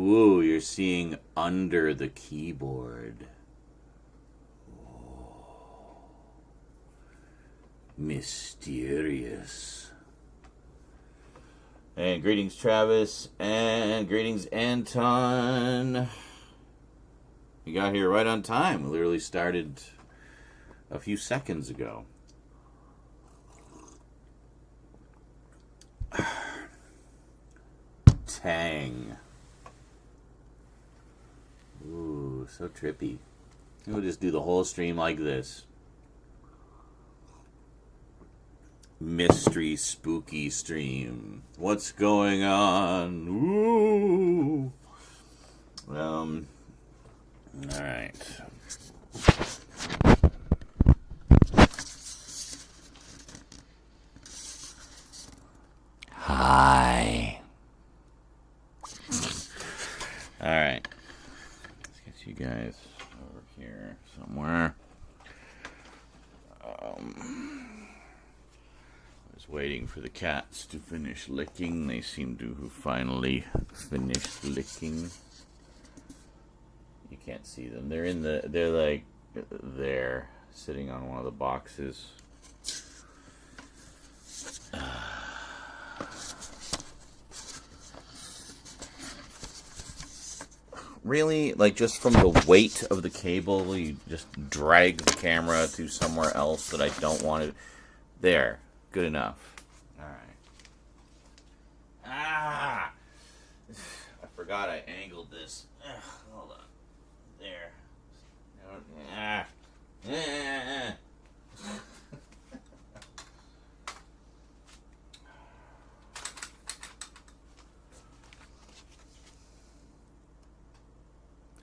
Ooh, you're seeing under the keyboard. Mysterious. And greetings, Travis, and greetings, Anton. You got here right on time. We literally started a few seconds ago. Tang. Ooh, so trippy. We'll just do the whole stream like this. Mystery spooky stream. What's going on? Ooh. All right. Hi. All right. Let's get you guys over here somewhere. Waiting for the cats to finish licking. They seem to have finally finished licking. You can't see them. They're like there, sitting on one of the boxes. Really, like just from the weight of the cable, you just drag the camera to somewhere else that I don't want it. There. Good enough. All right. Ah! I forgot I angled this. Hold on. There. Ah.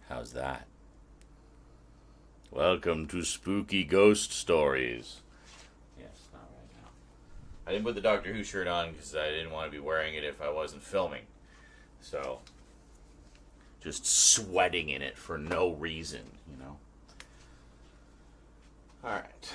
How's that? Welcome to Spooky Ghost Stories. I didn't put the Doctor Who shirt on because I didn't want to be wearing it if I wasn't filming. So, just sweating in it for no reason, you know. Alright.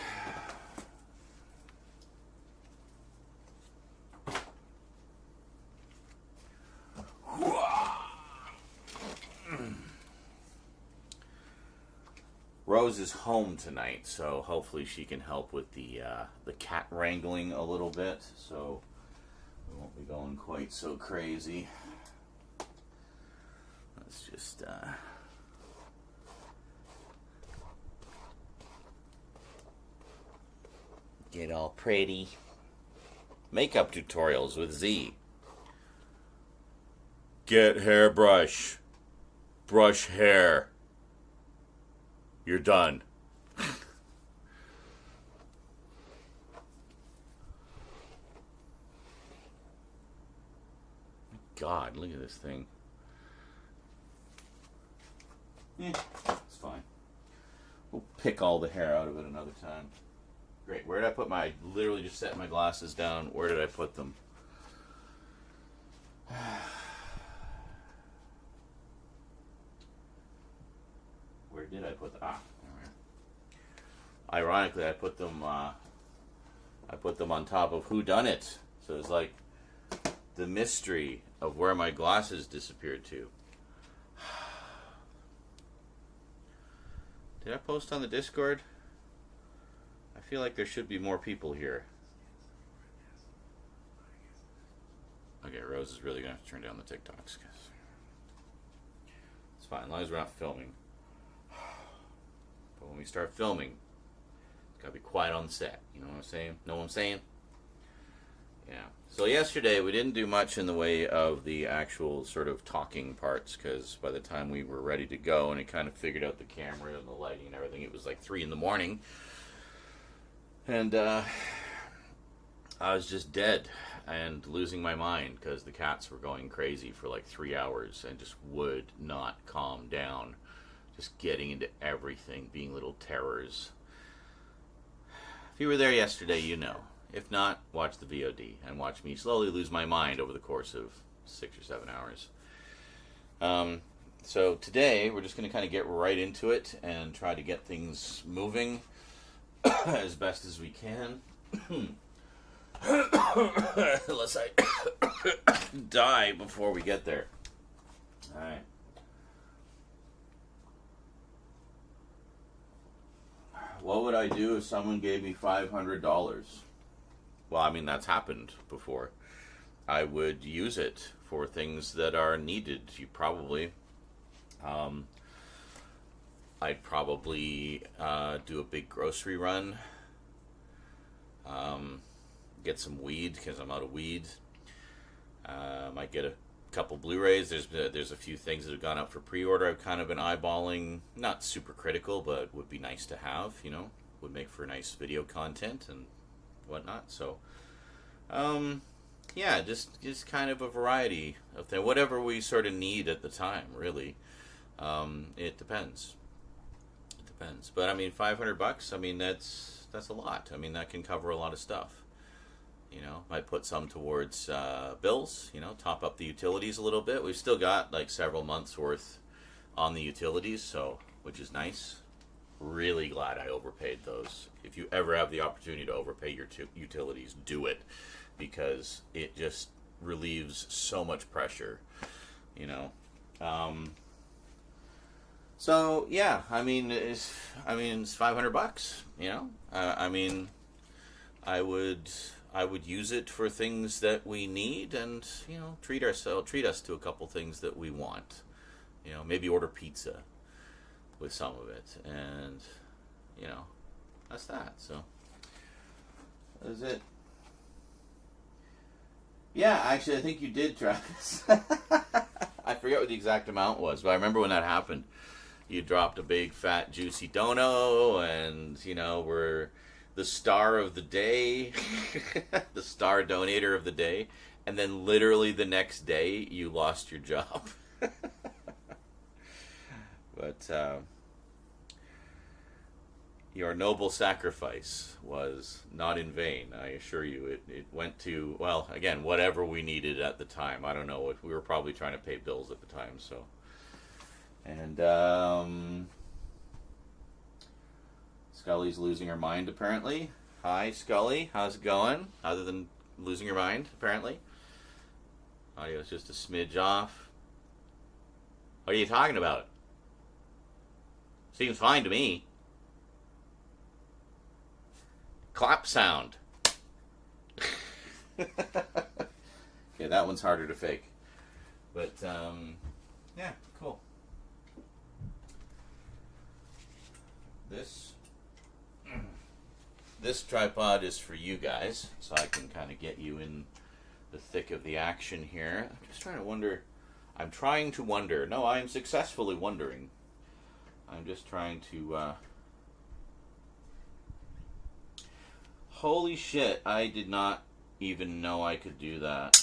Rose is home tonight, so hopefully she can help with the cat wrangling a little bit, so we won't be going quite so crazy. Let's just get all pretty. Makeup tutorials with Z. Get hairbrush. Brush hair. You're done. God, look at this thing. It's fine. We'll pick all the hair out of it another time. Great. Where did I put my... I literally just set my glasses down. Where did I put them? Where did I put them? Ironically, I put them on top of Who Done It. So it's like the mystery of where my glasses disappeared to. Did I post on the Discord? I feel like there should be more people here. Okay, Rose is really going to have to turn down the TikToks. It's fine, as long as we're not filming. But when we start filming, it's got to be quiet on the set. You know what I'm saying? Know what I'm saying? Yeah. So yesterday we didn't do much in the way of the actual sort of talking parts, because by the time we were ready to go and it kind of figured out the camera and the lighting and everything, it was like 3 in the morning. And I was just dead and losing my mind because the cats were going crazy for like 3 hours and just would not calm down. Just getting into everything, being little terrors. If you were there yesterday, you know. If not, watch the VOD and watch me slowly lose my mind over the course of 6 or 7 hours. So today, we're just going to kind of get right into it and try to get things moving as best as we can. Unless I die before we get there. Alright. what would I do if someone gave me $500? Well, I mean, that's happened before. I would use it for things that are needed. I'd probably do a big grocery run. Get some weed because I'm out of weed. Might get a couple Blu-rays. There's a few things that have gone up for pre-order. I've kind of been eyeballing. Not super critical, but would be nice to have. Would make for nice video content and whatnot. So, yeah, just kind of a variety of things. Whatever we sort of need at the time, really. It depends. But I mean, $500. I mean, that's a lot. I mean, that can cover a lot of stuff. Might put some towards bills. Top up the utilities a little bit. We've still got like several months worth on the utilities, so which is nice. Really glad I overpaid those. If you ever have the opportunity to overpay your utilities, do it, because it just relieves so much pressure. So yeah, I mean it's $500. I mean, I would use it for things that we need, and treat us to a couple things that we want. Maybe order pizza with some of it, and that's that. So that's it. Yeah, actually, I think you did, Travis. I forget what the exact amount was, but I remember when that happened. You dropped a big, fat, juicy dono, and, we're the star of the day, the star donator of the day, and then literally the next day, you lost your job. But your noble sacrifice was not in vain, I assure you. It went to, well, again, whatever we needed at the time. I don't know, if we were probably trying to pay bills at the time, so... And, Scully's losing her mind, apparently. Hi, Scully. How's it going? Other than losing your mind, apparently. Audio's just a smidge off. What are you talking about? Seems fine to me. Clap sound. Okay, that one's harder to fake. But, yeah, cool. This tripod is for you guys, so I can kind of get you in the thick of the action here. I'm just trying to wonder. No, I am successfully wondering. I'm just trying to... Holy shit, I did not even know I could do that.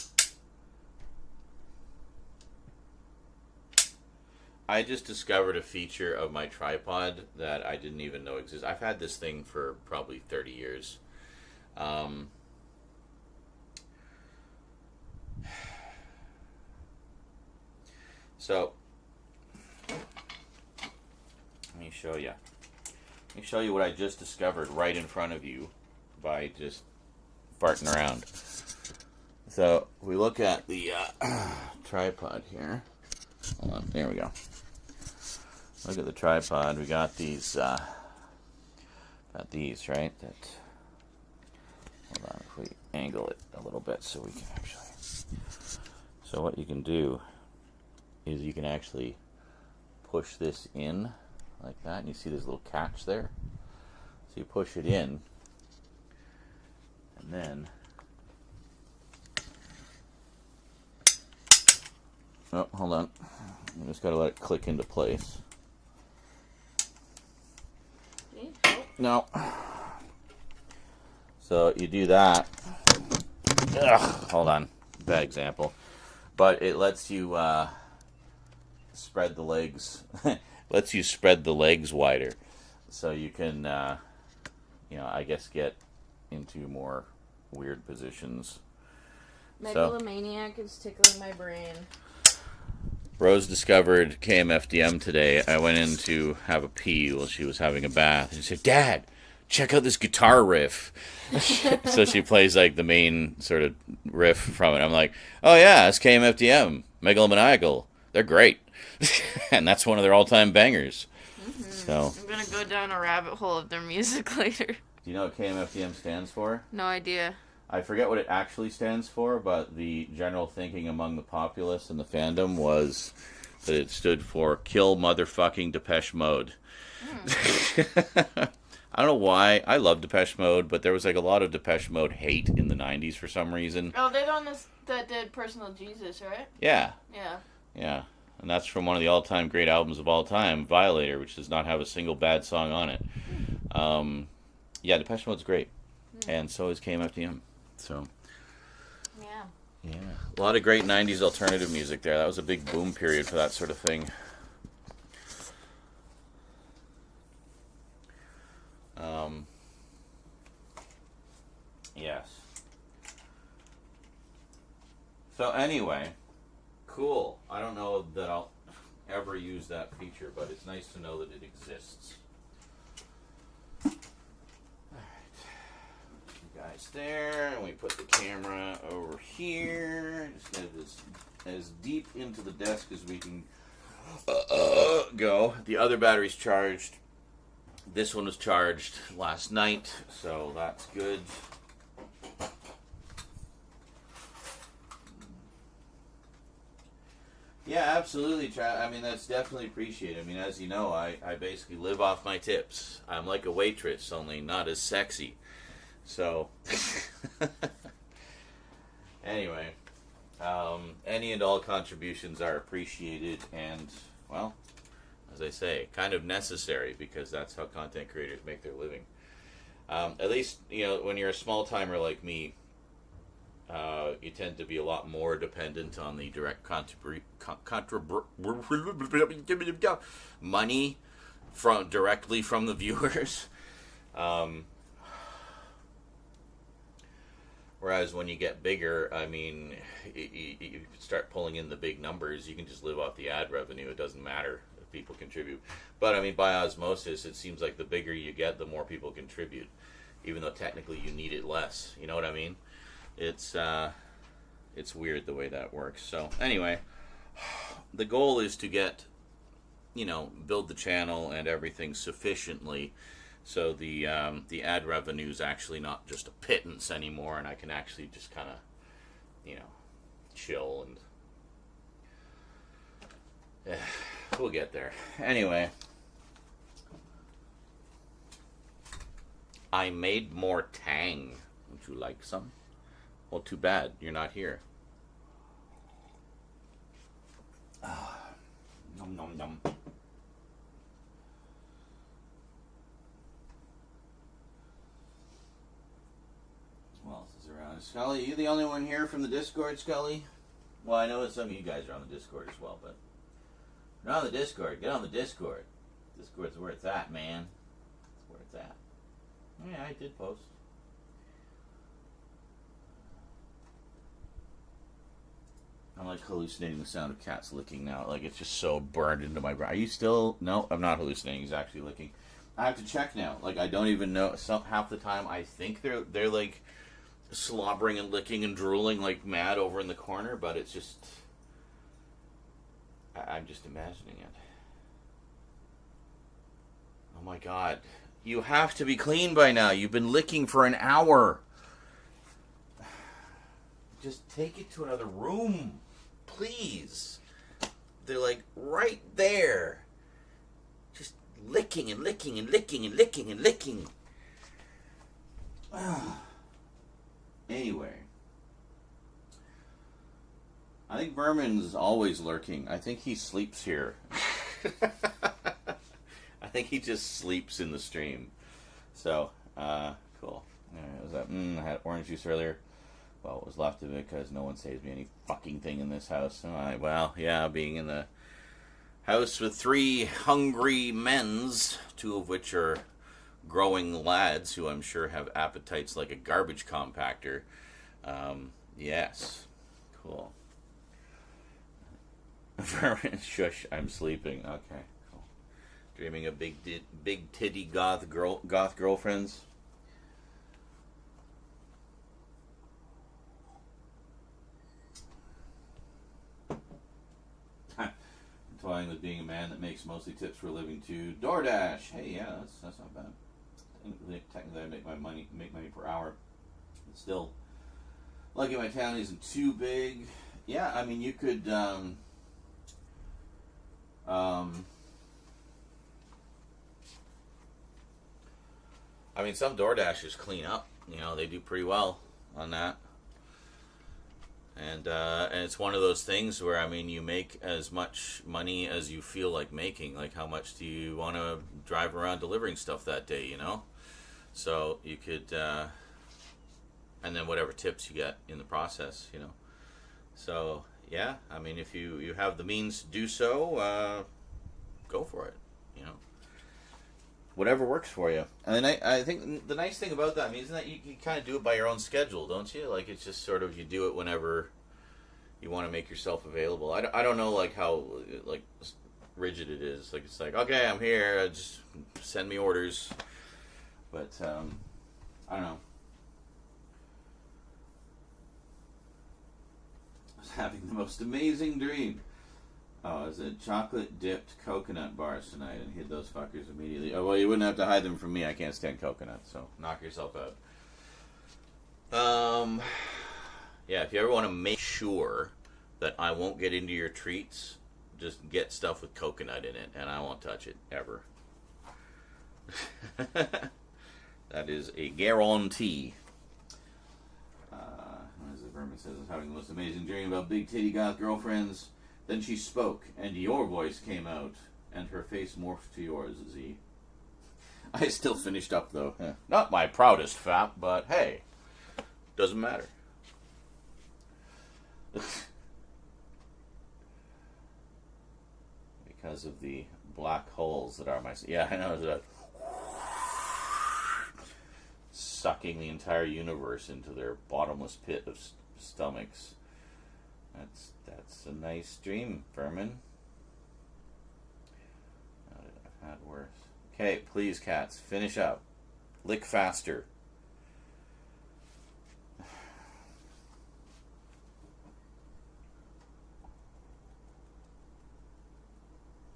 I just discovered a feature of my tripod that I didn't even know existed. I've had this thing for probably 30 years. So, let me show you. Let me show you what I just discovered right in front of you by just farting around. So, we look at the tripod here. Hold on, there we go. Look at the tripod. We got these, right? Hold on, if we angle it a little bit so we can actually... So what you can do is you can actually push this in like that, and you see this little catch there? So you push it in, and then... Oh, hold on. I just gotta let it click into place. No. So you do that. Ugh, hold on. Bad example. But it lets you spread the legs. Lets you spread the legs wider. So you can, I guess get into more weird positions. Megalomaniac is tickling my brain. Rose discovered KMFDM today. I went in to have a pee while she was having a bath. And she said, "Dad, check out this guitar riff." So she plays like the main sort of riff from it. I'm like, oh yeah, it's KMFDM, Megalomaniacal. They're great. And that's one of their all-time bangers. Mm-hmm. So I'm gonna go down a rabbit hole of their music later. Do you know what KMFDM stands for? No idea. I forget what it actually stands for, but the general thinking among the populace and the fandom was that it stood for Kill Motherfucking Depeche Mode. I don't know why. I love Depeche Mode, but there was like a lot of Depeche Mode hate in the 90s for some reason. Oh, they're the one that did Personal Jesus, right? Yeah. Yeah. Yeah. And that's from one of the all-time great albums of all time, Violator, which does not have a single bad song on it. Yeah, Depeche Mode's great. And so is KMFDM. So, yeah. A lot of great 90s alternative music there. That was a big boom period for that sort of thing. Yes. So anyway, cool. I don't know that I'll ever use that feature, but it's nice to know that it exists. Guys there, and we put the camera over here. Just get this as deep into the desk as we can go. The other battery's charged. This one was charged last night, so that's good. Yeah, absolutely, Chad. I mean, that's definitely appreciated. I mean, as you know, I basically live off my tips. I'm like a waitress, only not as sexy. So, anyway, any and all contributions are appreciated and, well, as I say, kind of necessary because that's how content creators make their living. At least, you know, when you're a small-timer like me, you tend to be a lot more dependent on the direct money directly from the viewers. Whereas when you get bigger, I mean, you start pulling in the big numbers, you can just live off the ad revenue. It doesn't matter if people contribute. But, I mean, by osmosis, it seems like the bigger you get, the more people contribute, even though technically you need it less. You know what I mean? It's weird the way that works. So, anyway, the goal is to get, you know, build the channel and everything sufficiently so the ad revenue is actually not just a pittance anymore, and I can actually just kind of, you know, chill and we'll get there. Anyway, I made more tang. Would you like some? Well, too bad you're not here. Nom nom nom. Who else is around? Scully, are you the only one here from the Discord, Scully? Well, I know that some of you guys are on the Discord as well, but if you're on the Discord, get on the Discord. Discord's where it's at, man. That's where it's at. Yeah, I did post. I'm like hallucinating the sound of cats licking now. Like it's just so burned into my brain. Are you still? No, I'm not hallucinating. He's actually licking. I have to check now. Like I don't even know. Half the time I think they're like slobbering and licking and drooling like mad over in the corner, but it's just I'm just imagining it. Oh my god. You have to be clean by now. You've been licking for an hour. Just take it to another room. Please. They're like right there. Just licking and licking and licking and licking and licking. Anyway. I think Vermin's always lurking. I think he sleeps here. I think he just sleeps in the stream. So, cool. Was that? I had orange juice earlier. Well, it was left of it because no one saves me any fucking thing in this house. Well, yeah, being in the house with 3 hungry men's, 2 of which are growing lads who I'm sure have appetites like a garbage compactor. Yes. Cool. Shush, I'm sleeping. Okay, cool. Dreaming of big titty goth girlfriends. Toying with being a man that makes mostly tips for a living too. DoorDash. Hey, yeah, that's not bad. Technically, I make money per hour. But still, lucky my town isn't too big. Yeah, I mean, you could. I mean, some DoorDashers clean up. You know, they do pretty well on that. And it's one of those things where, I mean, you make as much money as you feel like making. Like, how much do you want to drive around delivering stuff that day, you know? So you could, and then whatever tips you get in the process, you know? So, yeah, I mean, if you have the means to do so, go for it, you know? Whatever works for you. And then I think the nice thing about that, I mean, isn't that you kind of do it by your own schedule, don't you? Like, it's just sort of, you do it whenever you want to make yourself available. I don't know, like, how, like, rigid it is. Like, it's like, okay, I'm here, just send me orders. But, I don't know. I was having the most amazing dream. Oh, is it chocolate-dipped coconut bars tonight? And hid those fuckers immediately. Oh, well, you wouldn't have to hide them from me. I can't stand coconut, so knock yourself out. Yeah, if you ever want to make sure that I won't get into your treats, just get stuff with coconut in it, and I won't touch it, ever. That is a guarantee. As the Vermin says, I was having the most amazing dream about big titty goth girlfriends. Then she spoke, and your voice came out, and her face morphed to yours, Z. I still finished up, though. Not my proudest fap, but hey, doesn't matter. Because of the black holes that are my... Yeah, I know that. Sucking the entire universe into their bottomless pit of stomachs. That's a nice dream, Vermin. I've had worse. Okay, please, cats, finish up. Lick faster.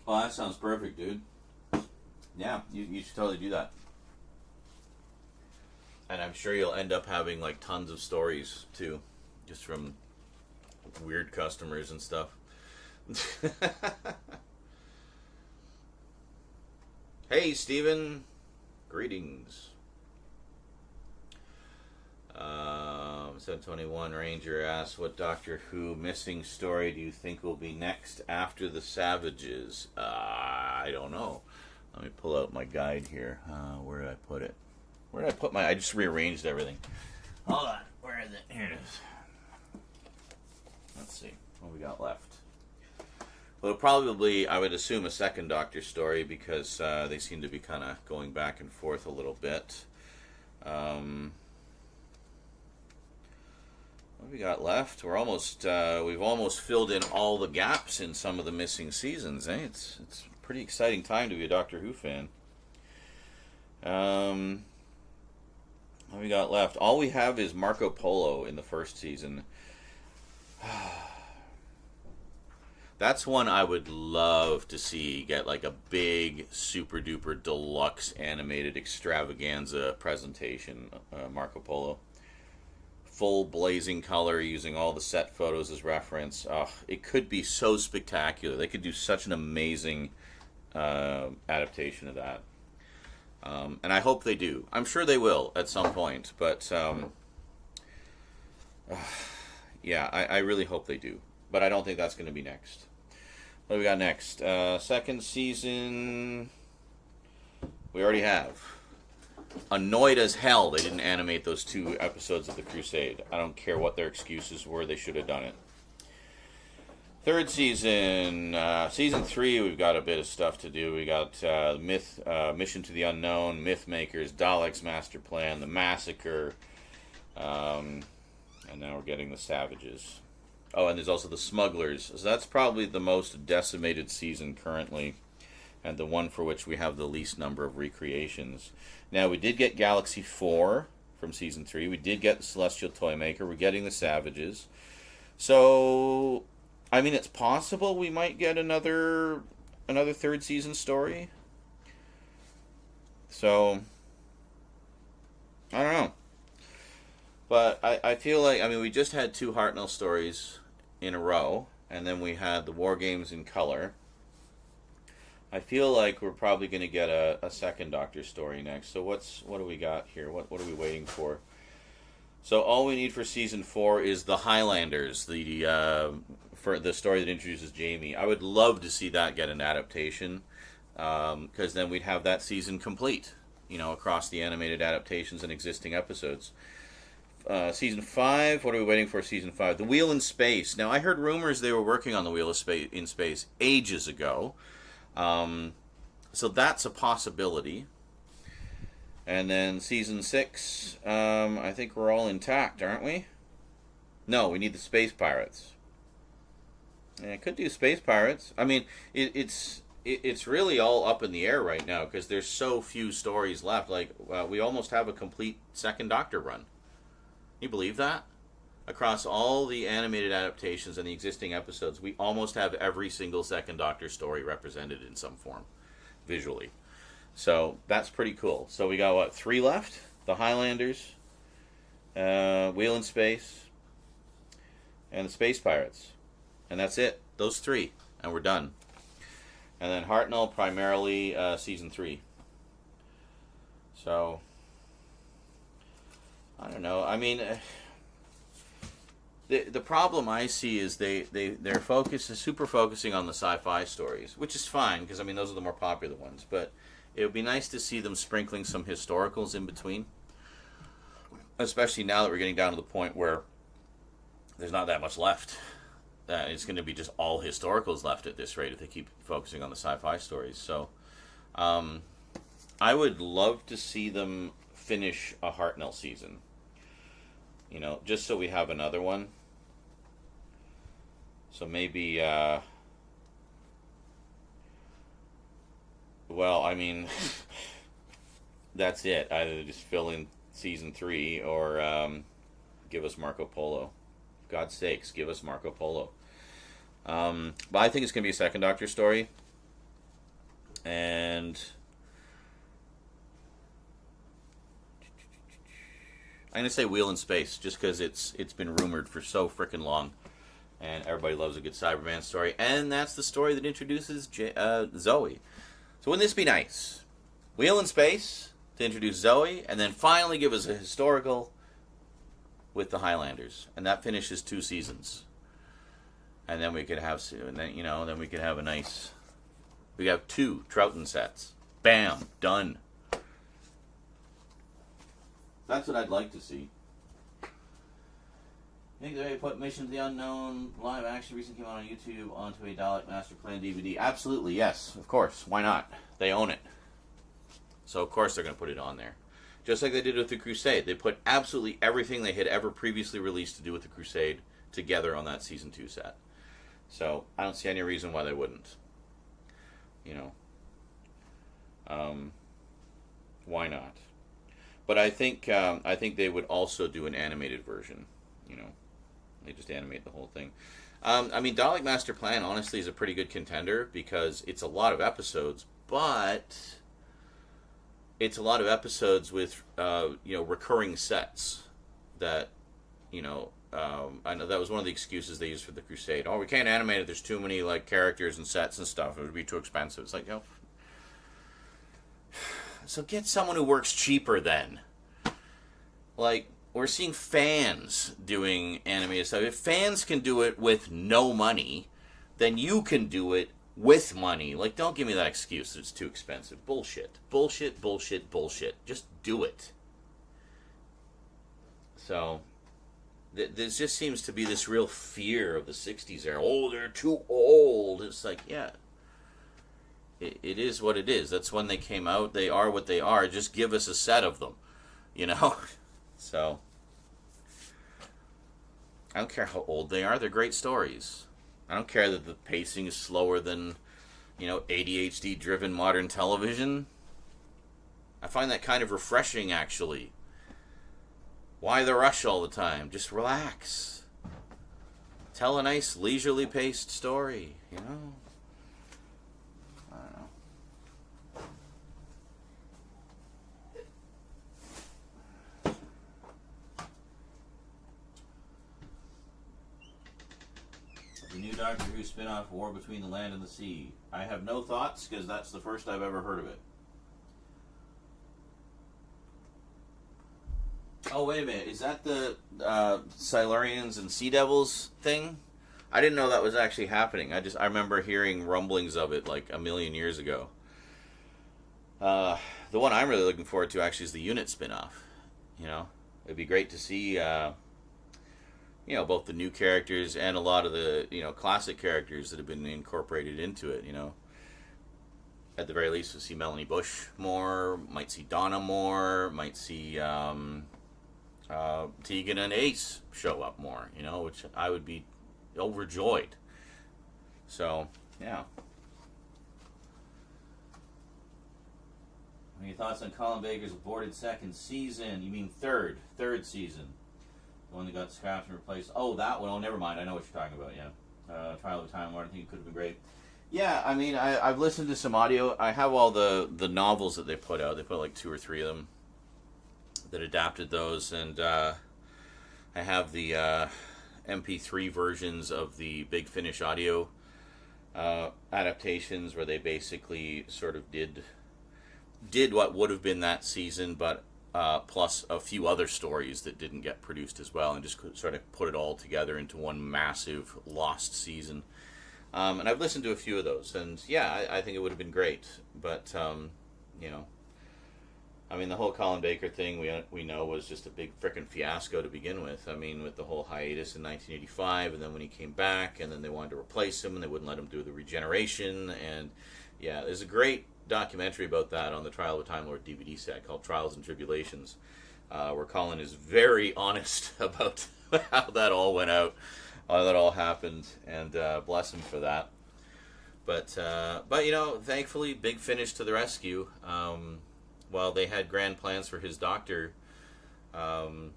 Oh, that sounds perfect, dude. Yeah, you should totally do that. And I'm sure you'll end up having, like, tons of stories, too. Just from weird customers and stuff. Hey, Steven. Greetings. 721 Ranger asks, what Doctor Who missing story do you think will be next after the Savages? I don't know. Let me pull out my guide here. Where did I put it? Where did I put my... I just rearranged everything. Hold on. Where is it? Here it is. Let's see. What we got left? Well, probably, I would assume, a second Doctor story, because they seem to be kind of going back and forth a little bit. What we got left? We're almost... we've almost filled in all the gaps in some of the missing seasons, eh? It's a pretty exciting time to be a Doctor Who fan. What we got left? All we have is Marco Polo in the first season. That's one I would love to see get like a big, super duper deluxe animated extravaganza presentation. Marco Polo. Full blazing color using all the set photos as reference. It could be so spectacular. They could do such an amazing adaptation of that. And I hope they do. I'm sure they will at some point, but yeah, I really hope they do. But I don't think that's going to be next. What do we got next? Second season, we already have. Annoyed as hell they didn't animate those 2 episodes of The Crusade. I don't care what their excuses were, they should have done it. Third season, season 3, we've got a bit of stuff to do. We got Mission to the Unknown, Mythmakers, Daleks Master Plan, The Massacre, and now we're getting the Savages. Oh, and there's also the Smugglers. So that's probably the most decimated season currently, and the one for which we have the least number of recreations. Now, we did get Galaxy 4 from season 3. We did get the Celestial Toymaker. We're getting the Savages. So... I mean, it's possible we might get another another third season story. So, I don't know. But I feel like, I mean, we just had 2 Hartnell stories in a row, and then we had the War Games in color. I feel like we're probably going to get a second Doctor story next. So what do we got here? What are we waiting for? So all we need for season 4 is the Highlanders, for the story that introduces Jamie. I would love to see that get an adaptation, because then we'd have that season complete, across the animated adaptations and existing episodes. Season 5, what are we waiting for season 5? The Wheel in Space. Now, I heard rumors they were working on the Wheel in Space ages ago. So that's a possibility. And then season 6, I think we're all intact, aren't we? No, we need the Space Pirates. Yeah, I could do Space Pirates. I mean, it's really all up in the air right now because there's so few stories left. Like, we almost have a complete second Doctor run. Can you believe that? Across all the animated adaptations and the existing episodes, we almost have every single second Doctor story represented in some form, visually. So that's pretty cool. So we got, 3 left? The Highlanders, Wheel in Space, and the Space Pirates. And that's it. Those 3. And we're done. And then Hartnell, primarily season 3. So, I don't know. I mean, the problem I see is they're super focusing on the sci-fi stories, which is fine, because, I mean, those are the more popular ones. But it would be nice to see them sprinkling some historicals in between, especially now that we're getting down to the point where there's not that much left. It's going to be just all historicals left at this rate if they keep focusing on the sci-fi stories. So I would love to see them finish a Hartnell season, just so we have another one. So maybe, well, I mean, that's it. Either just fill in season 3 or give us Marco Polo. For God's sakes, give us Marco Polo. But I think it's going to be a second Doctor story. And I'm going to say Wheel in Space, just because it's been rumored for so frickin' long. And everybody loves a good Cyberman story. And that's the story that introduces Zoe. So wouldn't this be nice? Wheel in Space to introduce Zoe, and then finally give us a historical with the Highlanders. And that finishes 2 seasons. And then we could have, then we could have a nice, we have 2 Troughton sets. Bam, done. That's what I'd like to see. I think they put Mission to the Unknown live action recently came out on YouTube onto a Dalek Master Plan DVD. Absolutely, yes, of course. Why not? They own it. So of course they're going to put it on there. Just like they did with the Crusade. They put absolutely everything they had ever previously released to do with the Crusade together on that season 2 set. So I don't see any reason why they wouldn't. Why not? But I think they would also do an animated version. They just animate the whole thing. I mean, Dalek Master Plan honestly is a pretty good contender because it's a lot of episodes, but it's a lot of episodes with recurring sets that I know that was one of the excuses they used for the Crusade. Oh, we can't animate it. There's too many characters and sets and stuff. It would be too expensive. It's like, so get someone who works cheaper then. We're seeing fans doing animated stuff. If fans can do it with no money, then you can do it with money. Don't give me that excuse that it's too expensive. Bullshit. Bullshit, bullshit, bullshit. Just do it. So, there just seems to be this real fear of the 60s era. Oh, they're too old. It's like, yeah. It is what it is. That's when they came out. They are what they are. Just give us a set of them. So, I don't care how old they are. They're great stories. I don't care that the pacing is slower than, ADHD-driven modern television. I find that kind of refreshing, actually. Why the rush all the time? Just relax. Tell a nice, leisurely paced story, new Doctor Who spin-off, War Between the Land and the Sea? I have no thoughts, because that's the first I've ever heard of it. Oh, wait a minute. Is that the Silurians and Sea Devils thing? I didn't know that was actually happening. I remember hearing rumblings of it like a million years ago. The one I'm really looking forward to actually is the Unit spin-off. You know, it'd be great to see, you know, both the new characters and a lot of the, you know, classic characters that have been incorporated into it, you know. At the very least, we'll see Melanie Bush more, might see Donna more, might see Tegan and Ace show up more, you know, which I would be overjoyed. So, yeah. Any thoughts on Colin Baker's aborted second season? You mean third season. The one that got scrapped and replaced. Oh, that one. Oh, never mind. I know what you're talking about, yeah. Trial of a Time Lord. I think it could have been great. Yeah, I mean, I've listened to some audio. I have all the novels that they put out. They put like 2 or 3 of them that adapted those, and I have the MP3 versions of the Big Finish audio adaptations, where they basically sort of did what would have been that season, but plus a few other stories that didn't get produced as well, and just sort of put it all together into one massive lost season. And I've listened to a few of those, and yeah, I think it would have been great, but you know, I mean, the whole Colin Baker thing we know was just a big frickin' fiasco to begin with. I mean, with the whole hiatus in 1985, and then when he came back, and then they wanted to replace him, and they wouldn't let him do the regeneration, and yeah, there's a great documentary about that on the Trial of a Time Lord DVD set called Trials and Tribulations, where Colin is very honest about how that all went out, how that all happened, and bless him for that. But you know, thankfully, Big Finish to the rescue. While they had grand plans for his doctor, and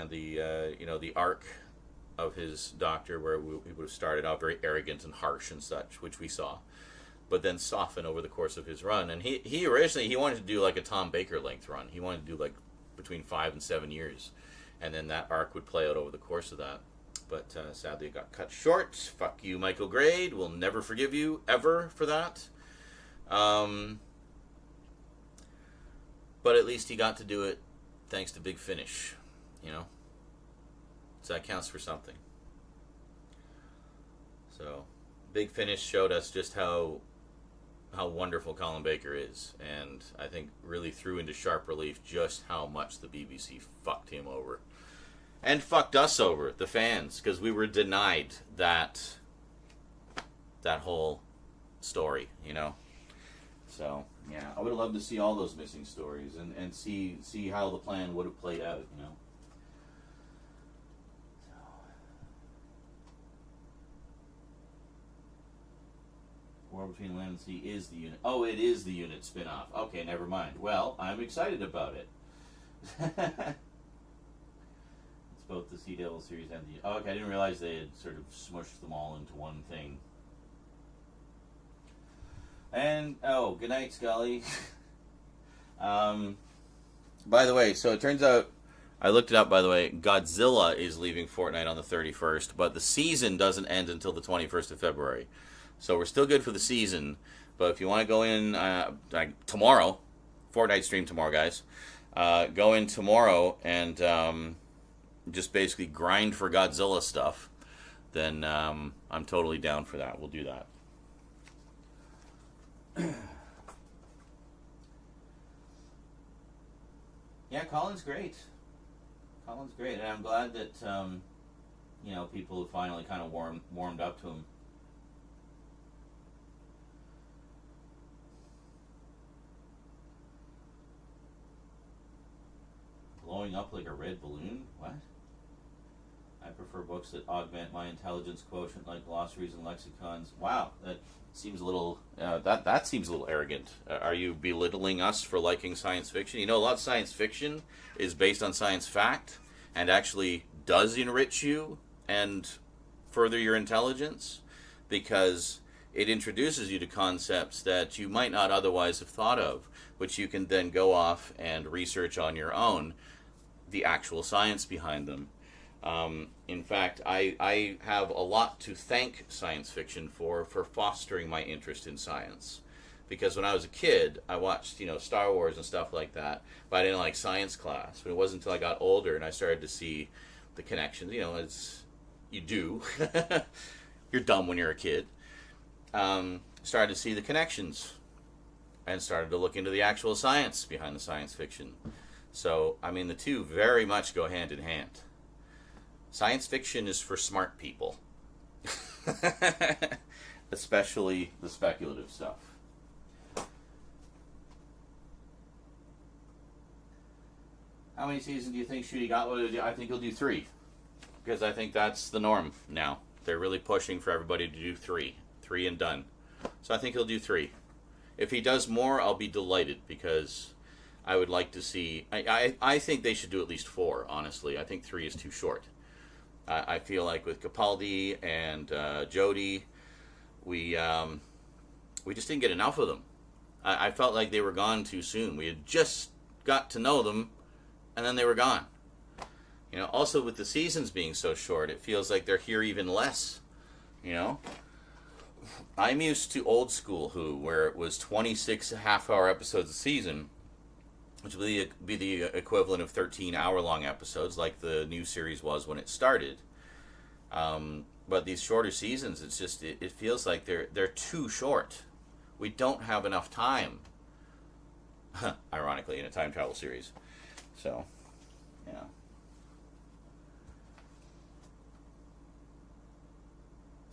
the you know, the arc of his doctor, where he would have started out very arrogant and harsh and such, which we saw, but then soften over the course of his run. And he originally wanted to do like a Tom Baker length run. He wanted to do like between 5 and 7 years, and then that arc would play out over the course of that. But sadly, it got cut short. Fuck you, Michael Grade. We'll never forgive you ever for that. But at least he got to do it thanks to Big Finish, you know? So that counts for something. So, Big Finish showed us just how wonderful Colin Baker is, and I think really threw into sharp relief just how much the BBC fucked him over. And fucked us over, the fans, because we were denied that whole story, you know? So, yeah, I would have loved to see all those missing stories and see how the plan would have played out, you know. So. War Between Land and Sea is the Unit. Oh, it is the Unit spin-off. Okay, never mind. Well, I'm excited about it. It's both the Sea Devil series and the... Oh, okay, I didn't realize they had sort of smushed them all into one thing. And, oh, good night, Scully. By the way, so it turns out, I looked it up, by the way, Godzilla is leaving Fortnite on the 31st, but the season doesn't end until the 21st of February. So we're still good for the season, but if you want to go in tomorrow, Fortnite stream tomorrow, guys, go in tomorrow and just basically grind for Godzilla stuff, then I'm totally down for that. We'll do that. Yeah, Colin's great. Colin's great, and I'm glad that you know, people have finally kind of warmed up to him. Blowing up like a red balloon? What? I prefer books that augment my intelligence quotient, like glossaries and lexicons. Wow, that seems a little that seems a little arrogant. Are you belittling us for liking science fiction? You know, a lot of science fiction is based on science fact and actually does enrich you and further your intelligence, because it introduces you to concepts that you might not otherwise have thought of, which you can then go off and research on your own, the actual science behind them. In fact, I have a lot to thank science fiction for fostering my interest in science. Because when I was a kid, I watched, Star Wars and stuff like that, but I didn't like science class. But it wasn't until I got older and I started to see the connections. As you do. You're dumb when you're a kid. Started to see the connections and started to look into the actual science behind the science fiction. So, the two very much go hand in hand. Science fiction is for smart people. Especially the speculative stuff. How many seasons do you think Shooty got? I think he'll do 3. Because I think that's the norm now. They're really pushing for everybody to do 3. 3 and done. So I think he'll do 3. If he does more, I'll be delighted, because I would like to see... I think they should do at least 4, honestly. I think 3 is too short. I feel like with Capaldi and Jodie, we just didn't get enough of them. I felt like they were gone too soon. We had just got to know them, and then they were gone. Also with the seasons being so short, it feels like they're here even less. I'm used to old school Who, where it was 26 half-hour episodes a season, which would be the equivalent of 13-hour-long episodes, like the new series was when it started. But these shorter seasons, it's just it feels like they're too short. We don't have enough time. Ironically, in a time travel series. So, yeah.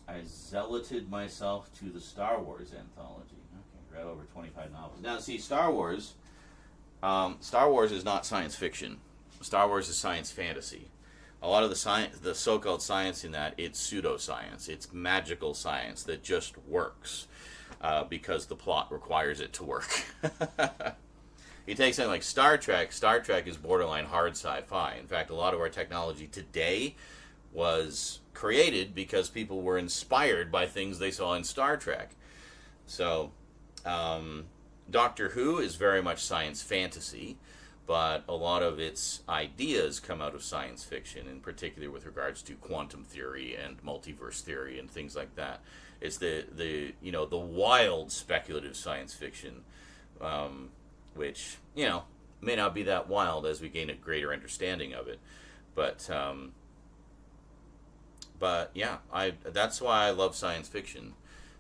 I zealoted myself to the Star Wars anthology. Okay, read over 25 novels. Now, see, Star Wars is not science fiction. Star Wars is science fantasy. A lot of the so-called science in that, it's pseudoscience. It's magical science that just works because the plot requires it to work. You take something like Star Trek. Star Trek is borderline hard sci-fi. In fact, a lot of our technology today was created because people were inspired by things they saw in Star Trek. So, Doctor Who is very much science fantasy, but a lot of its ideas come out of science fiction, in particular with regards to quantum theory and multiverse theory and things like that. It's the wild speculative science fiction, which may not be that wild as we gain a greater understanding of it, but yeah, that's why I love science fiction,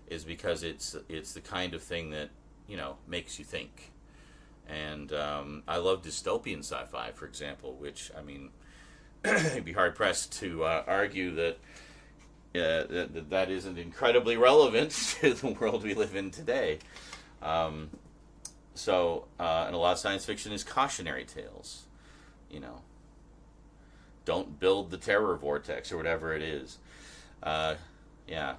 is because it's the kind of thing that makes you think. And I love dystopian sci-fi, for example, which, you'd be hard-pressed to argue that that isn't incredibly relevant to the world we live in today. And a lot of science fiction is cautionary tales. Don't build the terror vortex or whatever it is. Yeah.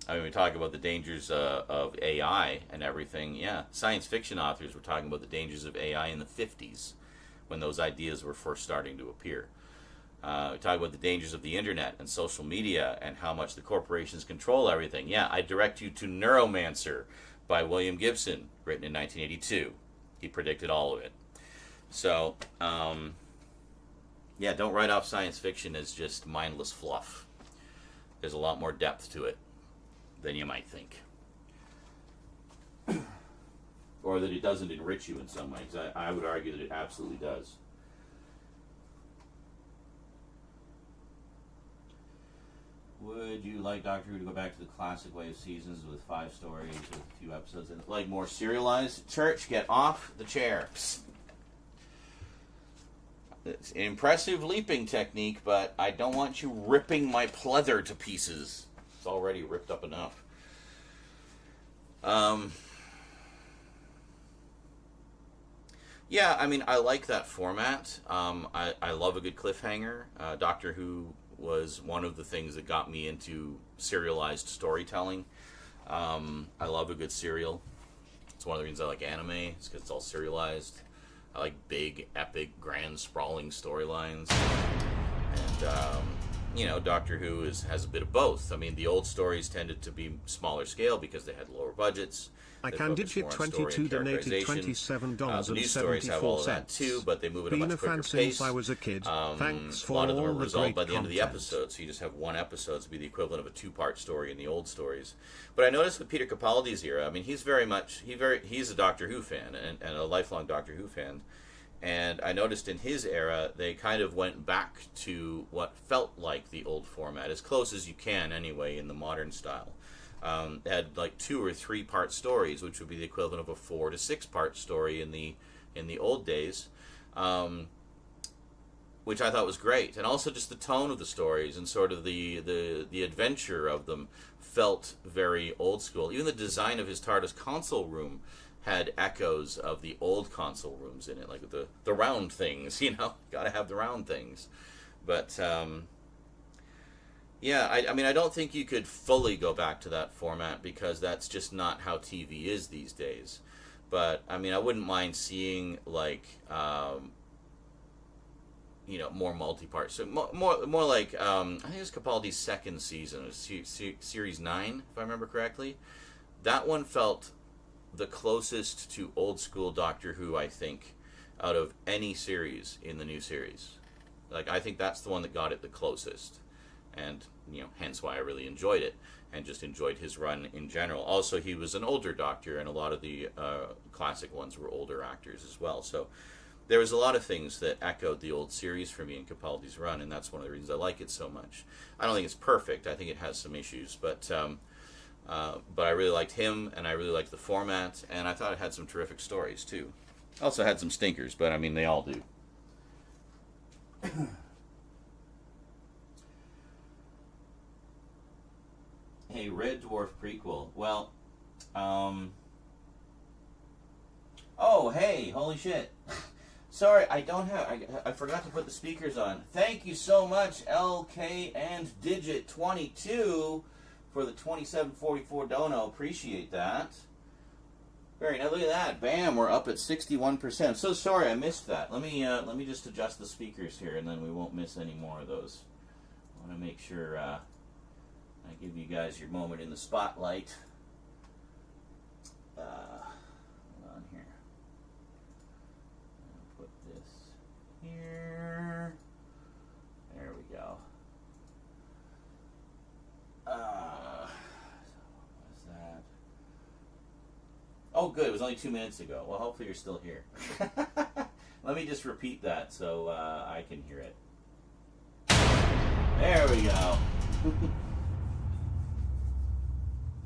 We talk about the dangers of AI and everything. Yeah, science fiction authors were talking about the dangers of AI in the 50s when those ideas were first starting to appear. We talk about the dangers of the internet and social media and how much the corporations control everything. Yeah, I direct you to Neuromancer by William Gibson, written in 1982. He predicted all of it. So, yeah, don't write off science fiction as just mindless fluff. There's a lot more depth to it than you might think. Or that it doesn't enrich you in some way, because I would argue that it absolutely does. Would you like Doctor Who to go back to the classic way of seasons with 5 stories with a few episodes and like more serialized? Church, get off the chair. Psst. It's an impressive leaping technique, but I don't want you ripping my pleather to pieces. It's already ripped up enough. Yeah, I like that format. I love a good cliffhanger. Doctor Who was one of the things that got me into serialized storytelling. I love a good serial. It's one of the reasons I like anime. It's because it's all serialized. I like big, epic, grand, sprawling storylines. And Doctor Who has a bit of both. I mean, the old stories tended to be smaller scale because they had lower budgets. I can digit 22 donated $27.74. The new stories have all of that too, but they move at a much quicker pace. I was a kid. Thanks for a lot of them are all the resolved by great the end of the episode, so you just have one episode to be the equivalent of a two-part story in the old stories. But I noticed with Peter Capaldi's era, I mean, he's a Doctor Who fan and a lifelong Doctor Who fan. And I noticed in his era, they kind of went back to what felt like the old format, as close as you can anyway, in the modern style. They had like 2 or 3 part stories, which would be the equivalent of a 4 to 6 part story in the old days, which I thought was great. And also just the tone of the stories and sort of the adventure of them felt very old school. Even the design of his TARDIS console room had echoes of the old console rooms in it, like the round things, gotta have the round things. But yeah, I mean, I don't think you could fully go back to that format because that's just not how TV is these days. But I mean, I wouldn't mind seeing like more multi-part, so more like I think it was Capaldi's second season, series 9, if I remember correctly. That one felt the closest to old school Doctor Who, I think, out of any series in the new series. Like, I think that's the one that got it the closest, and hence why I really enjoyed it and just enjoyed his run in general. Also, he was an older Doctor, and a lot of the classic ones were older actors as well. So there was a lot of things that echoed the old series for me in Capaldi's run, and that's one of the reasons I like it so much. I don't think it's perfect. I think it has some issues, but I really liked him, and I really liked the format, and I thought it had some terrific stories, too. Also had some stinkers, but, I mean, they all do. Hey, Red Dwarf prequel. Well, oh, hey, holy shit. Sorry, I forgot to put the speakers on. Thank you so much, LK and Digit 22. For the 2744 dono. Appreciate that. Very nice. Look at that. Bam, we're up at 61%. I'm so sorry I missed that. Let me just adjust the speakers here, and then we won't miss any more of those. I want to make sure I give you guys your moment in the spotlight. Hold on here. I'll put this here. There we go. What's that? Oh, good. It was only 2 minutes ago. Well, hopefully you're still here. Let me just repeat that so I can hear it. There we go.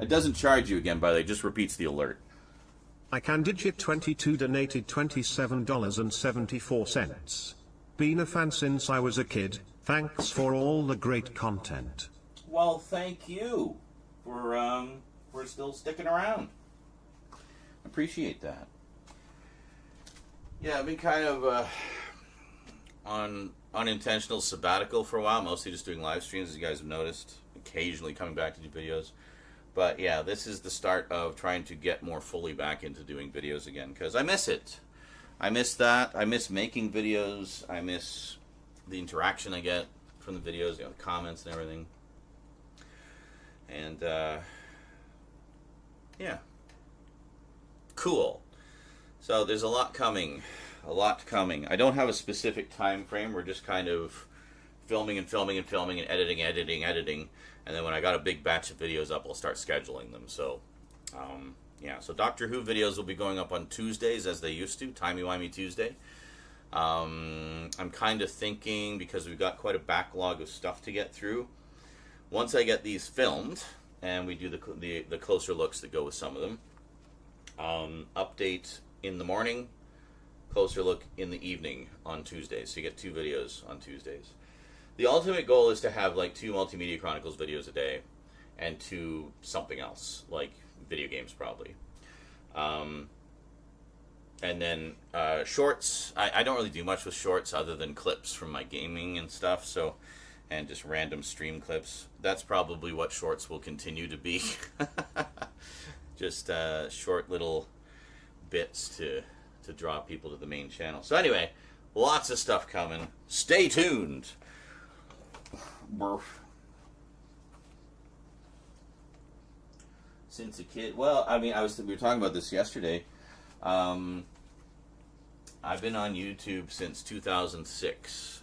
It doesn't charge you again, by the way. It just repeats the alert. I can digit 22 donated $27.74. Been a fan since I was a kid. Thanks for all the great content. Well, thank you for still sticking around. Appreciate that. Yeah, I've been kind of on unintentional sabbatical for a while, mostly just doing live streams, as you guys have noticed, occasionally coming back to do videos. But yeah, this is the start of trying to get more fully back into doing videos again, because I miss it. I miss that. I miss making videos. I miss the interaction I get from the videos, the comments and everything. And, yeah. Cool. So there's a lot coming. I don't have a specific time frame. We're just kind of filming and editing. And then when I got a big batch of videos up, I'll start scheduling them. So, yeah. So Doctor Who videos will be going up on Tuesdays as they used to, Timey-Wimey Tuesday. I'm kind of thinking, because we've got quite a backlog of stuff to get through, once I get these filmed, and we do the closer looks that go with some of them, update in the morning, closer look in the evening on Tuesdays. So you get 2 videos on Tuesdays. The ultimate goal is to have like 2 Multimedia Chronicles videos a day, and 2 something else, like video games probably. And then shorts. I don't really do much with shorts other than clips from my gaming and stuff, so, and just random stream clips. That's probably what shorts will continue to be. Just short little bits to draw people to the main channel. So anyway, lots of stuff coming. Stay tuned. Since a kid, well, I mean, we were talking about this yesterday. I've been on YouTube since 2006.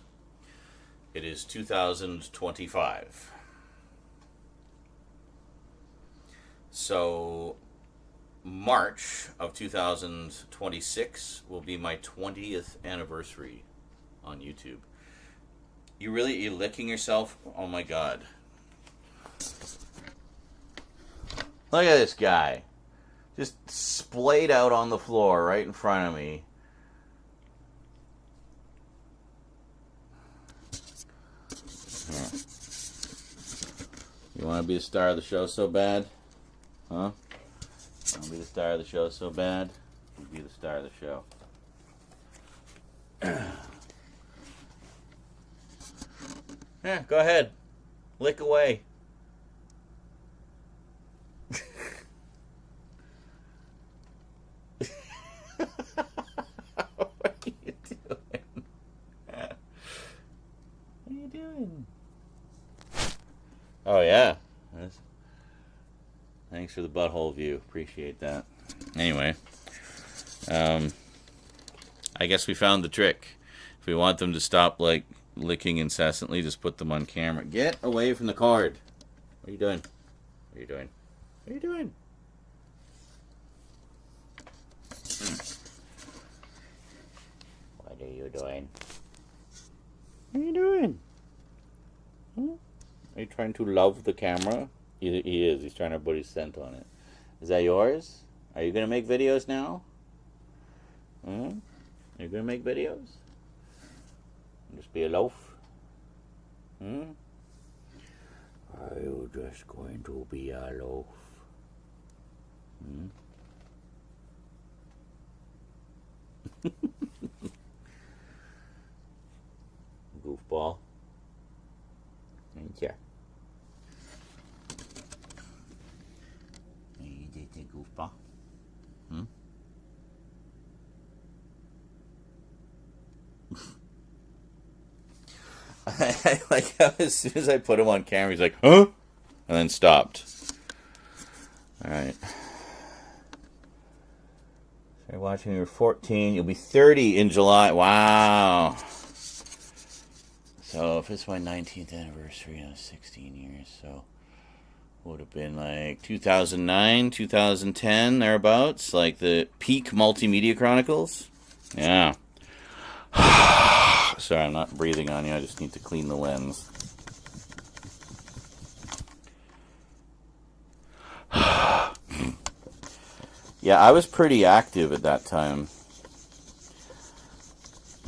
It is 2025. So, March of 2026 will be my 20th anniversary on YouTube. You're licking yourself? Oh my god. Look at this guy. Just splayed out on the floor right in front of me. Here. You want to be the star of the show so bad? Huh? You want to be the star of the show so bad? You be the star of the show. Yeah, go ahead. Lick away. What are you doing? What are you doing? Oh, yeah. Thanks for the butthole view. Appreciate that. Anyway, I guess we found the trick. If we want them to stop, like, licking incessantly, just put them on camera. Get away from the cord. What are you doing? What are you doing? What are you doing? What are you doing? What are you doing? Huh? Are you trying to love the camera? He is. He's trying to put his scent on it. Is that yours? Are you going to make videos now? Are you going to make videos? Just be a loaf? Are you just going to be a loaf? Goofball. Ain't ya? You did the goofball. I like how as soon as I put him on camera, he's like, huh? And then stopped. Alright. Started watching when you were 14. You'll be 30 in July. Wow. So if it's my 19th anniversary, I was 16 years. So would have been like 2009, 2010, thereabouts. Like the peak Multimedia Chronicles. Yeah. Sorry, I'm not breathing on you. I just need to clean the lens. Yeah, I was pretty active at that time.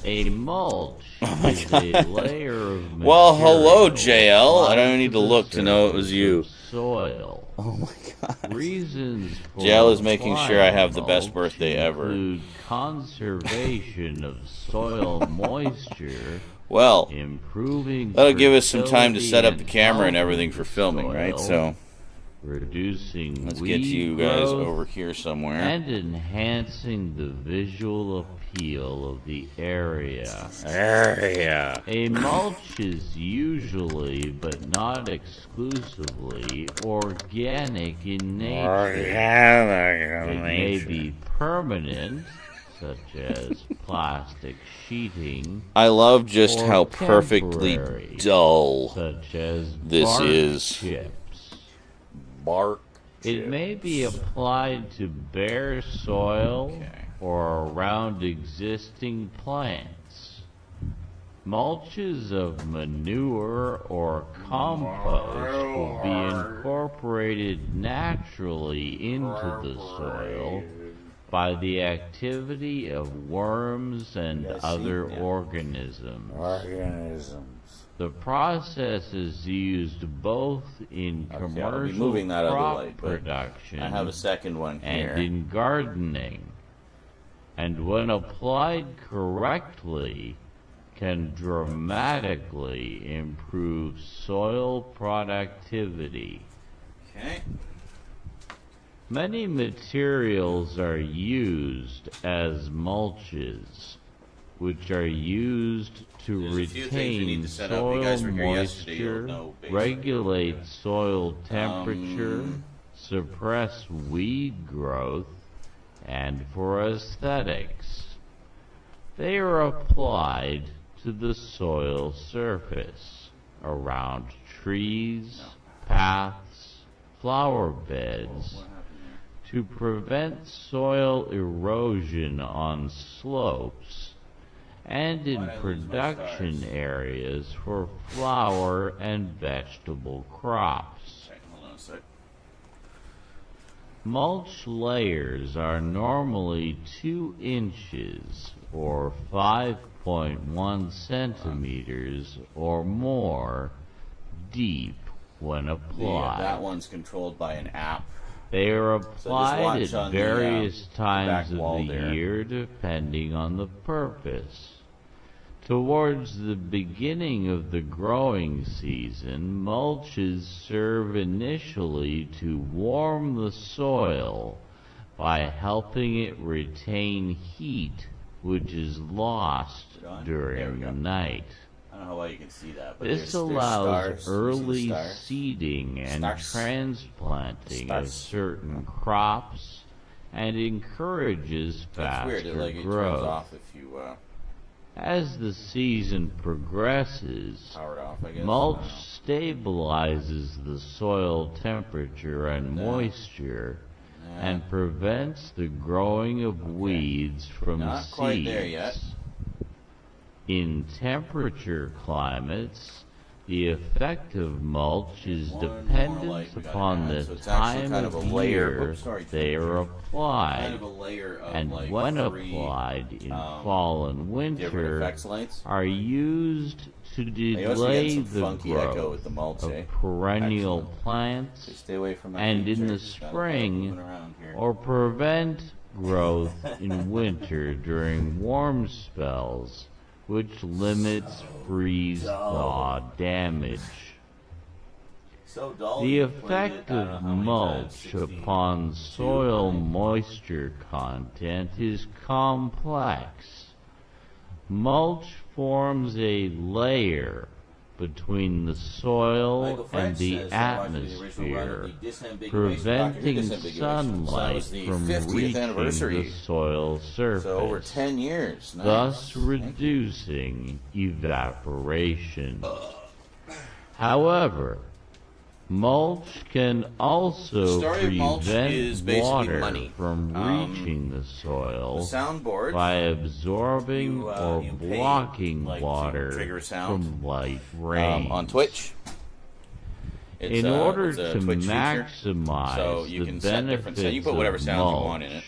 A mulch is a layer of material. Well, hello, JL. I don't need to look to know it was you. Soil. Oh my god. Reasons for JL is making sure I have the best birthday ever. Include conservation of soil moisture. Well, improving that'll give us some time to set up the camera and everything for filming, right? So reducing let's get you guys over here somewhere. And enhancing the visual appeal of the area. A mulch is usually, but not exclusively, organic in nature. It may be permanent, such as plastic sheeting. I love just how perfectly dull such as this is. Chips. Bark. It may be applied to bare soil or around existing plants. Mulches of manure or compost will be incorporated naturally into the soil by the activity of worms and other organisms. The process is used both in commercial crop production I have a second one here. and in gardening, and when applied correctly, can dramatically improve soil productivity. Okay. Many materials are used as mulches. which are used to There's a few things we need retain to set up. You soil guys were here yesterday, you'll moisture, know, basically. regulate soil temperature, suppress weed growth, and for aesthetics. They are applied to the soil surface, around trees, paths, flower beds, to prevent soil erosion on slopes, and in production areas for flower and vegetable crops. Okay, hold on a sec. Mulch layers are normally 2 inches or 5.1 centimeters or more deep when applied. That one's controlled by an app. They are So applied just watch at on various the times back of wall the there. year depending on the purpose. Towards the beginning of the growing season, mulches serve initially to warm the soil by helping it retain heat which is lost during the night. I don't know why you can see that, but This there's allows stars. early You see the stars? seeding and Stars. transplanting of Stars. certain crops and encourages That's weird. faster It turns growth. off if you As the season progresses, power it off, I guess. mulch I don't know. stabilizes the soil temperature and moisture and prevents the growing of weeds from Not seeds. quite there yet. In temperature climates, the effect of mulch is One more dependent light we gotta upon add. the So it's actually time kind of of a layer. year Oops, sorry, they are applied, Kind of a layer of and like when 3 applied in fall and different winter, effects lights. are used to You also delay get some the funky echo growth with the mulch, of eh? perennial Excellent. So plants, stay away from my and feet, in the sir. Got a lot of spring, moving around here. or prevent growth in winter during warm spells, which limits freeze-thaw damage. So dull, The you played effect it, I don't know of how many times, mulch 60. upon soil right? moisture content is complex. Mulch forms a layer between the soil Michael and French the says, watching the original run atmosphere, of the disambiguation preventing documentary. So that sunlight was the from 50th reaching anniversary. the soil surface, So over 10 years. Nice. thus Thank you. reducing evaporation. However, mulch can also story of mulch is prevent basically water money. from reaching the soil Soundboard. by absorbing You, or you pay, blocking like, to water trigger a sound. from light rain. On Twitch. It's, In order it's a to Twitch feature. maximize So you the can set different benefits sounds. You put whatever of sounds you want in it. mulch,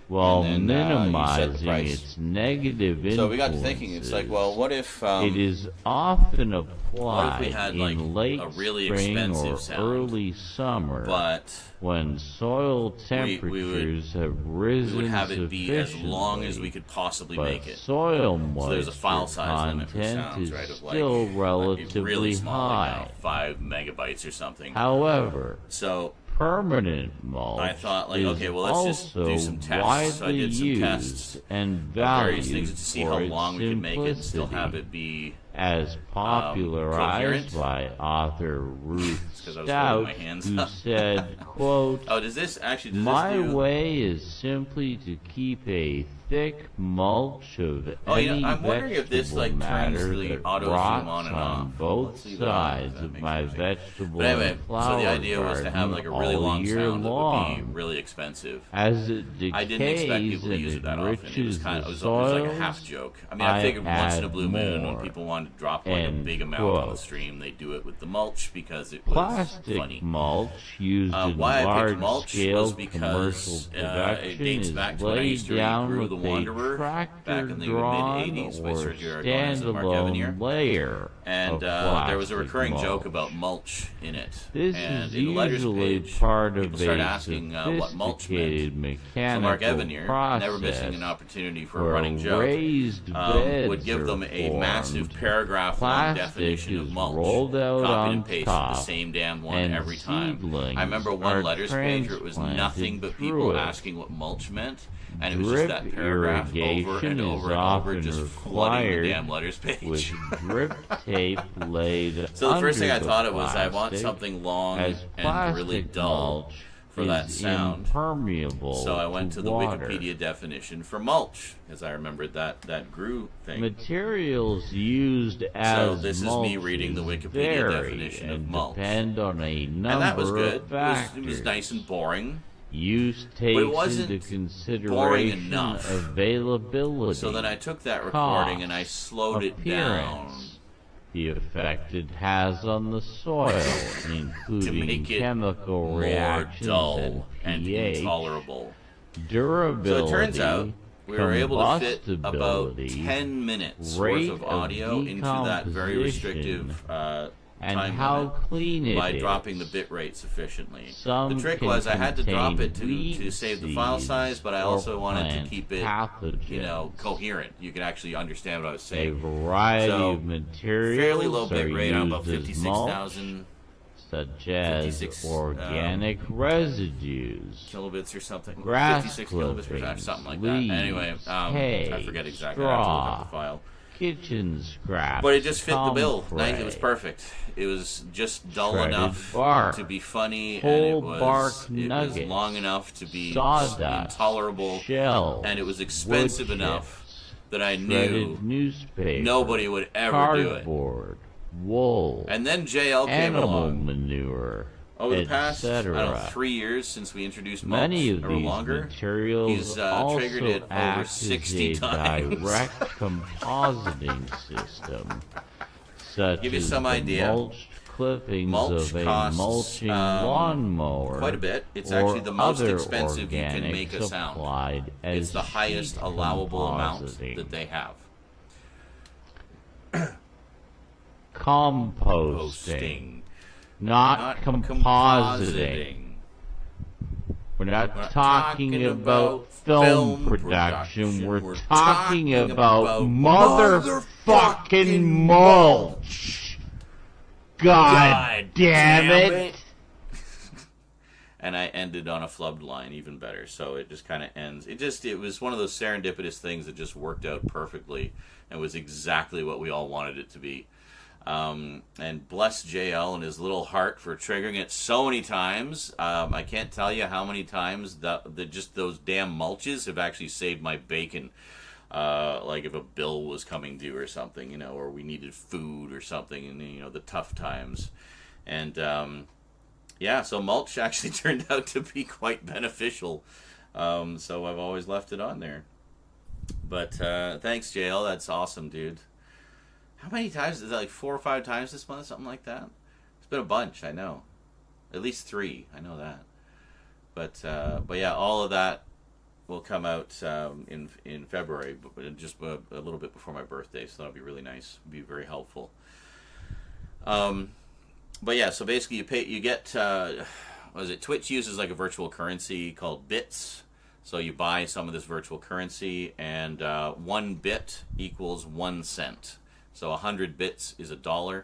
while And then, you set the minimizing price. its negative influences, So we got to thinking, it's like, well, what if it is often applied we had, like, in late a really spring expensive or sound, early summer, but when soil we temperatures have risen we would have it be as long as sufficiently, we could possibly but make it. soil So moisture there's a file size limit for content sounds, is right? Of like, still like, relatively really small, high. like, 5 megabytes or something. However, So permanent mulch I thought, like, is okay, well, let's just also do some tests. widely So I did some used tests and of various valued things to see for how its long we could make it and still have simplicity, it be as popularized coherent. by author Ruth 'cause I was holding Stout, my hands who up. said, quote, Oh, does this "My do... way is simply to keep a thick mulch of Oh, any I'm wondering if this, vegetable like, turns matter the that auto zoom rots on and on off. both Let's leave it on, sides if that of makes my sense. vegetable But anyway, and so flower the idea was to have, like, a really all long year sound that would long. be really expensive. As it decays I didn't expect people to and use it that often. It was enriches kind of, the it was like a soils, half joke. I mean, I figured once in a add blue moon when more. people wanted to drop like a End big amount on the quote. stream, they do it with the mulch because it was Plastic funny. mulch used in Why I picked mulch large-scale was commercial because production it dates is back to when I laid used to down read with Brew the Wanderer a back in the tractor-drawn mid-'80s by or Sergio Aragonés and Mark Evanier. standalone layer And of there was a plastic recurring joke mulch. about mulch in it. This and is in the letters usually page, part of people a started asking what mulch meant. sophisticated So Mark mechanical Evanier, never missing process an opportunity for a where running joke, raised beds would give them are a massive formed paragraph-long definition of mulch. Rolled out copied on and pasted top, the same damn one and every time. seedlings I remember one are letters page where it was nothing but transplanted people through it. asking what mulch meant, and it was Drip just that paragraph over irrigation and is over and over, often just flooding the required damn letters with page. drip tape laid So the first thing I under thought the it was, I want plastic, something long as and really plastic dull mulch for that is sound. impermeable So I went to the water. Wikipedia definition for mulch, as I remembered that grew thing. Materials used as this is mulch me reading the Wikipedia vary definition of and mulch. depend on a number And that was good. of factors. It was nice and boring. Use it takes wasn't into boring consideration enough. availability. So then I took that recording and I cost, slowed it down. appearance, the effect it has on the soil, including make it chemical more reactions dull and pH, intolerable. durability, So it turns out we were able to fit about combustibility, 10 minutes rate worth of audio into that very restrictive and time how limit clean it by is. dropping the bit rate sufficiently. Some The trick can was I had to drop it contain to save the weed file size, but I seeds also or wanted to plant keep it, pathogens. coherent. You could actually understand what I was A saying. variety So, of materials fairly low bit are rate on about used as mulch, 56,000 such as 56, organic residues, kilobits or something. grass 56 kilobits per time, clippings, something like leaves, that. Anyway, hay, I forget exactly. I have to look up the straw, file. kitchen scraps, But it just fit the bill. comfrey, Nice. It was perfect. It was just dull shredded enough bark, to be funny, whole and it was bark nuggets, long enough to be sawdust, intolerable, shells, and it was expensive wood enough that I shredded knew newspaper, nobody would ever do it. cardboard, wool, And then JL came animal along. manure, Over the past, I etc. don't know, 3 years since we introduced mulch, Many of or these longer, materials he's also triggered it over act 60 as a times. direct compositing system, such Give you as some the idea. mulched clippings Mulch of a costs, mulching lawnmower, quite a bit. It's or actually the most other expensive you can organics make a sound. applied as It's the highest sheet allowable amount compositing. that they have. Composting, Posting. not compositing. We're not talking about film production. We're talking about motherfucking mulch. God damn it. And I ended on a flubbed line, even better. So it just kind of ends. It was one of those serendipitous things that just worked out perfectly and was exactly what we all wanted it to be. And bless JL and his little heart for triggering it so many times. I can't tell you how many times that just those damn mulches have actually saved my bacon. Like if a bill was coming due or something, or we needed food or something, and the tough times. And yeah, so mulch actually turned out to be quite beneficial. So I've always left it on there. But thanks, JL. That's awesome, dude. How many times? Is that like 4 or 5 times this month? Something like that? It's been a bunch, I know. At least 3, I know that. But yeah, all of that will come out in February, but just a little bit before my birthday, so that'll be really nice. It'll be very helpful. But yeah, so basically you get, what is it? Twitch uses like a virtual currency called bits. So you buy some of this virtual currency, and 1 bit equals 1 cent. So 100 bits is $1.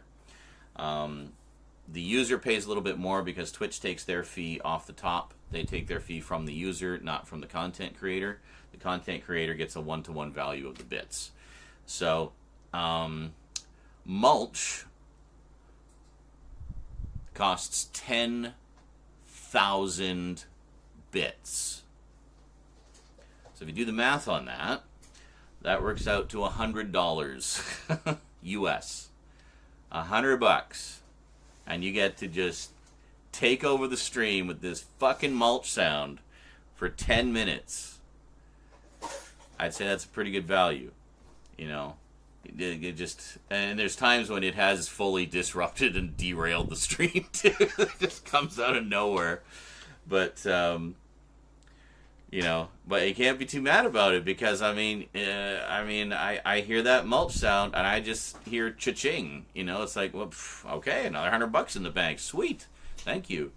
The user pays a little bit more because Twitch takes their fee off the top. They take their fee from the user, not from the content creator. The content creator gets a 1-to-1 value of the bits. So mulch costs 10,000 bits. So if you do the math on that, that works out to $100 US. $100, and you get to just take over the stream with this fucking mulch sound for 10 minutes. I'd say that's a pretty good value. It just, and there's times when it has fully disrupted and derailed the stream too. It just comes out of nowhere. But but you can't be too mad about it because I hear that mulch sound and I just hear cha-ching. It's like, well, okay, another $100 in the bank, sweet, thank you.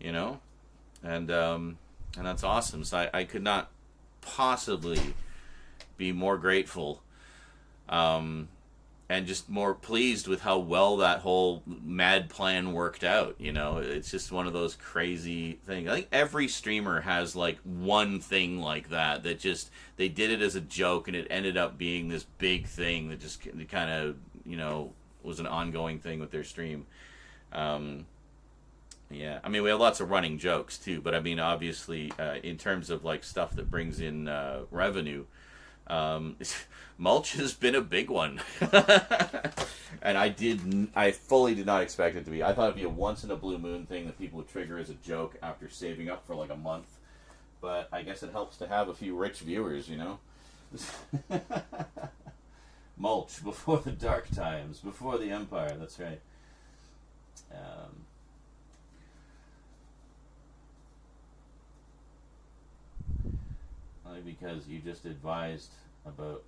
And that's awesome. So I could not possibly be more grateful and just more pleased with how well that whole mad plan worked out. You know, it's just one of those crazy things. I think every streamer has like one thing like that just they did it as a joke, and it ended up being this big thing that just kind of, you know, was an ongoing thing with their stream. Yeah, I mean, we have lots of running jokes too, but I mean, obviously, in terms of like stuff that brings in revenue, mulch has been a big one. And I fully did not expect it to be. I thought it'd be a once in a blue moon thing that people would trigger as a joke after saving up for like a month. But I guess it helps to have a few rich viewers, you know. Mulch before the dark times, before the empire. That's right. Only because you just advised about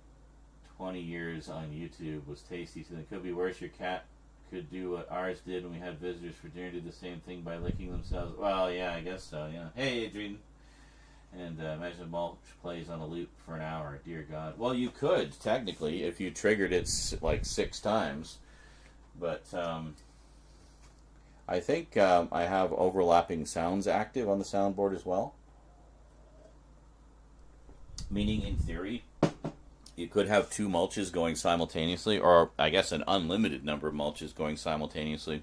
20 years on YouTube was tasty, so it could be worse. Your cat could do what ours did when we had visitors for dinner, did the same thing by licking themselves. Well, yeah, I guess so, yeah. Hey, Adrian. And imagine mulch plays on a loop for an hour. Dear God. Well, you could, technically, if you triggered it like 6 times. But I think I have overlapping sounds active on the soundboard as well. Meaning, in theory, you could have 2 mulches going simultaneously, or I guess an unlimited number of mulches going simultaneously.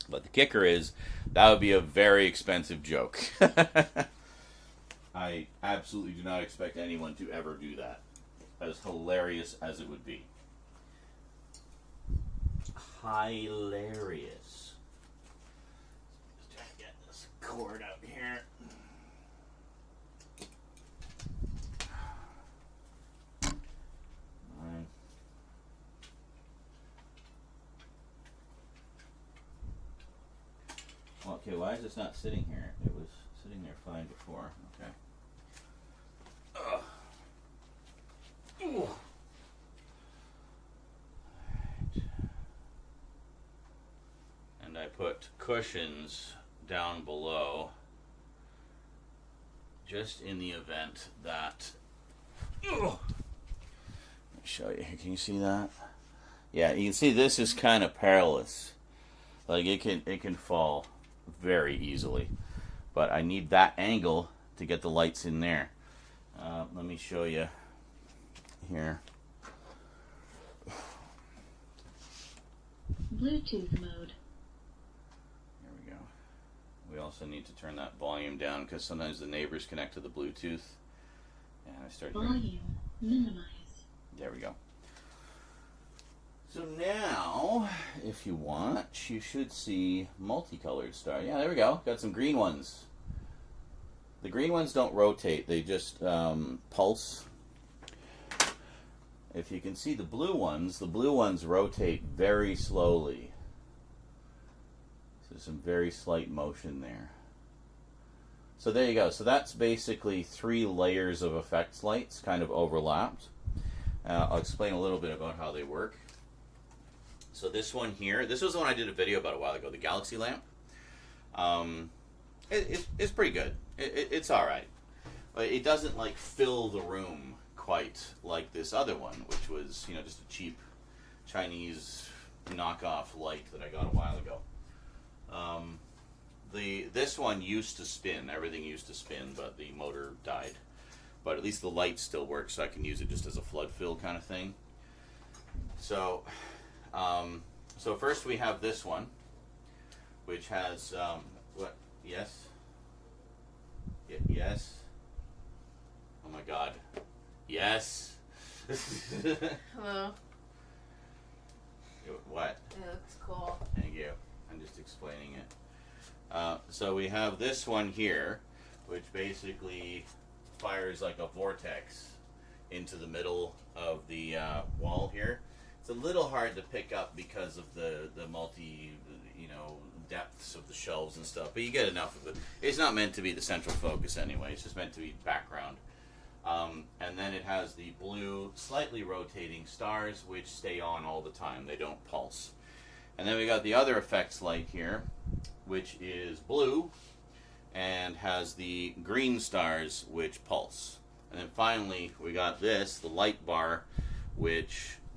But the kicker is, that would be a very expensive joke. I absolutely do not expect anyone to ever do that, as hilarious as it would be. Hilarious. Let's try to get this cord out here. Okay, why is this not sitting here? It was sitting there fine before. Okay. Ugh. Ooh. Right. And I put cushions down below just in the event that... Ugh. Let me show you here. Can you see that? Yeah, you can see this is kind of perilous. Like it can fall very easily, but I need that angle to get the lights in there. Let me show you here. Bluetooth mode. There we go. We also need to turn that volume down because sometimes the neighbors connect to the Bluetooth and I start volume minimize. There we go. So now, if you want, you should see multicolored stars. Yeah, there we go. Got some green ones. The green ones don't rotate. They just pulse. If you can see the blue ones rotate very slowly. So some very slight motion there. So there you go. So that's basically 3 layers of effects lights kind of overlapped. I'll explain a little bit about how they work. So this one here, this was the one I did a video about a while ago, the Galaxy lamp. It's pretty good. It's all right. It doesn't like fill the room quite like this other one, which was, you know, just a cheap Chinese knockoff light that I got a while ago. This one used to spin. Everything used to spin, but the motor died. But at least the light still works, so I can use it just as a flood fill kind of thing. So first we have this one, which has, what, yes? Yes? Oh my God. Yes? Hello. What? It looks cool. Thank you. I'm just explaining it. So we have this one here, which basically fires like a vortex into the middle of the wall here. It's a little hard to pick up because of the multi, you know, depths of the shelves and stuff, but you get enough of it. It's not meant to be the central focus anyway. It's just meant to be background. And then it has the blue, slightly rotating stars, which stay on all the time. They don't pulse. And then we got the other effects light here, which is blue and has the green stars, which pulse. And then finally, we got this, the light bar, which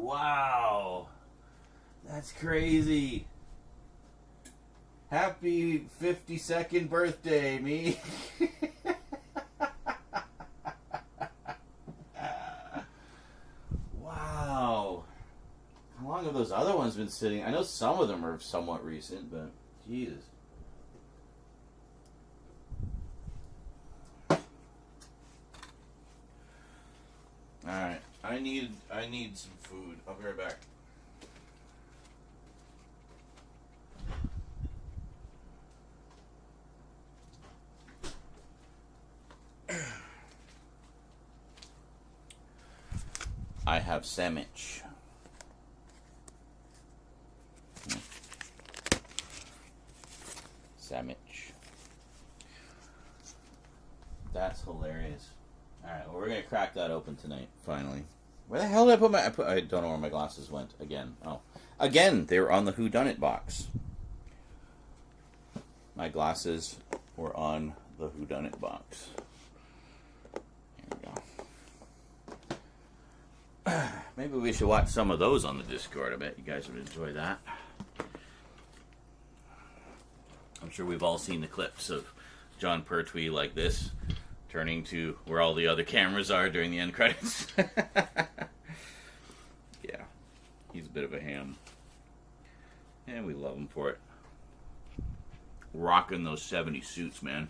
Wow. That's crazy. Happy 52nd birthday, me. Wow. How long have those other ones been sitting? I know some of them are somewhat recent, but Jesus. Alright. I need some food. I'll be right back. I have sandwich. Sandwich. That's hilarious. Alright, well, we're going to crack that open tonight, finally. Where the hell did I put my... I don't know where my glasses went again. Oh. Again, they were on the Whodunit box. My glasses were on the Whodunit box. Here we go. Maybe we should watch some of those on the Discord. I bet you guys would enjoy that. I'm sure we've all seen the clips of John Pertwee like this, turning to where all the other cameras are during the end credits. Yeah, he's a bit of a ham. And we love him for it. Rocking those 70s suits, man.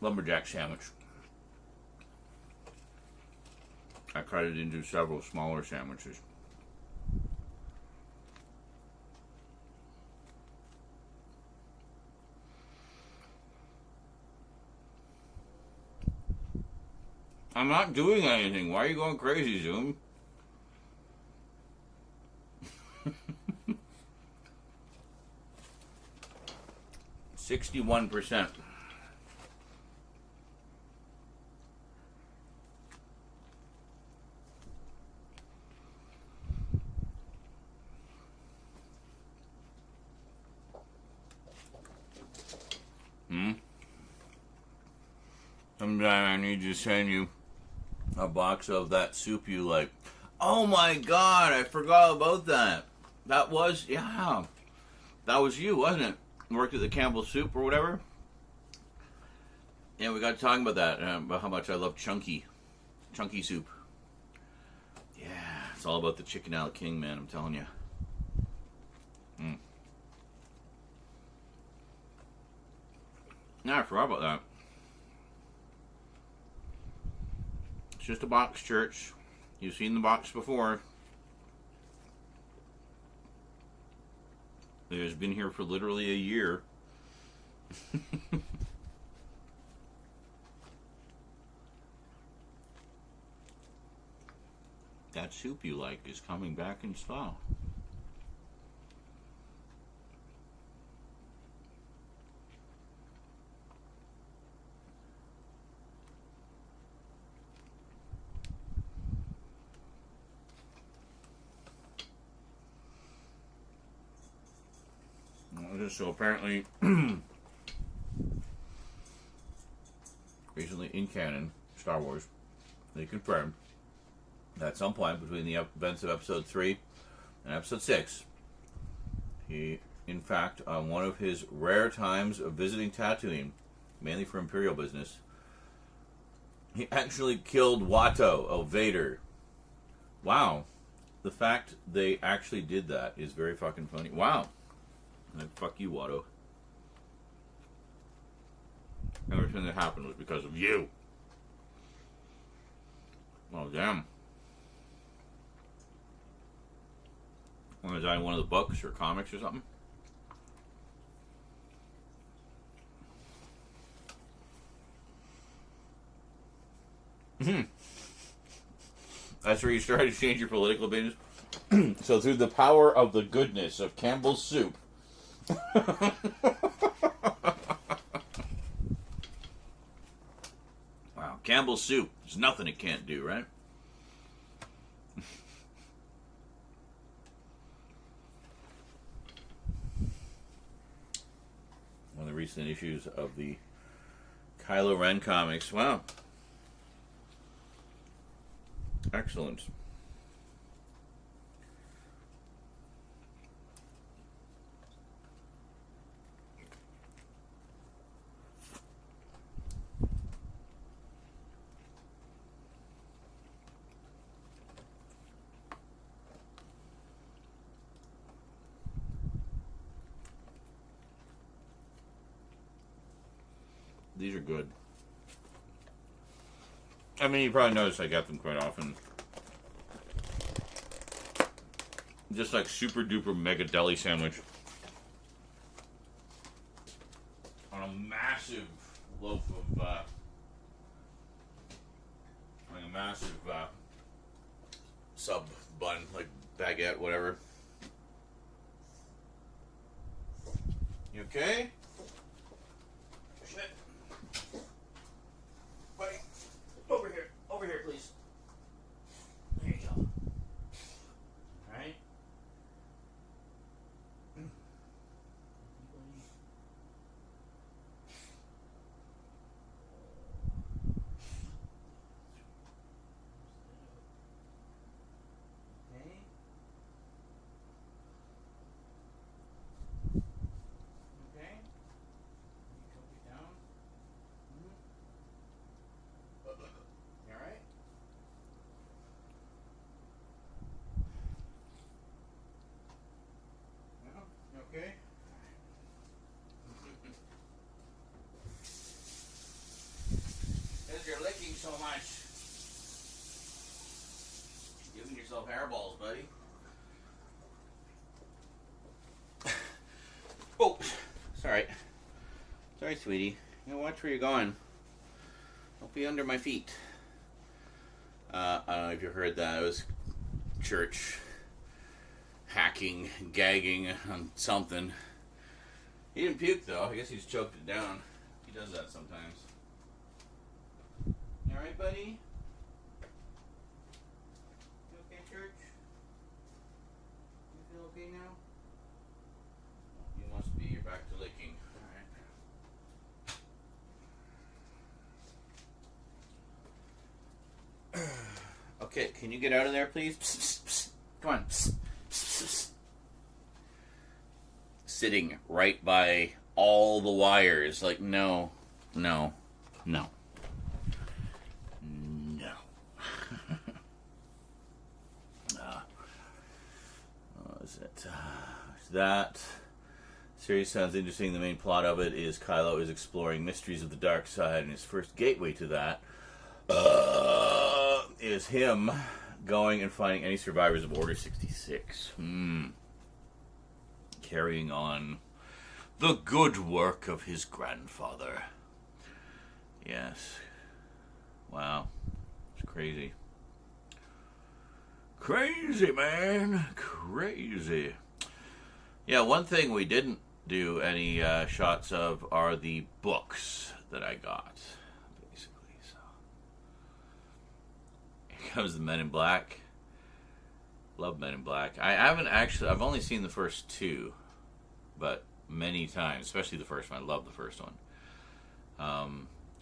Lumberjack sandwich. I cut it into several smaller sandwiches. I'm not doing anything. Why are you going crazy, Zoom? 61%. Sometime I need to send you a box of that soup you like. Oh my god, I forgot about that. That was, yeah. That was you, wasn't it? Worked at the Campbell Soup or whatever. Yeah, we got talking about that, about how much I love chunky soup. Yeah, it's all about the chicken a la king, man, I'm telling you. No, I forgot about that. It's just a box, church. You've seen the box before. It has been here for literally a year. That soup you like is coming back in style. So apparently, recently in canon, Star Wars, they confirmed that at some point between the events of Episode 3 and Episode 6, he, in fact, on one of his rare times of visiting Tatooine, mainly for Imperial business, he actually killed Watto, Vader. Wow. The fact they actually did that is very fucking funny. Wow. And fuck you, Watto. Everything that happened was because of you. Oh, damn. Was that in one of the books or comics or something? That's where you started to change your political opinions? So through the power of the goodness of Campbell's Soup, wow, Campbell's Soup. There's nothing it can't do, right? recent issues of the Kylo Ren comics. Wow. Excellent. These are good. I mean, you probably noticed I got them quite often. Just like super duper mega deli sandwich on a massive loaf of, like a massive sub bun, like baguette, whatever. You okay? Shit. Buddy, over here, please. There you go. Alright? Okay. Okay. Choke it down. You alright? No? You okay? Because you're licking so much. Giving yourself hairballs, buddy. Oh, sorry. Sorry, sweetie. You know, watch where you're going. Don't be under my feet. I don't know if you heard that. It was church hacking, gagging on something. He didn't puke though. I guess he's choked it down. He does that sometimes. You alright, buddy? You okay, church? You feel okay now? You must be. You're back to licking. Alright. Okay, can you get out of there, please? Psst, psst, psst. Come on. Psst, psst, psst. Sitting right by all the wires. Like, no. No. No. No. What is it? That series sounds interesting. The main plot of it is Kylo is exploring mysteries of the dark side, and his first gateway to that is him going and finding any survivors of Order 66. Carrying on the good work of his grandfather. Yes. Wow. It's crazy. Crazy, man. Crazy. Yeah, one thing we didn't do any shots of are the books that I got. Basically, so. Here comes the Men in Black. Love Men in Black. I've only seen the first two, but many times, especially the first one. I love the first one.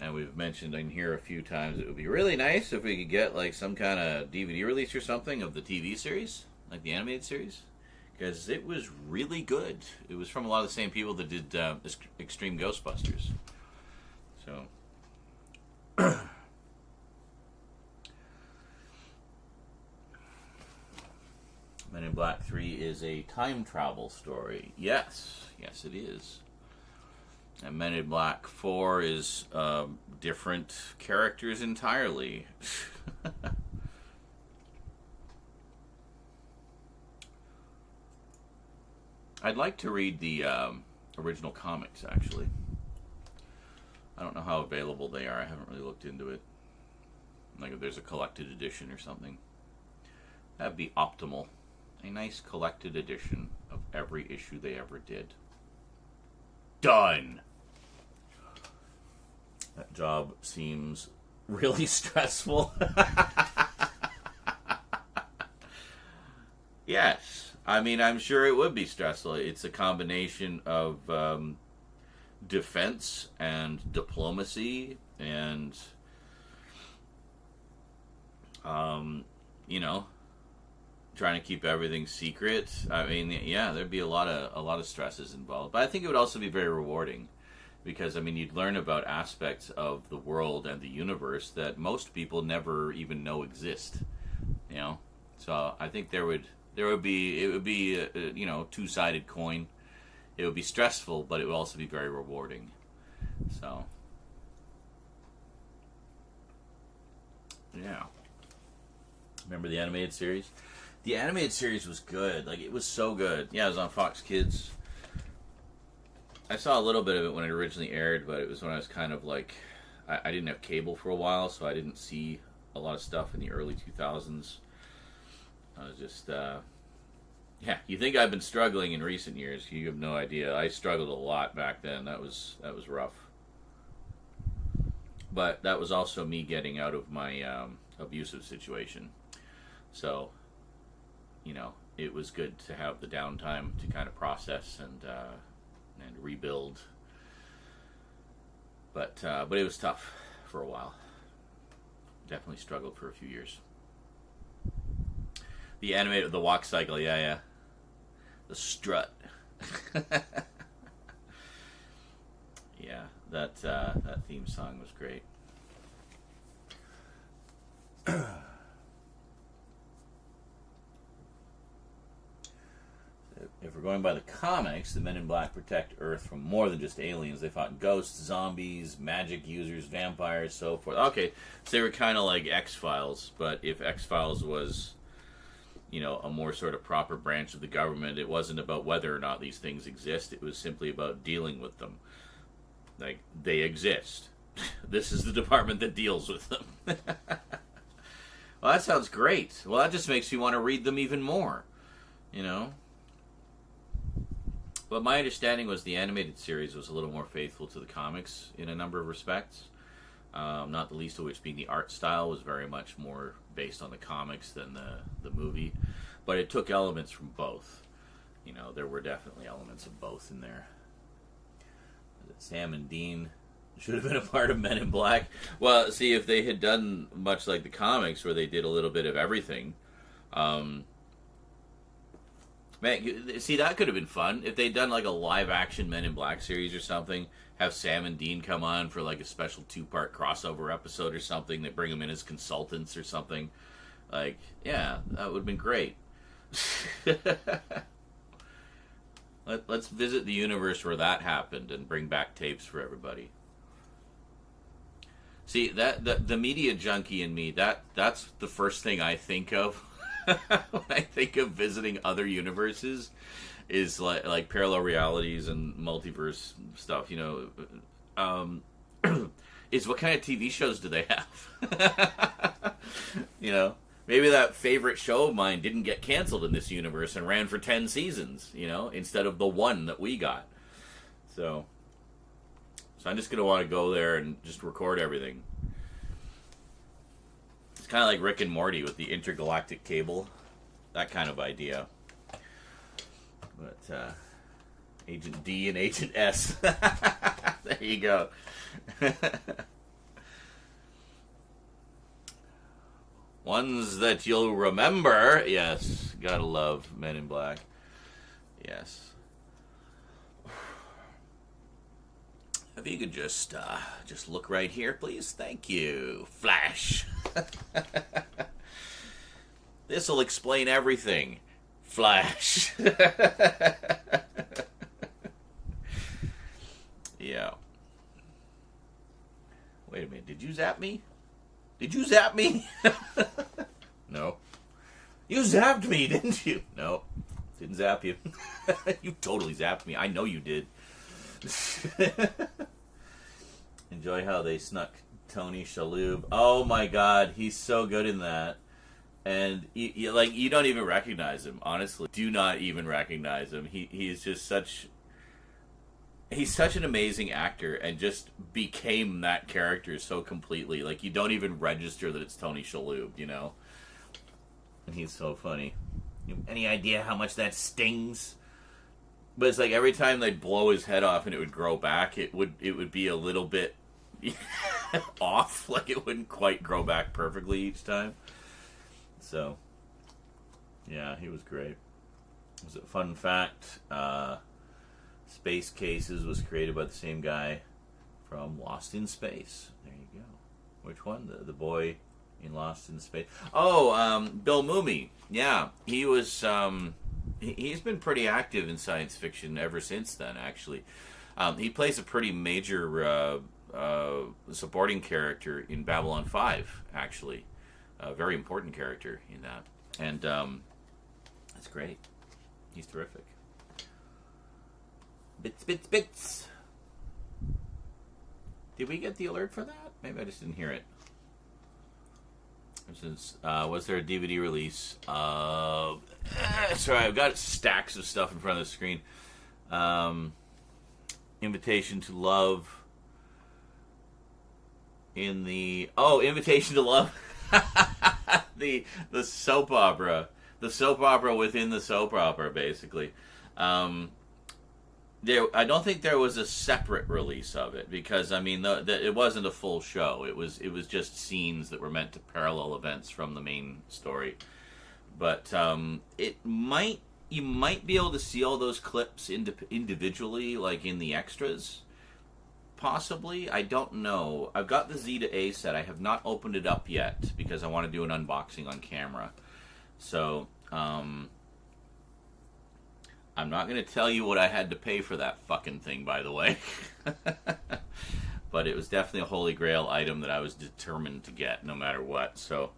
And we've mentioned in here a few times it would be really nice if we could get like some kind of DVD release or something of the TV series, like the animated series, because it was really good. It was from a lot of the same people that did Extreme Ghostbusters. So. Men in Black 3 is a time travel story. Yes. Yes, it is. And Men in Black 4 is different characters entirely. I'd like to read the original comics, actually. I don't know how available they are. I haven't really looked into it. Like if there's a collected edition or something. That'd be optimal. A nice collected edition of every issue they ever did. Done! That job seems really stressful. Yes. I mean, I'm sure it would be stressful. It's a combination of defense and diplomacy and you know, trying to keep everything secret. I mean, yeah, there'd be a lot of stresses involved, but I think it would also be very rewarding because I mean, you'd learn about aspects of the world and the universe that most people never even know exist. You know, so I think it would be a, you know, two-sided coin. It would be stressful, but it would also be very rewarding. So, yeah. Remember the animated series? The animated series was good. Like, it was so good. Yeah, it was on Fox Kids. I saw a little bit of it when it originally aired, but it was when I was kind of like... I didn't have cable for a while, so I didn't see a lot of stuff in the early 2000s. I was just... yeah, you think I've been struggling in recent years. You have no idea. I struggled a lot back then. That was rough. But that was also me getting out of my abusive situation. So, you know, it was good to have the downtime to kind of process and rebuild. But it was tough for a while. Definitely struggled for a few years. The animated, the walk cycle, yeah. The strut. Yeah, that theme song was great. If we're going by the comics, the Men in Black protect Earth from more than just aliens. They fought ghosts, zombies, magic users, vampires, so forth. Okay, so they were kind of like X-Files, but if X-Files was, you know, a more sort of proper branch of the government, it wasn't about whether or not these things exist. It was simply about dealing with them. Like, they exist. This is the department that deals with them. Well, that sounds great. Well, that just makes me want to read them even more, you know? But my understanding was the animated series was a little more faithful to the comics in a number of respects. Not the least of which being the art style was very much more based on the comics than the movie. But it took elements from both. You know, there were definitely elements of both in there. Sam and Dean should have been a part of Men in Black. Well, see, if they had done much like the comics where they did a little bit of everything... man, see, that could have been fun. If they'd done like a live-action Men in Black series or something, have Sam and Dean come on for like a special 2-part crossover episode or something. They bring them in as consultants or something. Like, yeah, that would have been great. Let's visit the universe where that happened and bring back tapes for everybody. See, the media junkie in me, that's the first thing I think of when I think of visiting other universes, is like parallel realities and multiverse stuff, you know. Is what kind of TV shows do they have? You know, maybe that favorite show of mine didn't get canceled in this universe and ran for 10 seasons, you know, instead of the one that we got. So I'm just going to want to go there and just record everything. It's kind of like Rick and Morty with the intergalactic cable. That kind of idea. But, Agent D and Agent S. There you go. Ones that you'll remember. Yes, gotta love Men in Black. Yes. If you could just look right here, please. Thank you. Flash. This will explain everything. Flash. Yeah. Wait a minute. Did you zap me? Did you zap me? No. You zapped me, didn't you? No. Didn't zap you. You totally zapped me. I know you did. Enjoy how they snuck Tony Shalhoub. Oh my God, he's so good in that. And you don't even recognize him. Honestly, do not even recognize him. He's just such. He's such an amazing actor, and just became that character so completely. Like, you don't even register that it's Tony Shalhoub, you know. And he's so funny. Any idea how much that stings? But it's like every time they'd blow his head off and it would grow back, it would be a little bit off. Like it wouldn't quite grow back perfectly each time. So, yeah, he was great. Was it fun fact? Space Cases was created by the same guy from Lost in Space. There you go. Which one? The boy in Lost in Space. Oh, Bill Mumy. Yeah, he was. He's been pretty active in science fiction ever since then. Actually, he plays a pretty major supporting character in Babylon 5. Actually, a very important character in that, and that's great. He's terrific. Bits. Did we get the alert for that? Maybe I just didn't hear it. Was there a DVD release? Sorry, I've got stacks of stuff in front of the screen. Invitation to Love. Invitation to Love. the soap opera. The soap opera within the soap opera, basically. I don't think there was a separate release of it because it wasn't a full show. It was just scenes that were meant to parallel events from the main story. But you might be able to see all those clips individually, like in the extras. Possibly, I don't know. I've got the Z to A set. I have not opened it up yet because I want to do an unboxing on camera. So, I'm not going to tell you what I had to pay for that fucking thing, by the way. But it was definitely a holy grail item that I was determined to get, no matter what. So,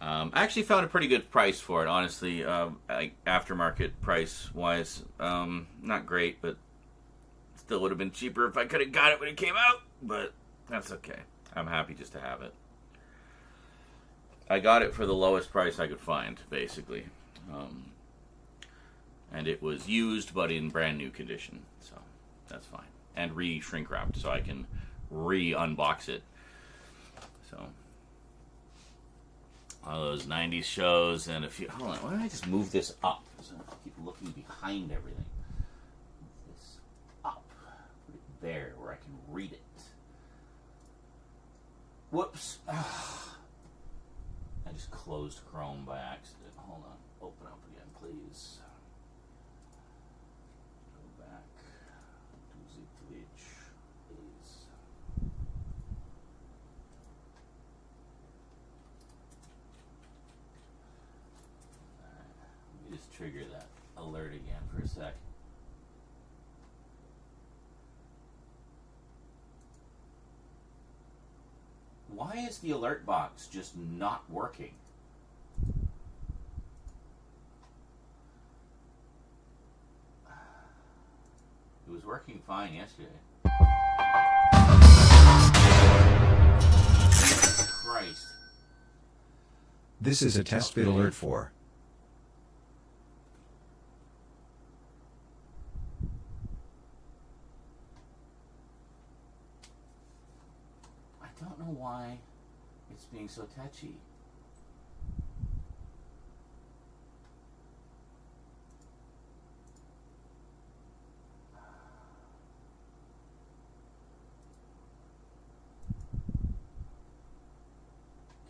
I actually found a pretty good price for it, honestly. Aftermarket price-wise, not great, but still would have been cheaper if I could have got it when it came out. But that's okay. I'm happy just to have it. I got it for the lowest price I could find, basically. And it was used, but in brand new condition. So, that's fine. And re-shrink wrapped, so I can re-unbox it. So, all those 90s shows and a few... Hold on, why don't I just move this up? So I keep looking behind everything. Move this up. Put it there where I can read it. Whoops. I just closed Chrome by accident. Hold on. Open up again, please. Go back to the Twitch, please. Alright. Let me just trigger that alert again for a sec. Why is the alert box just not working? It was working fine yesterday. Jesus Christ. This is a test bit alert for. I don't know why it's being so touchy.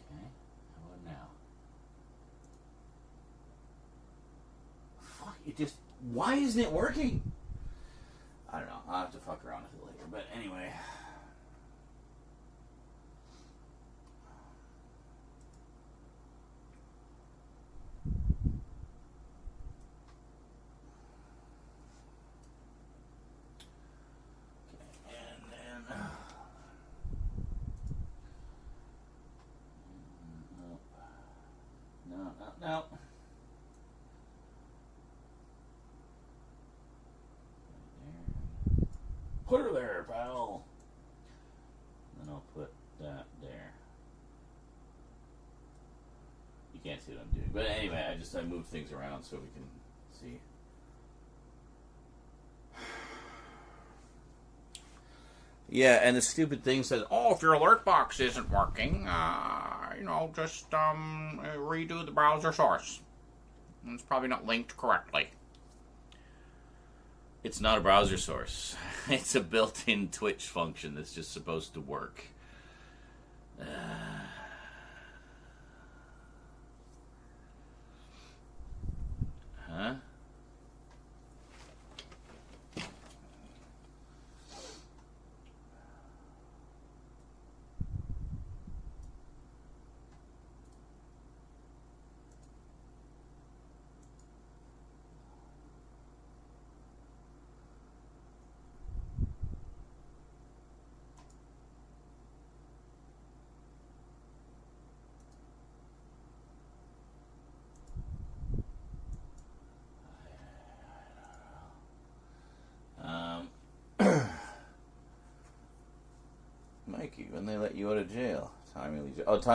Okay, how about now? Fuck, it just... Why isn't it working? I don't know, I'll have to fuck around with it later, but anyway... No. Put her there, pal. Then I'll put that there. You can't see what I'm doing. But anyway, I moved things around so we can see. Yeah, and the stupid thing says, oh, if your alert box isn't working, just redo the browser source. It's probably not linked correctly. It's not a browser source. It's a built-in Twitch function that's just supposed to work. Huh? Mikey, when they let you out of jail? Tommy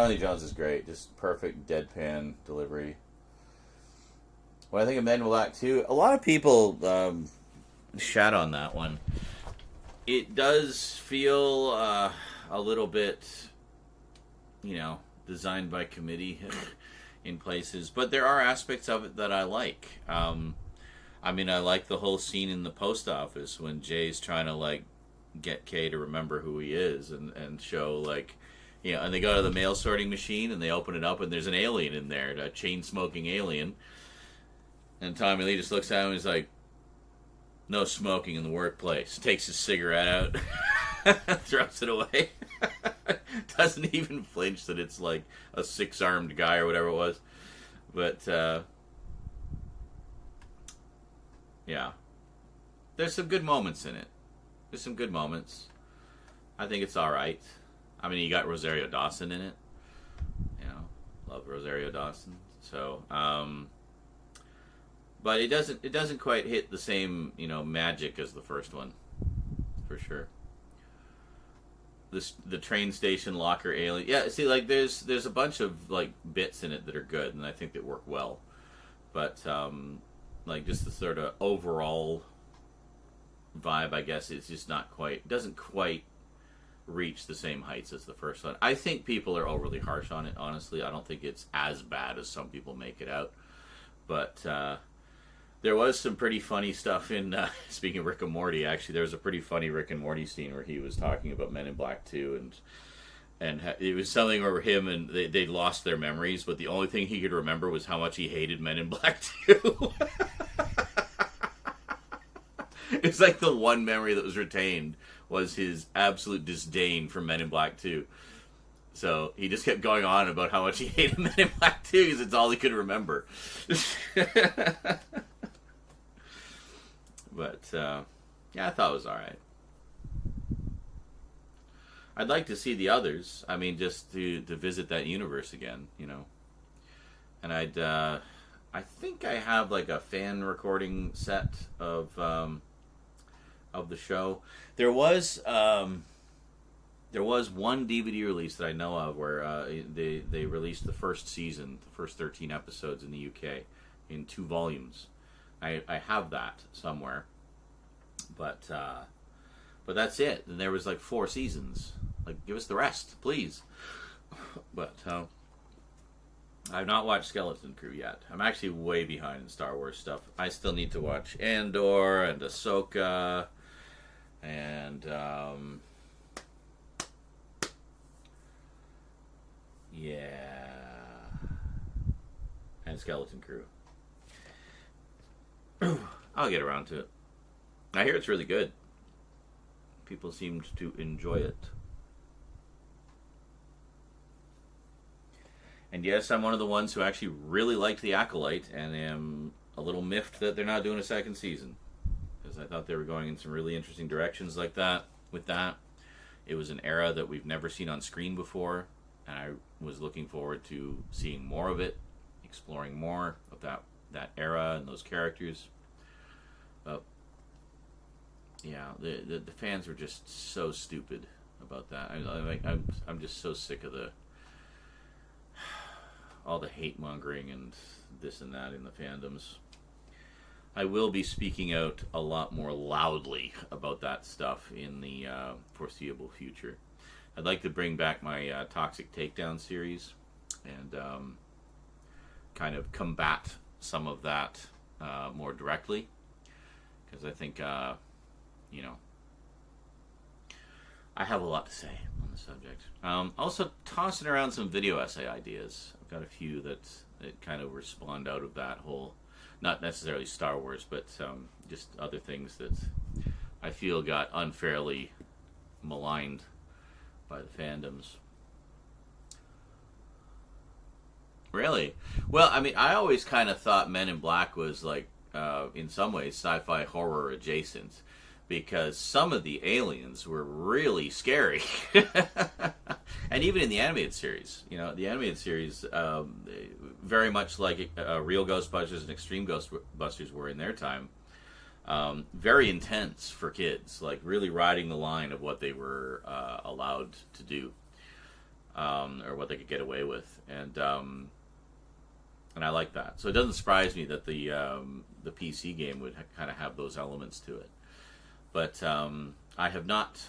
Lee Jones is great. Just perfect deadpan delivery. When I think of Men in Black 2, a lot of people shat on that one. It does feel a little bit, designed by committee in places. But there are aspects of it that I like. I like the whole scene in the post office when Jay's trying to, get Kay to remember who he is and show, and they go to the mail sorting machine and they open it up and there's an alien in there, a chain-smoking alien. And Tommy Lee just looks at him and he's like, no smoking in the workplace. Takes his cigarette out, throws it away. Doesn't even flinch that it's like a six-armed guy or whatever it was. But, yeah. There's some good moments in it. There's some good moments. I think it's alright. You got Rosario Dawson in it. Love Rosario Dawson. So, but it doesn't quite hit the same, magic as the first one. For sure. The train station locker alien. Yeah, see, there's a bunch of, bits in it that are good, and I think that work well. But, just the sort of overall vibe, I guess, is just doesn't quite reach the same heights as the first one. I think people are overly harsh on it, honestly. I don't think it's as bad as some people make it out. But there was some pretty funny stuff in, speaking of Rick and Morty, actually, there was a pretty funny Rick and Morty scene where he was talking about Men in Black 2, and it was something where him and they lost their memories, but the only thing he could remember was how much he hated Men in Black 2. It's like the one memory that was retained was his absolute disdain for Men in Black 2. So he just kept going on about how much he hated Men in Black 2 because it's all he could remember. But, yeah, I thought it was alright. I'd like to see the others. Just to visit that universe again, And I think I have, a fan recording set of the show. There was one DVD release that I know of where they released the first season, the first 13 episodes in the UK in 2 volumes. I have that somewhere, but that's it. And there was 4 seasons. Give us the rest, please. But I've not watched Skeleton Crew yet. I'm actually way behind in Star Wars stuff. I still need to watch Andor and Ahsoka and and Skeleton Crew. I'll get around to it. I hear it's really good. People seemed to enjoy it. And yes, I'm one of the ones who actually really liked The Acolyte and am a little miffed that they're not doing a second season. Because I thought they were going in some really interesting directions like that. With that, it was an era that we've never seen on screen before. And I was looking forward to seeing more of it, exploring more of that era and those characters. But yeah, the fans were just so stupid about that. I'm just so sick of all the hate mongering and this and that in the fandoms. I will be speaking out a lot more loudly about that stuff in the foreseeable future. I'd like to bring back my Toxic Takedown series and kind of combat some of that more directly, because I think, you know, I have a lot to say on the subject. Also, tossing around some video essay ideas. I've got a few that kind of were spawned out of that whole, not necessarily Star Wars, but just other things that I feel got unfairly maligned by the fandoms. Really? Well, I mean, I always kind of thought Men in Black was like, in some ways, sci-fi horror adjacent, because some of the aliens were really scary. And even in the animated series, you know, the animated series, very much like Real Ghostbusters and Extreme Ghostbusters were in their time, very intense for kids, like really riding the line of what they were allowed to do, or what they could get away with, and I like that. So it doesn't surprise me that the PC game would kind of have those elements to it. But I have not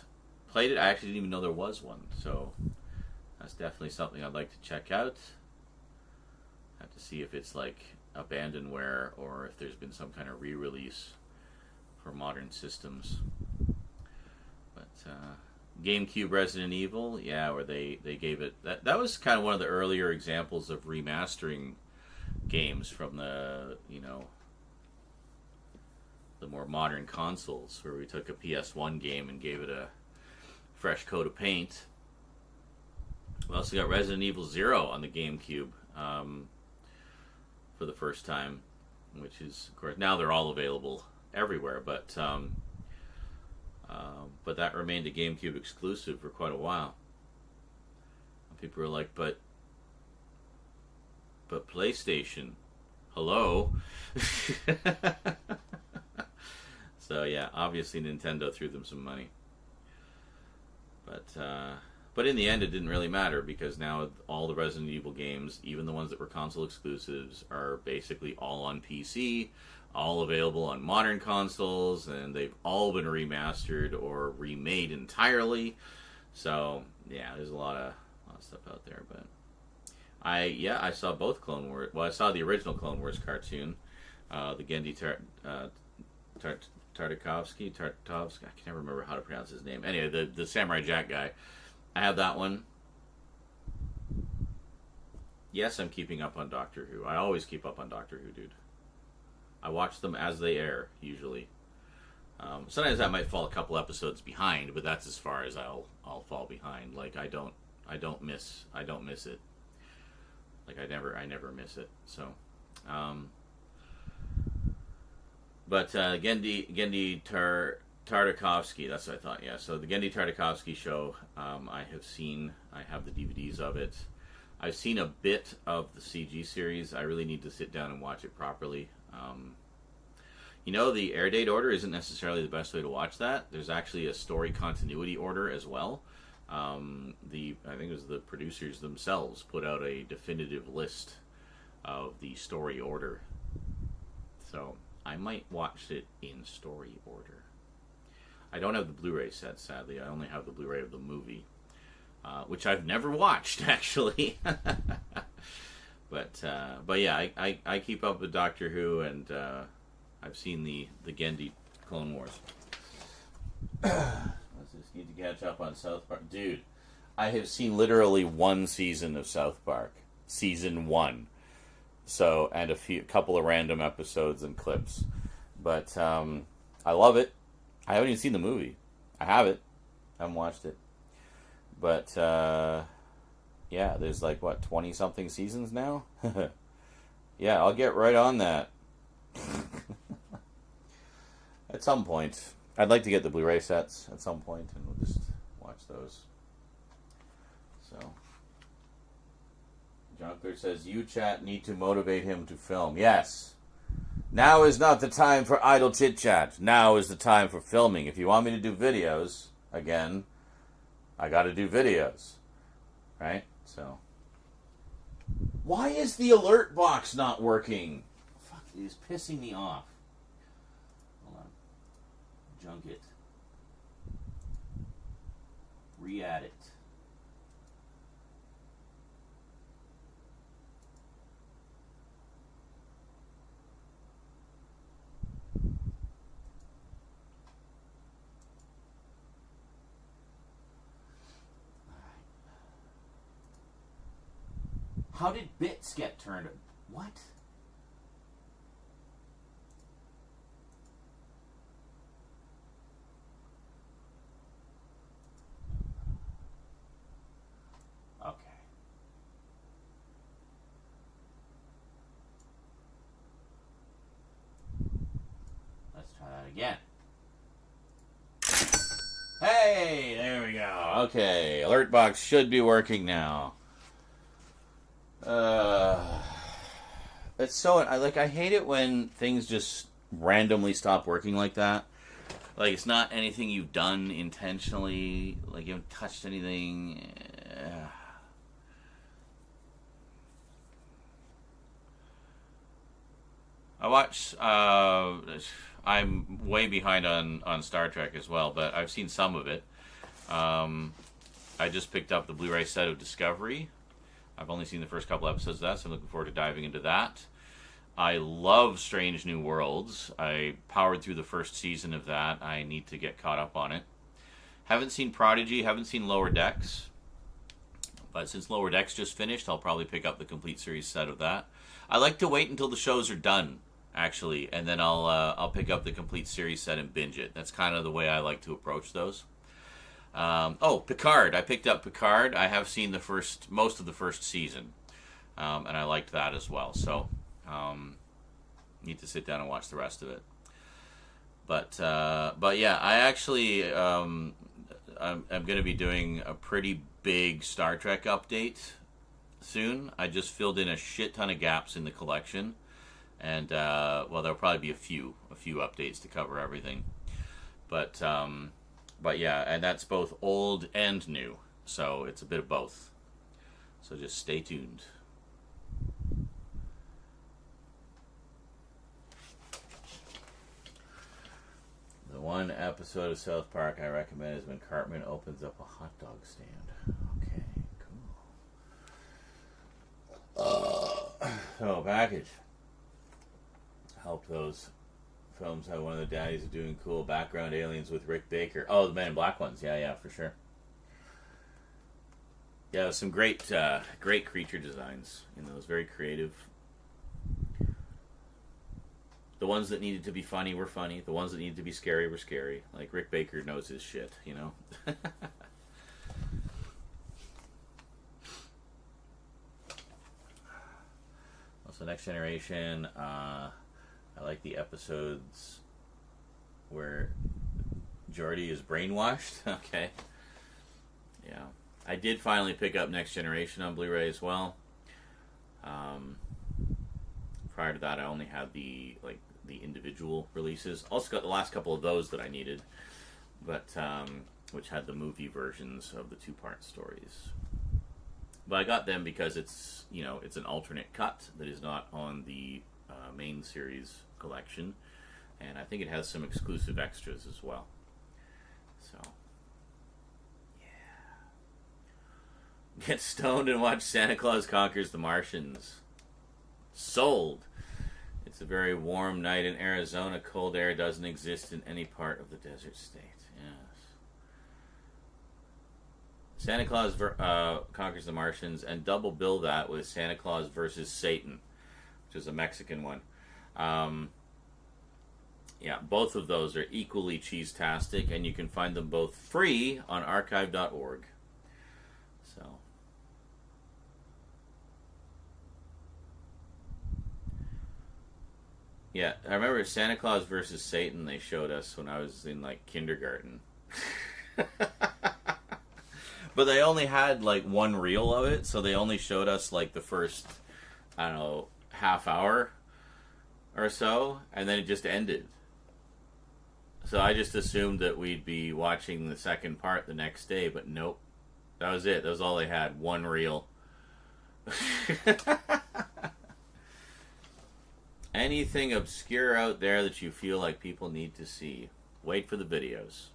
played it. I actually didn't even know there was one. So that's definitely something I'd like to check out. Have to see if it's like abandonware or if there's been some kind of re-release for modern systems. But GameCube Resident Evil, yeah, where they gave it... That was kind of one of the earlier examples of remastering games from the, you know, the more modern consoles, where we took a PS1 game and gave it a fresh coat of paint. We also got Resident Evil 0 on the GameCube for the first time, which is, of course, now they're all available everywhere, but that remained a GameCube exclusive for quite a while. People were like, but PlayStation, hello? So yeah, obviously Nintendo threw them some money. But in the end, it didn't really matter, because now all the Resident Evil games, even the ones that were console exclusives, are basically all on PC, all available on modern consoles, and they've all been remastered or remade entirely. So yeah, there's a lot of stuff out there. But I saw both Clone Wars. Well, I saw the original Clone Wars cartoon, the Genndy Tartakovsky. I can never remember how to pronounce his name. Anyway, the Samurai Jack guy. I have that one. Yes, I'm keeping up on Doctor Who. I always keep up on Doctor Who, dude. I watch them as they air, usually. Sometimes I might fall a couple episodes behind, but that's as far as I'll fall behind. Like I don't miss it. Like I never miss it. So, but Genndy Tartakovsky, that's what I thought. Yeah. So the Genndy Tartakovsky show, I have the DVDs of it. I've seen a bit of the CG series. I really need to sit down and watch it properly. You know, the air date order isn't necessarily the best way to watch that. There's actually a story continuity order as well. I think it was the producers themselves put out a definitive list of the story order. So I might watch it in story order. I don't have the Blu-ray set, sadly. I only have the Blu-ray of the movie, which I've never watched, actually. But yeah, I keep up with Doctor Who, and I've seen the Genndy Clone Wars. Let's just need to catch up on South Park. Dude, I have seen literally one season of South Park. Season 1. So, and a couple of random episodes and clips. But I love it. I haven't even seen the movie. I have it. I haven't watched it. But yeah, there's like, what, 20-something seasons now? Yeah, I'll get right on that. At some point. I'd like to get the Blu-ray sets at some point, and we'll just watch those. So, Jonkler says, you, chat, need to motivate him to film. Yes. Now is not the time for idle chit-chat. Now is the time for filming. If you want me to do videos, again, I gotta do videos. Right? So. Why is the alert box not working? Fuck, it is pissing me off. Hold on. Junk it. Re-add it. How did bits get turned? What? Okay. Let's try that again. Hey, there we go. Okay, alert box should be working now. It's so I hate it when things just randomly stop working like that. Like it's not anything you've done intentionally. Like you haven't touched anything. I watch. I'm way behind on Star Trek as well, but I've seen some of it. I just picked up the Blu-ray set of Discovery. I've only seen the first couple episodes of that, so I'm looking forward to diving into that. I love Strange New Worlds. I powered through the first season of that. I need to get caught up on it. Haven't seen Prodigy, haven't seen Lower Decks. But since Lower Decks just finished, I'll probably pick up the complete series set of that. I like to wait until the shows are done, actually, and then I'll pick up the complete series set and binge it. That's kind of the way I like to approach those. Picard. I picked up Picard. I have seen most of the first season, and I liked that as well. So, need to sit down and watch the rest of it. But yeah, I actually I'm going to be doing a pretty big Star Trek update soon. I just filled in a shit ton of gaps in the collection, and there'll probably be a few updates to cover everything. But yeah, and that's both old and new, so it's a bit of both. So just stay tuned. The one episode of South Park I recommend is when Cartman opens up a hot dog stand. Okay, cool. So, package. I hope those films have one of the daddies doing cool background aliens with Rick Baker. Oh, the Men in Black ones. Yeah, for sure. Yeah, some great creature designs in those. Very creative. The ones that needed to be funny were funny. The ones that needed to be scary were scary. Like, Rick Baker knows his shit, you know? Also, Next Generation, I like the episodes where Geordi is brainwashed. Okay. Yeah. I did finally pick up Next Generation on Blu-ray as well. Prior to that, I only had the individual releases. Also got the last couple of those that I needed, but which had the movie versions of the two-part stories. But I got them because it's an alternate cut that is not on the main series collection, and I think it has some exclusive extras as well. So, yeah. Get stoned and watch Santa Claus Conquers the Martians. Sold. It's a very warm night in Arizona. Cold air doesn't exist in any part of the desert state. Yes. Santa Claus Conquers the Martians, and double bill that with Santa Claus versus Satan, which is a Mexican one. Yeah, both of those are equally cheese-tastic, and you can find them both free on archive.org. So, yeah, I remember Santa Claus versus Satan they showed us when I was in, kindergarten. But they only had, one reel of it, so they only showed us, the first, I don't know, half hour or so, and then it just ended. So I just assumed that we'd be watching the second part the next day, but nope. That was it. That was all they had. One reel. Anything obscure out there that you feel like people need to see, wait for the videos.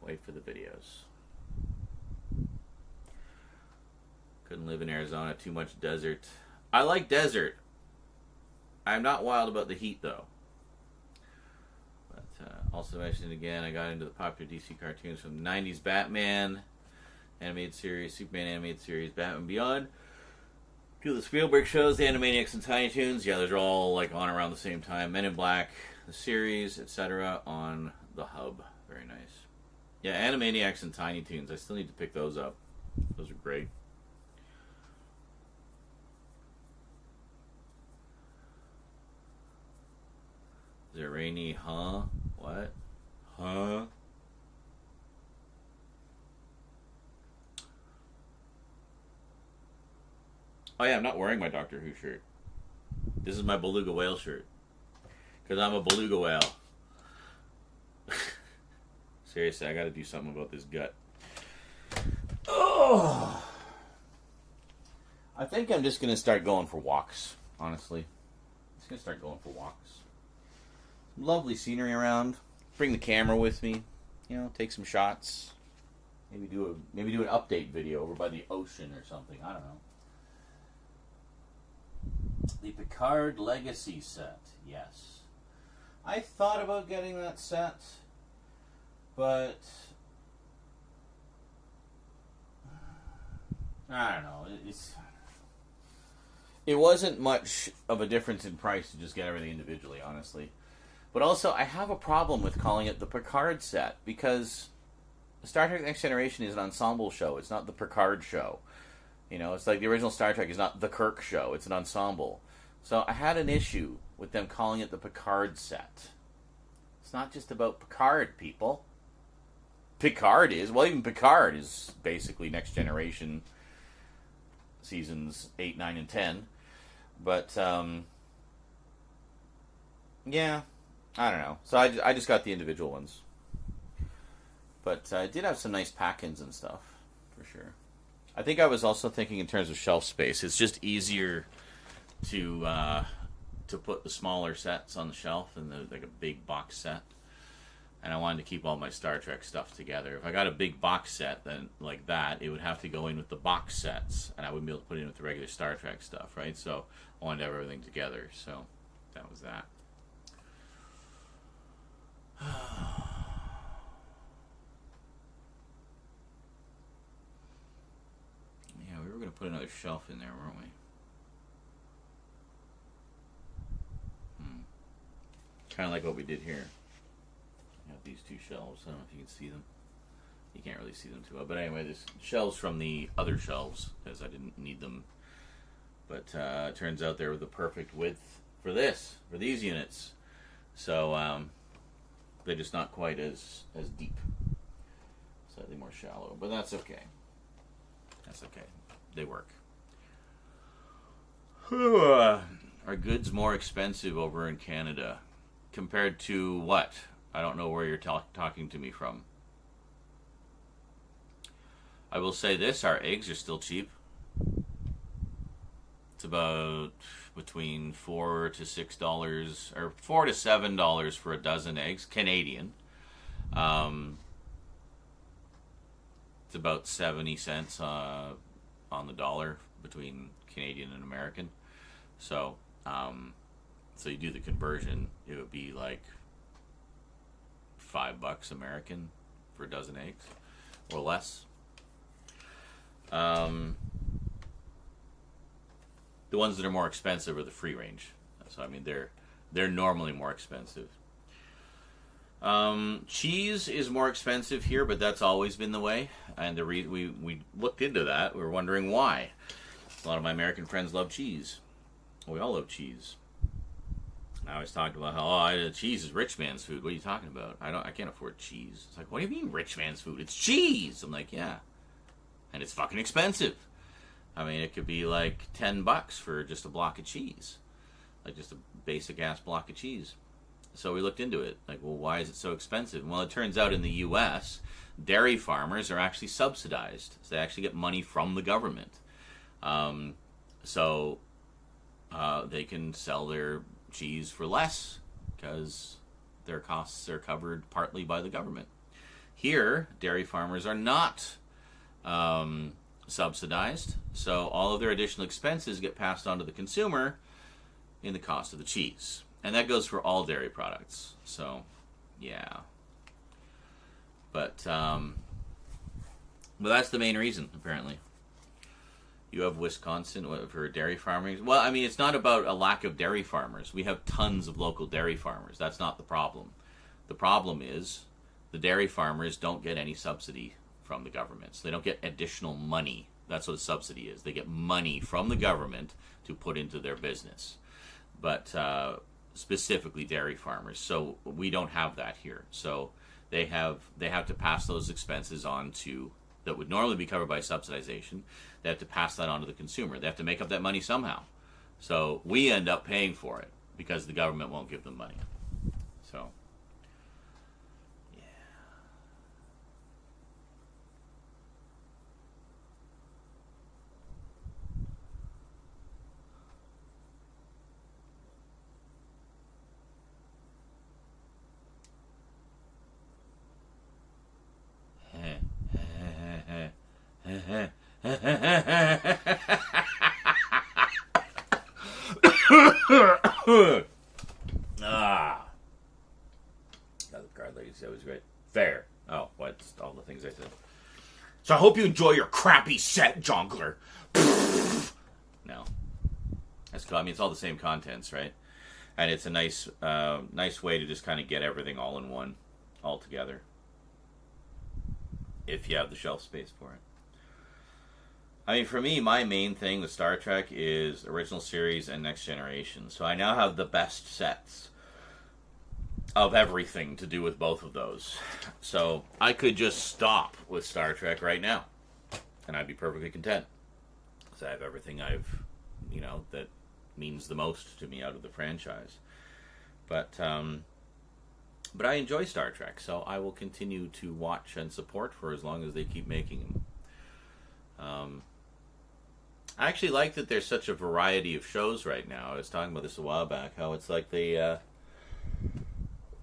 Wait for the videos. Couldn't live in Arizona. Too much desert. I like desert. I'm not wild about the heat, though. But also mentioned again, I got into the popular DC cartoons from the 90s. Batman, animated series, Superman animated series, Batman Beyond. Do the Spielberg shows, the Animaniacs and Tiny Toons. Yeah, those are all like on around the same time. Men in Black, the series, etc. on the Hub. Very nice. Yeah, Animaniacs and Tiny Toons. I still need to pick those up. Those are great. Is it rainy? Huh? What? Huh? Oh yeah, I'm not wearing my Doctor Who shirt. This is my beluga whale shirt. Because I'm a beluga whale. Seriously, I gotta do something about this gut. Oh! I think I'm just gonna start going for walks, honestly. Just gonna start going for walks. Some lovely scenery around. Bring the camera with me. You know, take some shots. Maybe do an update video over by the ocean or something. I don't know. The Picard Legacy set, yes. I thought about getting that set, but I don't know. It wasn't much of a difference in price to just get everything individually, honestly. But also, I have a problem with calling it the Picard set, because Star Trek Next Generation is an ensemble show. It's not the Picard show. You know, it's like the original Star Trek is not the Kirk show. It's an ensemble. So I had an issue with them calling it the Picard set. It's not just about Picard, people. Picard is, well, even Picard is basically Next Generation seasons 8, 9, and 10. But, yeah, I don't know. So I just got the individual ones. But I did have some nice pack-ins and stuff, for sure. I think I was also thinking in terms of shelf space. It's just easier to put the smaller sets on the shelf than like a big box set. And I wanted to keep all my Star Trek stuff together. If I got a big box set then like that, it would have to go in with the box sets, and I wouldn't be able to put it in with the regular Star Trek stuff, right? So I wanted to have everything together. So that was that. Yeah, we were going to put another shelf in there, weren't we? Kind of like what we did here. We have these two shelves. I don't know if you can see them. You can't really see them too well. But anyway, there's shelves from the other shelves, because I didn't need them. But it turns out they were the perfect width for these units. So they're just not quite as deep. Slightly more shallow. But that's okay. That's okay. They work. Are goods more expensive over in Canada? Compared to what? I don't know where you're talking to me from. I will say this, our eggs are still cheap. It's about between $4 to $6, or $4 to $7 for a dozen eggs, Canadian. It's about 70 cents on the dollar between Canadian and American. So, so you do the conversion, it would be like $5 American for a dozen eggs, or less. The ones that are more expensive are the free range. So I mean, they're normally more expensive. Cheese is more expensive here, but that's always been the way. And we looked into that. We were wondering why. A lot of my American friends love cheese. We all love cheese. I always talked about how cheese is rich man's food. What are you talking about? I can't afford cheese. It's like, what do you mean rich man's food? It's cheese. I'm like, yeah, and it's fucking expensive. I mean, it could be like $10 for just a block of cheese, like just a basic ass block of cheese. So we looked into it. Like, well, why is it so expensive? Well, it turns out in the U.S., dairy farmers are actually subsidized. So they actually get money from the government. So they can sell their cheese for less because their costs are covered partly by the government. Here, dairy farmers are not subsidized, so all of their additional expenses get passed on to the consumer in the cost of the cheese. And that goes for all dairy products. So, yeah. But, But that's the main reason, apparently. You have Wisconsin for dairy farming. Well, I mean, it's not about a lack of dairy farmers. We have tons of local dairy farmers. That's not the problem. The problem is the dairy farmers don't get any subsidy from the government. So they don't get additional money. That's what a subsidy is. They get money from the government to put into their business. But specifically dairy farmers. So we don't have that here. So they have to pass those expenses on to that would normally be covered by subsidization. They have to pass that on to the consumer. They have to make up that money somehow. So we end up paying for it because the government won't give them money. So, Got the card lady. That was great. Fair. Oh, what's all the things I said? So I hope you enjoy your crappy set, Jonkler. No, that's cool. I mean, it's all the same contents, right? And it's a nice way to just kind of get everything all in one, all together. If you have the shelf space for it. I mean, for me, my main thing with Star Trek is original series and Next Generation. So I now have the best sets of everything to do with both of those. So I could just stop with Star Trek right now, and I'd be perfectly content. Because I have everything that means the most to me out of the franchise. But I enjoy Star Trek, so I will continue to watch and support for as long as they keep making them. I actually like that there's such a variety of shows right now. I was talking about this a while back, how it's like they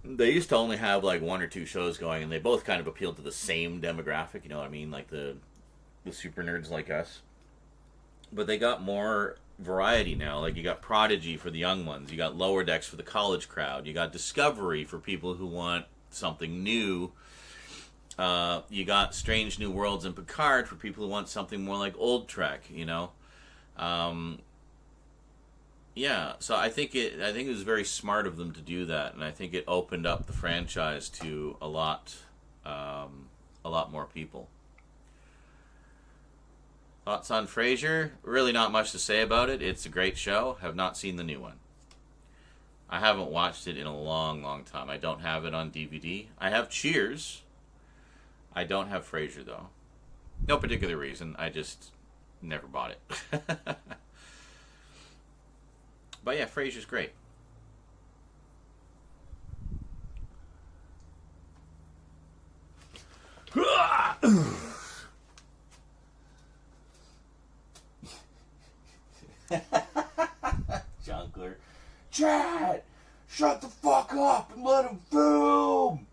used to only have like one or two shows going, and they both kind of appealed to the same demographic, you know what I mean? Like the super nerds like us. But they got more variety now. Like you got Prodigy for the young ones, you got Lower Decks for the college crowd, you got Discovery for people who want something new. You got Strange New Worlds and Picard for people who want something more like old Trek, you know. Yeah, so I think it was very smart of them to do that, and I think it opened up the franchise to a lot more people. Thoughts on Frasier? Really not much to say about it. It's a great show. Have not seen the new one. I haven't watched it in a long, long time. I don't have it on DVD. I have Cheers. I don't have Frasier, though. No particular reason. I just never bought it. But yeah, Frasier's great. Junkler. Chad! Shut the fuck up and let him film!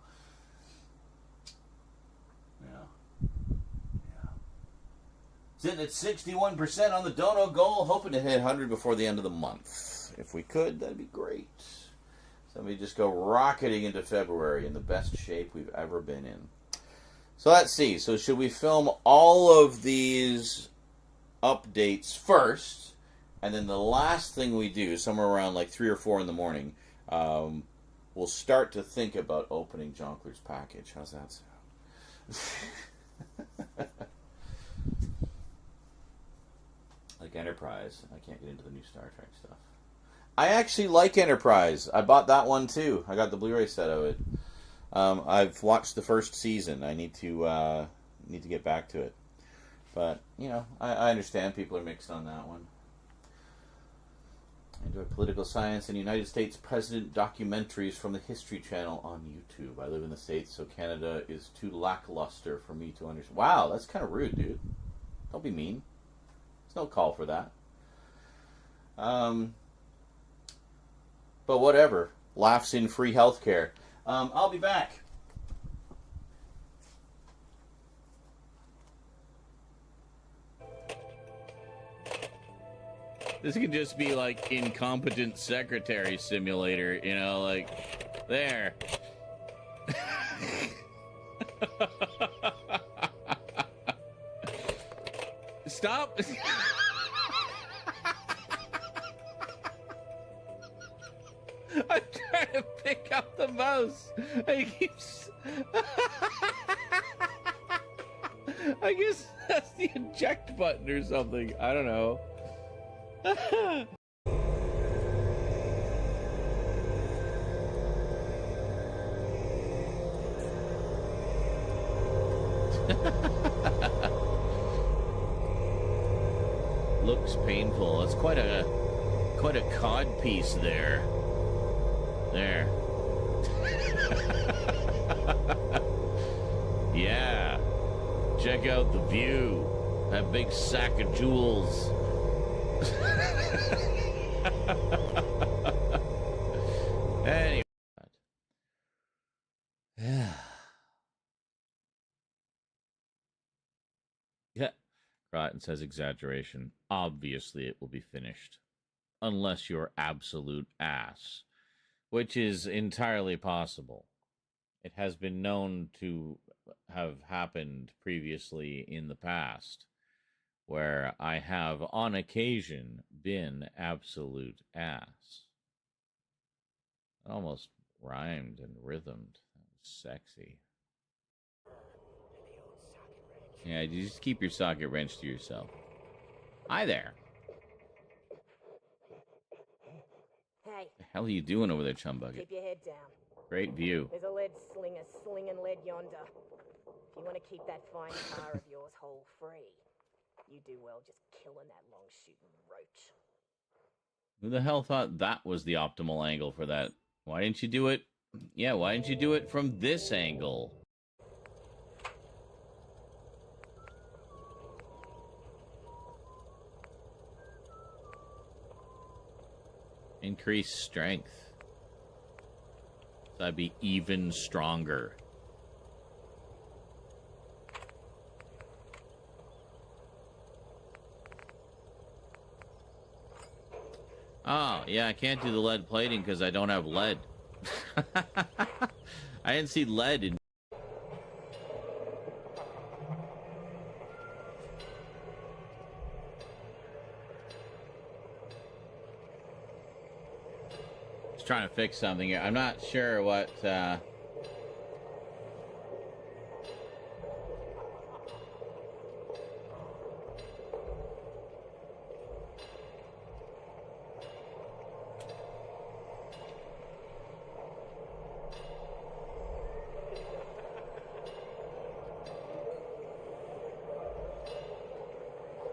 Sitting at 61% on the dono goal, hoping to hit 100 before the end of the month. If we could, that'd be great. So we just go rocketing into February in the best shape we've ever been in. So let's see. So should we film all of these updates first, and then the last thing we do, somewhere around like 3 or 4 in the morning, we'll start to think about opening Jonkler's package. How's that sound? Like Enterprise. I can't get into the new Star Trek stuff. I actually like Enterprise. I bought that one too. I got the Blu-ray set of it. I've watched the first season. I need to get back to it. But, you know, I understand people are mixed on that one. I enjoy political science and United States president documentaries from the History Channel on YouTube. I live in the States, so Canada is too lackluster for me to understand. Wow, that's kind of rude, dude. Don't be mean. There's no call for that. But whatever. Laughs in free healthcare. I'll be back. This could just be like incompetent secretary simulator, you know, like there. stop. I'm trying to pick up the mouse. I keeps. I guess that's the eject button or something. I don't know. Looks painful. It's quite a cod piece there. There. Yeah. Check out the view. That big sack of jewels. Anyway. Yeah. Crichton says exaggeration. Obviously it will be finished. Unless you're absolute ass. Which is entirely possible. It has been known to have happened previously in the past, where I have, on occasion, been absolute ass. It almost rhymed and rhythmed. That was sexy. Yeah, you just keep your socket wrench to yourself. Hi there. Hey. The hell are you doing over there, Chumbucket? Keep your head down. Great view. There's a lead slinger slinging lead yonder. If you want to keep that fine car of yours hole free, you do well just killing that long-shooting roach. Who the hell thought that was the optimal angle for that? Why didn't you do it? Yeah, why didn't you do it from this angle? Increase strength. So I'd be even stronger. Oh, yeah, I can't do the lead plating because I don't have lead. I didn't see lead in... Just trying to fix something here. I'm not sure what...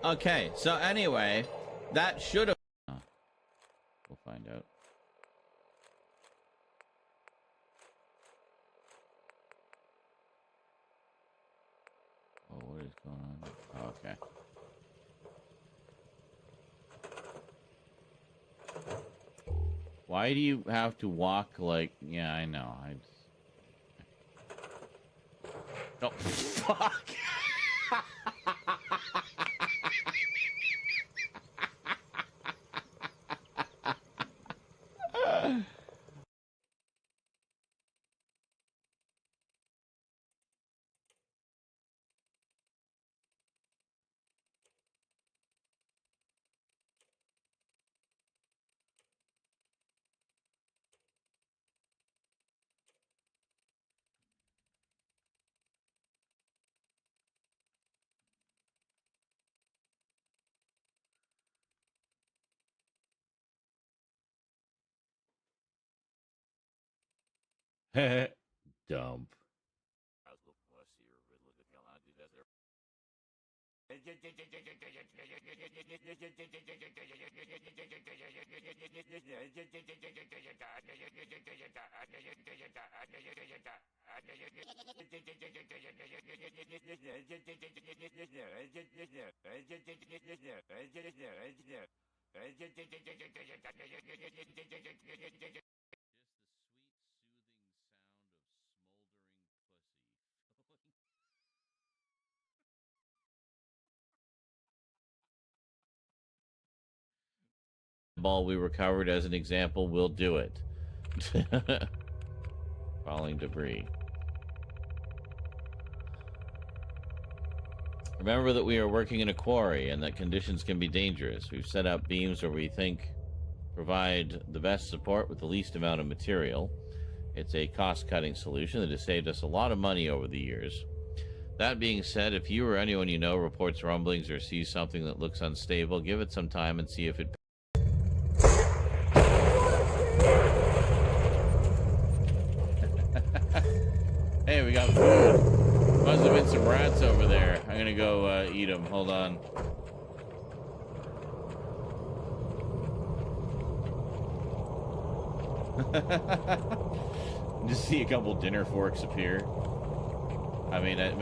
Okay, so anyway, that should have... We'll find out. Oh, what is going on? Oh, okay. Why do you have to walk like... Yeah, I know. Oh, fuck! Dump. Ball we recovered as an example, we'll do it. Falling debris. Remember that we are working in a quarry and that conditions can be dangerous. We've set up beams where we think provide the best support with the least amount of material. It's a cost-cutting solution that has saved us a lot of money over the years. That being said, if you or anyone you know reports rumblings or sees something that looks unstable, give it some time and see if it... Hey, we got food. Must have been some rats over there. I'm gonna go eat them. Hold on. Just see a couple dinner forks appear. I mean, it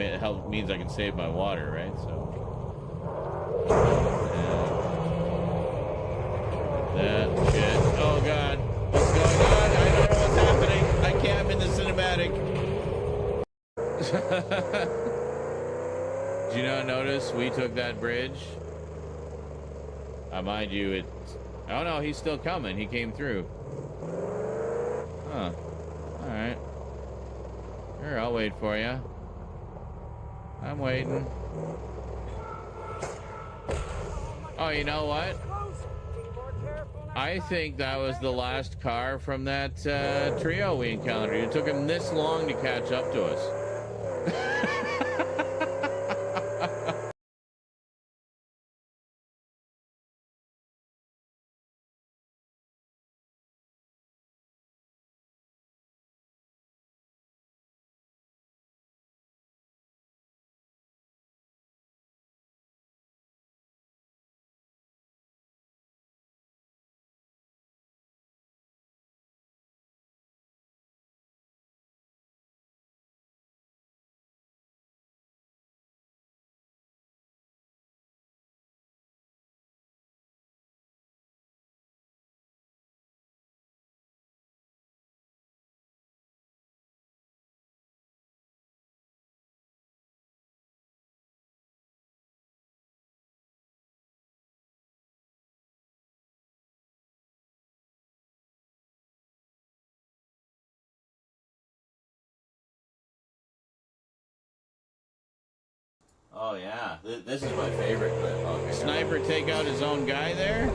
means I can save my water, right? So that shit. Oh god, what's going on? I don't know what's happening. I can't. I'm in the cinematic. Did you not notice we took that bridge? Mind you, it. Oh no, he's still coming. He came through. Huh. Alright. Here, I'll wait for you. I'm waiting. Oh, you know what? I think that was the last car from that trio we encountered. It took him this long to catch up to us. Oh yeah, this is my favorite clip. Okay, Sniper take out his own guy there?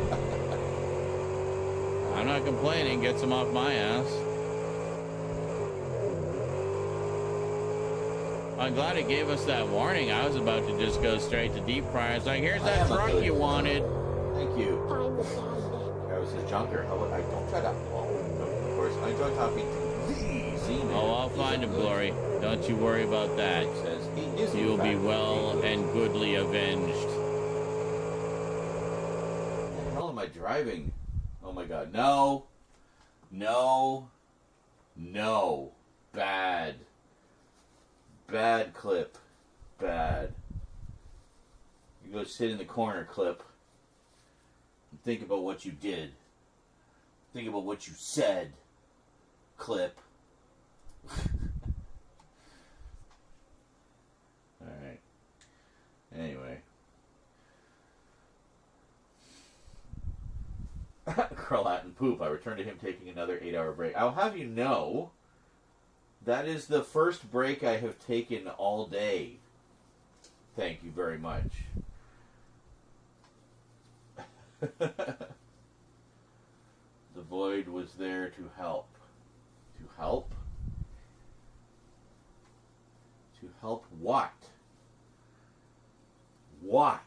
I'm not complaining, gets him off my ass. I'm glad it gave us that warning. I was about to just go straight to deep fryer. It's like, here's that truck you wanted. Thank you. I was his junker. I don't try to. Well, of course, I enjoy talking to these emails. Oh, I'll find him, Glory. Don't you worry about that. You will be well and goodly avenged. What the hell am I driving? Oh my god. No. No. No. Bad. Bad clip. Bad. You go sit in the corner, clip. And think about what you did. Think about what you said, clip. Alright. Anyway. Cralat and poop. I returned to him taking another 8-hour break. I'll have you know, that is the first break I have taken all day. Thank you very much. The void was there to help. To help? To help what? What?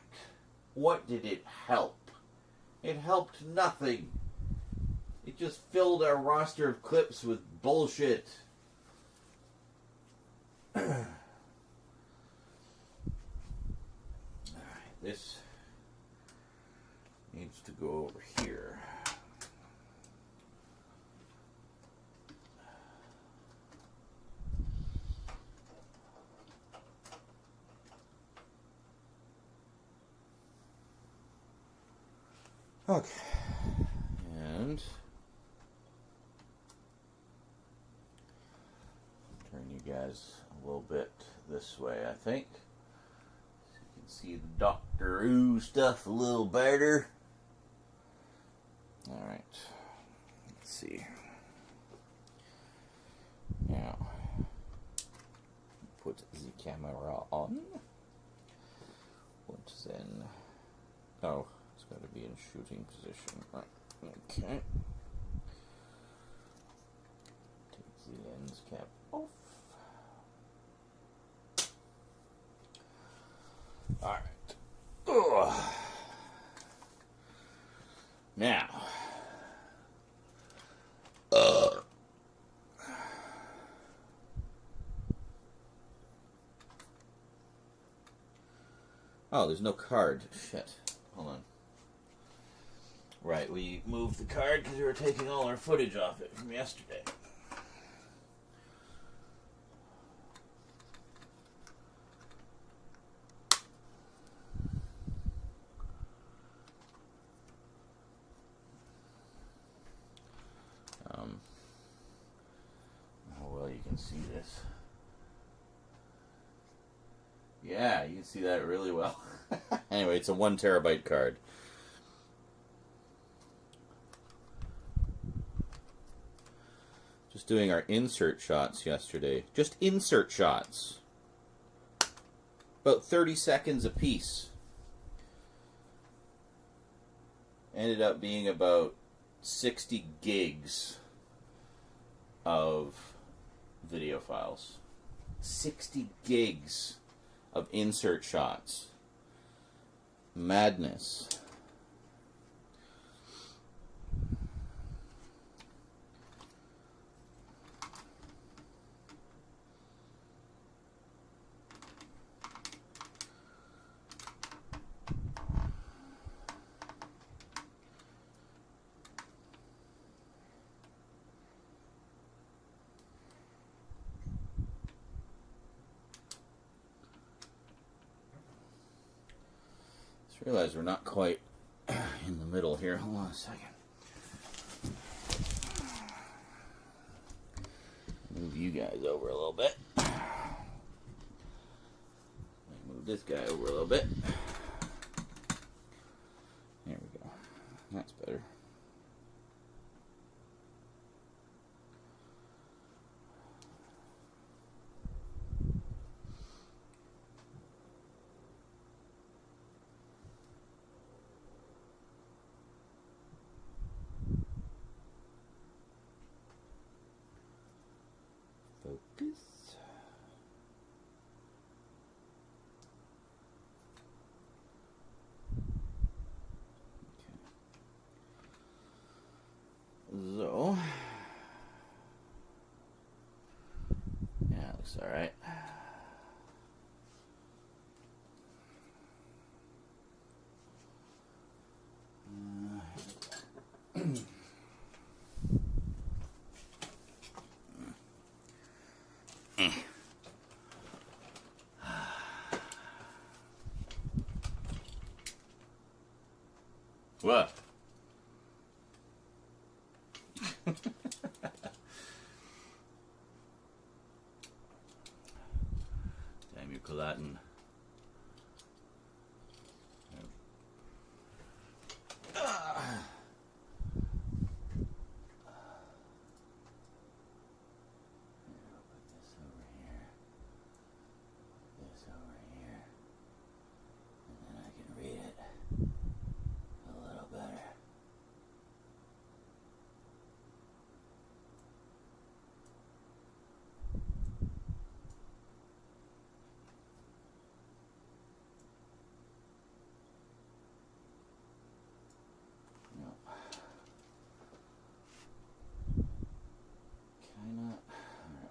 What did it help? It helped nothing. It just filled our roster of clips with bullshit. Alright, this needs to go over here. Okay. And turn you guys a little bit this way, I think. So you can see the Doctor Who stuff a little better. Alright. Let's see. Now, put the camera on. Then, oh, it's got to be in shooting position. Okay. Take the lens cap off. All right. Ugh. Now. Oh, there's no card. Shit. Hold on. Right, we moved the card because we were taking all our footage off it from yesterday. How well you can see this. Yeah, you can see that really well. Anyway, it's a 1 terabyte card. Just doing our insert shots yesterday. Just insert shots. About 30 seconds a piece. Ended up being about 60 gigs of video files. 60 gigs of insert shots. Madness. Realize we're not quite in the middle here. Hold on a second. Move you guys over a little bit. Move this guy over a little bit. There we go. That's better. Focus. Okay. So, yeah, looks all right. What? Damn you, Colin.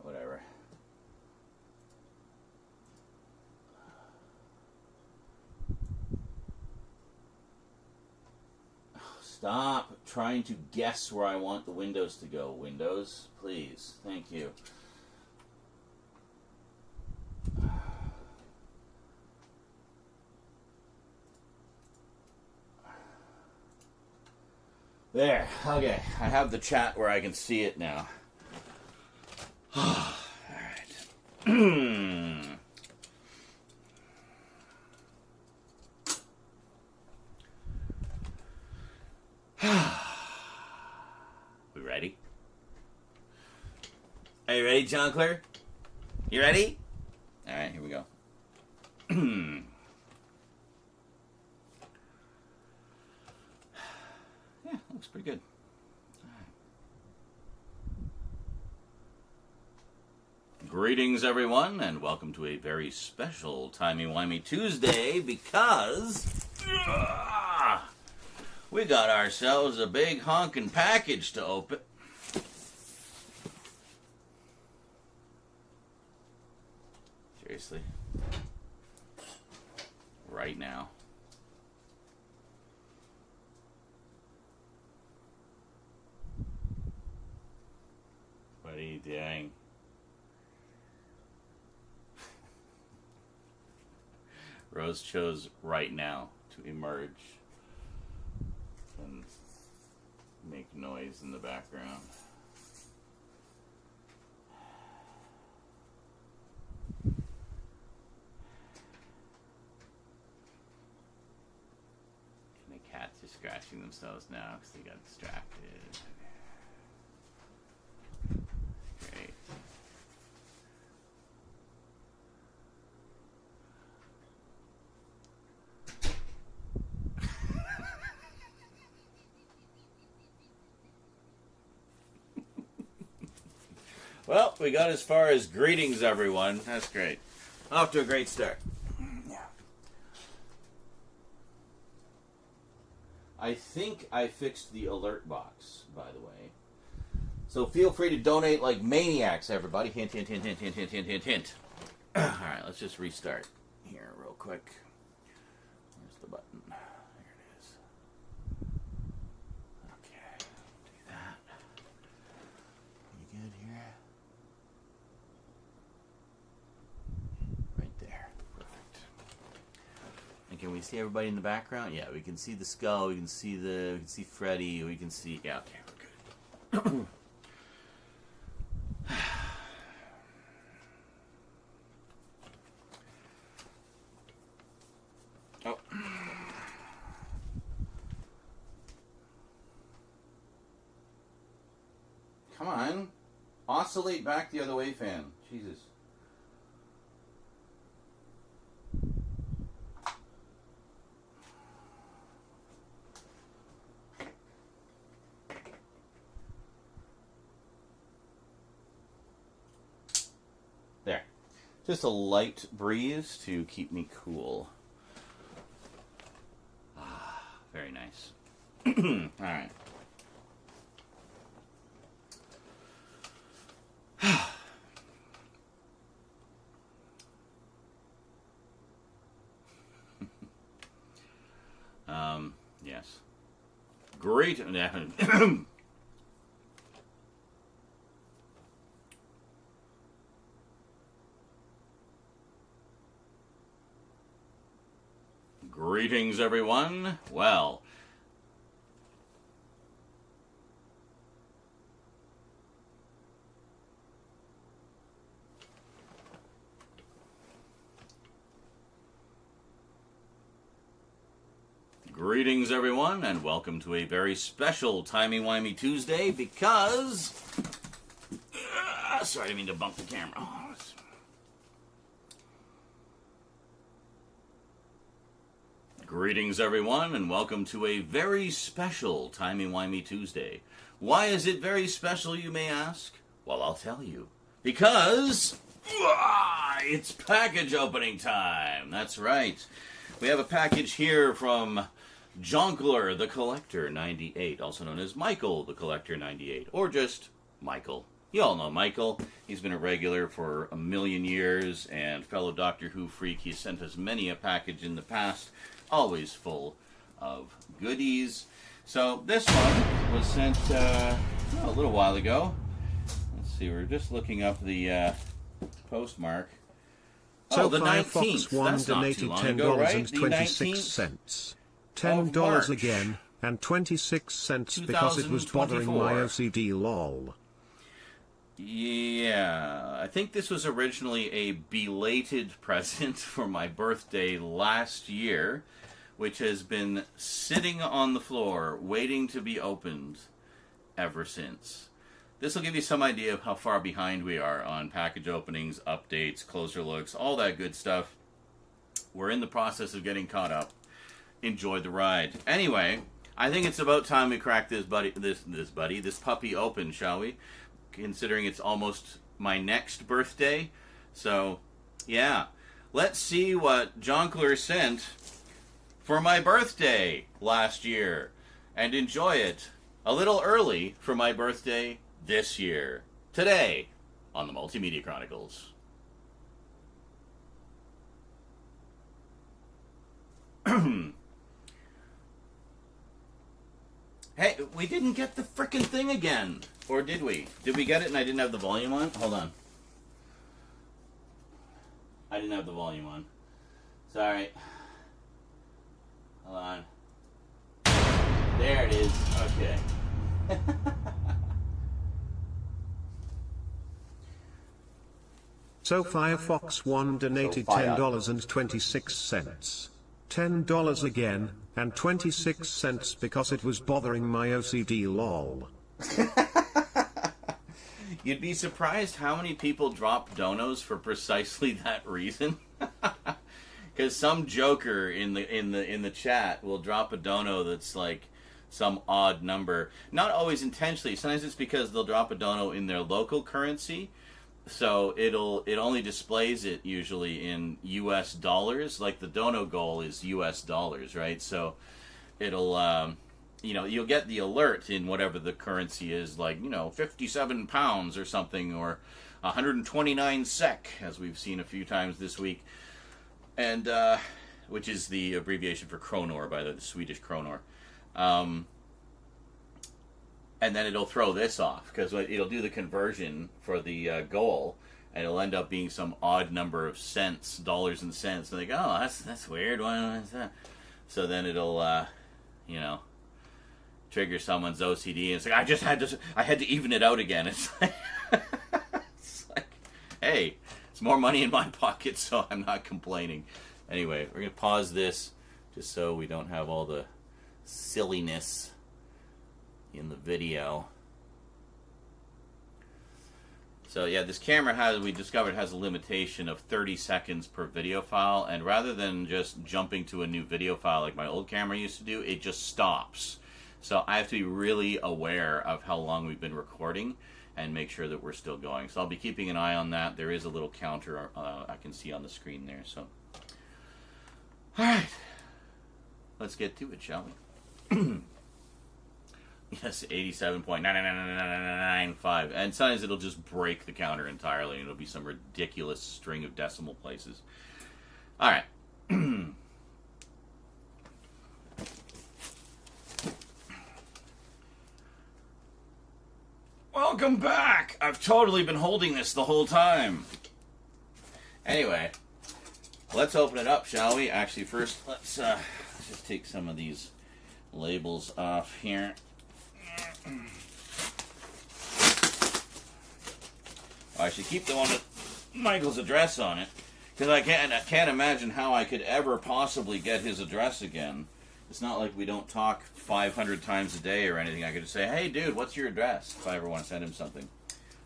Whatever. Stop trying to guess where I want the windows to go. Windows, please. Thank you. There. Okay. I have the chat where I can see it now. All right. We ready? Are you ready, John Clare? You ready? All right, here we go. looks pretty good. Greetings, everyone, and welcome to a very special timey-wimey Tuesday because we got ourselves a big honkin' package to open. Seriously? Right now. What are you doing? Rose chose right now to emerge and make noise in the background. And the cats are scratching themselves now because they got distracted. Great. Well, we got as far as greetings, everyone. That's great. Off to a great start. Yeah. I think I fixed the alert box, by the way. So feel free to donate like maniacs, everybody. Hint, hint, hint, hint, hint, hint, hint, hint, hint. All right, let's just restart here real quick. Where's the button? There it is. Okay, do that. You good here? Right there. Perfect. And can we see everybody in the background? Yeah, we can see the skull. We can see Freddy. We can see. Yeah, okay, we're good. Oh. Come on. Oscillate back the other way, fan. Jesus. There. Just a light breeze to keep me cool. Very nice. All right. Yes. Great. Greetings, everyone. Well, greetings, everyone, and welcome to a very special timey-wimey Tuesday because... sorry, I didn't mean to bump the camera. Greetings, everyone, and welcome to a very special timey-wimey Tuesday. Why is it very special, you may ask? Well, I'll tell you. Because... it's package opening time. That's right. We have a package here from Jonkler the Collector 98, also known as Michael the Collector 98, or just Michael. You all know Michael. He's been a regular for a million years, and fellow Doctor Who freak. He's sent us many a package in the past, always full of goodies. So this one was sent a little while ago. Let's see, we're just looking up the postmark. So the Firefox 19th. One That's not donated too long ago, right? The $10.26. $10 March. again, and 26 cents because it was bothering my 2024. OCD lol. Yeah, I think this was originally a belated present for my birthday last year, which has been sitting on the floor waiting to be opened ever since. This will give you some idea of how far behind we are on package openings, updates, closer looks, all that good stuff. We're in the process of getting caught up. Enjoy the ride. Anyway, I think it's about time we crack this puppy open, shall we? Considering it's almost my next birthday. So, yeah. Let's see what Jonkler sent for my birthday last year. And enjoy it a little early for my birthday this year. Today on the Multimedia Chronicles. Hey, we didn't get the frickin' thing again. Or did we? Did we get it and I didn't have the volume on? Hold on. I didn't have the volume on. Sorry. Hold on. There it is. Okay. So Firefox 1 donated $10.26. $10 again, and 26 cents because it was bothering my OCD lol. You'd be surprised how many people drop donos for precisely that reason. Because some joker in the chat will drop a dono that's like some odd number. Not always intentionally. Sometimes it's because they'll drop a dono in their local currency. So it only displays it usually in US dollars. Like the dono goal is US dollars, right? So it'll you'll get the alert in whatever the currency is, like 57 pounds or something, or 129 SEK, as we've seen a few times this week, and which is the abbreviation for kronor, by the Swedish kronor. And then it'll throw this off, because it'll do the conversion for the goal, and it'll end up being some odd number of cents, dollars and cents. And they go, oh, that's weird. What is that? So then it'll, trigger someone's OCD, and it's like, I had to even it out again. It's like, hey, it's more money in my pocket, so I'm not complaining. Anyway, we're gonna pause this just so we don't have all the silliness in the video. So yeah, this camera we discovered has a limitation of 30 seconds per video file, and rather than just jumping to a new video file like my old camera used to do, it just stops. So I have to be really aware of how long we've been recording and make sure that we're still going. So I'll be keeping an eye on that. There is a little counter I can see on the screen there. So, all right, let's get to it, shall we? Yes, 87.99995. And sometimes it'll just break the counter entirely, and it'll be some ridiculous string of decimal places. All right. Welcome back! I've totally been holding this the whole time. Anyway, let's open it up, shall we? Actually, first, let's just take some of these labels off here. I should keep the one with Michael's address on it, because I can't imagine how I could ever possibly get his address again. It's not like we don't talk 500 times a day or anything. I could just say, hey, dude, what's your address? If I ever want to send him something.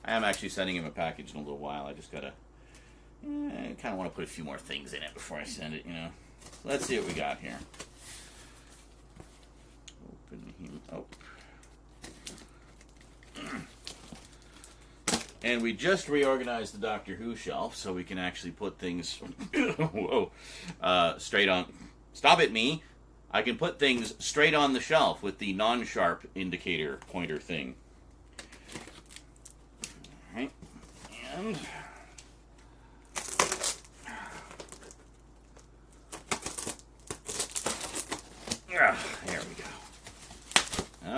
I am actually sending him a package in a little while. I just gotta, I kind of want to put a few more things in it before I send it, So let's see what we got here. Open him up. And we just reorganized the Doctor Who shelf so we can actually put things straight on. Stop it, me. I can put things straight on the shelf with the non-sharp indicator pointer thing. All right. And there we go.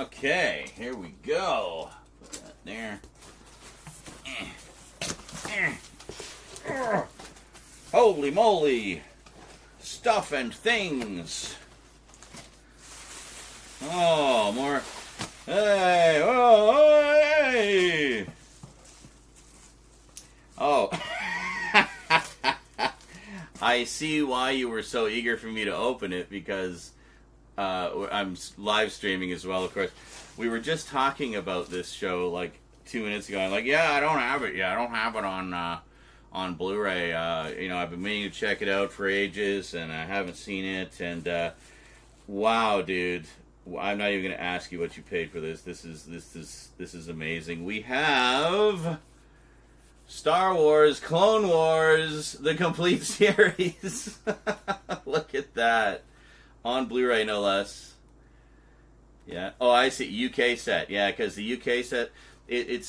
Okay, here we go. Put that there. Holy moly! Stuff and things. Oh, more. Hey! Oh, hey! Oh. I see why you were so eager for me to open it, because I'm live streaming as well, of course. We were just talking about this show like 2 minutes ago. I'm like, yeah, I don't have it yet. I don't have it on Blu-ray. I've been meaning to check it out for ages, and I haven't seen it. And wow, dude, I'm not even going to ask you what you paid for this. This is amazing. We have Star Wars, Clone Wars, the complete series. Look at that. On Blu-ray, no less. Yeah. Oh, I see. UK set. Yeah, because the UK set, it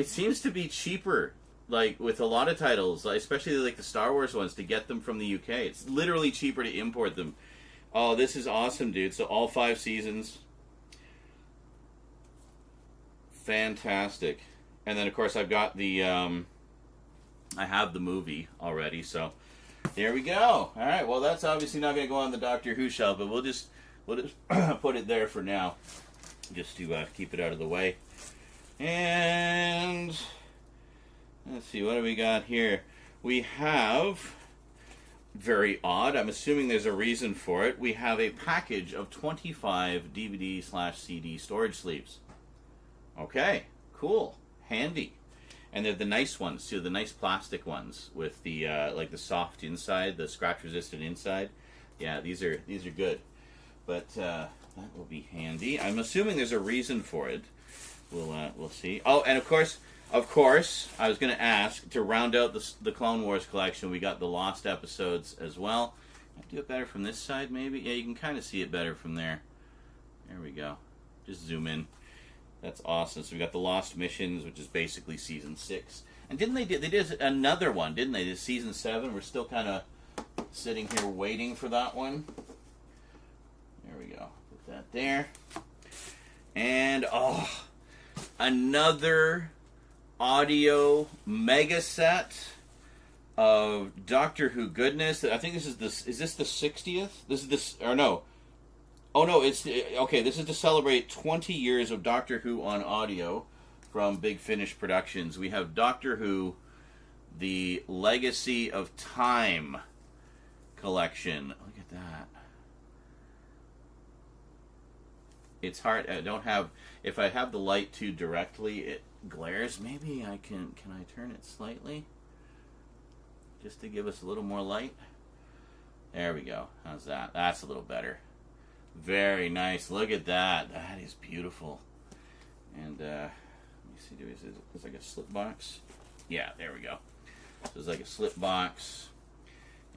seems to be cheaper, like with a lot of titles, especially like the Star Wars ones, to get them from the UK. It's literally cheaper to import them. Oh, this is awesome, dude. So all 5 seasons. Fantastic. And then, of course, I've got the, I have the movie already, so there we go. All right, well, that's obviously not going to go on the Doctor Who shelf, but we'll just put it there for now, just to keep it out of the way. And let's see, what do we got here? We have, very odd, I'm assuming there's a reason for it, we have a package of 25 DVD/CD storage sleeves. Okay, cool, handy. And they're the nice ones too, the nice plastic ones with the like the soft inside, the scratch-resistant inside. Yeah, these are good. But that will be handy. I'm assuming there's a reason for it. We'll see. Oh, and of course, I was going to ask to round out the Clone Wars collection. We got the lost episodes as well. I'll do it better from this side, maybe. Yeah, you can kind of see it better from there. There we go. Just zoom in. That's awesome. So we got the Lost Missions, which is basically season 6. And they did another one, didn't they? This season 7. We're still kind of sitting here waiting for that one. There we go. Put that there. And another audio mega set of Doctor Who goodness. I think this is this the 60th? Oh no, this is to celebrate 20 years of Doctor Who on audio from Big Finish Productions. We have Doctor Who, the Legacy of Time collection. Look at that. It's hard. If I have the light too directly, it glares. Maybe I can I turn it slightly? Just to give us a little more light. There we go. How's that? That's a little better. Very nice. Look at that. That is beautiful. And let me see. It's like a slip box. Yeah, there we go. So it's like a slip box,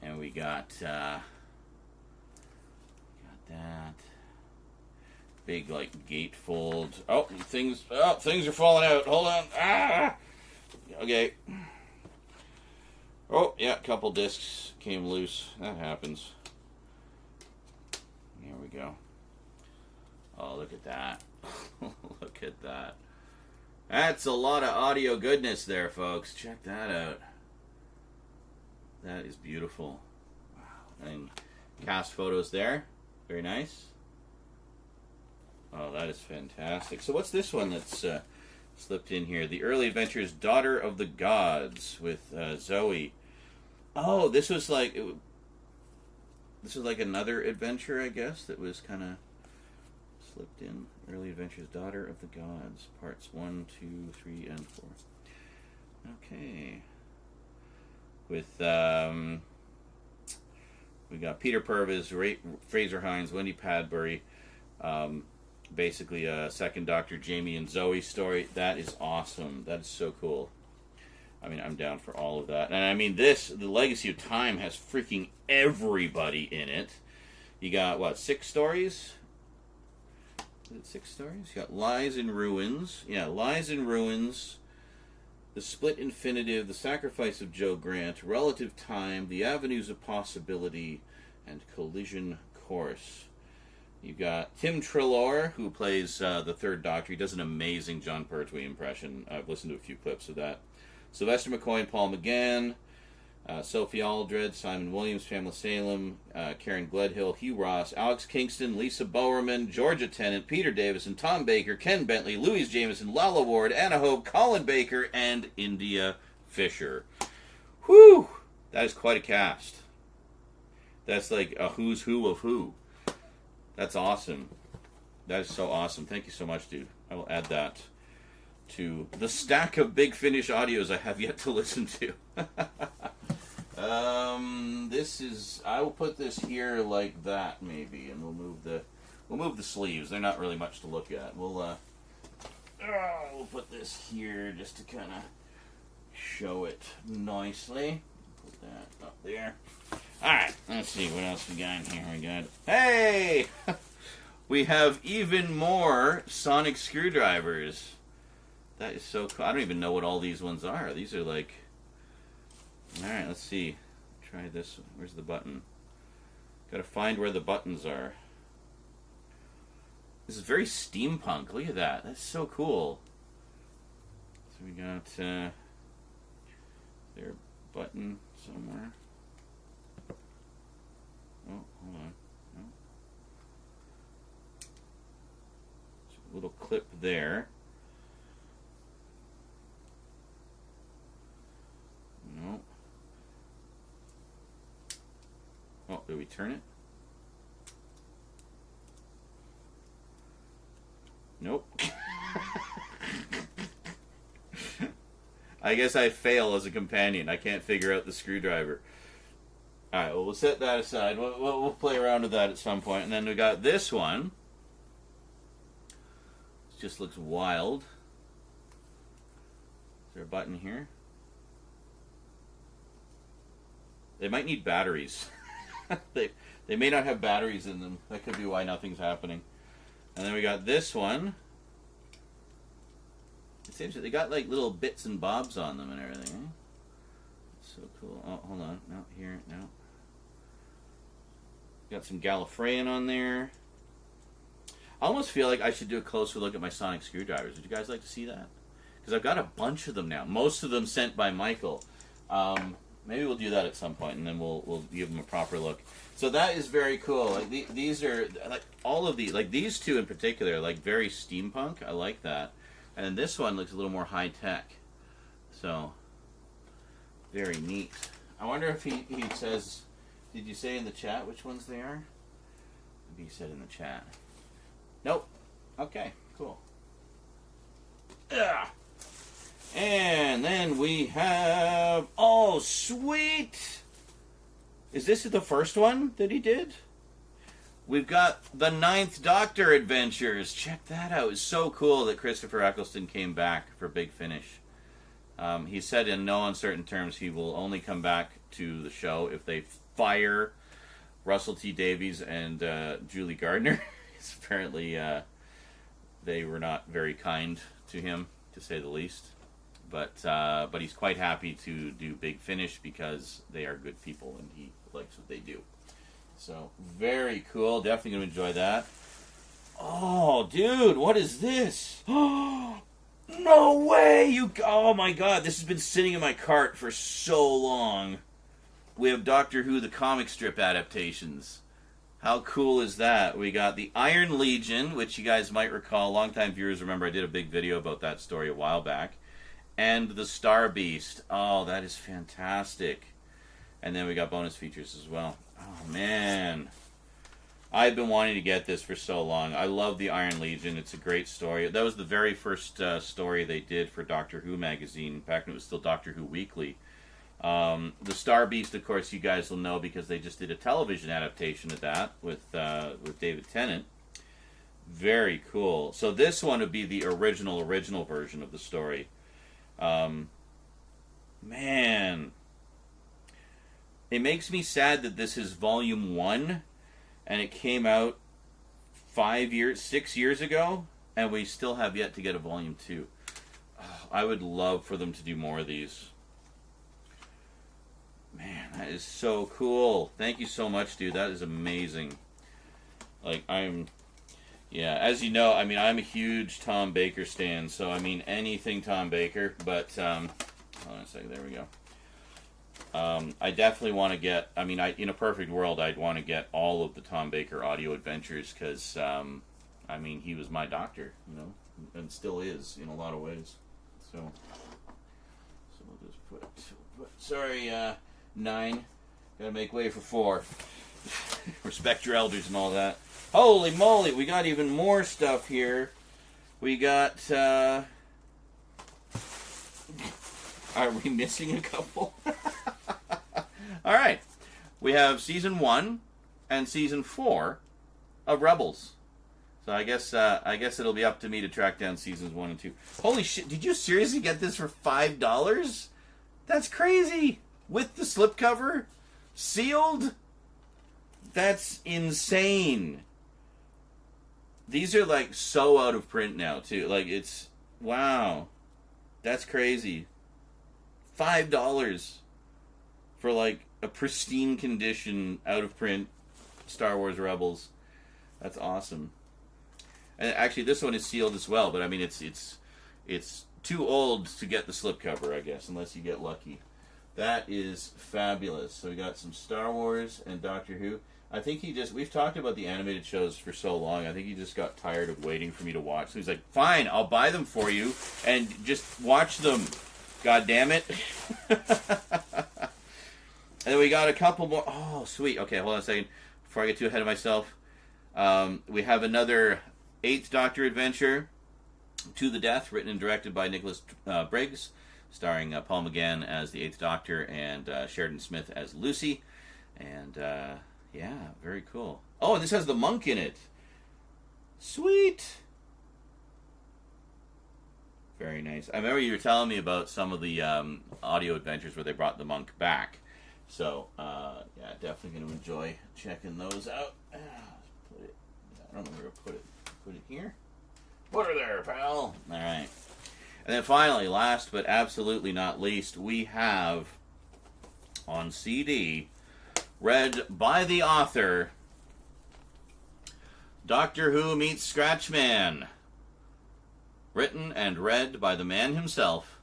and we got that big like gatefold. Oh, things are falling out. Hold on. Okay. Oh yeah, a couple discs came loose. That happens. Here we go. Oh, look at that. Look at that. That's a lot of audio goodness there, folks. Check that out. That is beautiful. Wow. And cast photos there. Very nice. Oh, that is fantastic. So what's this one that's slipped in here? The Early Adventures Daughter of the Gods with Zoe. Oh, this was like another adventure, I guess, that was kind of slipped in. Early Adventures, Daughter of the Gods, parts 1, 2, 3, and 4. Okay. With, we got Peter Purves, Fraser Hines, Wendy Padbury, basically a second Dr. Jamie and Zoe story. That is awesome. That is so cool. I mean, I'm down for all of that. And I mean, the Legacy of Time has freaking everybody in it. You got, 6 stories? Is it 6 stories? You got Lies in Ruins. Yeah, Lies in Ruins. The Split Infinitive. The Sacrifice of Joe Grant. Relative Time. The Avenues of Possibility. And Collision Course. You've got Tim Treloar, who plays the Third Doctor. He does an amazing John Pertwee impression. I've listened to a few clips of that. Sylvester McCoy and Paul McGann, Sophie Aldred, Simon Williams, Pamela Salem, Karen Gledhill, Hugh Ross, Alex Kingston, Lisa Bowerman, Georgia Tennant, Peter Davison, Tom Baker, Ken Bentley, Louise Jameson, Lala Ward, Anna Hope, Colin Baker, and India Fisher. Whew! That is quite a cast. That's like a who's who of who. That's awesome. That is so awesome. Thank you so much, dude. I will add that to the stack of Big Finish audios I have yet to listen to. I will put this here like that maybe, and we'll move We'll move the sleeves. They're not really much to look at. We'll put this here just to kind of show it nicely. Put that up there. Alright, let's see what else we got in here. We got... Hey! We have even more sonic screwdrivers. That is so cool. I don't even know what all these ones are. These are like... Alright, let's see. Try this one. Where's the button? Gotta find where the buttons are. This is very steampunk. Look at that. That's so cool. So we got their button somewhere. Oh, hold on. No. A little clip there. No. Oh, did we turn it? Nope. I guess I fail as a companion. I can't figure out the screwdriver. Alright, well, we'll set that aside. We'll play around with that at some point. And then we got this one. It just looks wild. Is there a button here? They might need batteries. They may not have batteries in them. That could be why nothing's happening. And then we got this one. It seems that they got like little bits and bobs on them and everything. Eh? So cool. Oh, hold on. No, here. No. Got some Gallifreyan on there. I almost feel like I should do a closer look at my sonic screwdrivers. Would you guys like to see that? Because I've got a bunch of them now. Most of them sent by Michael. Maybe we'll do that at some point, and then we'll give them a proper look. So that is very cool. Like these are like all of these, like these two in particular, like very steampunk. I like that. And then this one looks a little more high tech. So very neat. I wonder if he says. Did you say in the chat which ones they are? Maybe he said in the chat. Nope. Okay. Cool. Yeah. And then we have... Oh, sweet! Is this the first one that he did? We've got the 9th Doctor Adventures. Check that out. It's so cool that Christopher Eccleston came back for Big Finish. He said in no uncertain terms he will only come back to the show if they fire Russell T. Davies and Julie Gardner. Apparently they were not very kind to him, to say the least. But he's quite happy to do Big Finish because they are good people and he likes what they do. So, very cool. Definitely going to enjoy that. Oh, dude, what is this? No way! Oh my god, this has been sitting in my cart for so long. We have Doctor Who, the comic strip adaptations. How cool is that? We got the Iron Legion, which you guys might recall. Longtime viewers remember I did a big video about that story a while back. And the Star Beast. Oh, that is fantastic. And then we got bonus features as well. Oh, man. I've been wanting to get this for so long. I love the Iron Legion. It's a great story. That was the very first story they did for Doctor Who magazine, back when it was still Doctor Who Weekly. The Star Beast, of course, you guys will know because they just did a television adaptation of that with David Tennant. Very cool. So this one would be the original version of the story. Man. It makes me sad that this is volume 1 and it came out 6 years ago and we still have yet to get a volume 2. I would love for them to do more of these. Man, that is so cool. Thank you so much, dude. That is amazing. Like, yeah, as you know, I mean, I'm a huge Tom Baker stan, so, I mean, anything Tom Baker, but, hold on a second, there we go. I definitely want to get, I mean, in a perfect world, I'd want to get all of the Tom Baker audio adventures, because, I mean, he was my doctor, you know, and still is, in a lot of ways, so we'll just put sorry, 9, gotta make way for 4. Respect your elders and all that. Holy moly, we got even more stuff here. We got, are we missing a couple? Alright, we have Season 1 and Season 4 of Rebels. So I guess it'll be up to me to track down seasons 1 and 2. Holy shit! Did you seriously get this for $5? That's crazy. With the slipcover, sealed. That's insane. These are like so out of print now too. Like it's wow. That's crazy. $5 for like a pristine condition, out of print Star Wars Rebels. That's awesome. And actually, this one is sealed as well. But I mean, it's too old to get the slipcover, I guess, unless you get lucky. That is fabulous. So we got some Star Wars and Doctor Who. I think we've talked about the animated shows for so long, I think he just got tired of waiting for me to watch. So he's like, fine, I'll buy them for you, and just watch them. God damn it. And then we got a couple more. Oh, sweet. Okay, hold on a second. Before I get too ahead of myself. We have another 8th Doctor adventure, To the Death, written and directed by Nicholas Briggs, starring Paul McGann as the 8th Doctor and Sheridan Smith as Lucy. And, yeah, very cool. Oh, and this has the monk in it. Sweet. Very nice. I remember you were telling me about some of the audio adventures where they brought the monk back. So, yeah, definitely going to enjoy checking those out. Put it. I don't know where to put it. Put it here. Put her there, pal. All right. And then finally, last but absolutely not least, we have on CD, read by the author, Doctor Who Meets Scratchman. Written and read by the man himself,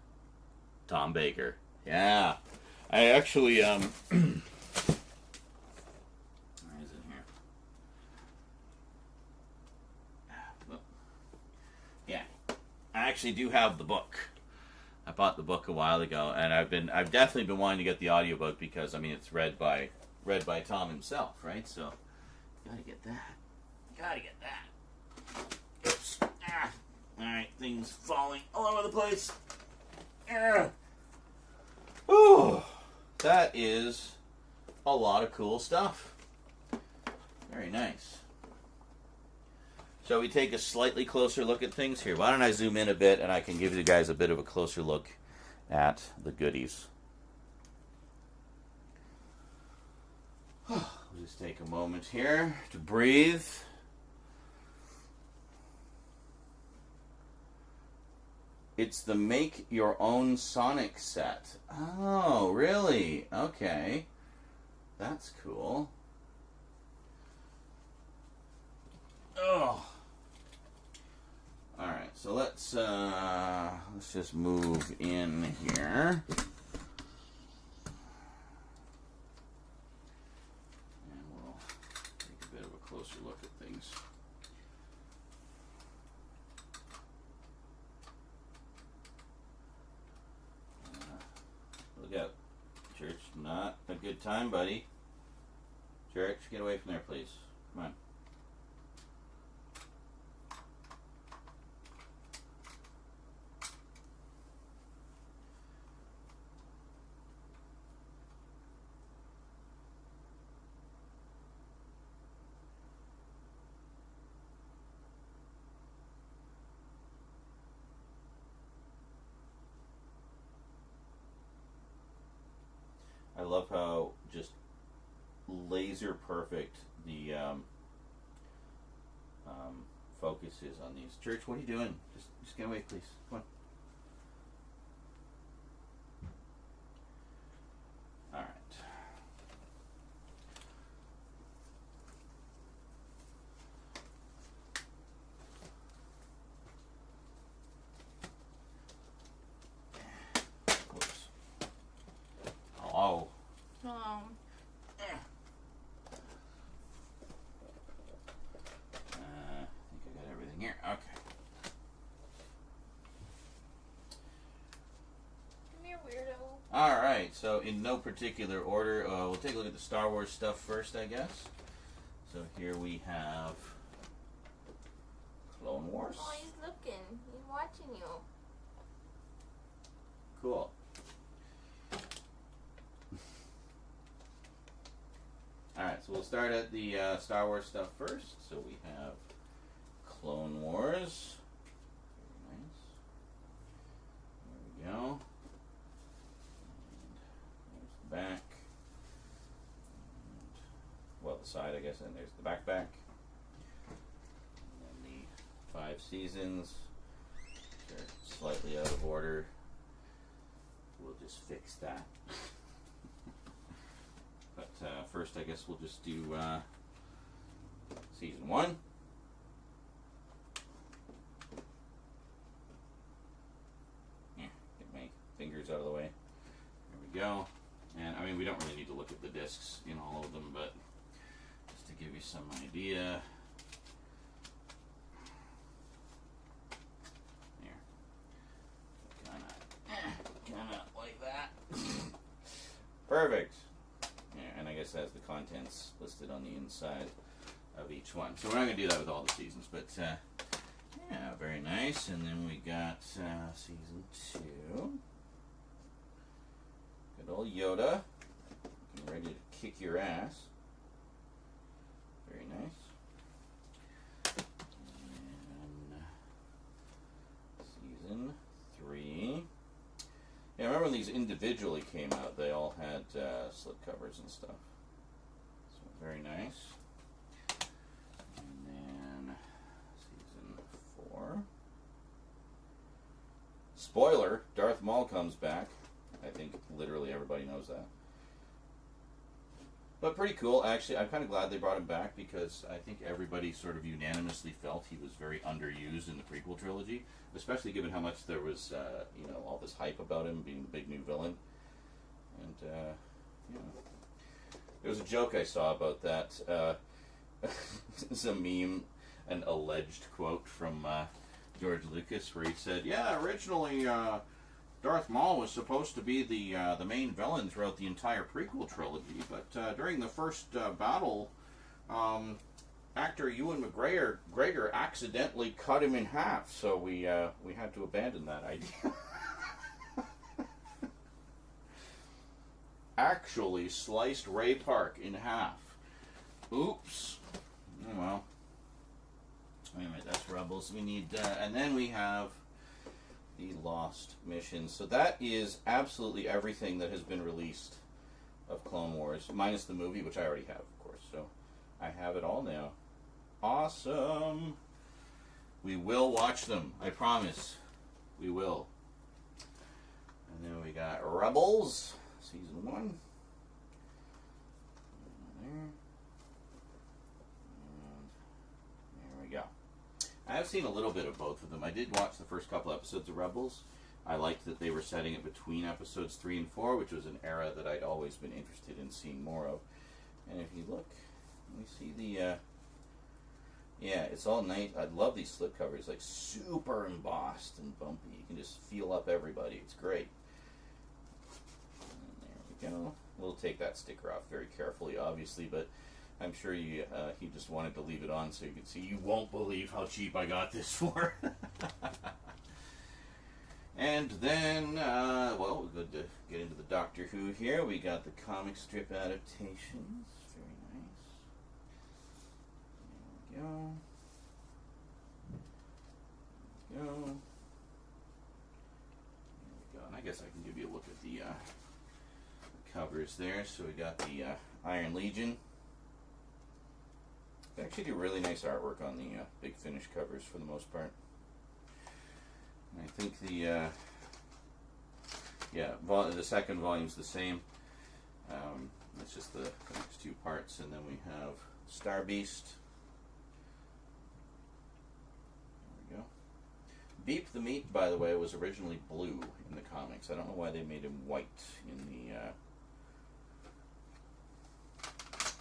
Tom Baker. Yeah. I actually, where is it here? Yeah. I actually do have the book. I bought the book a while ago, and I've definitely been wanting to get the audiobook because, I mean, it's read by Tom himself, right? So, gotta get that. Gotta get that. Oops. Ah. Alright, things falling all over the place. Ah. Ooh. That is a lot of cool stuff. Very nice. Shall we take a slightly closer look at things here? Why don't I zoom in a bit and I can give you guys a bit of a closer look at the goodies. We'll just take a moment here to breathe. It's the Make Your Own Sonic set. Oh, really? Okay. That's cool. Oh. Alright, so let's just move in here. And we'll take a bit of a closer look at things. Look out. Church, not a good time, buddy. Church, get away from there, please. Come on. I love how just laser perfect the focus is on these. Church, what are you doing? Just get away, please. Come on. All right. Whoops. Hello. Oh. I think I got everything here. Okay. Come here, weirdo. All right. So in no particular order, we'll take a look at the Star Wars stuff first, I guess. So here we have Clone Wars. Oh, he's looking. He's watching you. Cool. Alright, so we'll start at the Star Wars stuff first. So we have Clone Wars. Very nice. There we go. And there's the back. And, well, the side, I guess, and there's the backpack. And then the 5 seasons. They're slightly out of order. We'll just fix that. But first, I guess we'll just do season 1. Yeah, get my fingers out of the way. There we go. And I mean, we don't really need to look at the discs in all of them, but just to give you some idea. Kind of like that. Perfect. Yeah, and I guess it has the contents listed on the inside of each one. So we're not going to do that with all the seasons, but yeah, very nice. And then we got season 2. Good old Yoda. Looking ready to kick your ass. Very nice. And season 3. Yeah, I remember when these individually came out, they all had slip covers and stuff. So very nice. And then season 4. Spoiler, Darth Maul comes back. I think literally everybody knows that. But pretty cool. Actually, I'm kind of glad they brought him back because I think everybody sort of unanimously felt he was very underused in the prequel trilogy, especially given how much there was, all this hype about him being the big new villain. And, there was a joke I saw about that. It's a meme, an alleged quote from George Lucas where he said, yeah, originally Darth Maul was supposed to be the main villain throughout the entire prequel trilogy, but during the first battle, actor Ewan McGregor accidentally cut him in half, so we had to abandon that idea. Actually sliced Ray Park in half. Oops. Oh, well. Anyway, that's Rebels. We need, and then we have the Lost Mission. So that is absolutely everything that has been released of Clone Wars, minus the movie, which I already have, of course. So I have it all now. Awesome. We will watch them. I promise. We will. And then we got Rebels, season 1. There. And there we go. I have seen a little bit of both of them. I did watch the first couple episodes of Rebels. I liked that they were setting it between episodes 3 and 4, which was an era that I'd always been interested in seeing more of. And if you look, we see the, yeah, it's all nice. I love these slipcovers, like super embossed and bumpy. You can just feel up everybody. It's great. And there we go. We'll take that sticker off very carefully, obviously, but I'm sure he just wanted to leave it on so you could see. You won't believe how cheap I got this for. And then, well, we're good to get into the Doctor Who here. We got the comic strip adaptations. Very nice. There we go. There we go. There we go. And I guess I can give you a look at the covers there. So we got the Iron Legion. They actually do really nice artwork on the Big Finish covers for the most part. And I think the the second volume's the same. It's just the next 2 parts, and then we have Star Beast. There we go. Beep the Meat, by the way, was originally blue in the comics. I don't know why they made him white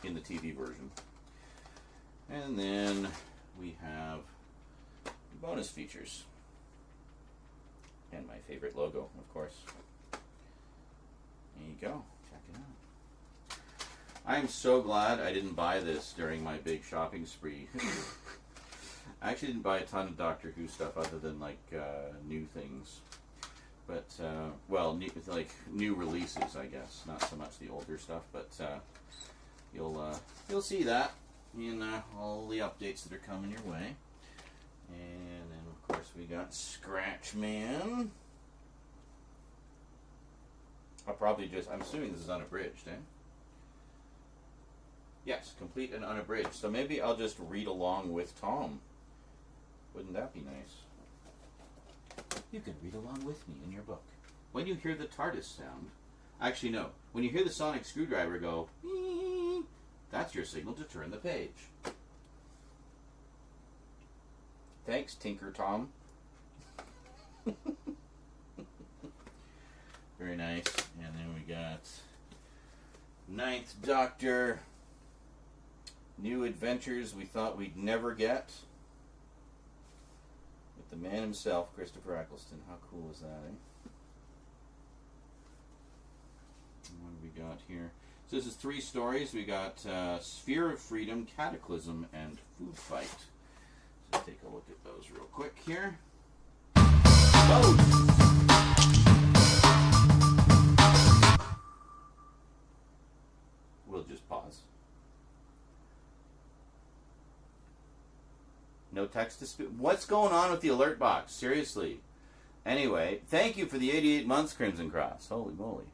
in the TV version. And then we have bonus features. And my favorite logo, of course. There you go. Check it out. I am so glad I didn't buy this during my big shopping spree. I actually didn't buy a ton of Doctor Who stuff other than like new things. But, well, new releases, I guess. Not so much the older stuff, but you'll see that in all the updates that are coming your way. And then, of course, we got Scratch Man. I'm assuming this is unabridged, eh? Yes, complete and unabridged. So maybe I'll just read along with Tom. Wouldn't that be nice? You can read along with me in your book. When you hear the TARDIS sound, actually no, when you hear the sonic screwdriver go, "Beep," that's your signal to turn the page. Thanks, Tinker Tom. Very nice. And then we got Ninth Doctor. New adventures we thought we'd never get. With the man himself, Christopher Eccleston. How cool is that, eh? And what have we got here? So this is 3 stories. We got Sphere of Freedom, Cataclysm, and Food Fight. So take a look at those real quick here. Whoa! We'll just pause. No text to speak. What's going on with the alert box? Seriously. Anyway, thank you for the 88 months, Crimson Cross. Holy moly.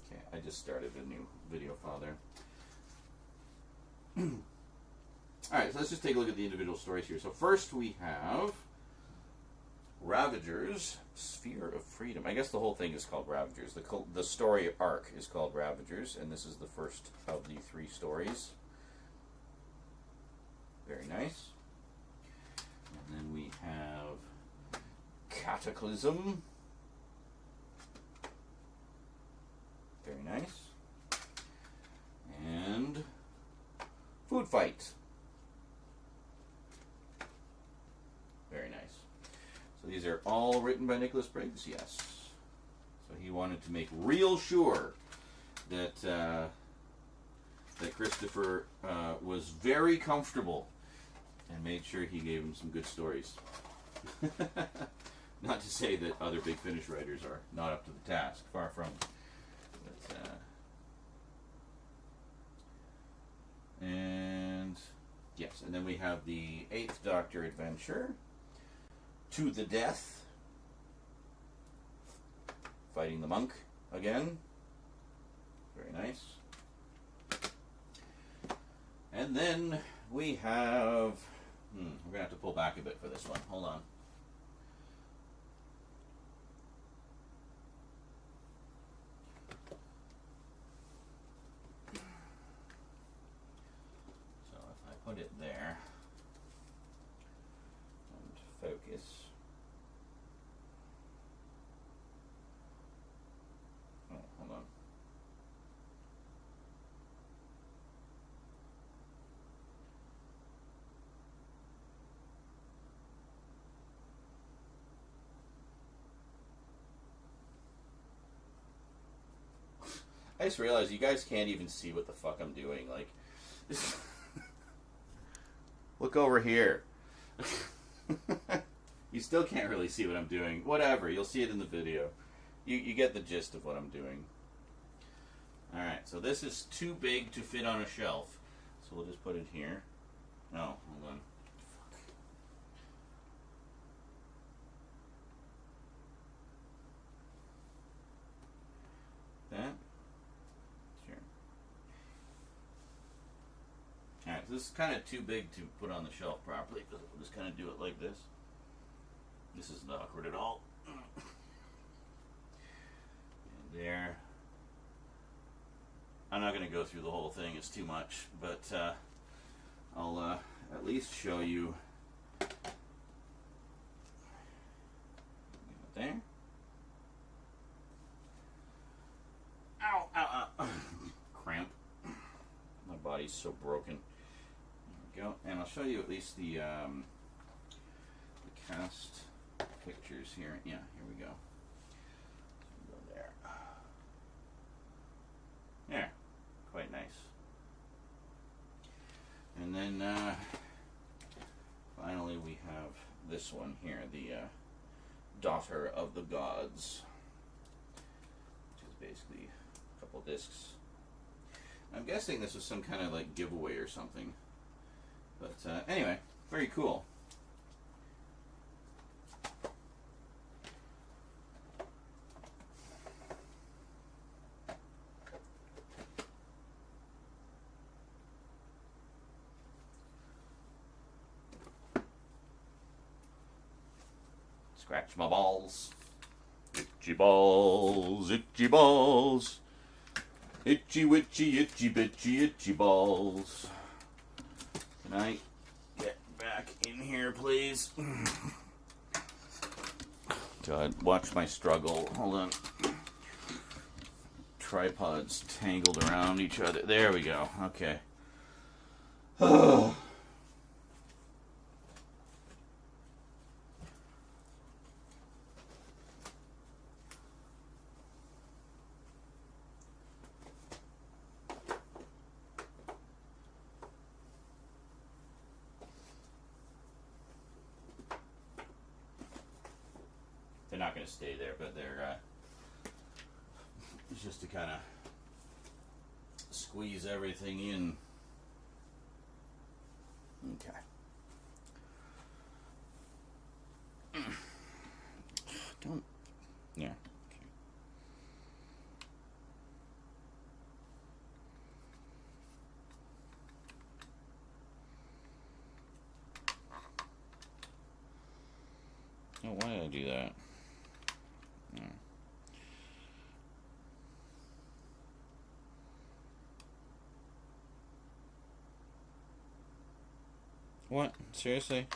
Okay, I just started a new video file there. Alright, so let's just take a look at the individual stories here. So first we have Ravagers, Sphere of Freedom. I guess the whole thing is called Ravagers. The story arc is called Ravagers, and this is the first of the 3 stories. Very nice. And then we have Cataclysm. Very nice. And Food Fight. Very nice. So these are all written by Nicholas Briggs, yes. So he wanted to make real sure that that Christopher was very comfortable and made sure he gave him some good stories. Not to say that other Big Finish writers are not up to the task, far from. But, and yes, and then we have the 8th Doctor adventure. To the Death. Fighting the monk again. Very nice. And then we have... we're going to have to pull back a bit for this one. Hold on. So if I put it there and focus... Hold on. I just realized you guys can't even see what the fuck I'm doing. Like, look over here. You still can't really see what I'm doing. Whatever, you'll see it in the video. You get the gist of what I'm doing. Alright, so this is too big to fit on a shelf. So we'll just put it here. Oh, hold on. Fuck. That? Sure. Alright, so this is kind of too big to put on the shelf properly. We'll just kind of do it like this. This isn't awkward at all. There. I'm not going to go through the whole thing, it's too much, but I'll at least show you there. Ow, ow, ow. Cramp. My body's so broken. There we go. And I'll show you at least the cast pictures here. Yeah, here we go. There, quite nice. And then finally we have this one here, the Daughter of the Gods, which is basically a couple discs. I'm guessing this was some kind of like giveaway or something. But anyway, very cool. Scratch my balls. Itchy balls, itchy balls. Itchy witchy, itchy bitchy, itchy balls. Can I get back in here, please? God, watch my struggle. Hold on. Tripods tangled around each other. There we go. Okay. They're not going to stay there, but they're it's just to kind of squeeze everything in. Okay. Don't. Yeah. Okay. Oh, why did I do that? No. What? Seriously?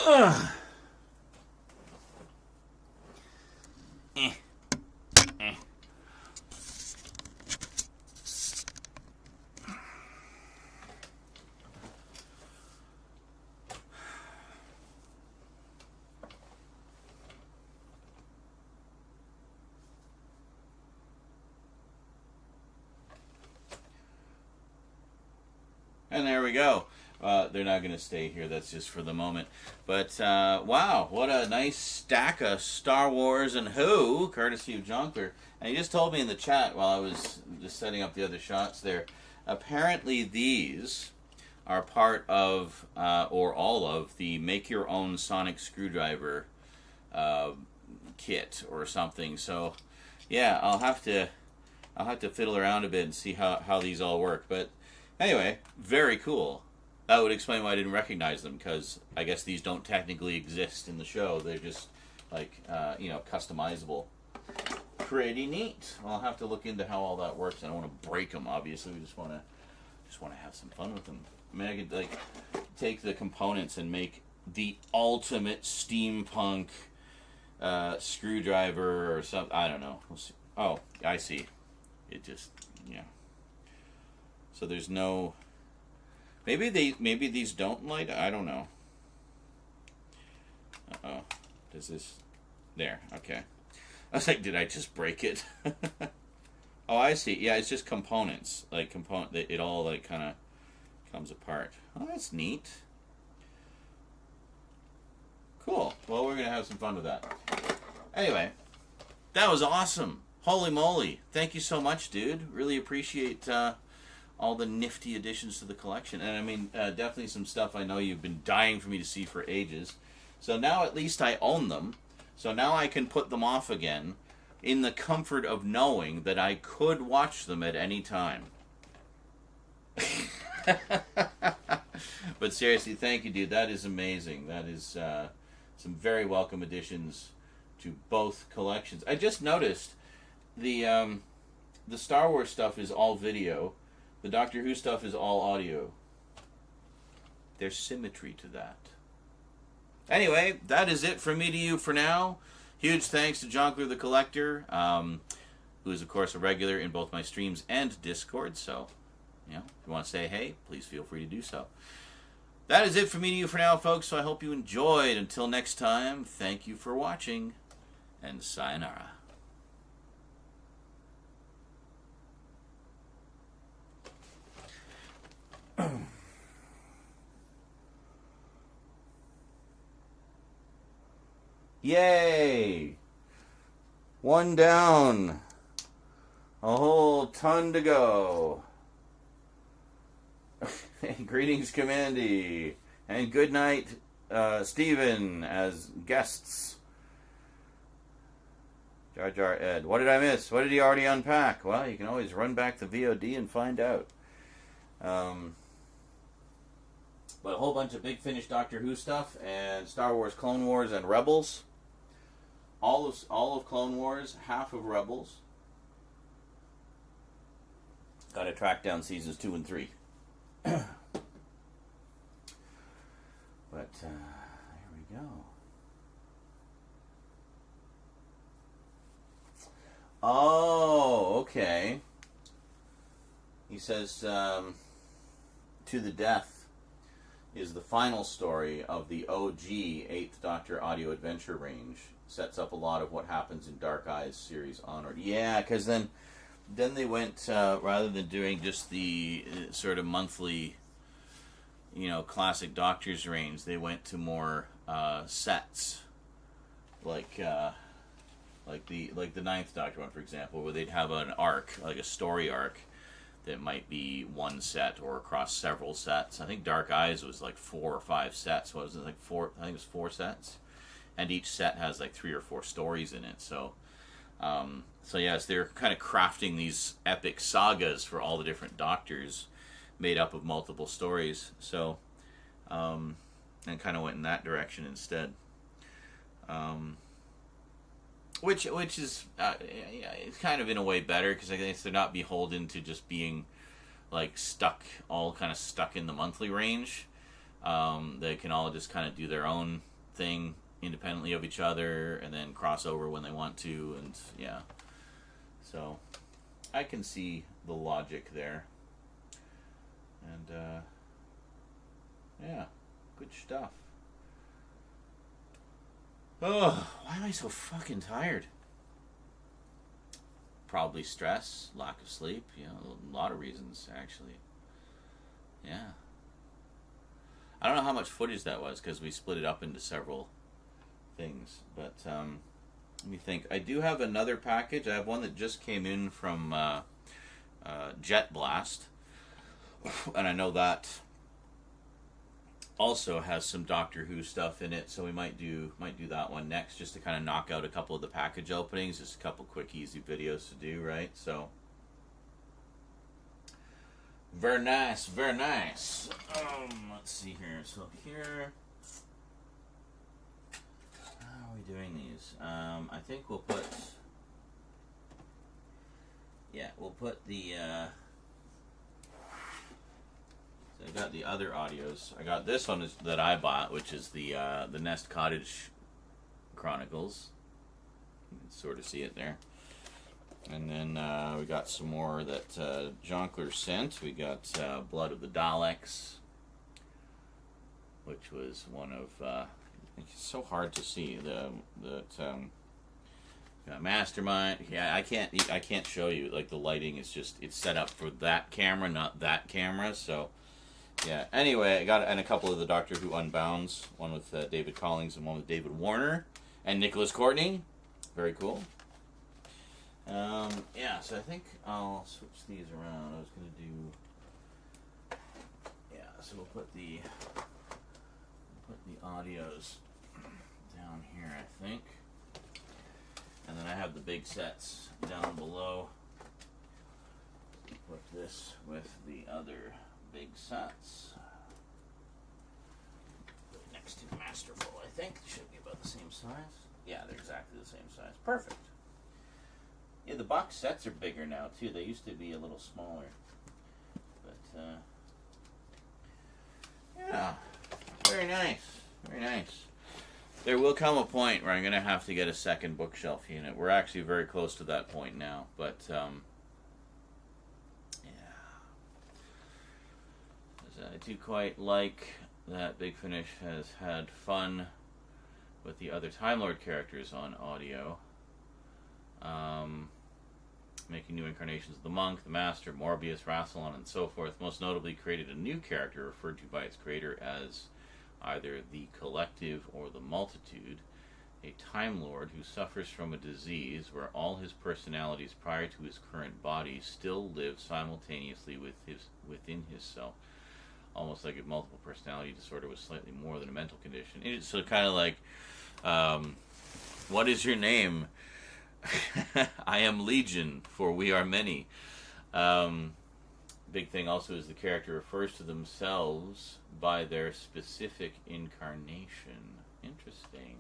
Ugh. And there we go. They're not going to stay here. That's just for the moment. But, wow, what a nice stack of Star Wars and Who, courtesy of Jonkler. And he just told me in the chat while I was just setting up the other shots there, apparently these are part of, or all of, the make-your-own sonic screwdriver kit or something. So, yeah, I'll have to fiddle around a bit and see how these all work. But anyway, very cool. That would explain why I didn't recognize them, because I guess these don't technically exist in the show. They're just, like, customizable. Pretty neat. I'll have to look into how all that works. I don't want to break them, obviously. We just want to have some fun with them. I mean, I could, like, take the components and make the ultimate steampunk screwdriver or something. I don't know. We'll see. Oh, I see. It just, yeah. So there's no... Maybe these don't light. I don't know. Uh-oh. Does this... There. Okay. I was like, did I just break it? Oh, I see. Yeah, it's just components. Like, it all, like, kind of comes apart. Oh, that's neat. Cool. Well, we're going to have some fun with that. Anyway, that was awesome. Holy moly. Thank you so much, dude. Really appreciate... all the nifty additions to the collection. And I mean, definitely some stuff I know you've been dying for me to see for ages. So now at least I own them. So now I can put them off again in the comfort of knowing that I could watch them at any time. But seriously, thank you, dude. That is amazing. That is some very welcome additions to both collections. I just noticed the Star Wars stuff is all video. The Doctor Who stuff is all audio. There's symmetry to that. Anyway, that is it from me to you for now. Huge thanks to Jonkler the Collector. who is, of course, a regular in both my streams and Discord. So, if you want to say hey, please feel free to do so. That is it for me to you for now, folks. So I hope you enjoyed. Until next time, thank you for watching, and sayonara. Yay! One down. A whole ton to go. Greetings, Commandy. And good night, Steven, as guests. Jar Jar Ed. What did I miss? What did he already unpack? Well, you can always run back the VOD and find out. But a whole bunch of Big Finish Doctor Who stuff, and Star Wars Clone Wars and Rebels. All of Clone Wars, half of Rebels. Got to track down seasons 2 and 3. But there we go. Oh, okay. He says, To the Death is the final story of the OG 8th Doctor audio adventure range. Sets up a lot of what happens in Dark Eyes series onward. Yeah, because then they went, rather than doing just the sort of monthly, classic Doctors range, they went to more sets, like the 9th Doctor one, for example, where they'd have an arc, like a story arc, that might be one set or across several sets. I think Dark Eyes was like 4 or 5 sets. What was it, like 4? I think it was 4 sets, and each set has like 3 or 4 stories in it. So yes, they're kind of crafting these epic sagas for all the different Doctors, made up of multiple stories. So, and kind of went in that direction instead. Which is it's kind of in a way better, because I guess they're not beholden to just being like stuck in the monthly range. They can all just kind of do their own thing independently of each other, and then cross over when they want to, and yeah. So I can see the logic there, and yeah, good stuff. Oh, why am I so fucking tired? Probably stress, lack of sleep, a lot of reasons, actually. Yeah. I don't know how much footage that was, because we split it up into several things, but let me think. I do have another package. I have one that just came in from Jet Blast, and I know that also has some Doctor Who stuff in it, so we might do that one next, just to kind of knock out a couple of the package openings. Just a couple quick, easy videos to do, right? So, very nice, very nice. Let's see here. So here, how are we doing these? I think we'll put the. I got the other audios. I got this one that I bought, which is the Nest Cottage Chronicles. You can sort of see it there. And then we got some more that Jonkler sent. We got Blood of the Daleks, which was one of. It's so hard to see got Mastermind. Yeah, I can't show you. Like, the lighting is just, it's set up for that camera, not that camera. So. Yeah, anyway, I got a couple of the Doctor Who Unbounds, one with David Collings and one with David Warner and Nicholas Courtney. Very cool. Yeah, so I think I'll switch these around. I was going to do... Yeah, so we'll put the audios down here, I think. And then I have the big sets down below. Put this with the other big sets. Next to Masterful, I think. They should be about the same size. Yeah, they're exactly the same size. Perfect. Yeah, the box sets are bigger now, too. They used to be a little smaller. But, yeah. Very nice. Very nice. There will come a point where I'm going to have to get a second bookshelf unit. We're actually very close to that point now, but yeah. I do quite like that Big Finish has had fun with the other Time Lord characters on audio. Making new incarnations of the Monk, the Master, Morbius, Rassilon, and so forth. Most notably created a new character referred to by its creator as either the Collective or the Multitude, a Time Lord who suffers from a disease where all his personalities prior to his current body still live simultaneously within his self. Almost like a multiple personality disorder was slightly more than a mental condition. It's so kind of like, what is your name? I am Legion, for we are many. Big thing also is the character refers to themselves by their specific incarnation. Interesting.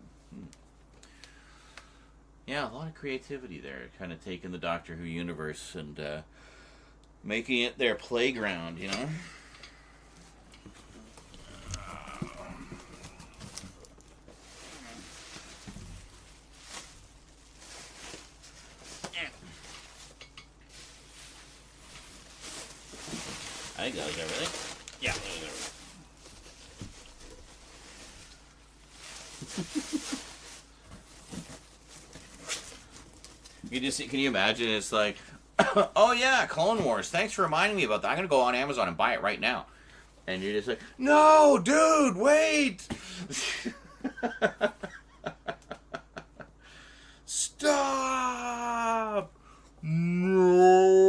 Yeah, a lot of creativity there. Kind of taking the Doctor Who universe and making it their playground, you know? I think that was everything. Yeah, that was everything. Can you imagine? It's like, oh yeah, Clone Wars. Thanks for reminding me about that. I'm gonna go on Amazon and buy it right now. And you're just like, no, dude, wait. Stop. No.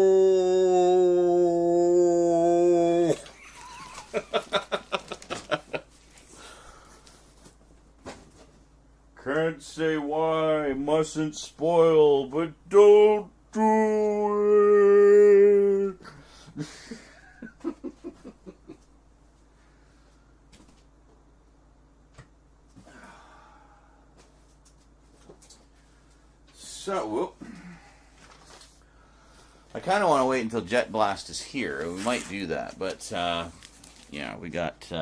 Can't say why, mustn't spoil, but don't do it. So, whoop. I kind of want to wait until Jet Blast is here. We might do that, but yeah, we got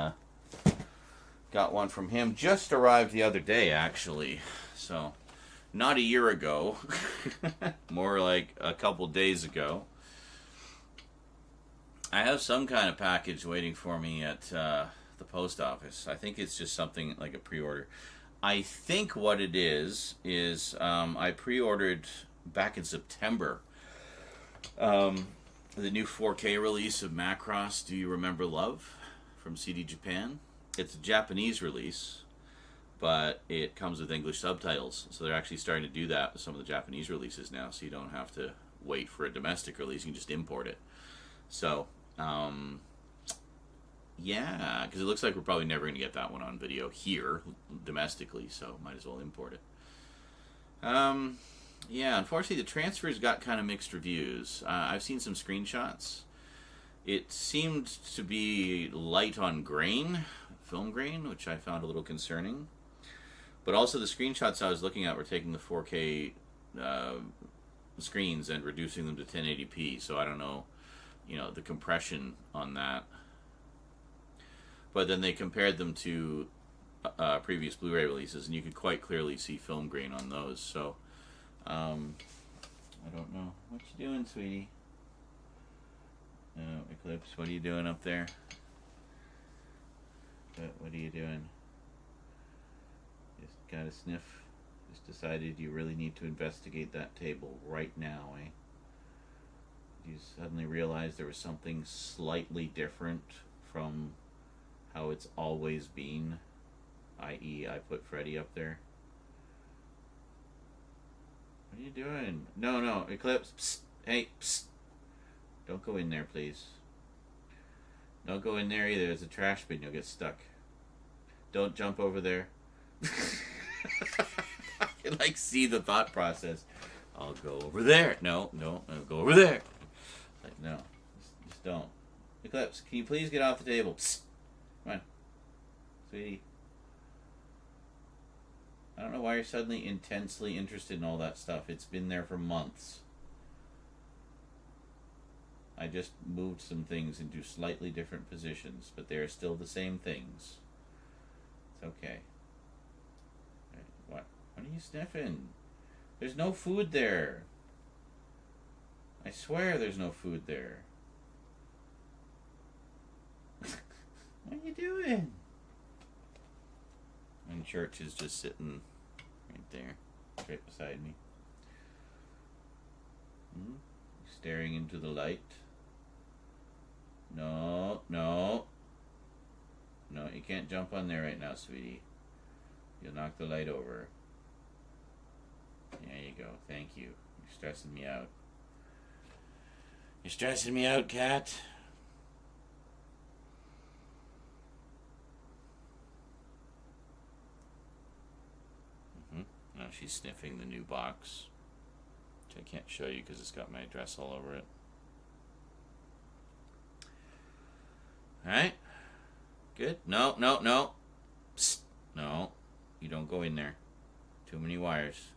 one from him. Just arrived the other day, actually. So, not a year ago. More like a couple days ago. I have some kind of package waiting for me at the post office. I think it's just something like a pre-order. I think what it is I pre-ordered back in September the new 4K release of Macross Do You Remember Love from CD Japan. It's a Japanese release, but it comes with English subtitles. So they're actually starting to do that with some of the Japanese releases now, so you don't have to wait for a domestic release. You can just import it. So, yeah, because it looks like we're probably never going to get that one on video here, domestically, so might as well import it. Yeah, unfortunately the transfers got kind of mixed reviews. I've seen some screenshots. It seemed to be light on grain, film grain, which I found a little concerning. But also the screenshots I was looking at were taking the 4K screens and reducing them to 1080p, so I don't know, you know, the compression on that. But then they compared them to previous Blu-ray releases, and you could quite clearly see film grain on those. So, I don't know. What you doing, sweetie? Eclipse, what are you doing up there? What are you doing? Just got a sniff. Just decided you really need to investigate that table right now, eh? You suddenly realized there was something slightly different from how it's always been, i.e. I put Freddy up there. What are you doing? No, Eclipse. Psst. Hey, psst. Don't go in there, please. Don't go in there either. There's a trash bin. You'll get stuck. Don't jump over there. I can, like, see the thought process. I'll go over there. No, I'll go over there. Like, no. Just don't. Eclipse, can you please get off the table? Psst. Come on. Sweetie. I don't know why you're suddenly intensely interested in all that stuff. It's been there for months. I just moved some things into slightly different positions, but they are still the same things. It's okay. are you sniffing? There's no food there. I swear there's no food there. What are you doing? And Church is just sitting right there, right beside me. Staring into the light. No, no. No, you can't jump on there right now, sweetie. You'll knock the light over. There you go. Thank you. You're stressing me out. You're stressing me out, cat. Now she's sniffing the new box, which I can't show you because it's got my address all over it. Alright. Good. No, no, no. Psst. No. You don't go in there. Too many wires.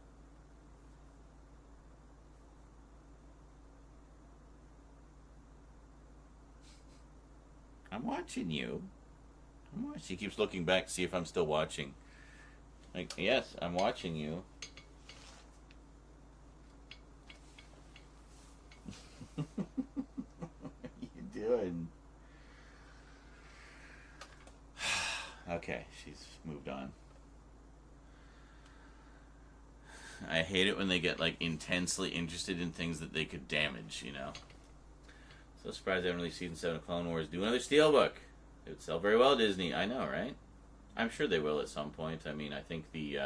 I'm watching you. I'm watching. She keeps looking back to see if I'm still watching. Like, yes, I'm watching you. What are you doing? Okay, she's moved on. I hate it when they get, like, intensely interested in things that they could damage, you know? So surprised I haven't released Season 7 of Clone Wars. Do another Steelbook. It would sell very well, Disney. I know, right? I'm sure they will at some point. I mean, I think the,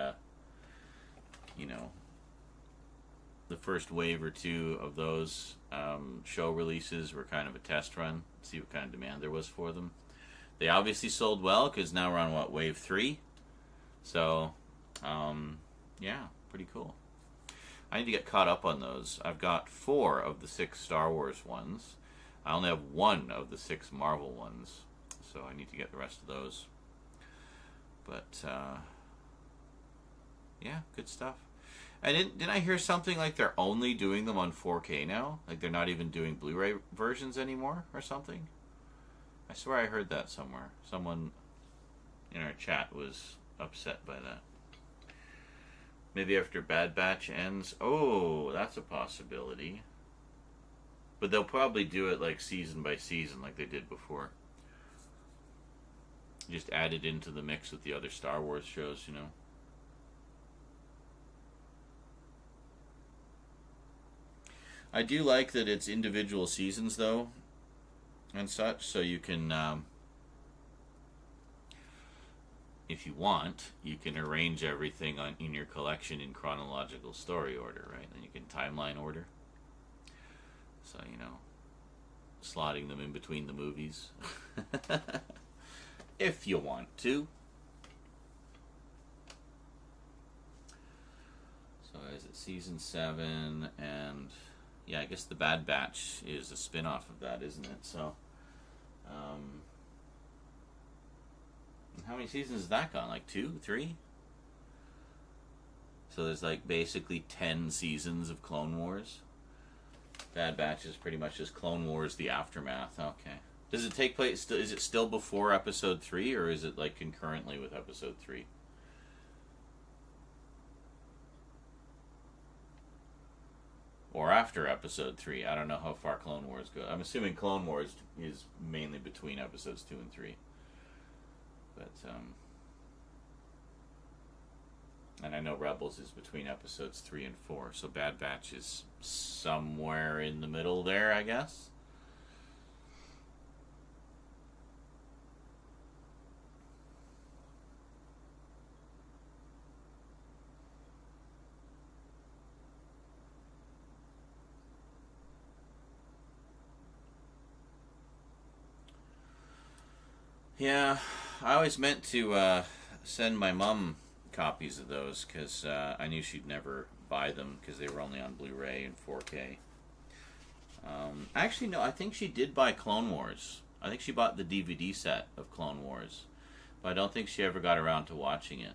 you know, the first wave or two of those show releases were kind of a test run. See what kind of demand there was for them. They obviously sold well because now we're on, what, wave 3? So, yeah, pretty cool. I need to get caught up on those. I've got 4 of the 6 Star Wars ones. I only have 1 of the 6 Marvel ones. So I need to get the rest of those. But, yeah, good stuff. And didn't I hear something like they're only doing them on 4K now? Like they're not even doing Blu-ray versions anymore or something? I swear I heard that somewhere. Someone in our chat was upset by that. Maybe after Bad Batch ends. Oh, that's a possibility. But they'll probably do it like season by season like they did before. Just add it into the mix with the other Star Wars shows, you know. I do like that it's individual seasons, though, and such, so you can, if you want, you can arrange everything in your collection in chronological story order, right? And you can timeline order. So, you know, slotting them in between the movies. If you want to. So is it season 7? And yeah, I guess the Bad Batch is a spin-off of that, isn't it? So how many seasons has that gone? Like 2, 3? So there's like basically 10 seasons of Clone Wars. Bad Batch is pretty much just Clone Wars, the aftermath. Okay. Does it take place, is it still before episode 3, or is it like concurrently with episode 3? Or after episode 3? I don't know how far Clone Wars go. I'm assuming Clone Wars is mainly between episodes 2 and 3. But, and I know Rebels is between episodes 3 and 4, so Bad Batch is somewhere in the middle there, I guess. Yeah, I always meant to send my mom copies of those because I knew she'd never buy them because they were only on Blu-ray and 4K. Actually, no, I think she did buy Clone Wars. I think she bought the DVD set of Clone Wars, but I don't think she ever got around to watching it.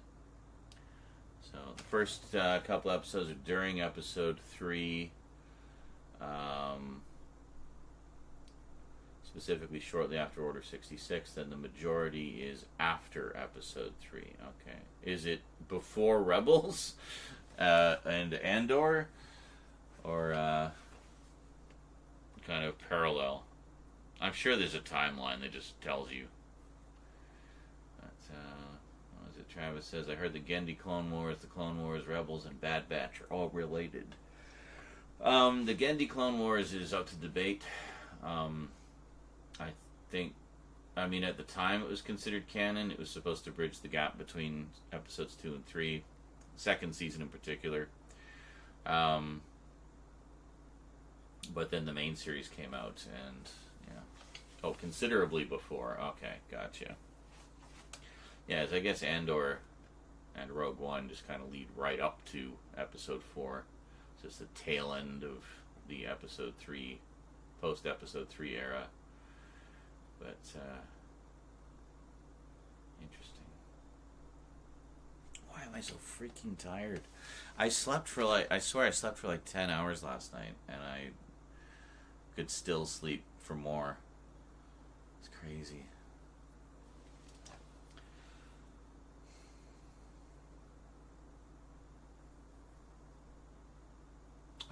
So the first couple episodes are during episode 3. So specifically shortly after Order 66, then the majority is after Episode 3. Okay. Is it before Rebels and Andor? Or kind of parallel? I'm sure there's a timeline that just tells you. But, what was it? Travis says, I heard the Gendy Clone Wars, the Clone Wars, Rebels, and Bad Batch are all related. The Gendy Clone Wars is up to debate. I think, I mean, at the time it was considered canon. It was supposed to bridge the gap between episodes 2 and 3, second season in particular. But then the main series came out, and considerably before. Okay, gotcha. Yeah, I guess Andor and Rogue One just kind of lead right up to Episode 4. It's just the tail end of the Episode 3, post-Episode 3 era. But, interesting. Why am I so freaking tired? I swear I slept for like 10 hours last night, and I could still sleep for more. It's crazy.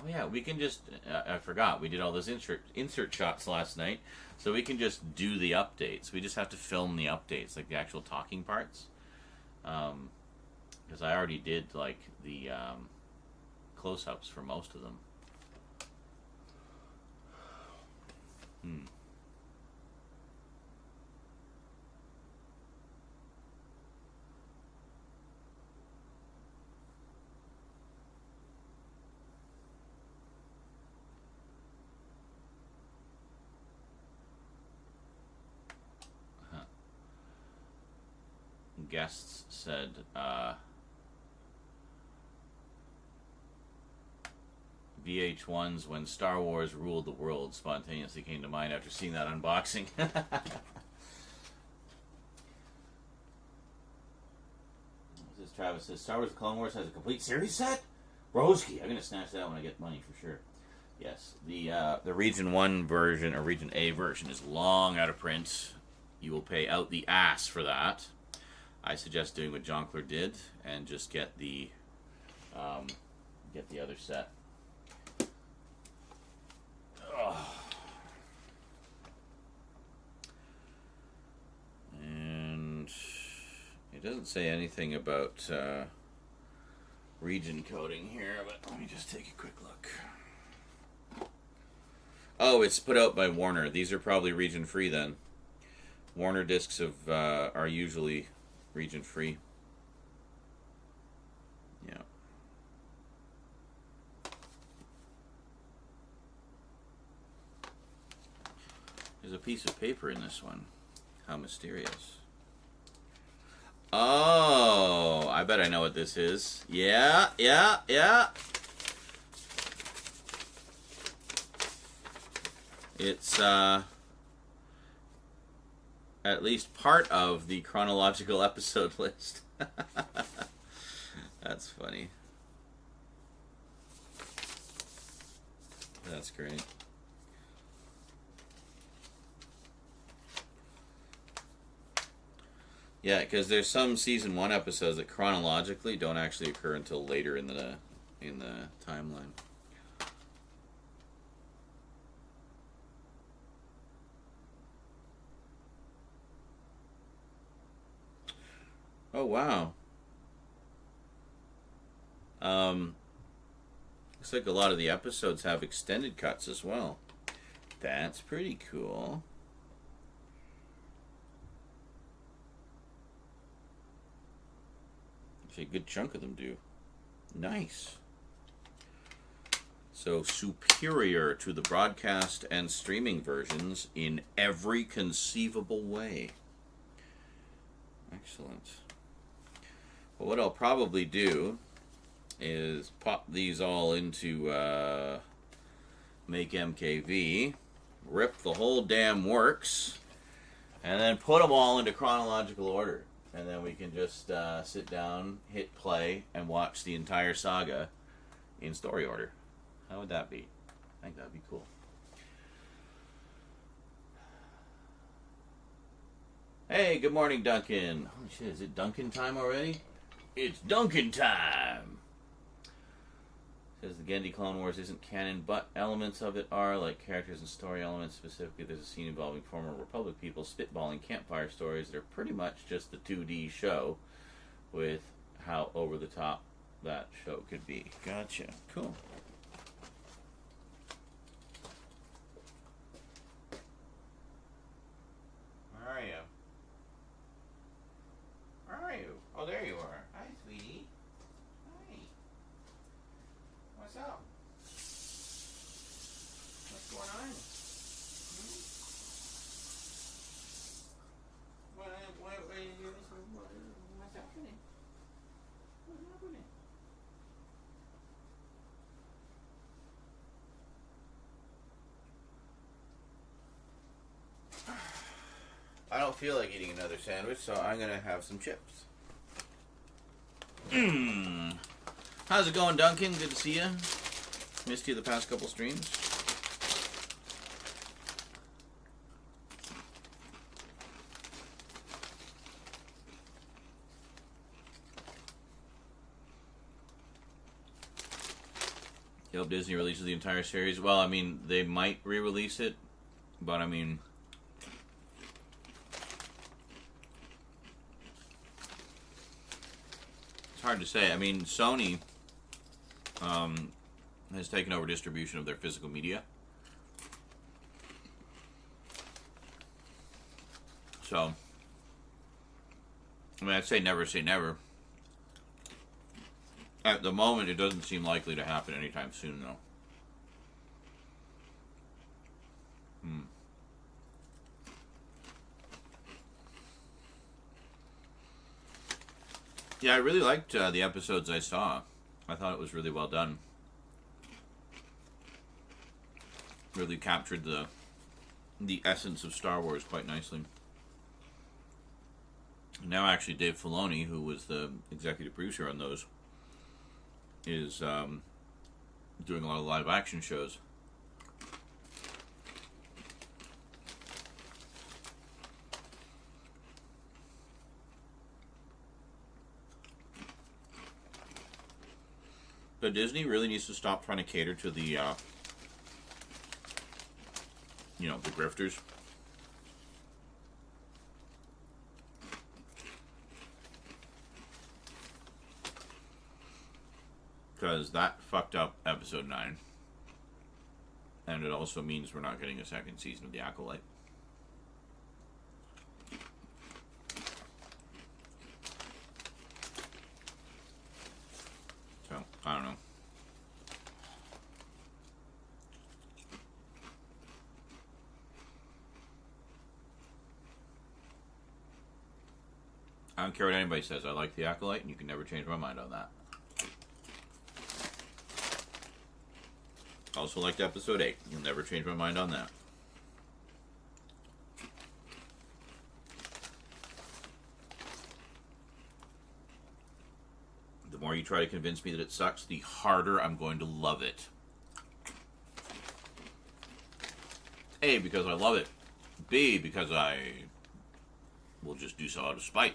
Oh yeah, we can just, I forgot, we did all those insert shots last night, so we can just do the updates. We just have to film the updates, like the actual talking parts. Because I already did, like, the close-ups for most of them. Guests said, VH1's When Star Wars Ruled the World spontaneously came to mind after seeing that unboxing. This is Travis says, Star Wars The Clone Wars has a complete series set? Broski, I'm going to snatch that when I get money for sure. Yes, the Region 1 version, or Region A version, is long out of print. You will pay out the ass for that. I suggest doing what Jonkler did and just get the other set. Ugh. And it doesn't say anything about region coding here, but let me just take a quick look. Oh, it's put out by Warner. These are probably region free then. Warner discs are usually region free. Yeah. There's a piece of paper in this one. How mysterious. Oh, I bet I know what this is. Yeah. It's, at least part of the chronological episode list. That's funny. That's great. Yeah, because there's some season 1 episodes that chronologically don't actually occur until later in the timeline. Oh, wow. Looks like a lot of the episodes have extended cuts as well. That's pretty cool. Actually, a good chunk of them do. Nice. So, superior to the broadcast and streaming versions in every conceivable way. Excellent. Well, what I'll probably do is pop these all into Make MKV, rip the whole damn works, and then put them all into chronological order. And then we can just sit down, hit play, and watch the entire saga in story order. How would that be? I think that'd be cool. Hey, good morning, Duncan. Oh shit, is it Duncan time already? It's Duncan time! Says the Gendy Clone Wars isn't canon, but elements of it are, like characters and story elements. Specifically, there's a scene involving former Republic people spitballing campfire stories that are pretty much just the 2D show with how over the top that show could be. Gotcha. Cool. Where are you? Where are you? Oh, there you are. Hi, sweetie. Hi. What's up? What's going on? Hmm? What are you doing? What's happening? What's happening? I don't feel like eating another sandwich, so I'm gonna have some chips. How's it going, Duncan? Good to see you. Missed you the past couple streams. You hope Disney releases the entire series. Well, I mean, they might re-release it, but I mean, it's hard to say. I mean, Sony has taken over distribution of their physical media. So, I mean, I'd say never say never. At the moment, it doesn't seem likely to happen anytime soon, though. Yeah, I really liked the episodes I saw. I thought it was really well done. Really captured the essence of Star Wars quite nicely. Now, actually, Dave Filoni, who was the executive producer on those, is doing a lot of live action shows. But Disney really needs to stop trying to cater to the, the grifters. Because that fucked up episode 9. And it also means we're not getting a second season of The Acolyte. So, I don't know. I don't care what anybody says. I like The Acolyte, and you can never change my mind on that. Also liked episode 8. You'll never change my mind on that. The more you try to convince me that it sucks, the harder I'm going to love it. A, because I love it. B, because I will just do so out of spite.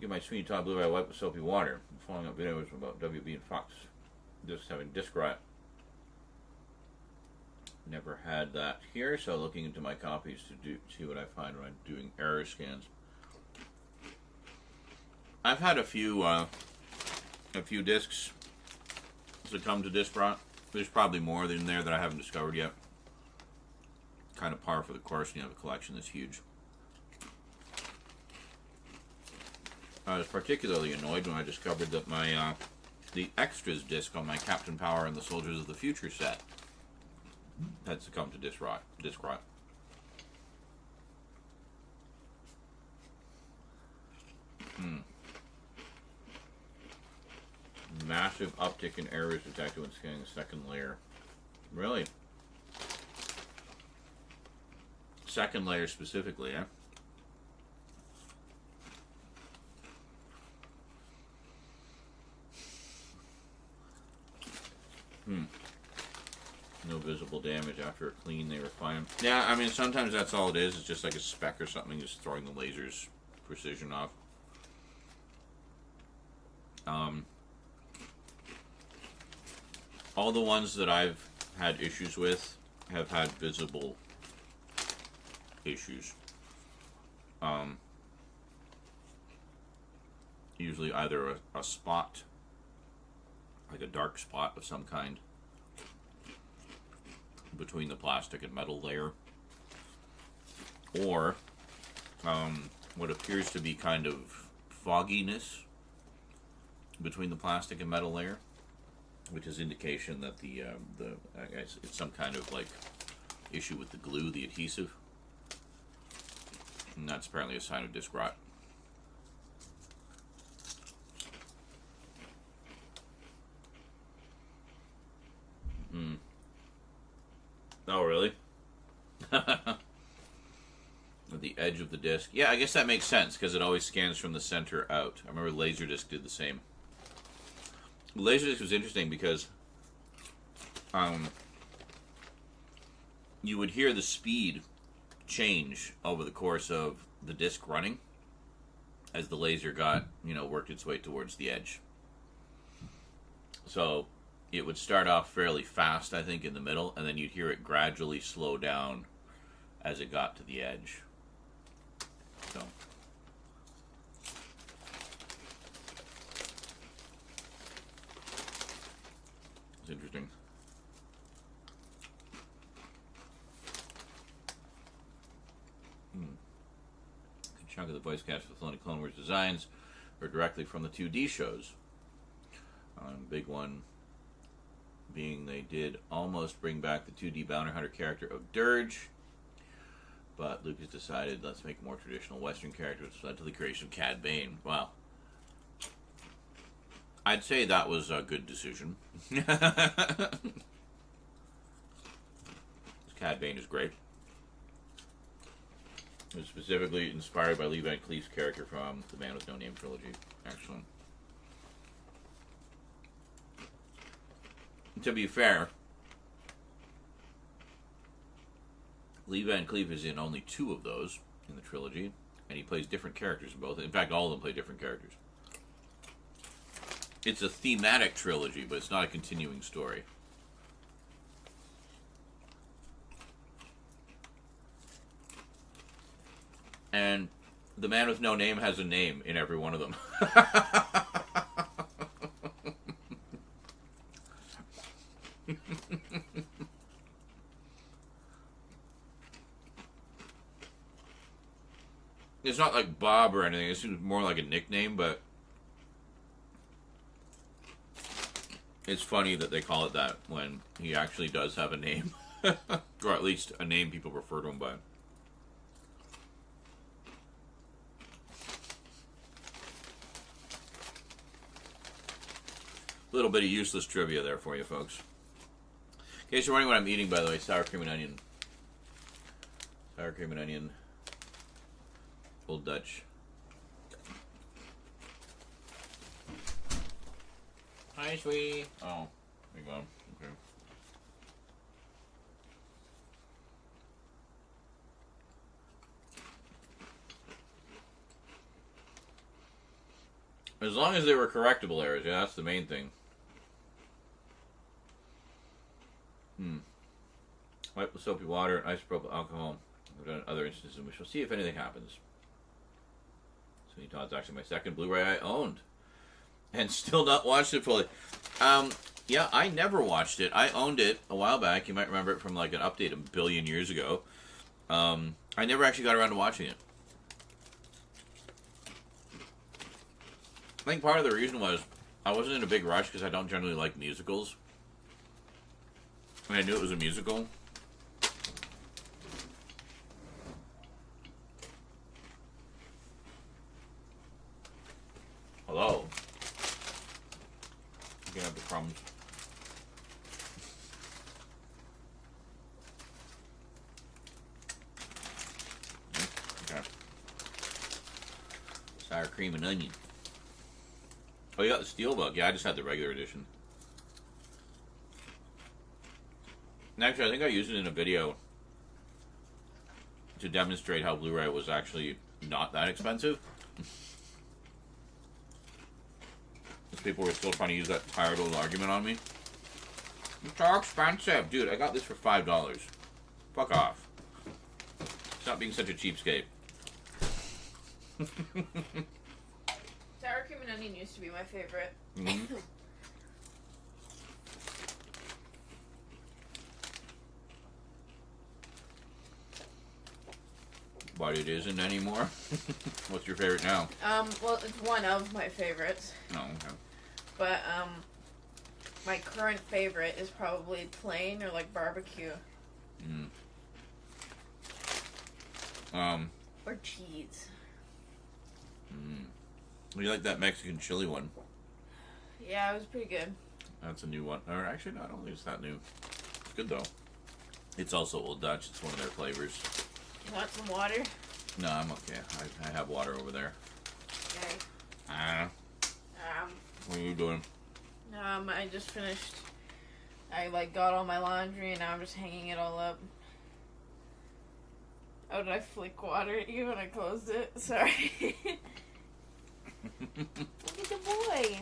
Get my Sweeney Todd Blue-Eye wipe with soapy water. I'm following up videos about WB and Fox just having disc rot. Never had that here, so looking into my copies to see what I find when I'm doing error scans. I've had a few discs succumb to disc rot. There's probably more in there that I haven't discovered yet. Kind of par for the course when you have a collection that's huge. I was particularly annoyed when I discovered that my the extras disc on my Captain Power and the Soldiers of the Future set had succumbed to disc rot. Massive uptick in errors detected when scanning the second layer. Really? Second layer specifically, eh? No visible damage after a clean, they refine them. Yeah, I mean, sometimes that's all it is. It's just like a speck or something, just throwing the laser's precision off. All the ones that I've had issues with have had visible issues. Usually either a spot, like a dark spot of some kind, between the plastic and metal layer, or what appears to be kind of fogginess between the plastic and metal layer, which is indication that I guess it's some kind of like issue with the glue, the adhesive, and that's apparently a sign of disc rot. Oh, really? The edge of the disc. Yeah, I guess that makes sense, because it always scans from the center out. I remember Laserdisc did the same. Laserdisc was interesting because you would hear the speed change over the course of the disc running as the laser got, worked its way towards the edge. So it would start off fairly fast, I think, in the middle, and then you'd hear it gradually slow down as it got to the edge. So it's interesting. A chunk of the voice cast for the Clone Wars designs are directly from the 2D shows. Big one being they did almost bring back the 2D Bounty Hunter character of Dirge, but Lucas decided let's make more traditional Western characters, which led to the creation of Cad Bane. Wow. I'd say that was a good decision. Cad Bane is great. It was specifically inspired by Lee Van Cleef's character from the Man with No Name trilogy. Excellent. To be fair, Lee Van Cleef is in only 2 of those in the trilogy, and he plays different characters in both. In fact, all of them play different characters. It's a thematic trilogy, but it's not a continuing story. And the Man with No Name has a name in every one of them. It's not like Bob or anything. It's more like a nickname, but it's funny that they call it that when he actually does have a name. Or at least a name people refer to him by. A little bit of useless trivia there for you, folks. In case you're wondering what I'm eating, by the way, sour cream and onion. Sour cream and onion. Old Dutch. Hi, sweetie. Oh, there you go. Okay. As long as they were correctable errors, yeah, that's the main thing. Wipe with soapy water and isopropyl alcohol. We've done other instances, and we shall see if anything happens. Sweeney Todd's actually my second Blu-ray I owned, and still not watched it fully. Yeah, I never watched it. I owned it a while back. You might remember it from like an update a billion years ago. I never actually got around to watching it. I think part of the reason was I wasn't in a big rush because I don't generally like musicals. And I knew it was a musical. Hello. You can have the crumbs. Okay. Sour cream and onion. Oh, you got the Steelbook. Yeah, I just had the regular edition. Actually, I think I used it in a video to demonstrate how Blu-ray was actually not that expensive. Because people were still trying to use that tired old argument on me. It's so expensive. Dude, I got this for $5. Fuck off. Stop being such a cheapskate. Sour cream and onion used to be my favorite. Mm-hmm. But it isn't anymore. What's your favorite now? Well, it's one of my favorites. Oh, okay. But, my current favorite is probably plain or, like, barbecue. Or cheese. You like that Mexican chili one? Yeah, it was pretty good. That's a new one. Or actually, no, I don't think it's that new. It's good, though. It's also Old Dutch. It's one of their flavors. You want some water? No, I'm okay. I have water over there. Okay. What are you doing? I just finished. I, like, got all my laundry and now I'm just hanging it all up. Oh, did I flick water at you when I closed it? Sorry. Look at the boy.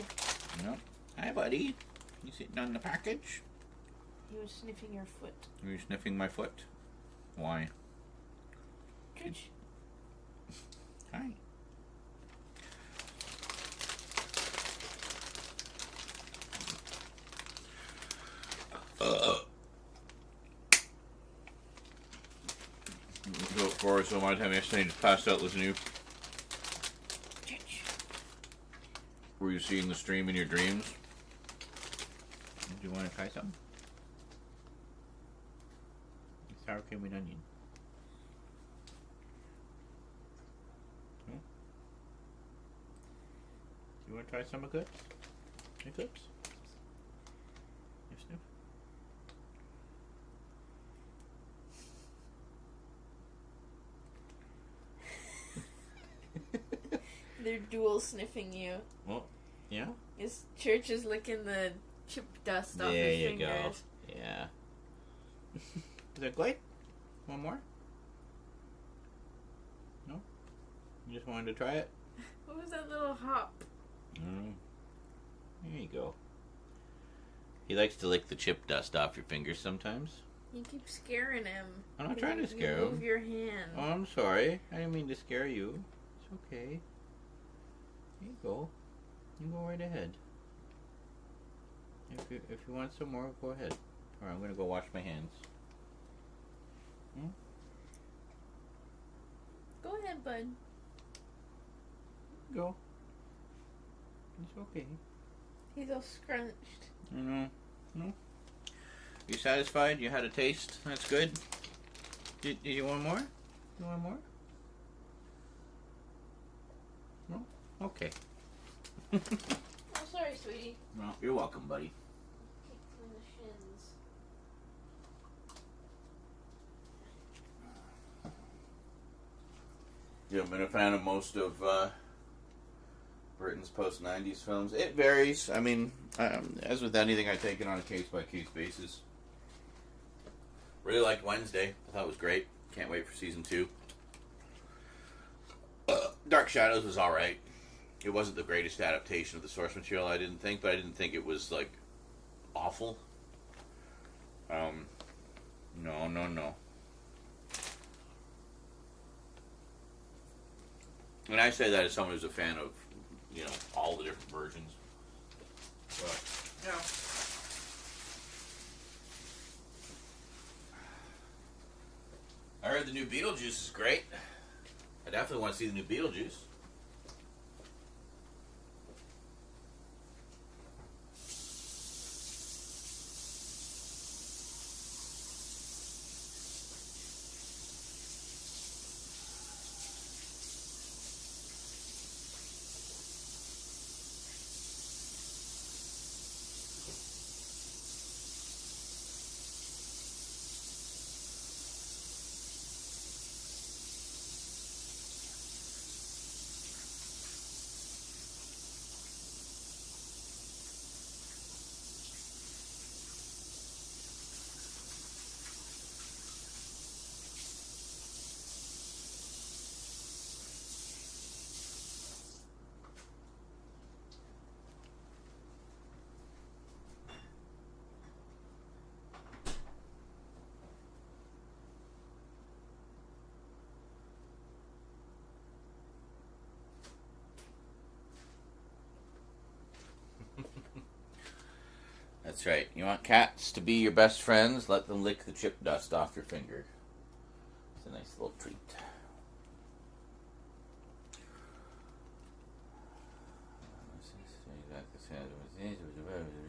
Yep. Hi, buddy. You sitting on the package? He was sniffing your foot. Are you sniffing my foot? Why? Good. Hi. Go forward, so my time yesterday just passed out listening to you. Were you seeing the stream in your dreams? Do you want to try something? Sour cream and onion. No? Do you want to try some of good? Hiccups? Yes, no? They're dual sniffing you. Well, yeah? His church is licking the chip dust off There his you fingers. go. Yeah. Is that great? One more? No? You just wanted to try it? What was that little hop? There you go. He likes to lick the chip dust off your fingers sometimes. You keep scaring him. I'm not trying to scare you him. Move your hand. Oh, I'm sorry. I didn't mean to scare you. It's okay. Here you go. You go right ahead. If you want some more, go ahead. Alright, I'm gonna go wash my hands. Go ahead, bud. Go. It's okay. He's all scrunched. I know. No? You satisfied? You had a taste? That's good. Did you want more? You want more? No? Okay. I'm sorry, sweetie. Well, you're welcome, buddy. Kicked him in the shins. You haven't been a fan of most of Britain's post-90s films? It varies. I mean, as with anything, I take it on a case-by-case basis. Really liked Wednesday. I thought it was great. Can't wait for season 2. Dark Shadows was alright. It wasn't the greatest adaptation of the source material, I didn't think, but I didn't think it was, like, awful. No. And I say that as someone who's a fan of, you know, all the different versions. But, yeah. I heard the new Beetlejuice is great. I definitely want to see the new Beetlejuice. That's right. You want cats to be your best friends? Let them lick the chip dust off your finger. It's a nice little treat.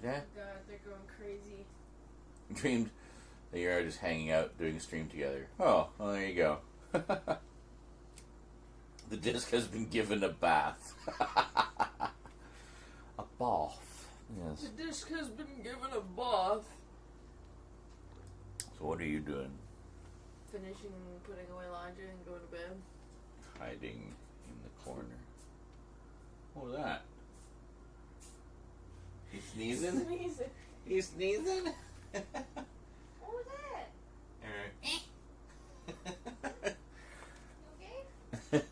God, they're going crazy. Dreamed that you are just hanging out doing a stream together. Oh, well, there you go. The disc has been given a bath. A bath. Yes. The disc has been given a bath. So what are you doing? Finishing putting away laundry and going to bed. Hiding in the corner. What was that? He's sneezing? Sneezing. He's sneezing? What was that? Okay?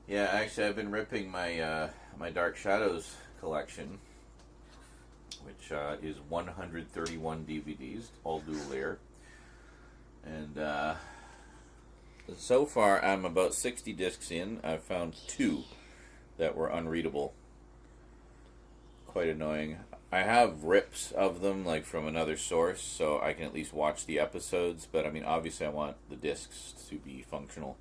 Yeah, actually, I've been ripping my my Dark Shadows collection, which is 131 DVDs, all dual layer, and so far I'm about 60 discs in. I've found 2 that were unreadable. Quite annoying. I have rips of them, like from another source, so I can at least watch the episodes, but I mean, obviously I want the discs to be functional.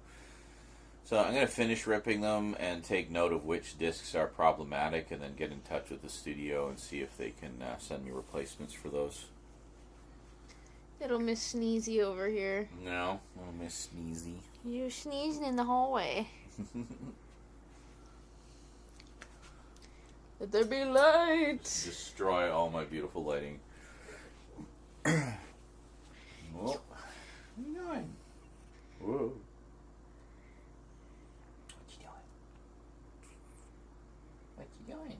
So I'm going to finish ripping them and take note of which discs are problematic, and then get in touch with the studio and see if they can send me replacements for those. Little Miss Sneezy over here. No, oh, Miss Sneezy. You're sneezing in the hallway. Let there be light. Destroy all my beautiful lighting. Well, what are you doing? Whoa. What you doing?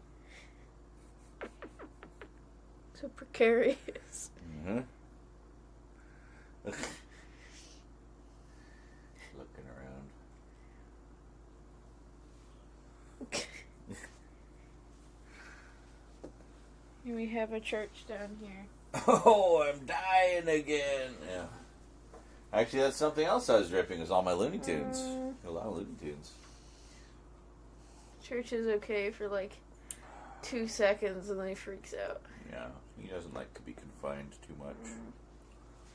So precarious. Mm-hmm. Looking around. And we have a church down here. Oh, I'm dying again. Yeah. Actually, that's something else I was ripping, is all my Looney Tunes. A lot of Looney Tunes. Church is okay for like 2 seconds and then he freaks out. Yeah, he doesn't like to be confined too much.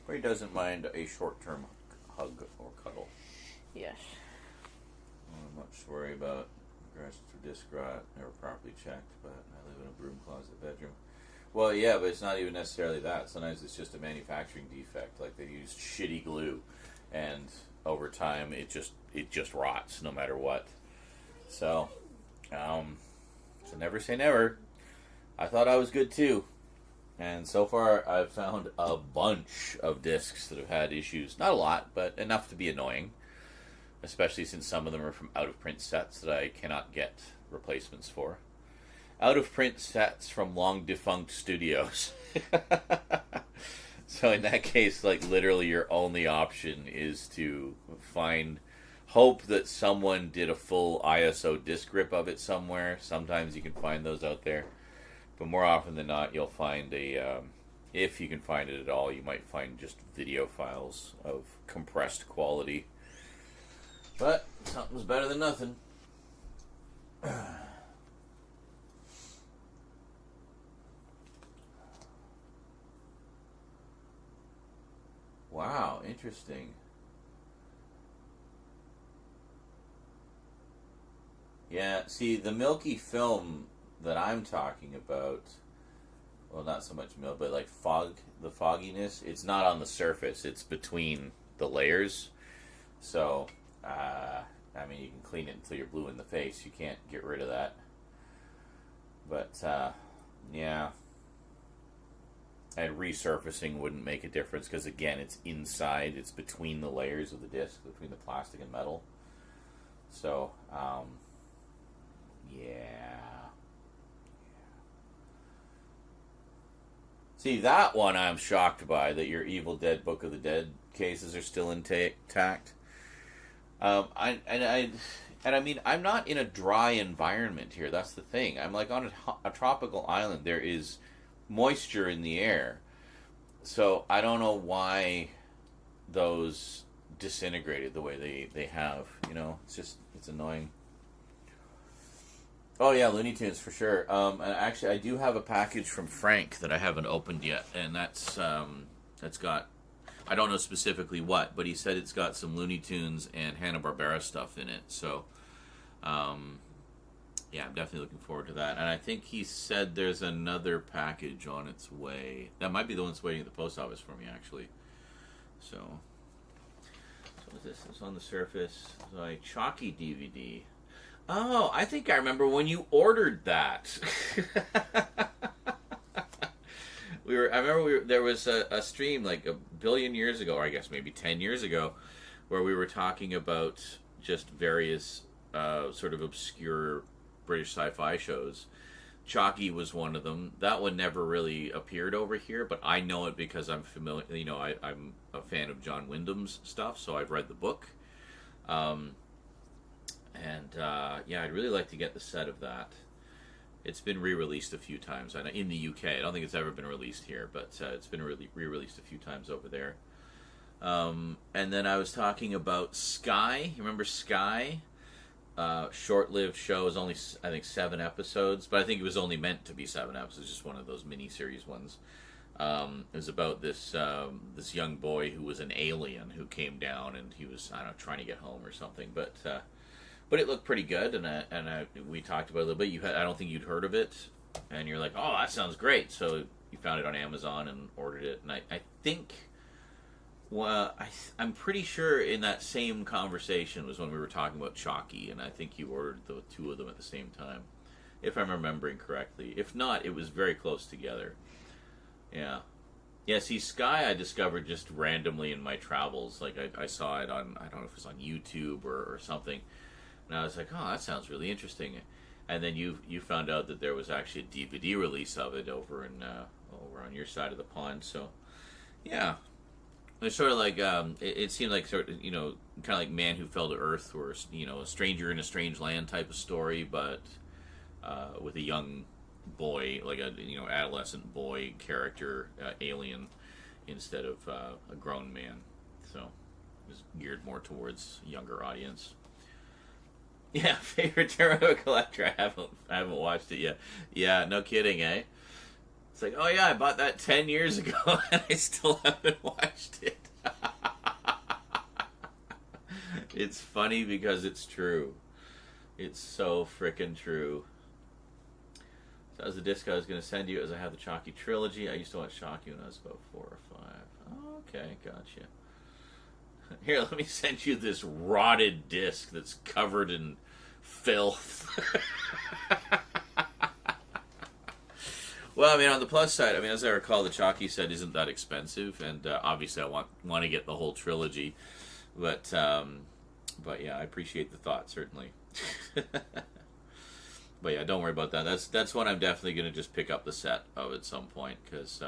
Or he doesn't mind a short-term hug or cuddle. Yes. I'm not much worry about regards to disc rot. Never properly checked, but I live in a broom closet bedroom. Well, yeah, but it's not even necessarily that. Sometimes it's just a manufacturing defect. Like, they use shitty glue, and over time it just rots no matter what. So never say never. I thought I was good too. And so far I've found a bunch of discs that have had issues. Not a lot, but enough to be annoying. Especially since some of them are from out-of-print sets that I cannot get replacements for. Out-of-print sets from long-defunct studios. So in that case, like, literally your only option is to hope that someone did a full ISO disc rip of it somewhere. Sometimes you can find those out there. But more often than not, you'll find if you can find it at all, you might find just video files of compressed quality. But something's better than nothing. Wow, interesting. Yeah, see, the milky film that I'm talking about, well, not so much milk, but like the fogginess, it's not on the surface, it's between the layers. So, I mean, you can clean it until you're blue in the face. You can't get rid of that. But, yeah. And resurfacing wouldn't make a difference because, again, it's inside. It's between the layers of the disc, between the plastic and metal. So, yeah. See, that one I'm shocked by, that your Evil Dead Book of the Dead cases are still intact. I mean, I'm not in a dry environment here. That's the thing. I'm like on a tropical island. There is moisture in the air. So I don't know why those disintegrated the way they have. You know, it's annoying. Oh yeah, Looney Tunes for sure. And actually, I do have a package from Frank that I haven't opened yet, and that's got, I don't know specifically what, but he said it's got some Looney Tunes and Hanna-Barbera stuff in it. So, yeah, I'm definitely looking forward to that. And I think he said there's another package on its way. That might be the one that's waiting at the post office for me, actually. So what's this? It's on the surface. It's a Chalky DVD. Oh, I think I remember when you ordered that. There was a stream like a billion years ago, or I guess maybe 10 years ago, where we were talking about just various sort of obscure British sci-fi shows. Chalky was one of them. That one never really appeared over here, but I know it because I'm familiar. You know, I'm a fan of John Wyndham's stuff, so I've read the book. Yeah, I'd really like to get the set of that. It's been re-released a few times in the UK. I don't think it's ever been released here, but it's been re-released a few times over there. And then I was talking about Sky. You remember Sky? Short-lived show. It was only, I think, 7 episodes, but I think it was only meant to be 7 episodes, just one of those mini-series ones. It was about this young boy who was an alien who came down, and he was, I don't know, trying to get home or something, but it looked pretty good, and we talked about it a little bit. I don't think you'd heard of it, and you're like, oh, that sounds great. So you found it on Amazon and ordered it, and I think, well, I'm pretty sure in that same conversation was when we were talking about Chalky, and I think you ordered the 2 of them at the same time, if I'm remembering correctly. If not, it was very close together. Yeah. Yeah, see, Sky I discovered just randomly in my travels. Like, I saw it on, I don't know if it was on YouTube or something. And I was like, oh, that sounds really interesting. And then you found out that there was actually a DVD release of it over on your side of the pond. So, yeah. It's sort of like, it seemed like sort of, you know, kind of like Man Who Fell to Earth, or, you know, a stranger in a strange land type of story, but with a young boy, like a, you know, adolescent boy character, alien, instead of a grown man. So it was geared more towards a younger audience. Yeah, favorite Terror Collector. I haven't watched it yet. Yeah, no kidding, eh? It's like, oh yeah, I bought that 10 years ago and I still haven't watched it. It's funny because it's true. It's so frickin' true. So that was the disc I was going to send you, as I have the Chalky trilogy. I used to watch Chalky when I was about 4 or 5. Oh, okay, gotcha. Here, let me send you this rotted disc that's covered in filth. Well, I mean, on the plus side, I mean, as I recall, the Chalky set isn't that expensive, and obviously I want to get the whole trilogy, but yeah, I appreciate the thought, certainly. But yeah, don't worry about that. That's one I'm definitely going to just pick up the set of at some point, because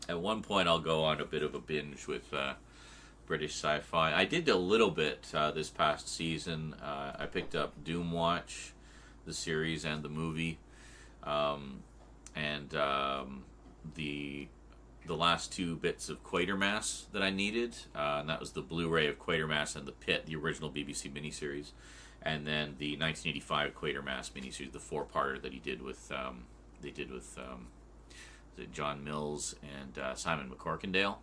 at one point I'll go on a bit of a binge with British sci-fi. I did a little bit this past season. I picked up Doom Watch, the series and the movie, and the last 2 bits of Quatermass that I needed, and that was the Blu-ray of Quatermass and The Pit, the original BBC miniseries, and then the 1985 Quatermass miniseries, the 4-parter that he did with was it John Mills and Simon McCorkindale.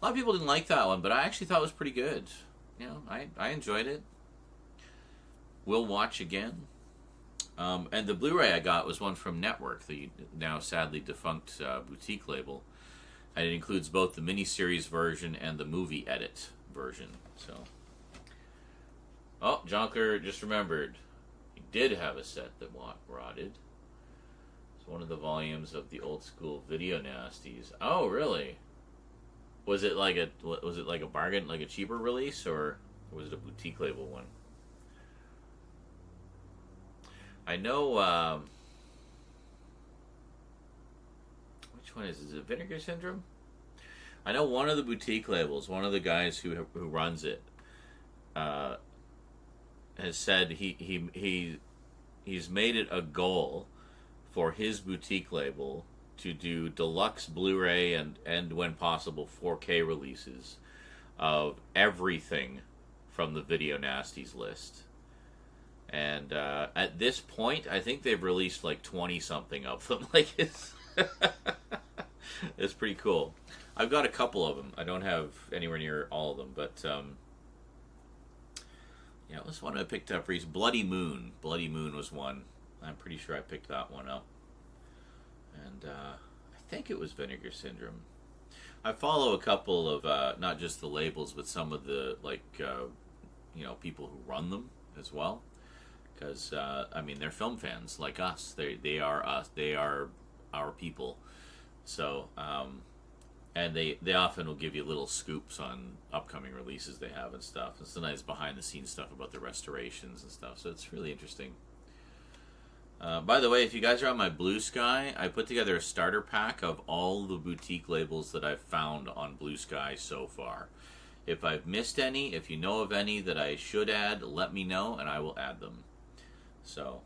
A lot of people didn't like that one, but I actually thought it was pretty good. You know, I enjoyed it. Will watch again. And the Blu-ray I got was one from Network, the now sadly defunct boutique label. And it includes both the miniseries version and the movie edit version. So, oh, Jonker just remembered. He did have a set that rotted. It's one of the volumes of the old school Video Nasties. Oh, really? Was it like a bargain, like a cheaper release, or was it a boutique label one? I know. Which one is it? Is it Vinegar Syndrome? I know one of the boutique labels. One of the guys who runs it has said he's made it a goal for his boutique label to do deluxe Blu-ray and when possible 4K releases of everything from the Video Nasties list. And at this point, I think they've released like 20 something of them. Like it's it's pretty cool. I've got a couple of them. I don't have anywhere near all of them, but yeah, it was one I picked up recently. Bloody Moon. Bloody Moon was one. I'm pretty sure I picked that one up. And I think it was Vinegar Syndrome. I follow a couple of, not just the labels, but some of the, like, people who run them as well. Because, I mean, they're film fans like us. They are us. They are our people. So, and they often will give you little scoops on upcoming releases they have and stuff. And sometimes behind the scenes stuff about the restorations and stuff. So it's really interesting. By the way, if you guys are on my Blue Sky, I put together a starter pack of all the boutique labels that I've found on Blue Sky so far. If I've missed any, if you know of any that I should add, let me know and I will add them. So,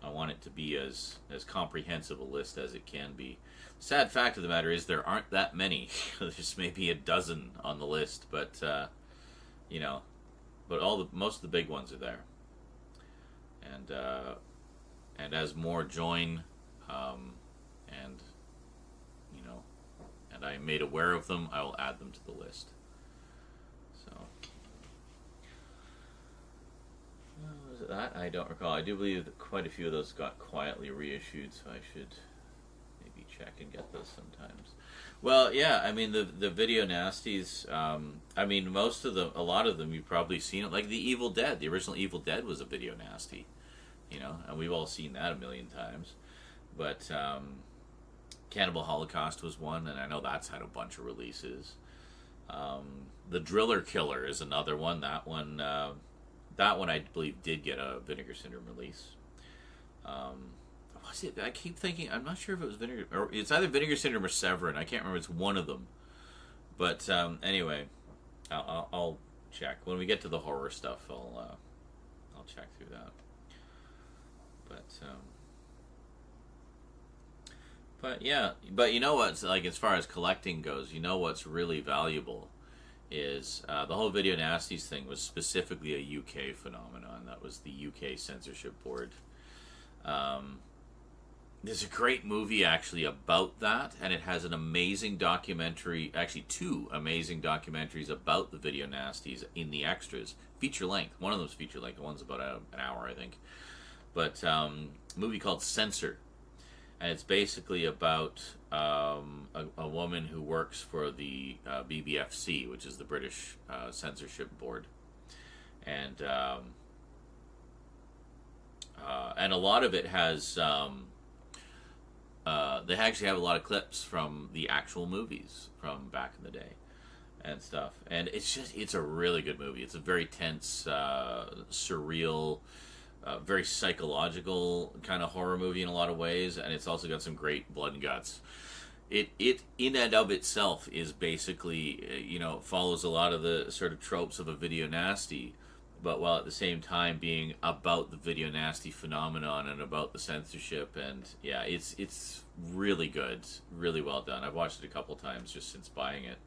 I want it to be as comprehensive a list as it can be. Sad fact of the matter is there aren't that many. There's maybe a dozen on the list, but but most of the big ones are there. And as more join, and I'm made aware of them, I will add them to the list. So, was it that? I don't recall. I do believe that quite a few of those got quietly reissued, so I should maybe check and get those sometimes. Well, yeah, I mean, the video nasties, I mean, a lot of them you've probably seen it, like the Evil Dead. The original Evil Dead was a video nasty, and we've all seen that a million times. But Cannibal Holocaust was one, and I know that's had a bunch of releases. The Driller Killer is another one. That one I believe did get a Vinegar Syndrome release. Was it? I keep thinking, I'm not sure if it was Vinegar, or it's either Vinegar Syndrome or Severin. I can't remember. It's one of them. But anyway, I'll check when we get to the horror stuff. I'll check through that. But yeah, but you know what's, like, as far as collecting goes, what's really valuable is the whole Video Nasties thing was specifically a UK phenomenon. That was the UK censorship board. There's a great movie actually about that, and it has an amazing documentary, actually two amazing documentaries about the Video Nasties in the extras. Feature length. One of them's feature length, one's about an hour, I think. But a movie called Censor. And it's basically about a woman who works for the BBFC, which is the British censorship board. And a lot of it has... they actually have a lot of clips from the actual movies from back in the day and stuff. And it's a really good movie. It's a very tense, surreal, very psychological kind of horror movie in a lot of ways. And it's also got some great blood and guts. It in and of itself is basically, follows a lot of the sort of tropes of a video nasty, but while at the same time being about the video nasty phenomenon and about the censorship. And yeah, it's really good, really well done. I've watched it a couple times just since buying it.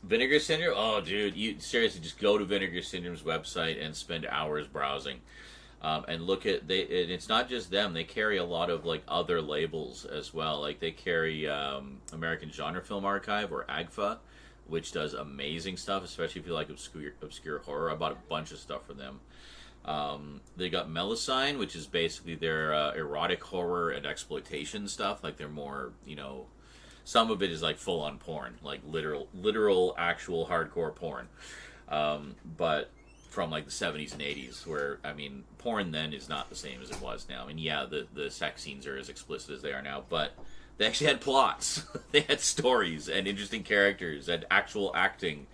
Vinegar Syndrome? Oh, dude, you seriously just go to Vinegar Syndrome's website and spend hours browsing. And look at, and it's not just them, they carry a lot of like other labels as well. Like they carry American Genre Film Archive, or AGFA, which does amazing stuff, especially if you like obscure horror. I bought a bunch of stuff from them. They got Melusine, which is basically their erotic horror and exploitation stuff. Like they're more, some of it is like full-on porn, like literal actual hardcore porn. But from like the 70s and 80s, where, I mean, porn then is not the same as it was now. And yeah, the sex scenes are as explicit as they are now, but they actually had plots. They had stories and interesting characters and actual acting.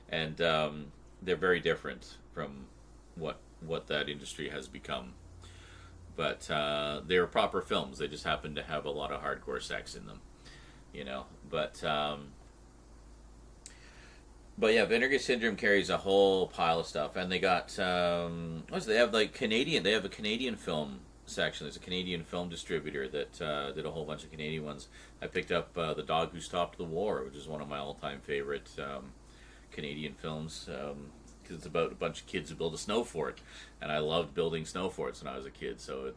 And they're very different from what that industry has become. But they were proper films. They just happened to have a lot of hardcore sex in them. But yeah, Vinegar Syndrome carries a whole pile of stuff. And they got, they have like Canadian, they have a Canadian film section. There's a Canadian film distributor that did a whole bunch of Canadian ones. I picked up The Dog Who Stopped the War, which is one of my all-time favorite Canadian films. because it's about a bunch of kids who build a snow fort, and I loved building snow forts when I was a kid. So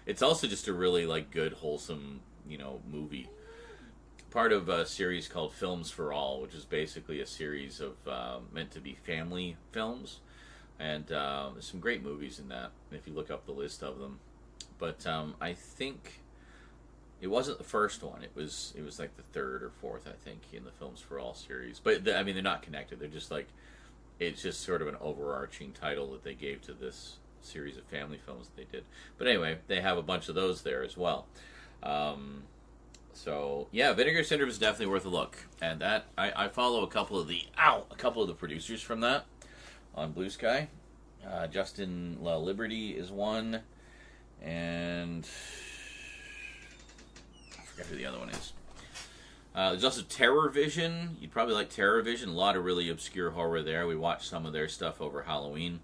it's also just a really like good, wholesome, movie. Part of a series called Films for All, which is basically a series of meant to be family films, and there's some great movies in that if you look up the list of them. But I think it wasn't the first one. It was like the third or fourth, I think, in the Films for All series. But I mean, they're not connected. They're just like, it's just sort of an overarching title that they gave to this series of family films that they did. But anyway, they have a bunch of those there as well. So yeah, Vinegar Syndrome is definitely worth a look, and that I follow a couple of the producers from that on Blue Sky. Justin La Liberty is one, and I forget who the other one is. There's also Terror Vision. You'd probably like Terror Vision. A lot of really obscure horror there. We watched some of their stuff over Halloween.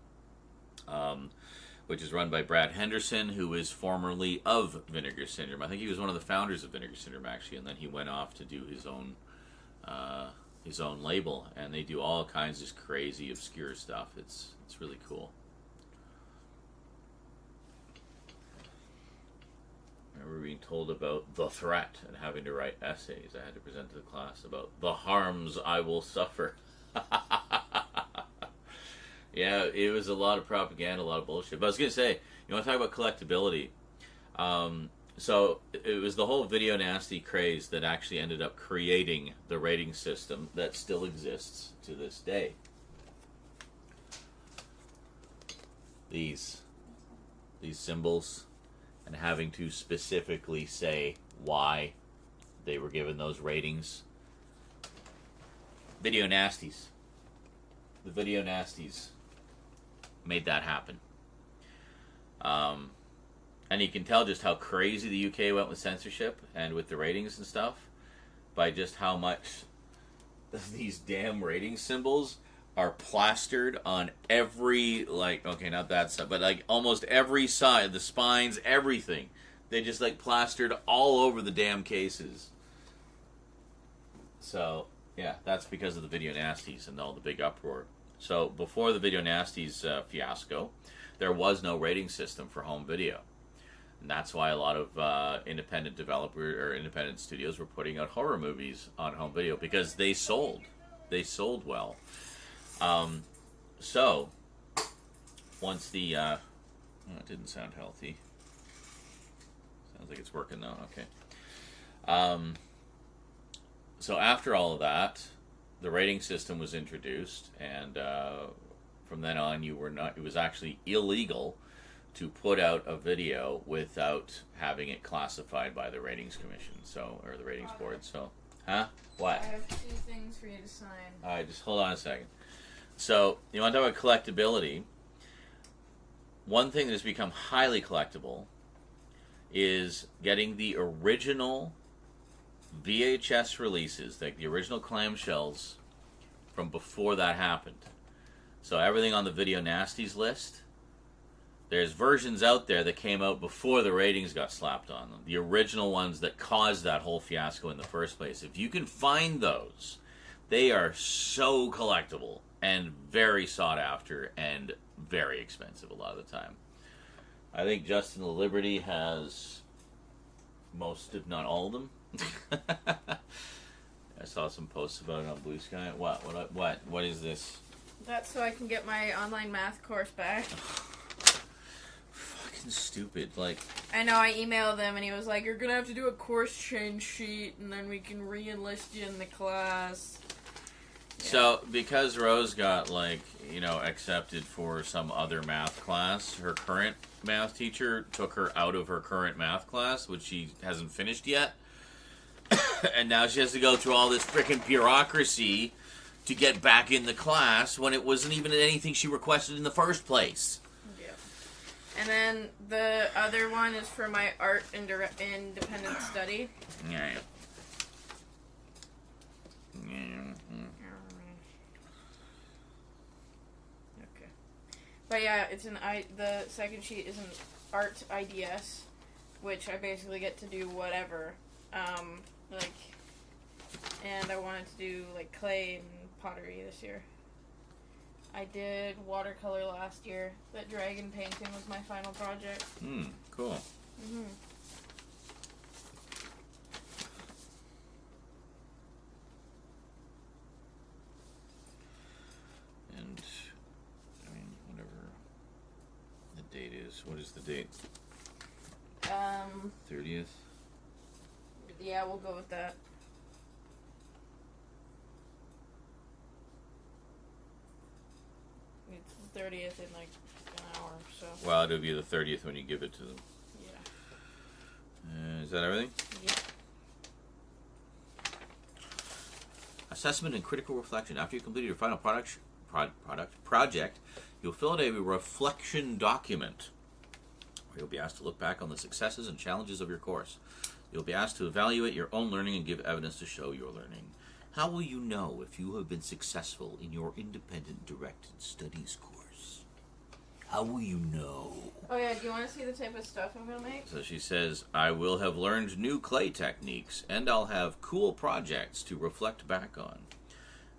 Which is run by Brad Henderson, who is formerly of Vinegar Syndrome. I think he was one of the founders of Vinegar Syndrome, actually, and then he went off to do his own label, and they do all kinds of crazy, obscure stuff. It's really cool. I remember being told about the threat and having to write essays. I had to present to the class about the harms I will suffer. Yeah, it was a lot of propaganda, a lot of bullshit. But I was going to say, you want to talk about collectability? So it was the whole Video Nasty craze that actually ended up creating the rating system that still exists to this day. These symbols, and having to specifically say why they were given those ratings. Video Nasties. The Video Nasties made that happen. And you can tell just how crazy the UK went with censorship and with the ratings and stuff by just how much these damn rating symbols are plastered on every, like, okay, not that side, but like almost every side, the spines, everything. They just like plastered all over the damn cases. So, yeah, that's because of the Video Nasties and all the big uproar. So before the Video Nasties fiasco, there was no rating system for home video. And that's why a lot of independent developers or independent studios were putting out horror movies on home video because they sold. They sold well. So once the it didn't sound healthy. Sounds like it's working though. Okay. So after all of that, the rating system was introduced, and from then on, it was actually illegal to put out a video without having it classified by the ratings commission, or the ratings board. So, what? I have 2 things for you to sign. All right, just hold on a second. So, you want to talk about collectability? One thing that has become highly collectible is getting the original VHS releases, like the original clamshells from before that happened. So everything on the Video Nasties list, there's versions out there that came out before the ratings got slapped on them. The original ones that caused that whole fiasco in the first place. If you can find those, they are so collectible and very sought after and very expensive a lot of the time. I think Justin La Liberty has most, if not all of them. I saw some posts about it on Blue Sky. What is this? That's so I can get my online math course back. Fucking stupid. Like, I know, I emailed them and he was like, you're gonna have to do a course change sheet and then we can re-enlist you in the class. Yeah. So, because Rose got, accepted for some other math class, her current math teacher took her out of her current math class, which she hasn't finished yet. And now she has to go through all this freaking bureaucracy to get back in the class when it wasn't even anything she requested in the first place. Yeah. And then the other one is for my art independent study. Yeah. Okay. But yeah, the second sheet is an art IDS, which I basically get to do whatever. And I wanted to do clay and pottery this year. I did watercolor last year. That dragon painting was my final project. Cool. Mm-hmm. And, I mean, whatever the date is. What is the date? 30th? Yeah, we'll go with that. It's the 30th in like an hour, so. Well, it'll be the 30th when you give it to them. Yeah. Is that everything? Yeah. Assessment and critical reflection. After you completed your final project, you'll fill out a reflection document where you'll be asked to look back on the successes and challenges of your course. You'll be asked to evaluate your own learning and give evidence to show your learning. How will you know if you have been successful in your independent directed studies course? How will you know? Oh yeah, do you want to see the type of stuff I'm going to make? So she says, I will have learned new clay techniques, and I'll have cool projects to reflect back on.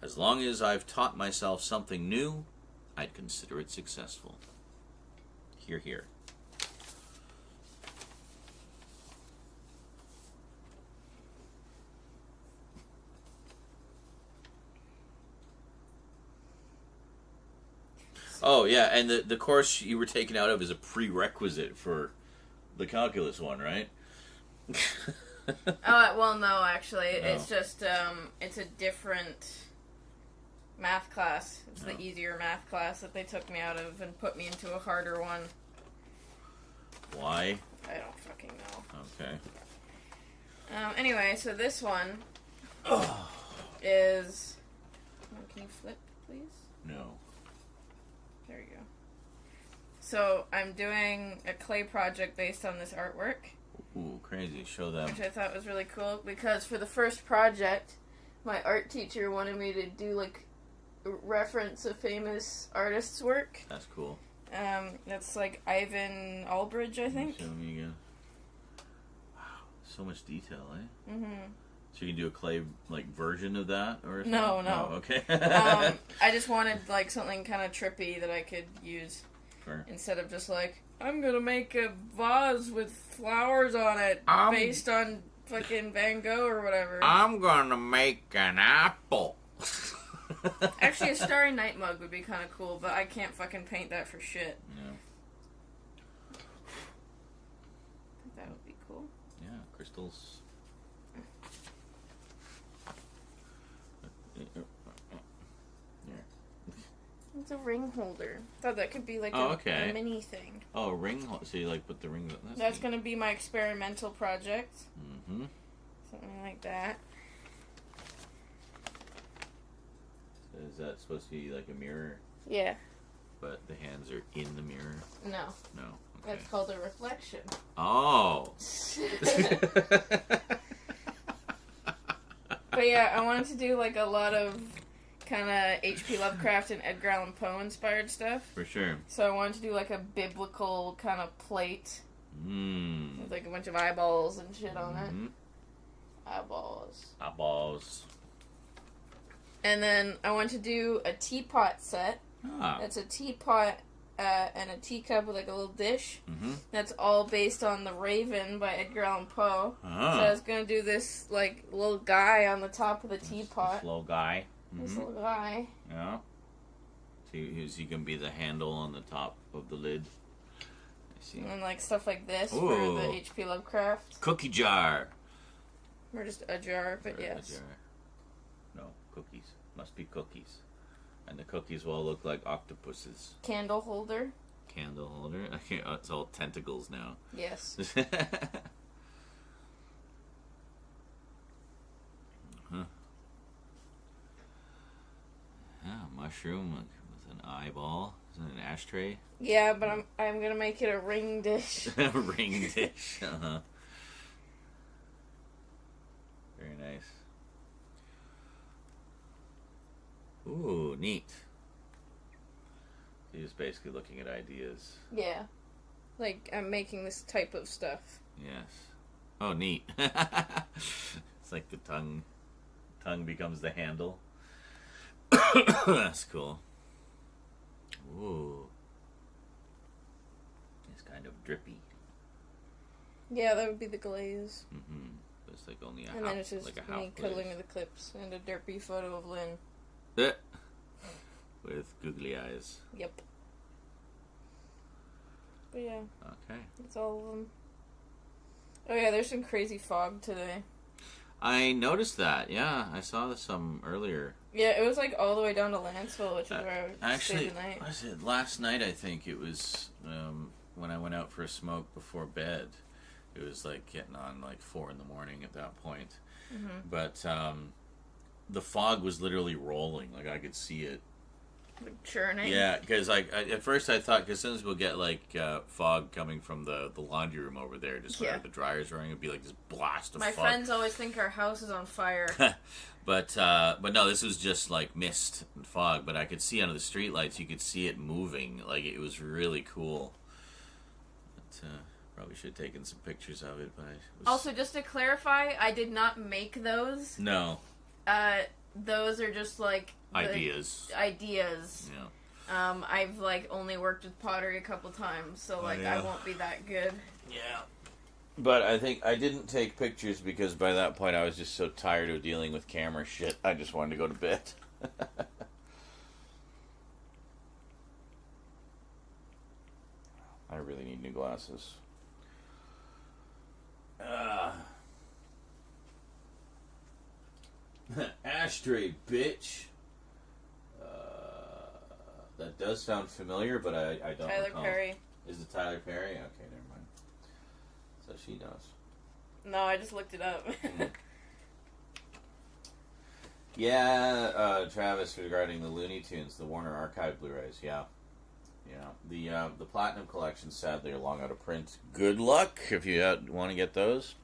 As long as I've taught myself something new, I'd consider it successful. Hear, hear. Oh, yeah, and the course you were taken out of is a prerequisite for the calculus one, right? Well, no, actually. No. It's just, it's a different math class. It's the easier math class that they took me out of and put me into a harder one. Why? I don't fucking know. Okay. Anyway, so this one is... Can you flip, please? No. There you go. So, I'm doing a clay project based on this artwork. Ooh, crazy. Show them. Which I thought was really cool, because for the first project, my art teacher wanted me to do, like, a reference a famous artist's work. That's cool. That's, like, Ivan Albridge, I think. Show me again. Wow, so much detail, eh? Mm-hmm. So you can do a clay, like, version of that? Or something? No. Oh, okay. I just wanted, like, something kind of trippy that I could use. Sure. Instead of just, like, I'm gonna make a vase with flowers on it based on fucking Van Gogh or whatever. I'm gonna make an apple. Actually, a Starry Night mug would be kind of cool, but I can't fucking paint that for shit. Yeah. I think that would be cool. Yeah, crystals. It's a ring holder. Thought that could be like Oh, a okay. mini thing. Oh, ring. So you like put the ring. That's gonna be my experimental project. Mm-hmm. Something like that. Is that supposed to be like a mirror? Yeah. But the hands are in the mirror? No. No. Okay. That's called a reflection. Oh. But yeah, I wanted to do like a lot of kind of H.P. Lovecraft and Edgar Allan Poe inspired stuff. For sure. So I wanted to do like a biblical kind of plate with like a bunch of eyeballs and shit on it. Eyeballs. And then I wanted to do a teapot set. That's a teapot and a teacup with like a little dish. That's all based on The Raven by Edgar Allan Poe. So I was going to do this like little guy on the top of the teapot. This little guy. This little guy. Yeah. So he can be the handle on the top of the lid. I see. And like stuff like this Ooh. for the H.P. Lovecraft. Cookie jar. Or just a jar, but Or yes. a jar. No, cookies. Must be cookies. And the cookies will look like octopuses. Candle holder. Candle holder. Oh, it's all tentacles now. Yes. Yeah, mushroom with an eyeball. Isn't it an ashtray? Yeah, but I'm gonna make it a ring dish. A ring dish. Very nice. Ooh, neat. He's basically looking at ideas. Yeah. Like, I'm making this type of stuff. Yes. Oh, neat. It's like the tongue. Tongue becomes the handle. That's cool. Ooh. It's kind of drippy. Yeah, that would be the glaze. Mm-hmm. It's like only a And then it's just like a me half cuddling glaze. with the clips and a derpy photo of Lynn. With googly eyes. Yep. But yeah, Okay. that's all of them. Oh yeah, there's some crazy fog today. I noticed that. Yeah, I saw some earlier. Yeah, it was like all the way down to Lanceville, which is where I Actually, stayed the night. was it last night? I think it was when I went out for a smoke before bed. It was like getting on like 4 in the morning at that point. Mm-hmm. But the fog was literally rolling. Like I could see it. Like churning. Yeah, because at first I thought, because sometimes we'll get like fog coming from the laundry room over there, just where the dryer's running, it'd be like this blast of My fog. friends always think our house is on fire. But no, this was just like mist and fog. But I could see under the streetlights, you could see it moving. Like it was really cool. But, probably should have taken some pictures of it. But Also, just to clarify, I did not make those. No. Those are just like Ideas. Ideas. Yeah. I've like only worked with pottery a couple times, so like I won't be that good. Yeah. But I think I didn't take pictures because by that point I was just so tired of dealing with camera shit. I just wanted to go to bed. I really need new glasses. Ashtray, bitch. That does sound familiar, but I don't Tyler recall. Perry. Is it Tyler Perry? Okay, never mind. So she knows. No, I just looked it up. Yeah, Travis, regarding the Looney Tunes, the Warner Archive Blu-rays, yeah. The Platinum Collection, sadly, are long out of print. Good luck if you want to get those.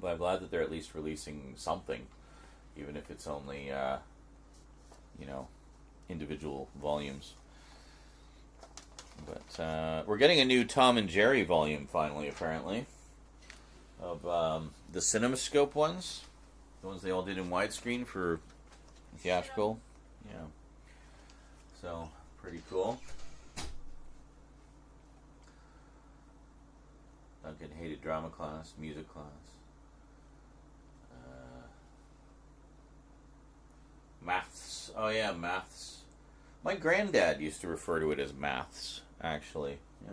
But I'm glad that they're at least releasing something, even if it's only, individual volumes. But we're getting a new Tom and Jerry volume, finally, apparently, of the CinemaScope ones. The ones they all did in widescreen for theatrical. Yeah. So, pretty cool. Duncan hated drama class, music class. Maths. Oh yeah, maths. My granddad used to refer to it as maths, actually. Yeah.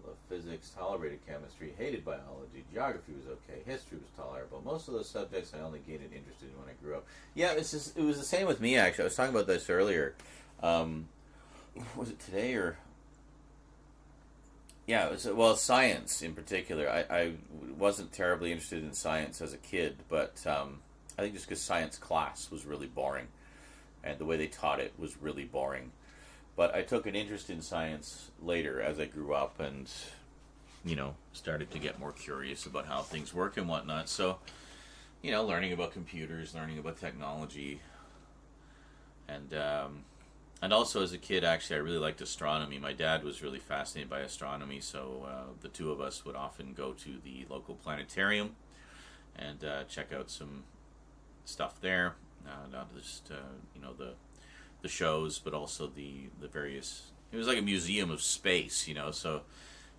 Loved physics, tolerated chemistry, hated biology, geography was okay, history was tolerable. Most of those subjects I only gained interested in when I grew up. Yeah, it was the same with me, actually. I was talking about this earlier. Was it today or... Yeah, it was, science in particular. I wasn't terribly interested in science as a kid, but I think just because science class was really boring, and the way they taught it was really boring. But I took an interest in science later as I grew up and, started to get more curious about how things work and whatnot. So, learning about computers, learning about technology, and also as a kid, actually, I really liked astronomy. My dad was really fascinated by astronomy, so the two of us would often go to the local planetarium and check out some stuff there. Not just, the shows, but also the various... It was like a museum of space, so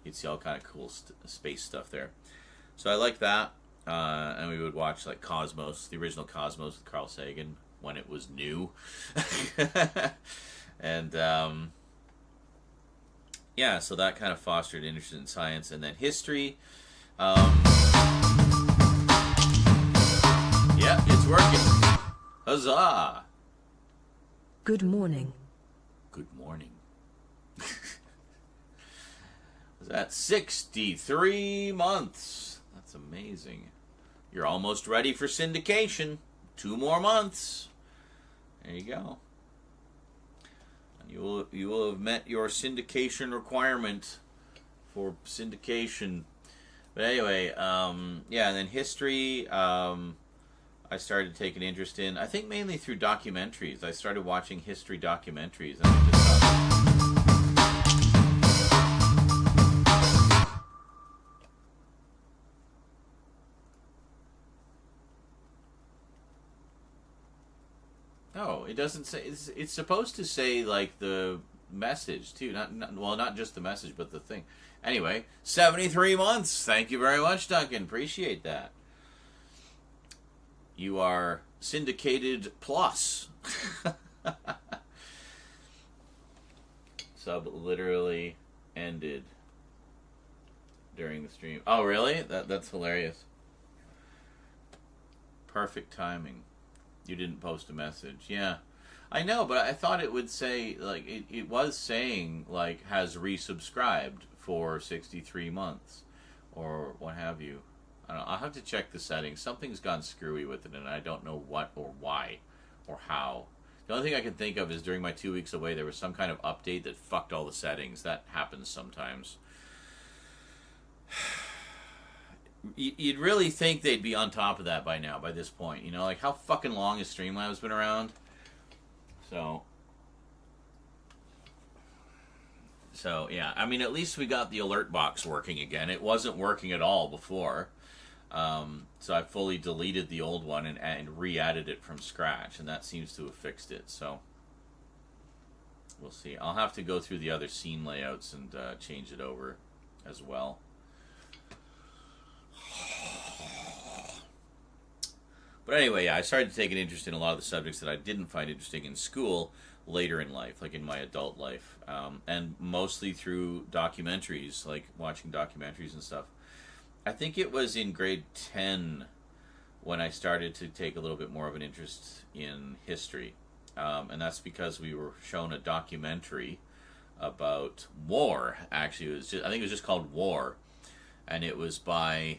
you'd see all kind of cool space stuff there. So I liked that, and we would watch, like, Cosmos, the original Cosmos with Carl Sagan, when it was new. And so that kind of fostered interest in science. And then history, it's working. Huzzah! Good morning. Good morning. Was that 63 months? That's amazing. You're almost ready for syndication. 2 more months. There you go. And you will have met your syndication requirement for syndication. But anyway, and then history, I started taking interest in, I think mainly through documentaries. I started watching history documentaries. And I just No, it doesn't say. It's supposed to say like the message too. Not just the message, but the thing. Anyway, 73 months. Thank you very much, Duncan. Appreciate that. You are syndicated plus. Sub literally ended during the stream. Oh, really? That's hilarious. Perfect timing. You didn't post a message. Yeah. I know, but I thought it would say, like, it was saying, like, has resubscribed for 63 months or what have you. I don't know. I'll have to check the settings. Something's gone screwy with it, and I don't know what or why or how. The only thing I can think of is during my 2 weeks away, there was some kind of update that fucked all the settings. That happens sometimes. You'd really think they'd be on top of that by now, by this point. You know, like, how fucking long has Streamlabs been around? So yeah, I mean, at least we got the alert box working again. It wasn't working at all before. So I fully deleted the old one and re-added it from scratch, and that seems to have fixed it. So we'll see. I'll have to go through the other scene layouts and change it over as well. But anyway, yeah, I started to take an interest in a lot of the subjects that I didn't find interesting in school later in life, like in my adult life, and mostly through documentaries, like watching documentaries and stuff. I think it was in grade 10 when I started to take a little bit more of an interest in history, and that's because we were shown a documentary about war. Actually, I think it was just called War, and it was by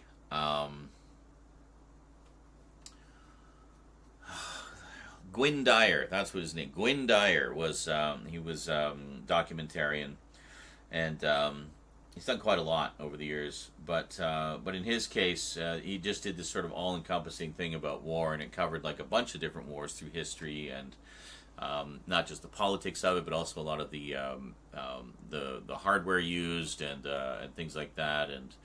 Gwyn Dyer. That's what his name. Gwyn Dyer was. He was documentarian, and he's done quite a lot over the years. But in his case, he just did this sort of all-encompassing thing about war, and it covered like a bunch of different wars through history, and not just the politics of it, but also a lot of the hardware used and things like that, and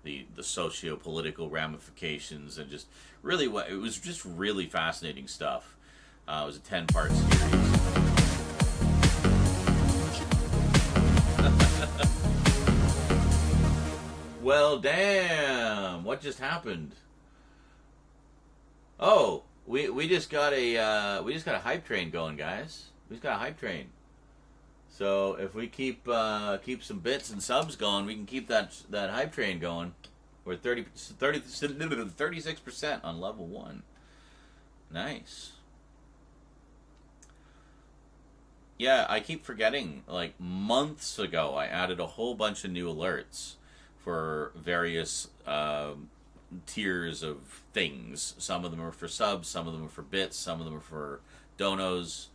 the socio-political ramifications, and just really it was just really fascinating stuff. It was a 10-part series. Well, damn! What just happened? Oh, we just got a hype train going, guys. We just got a hype train. So if we keep some bits and subs going, we can keep that hype train going. We're 36% on level 1. Nice. Yeah, I keep forgetting, like, months ago, I added a whole bunch of new alerts for various tiers of things. Some of them are for subs, some of them are for bits, some of them are for donos.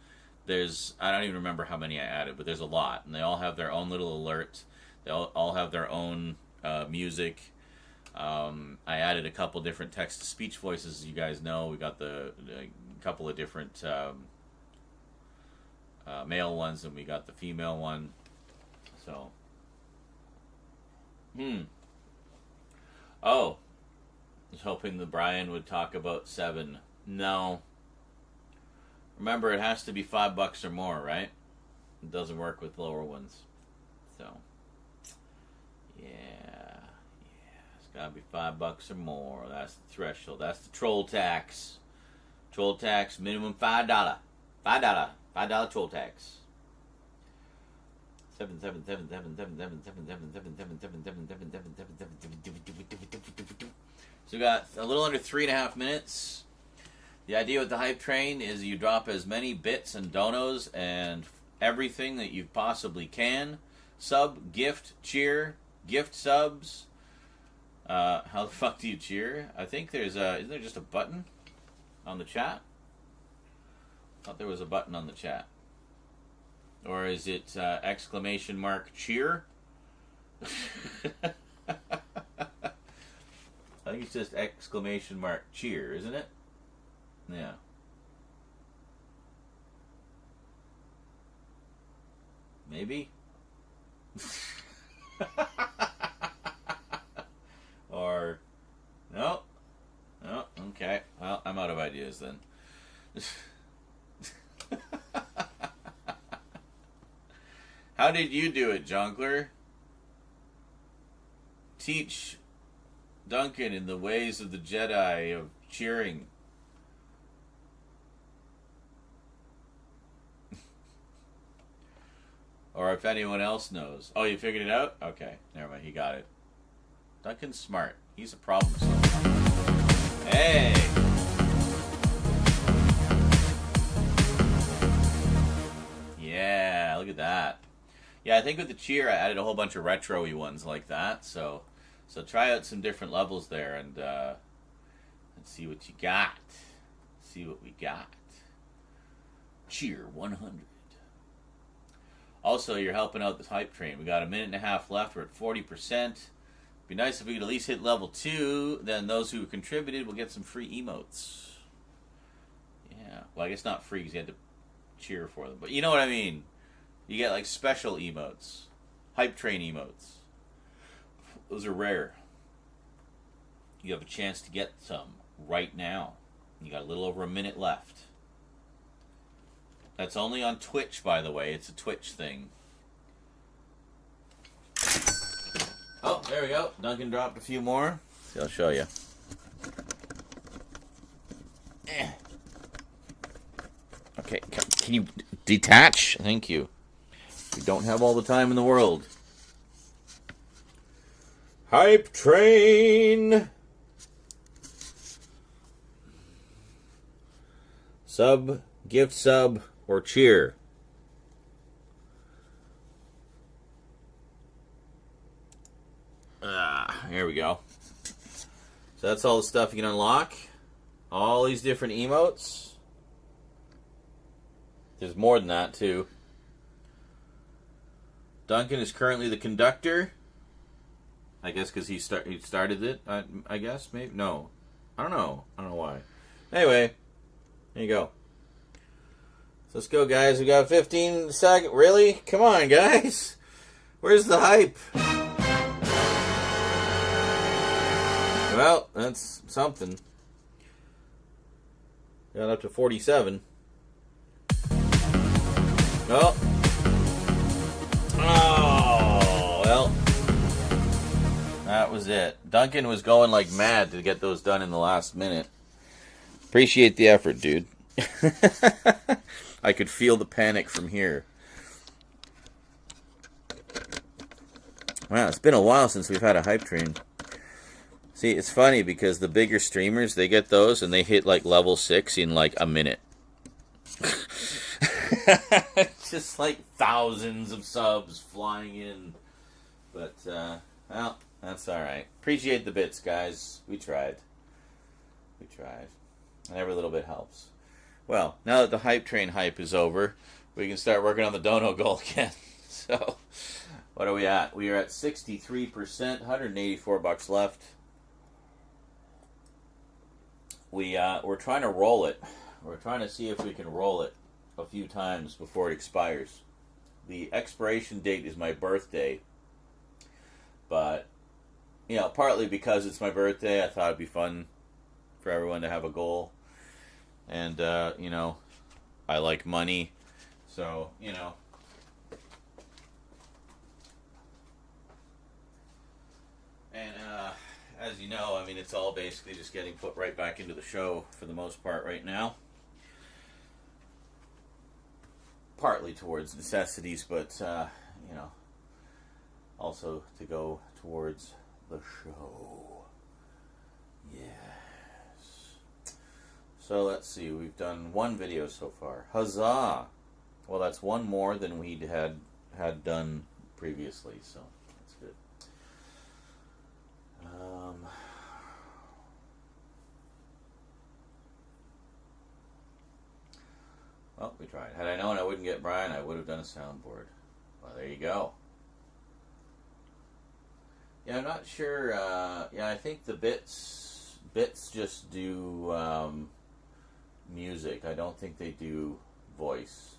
I don't even remember how many I added, but there's a lot, and they all have their own little alert. They all have their own music. I added a couple different text-to-speech voices, as you guys know. We got a couple of different male ones, and we got the female one. So, oh, I was hoping that Brian would talk about 7. No. Remember, it has to be $5 or more, right? It doesn't work with lower ones. So, yeah, it's gotta be $5 or more. That's the threshold. That's the troll tax. Troll tax minimum $5. $5 troll tax. 7. So we got a little under 3.5 minutes. The idea with the hype train is you drop as many bits and donos and everything that you possibly can. Sub, gift, cheer, gift subs. How the fuck do you cheer? I think isn't there just a button on the chat? I thought there was a button on the chat. Or is it exclamation mark cheer? I think it's just exclamation mark cheer, isn't it? Yeah. Maybe? Or no? No? Okay. Well, I'm out of ideas then. How did you do it, Jonkler? Teach Duncan in the ways of the Jedi of cheering. Or if anyone else knows. Oh, you figured it out? Okay, never mind. He got it. Duncan's smart. He's a problem solver. Hey! Yeah, look at that. Yeah, I think with the cheer, I added a whole bunch of retro-y ones like that. So try out some different levels there and let's see what you got. See what we got. Cheer 100. Also, you're helping out the hype train. We got a minute and a half left. We're at 40%. Be nice if we could at least hit level 2. Then those who contributed will get some free emotes. Yeah. Well, I guess not free because you had to cheer for them. But you know what I mean. You get like special emotes. Hype train emotes. Those are rare. You have a chance to get some right now. You got a little over a minute left. That's only on Twitch, by the way. It's a Twitch thing. Oh, there we go. Duncan dropped a few more. See, I'll show you. Okay, can you detach? Thank you. We don't have all the time in the world. Hype train! Sub, gift sub, or cheer. Here we go. So that's all the stuff you can unlock. All these different emotes. There's more than that, too. Duncan is currently the conductor. I guess because he started it, I guess, maybe? No. I don't know. I don't know why. Anyway, there you go. So let's go, guys. We got 15 seconds. Really? Come on, guys. Where's the hype? Well, that's something. Got up to 47. Oh. Oh, well. That was it. Duncan was going like mad to get those done in the last minute. Appreciate the effort, dude. I could feel the panic from here. Wow, it's been a while since we've had a hype train. See, it's funny because the bigger streamers, they get those and they hit like level 6 in like a minute. Just like thousands of subs flying in. But, well, that's alright. Appreciate the bits, guys. We tried. We tried. And every little bit helps. Well, now that the hype train hype is over, we can start working on the dono goal again. So, what are we at? We are at 63%, $184 left. We're trying to roll it. We're trying to see if we can roll it a few times before it expires. The expiration date is my birthday. But, you know, partly because it's my birthday, I thought it'd be fun for everyone to have a goal. And, you know, I like money. So, you know. And, as you know, I mean, it's all basically just getting put right back into the show for the most part right now. Partly towards necessities, but, you know, also to go towards the show. Yes. So let's see, we've done one video so far. Huzzah! Well, that's one more than we'd had done previously, so that's good. Well, we tried. Had I known I wouldn't get Brian, I would have done a soundboard. Well, there you go. Yeah, I'm not sure. Yeah, I think the bits just do music. I don't think they do voice.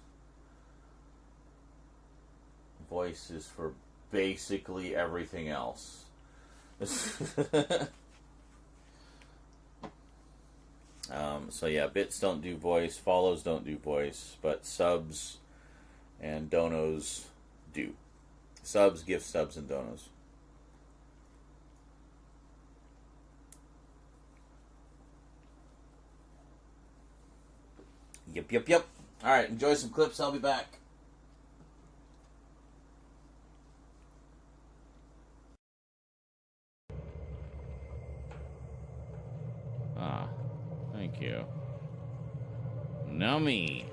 Voice is for basically everything else. So yeah, bits don't do voice, follows don't do voice, but subs and donos do. Subs, gift subs, and donos. Yep. Alright, enjoy some clips. I'll be back. Ah, thank you. Nummy.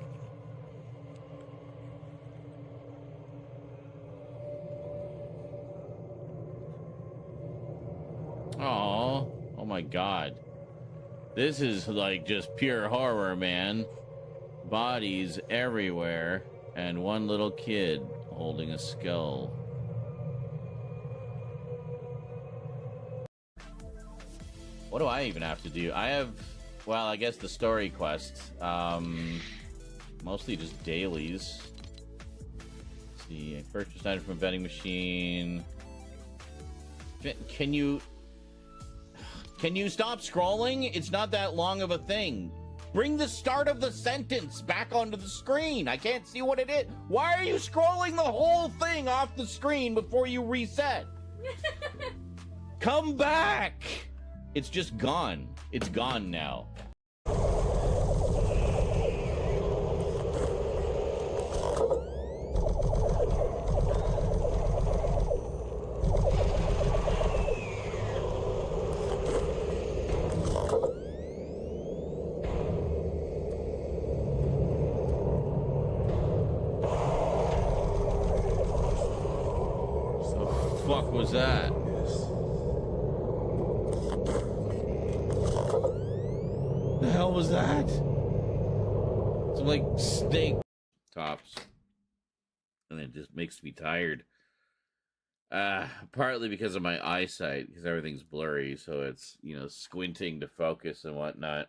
Oh my god. This is like just pure horror, man. Bodies everywhere, and one little kid holding a skull. What do I even have to do? I have, well, I guess the story quest. Mostly just dailies. Let's see, I purchased an item from a vending machine. Can you stop scrolling? It's not that long of a thing. Bring the start of the sentence back onto the screen. I can't see what it is. Why are you scrolling the whole thing off the screen before you reset? Come back. It's just gone. It's gone now. Fuck was that? The hell was that? Some like snake tops, and it just makes me tired. Partly because of my eyesight, because everything's blurry, so it's, you know, squinting to focus and whatnot.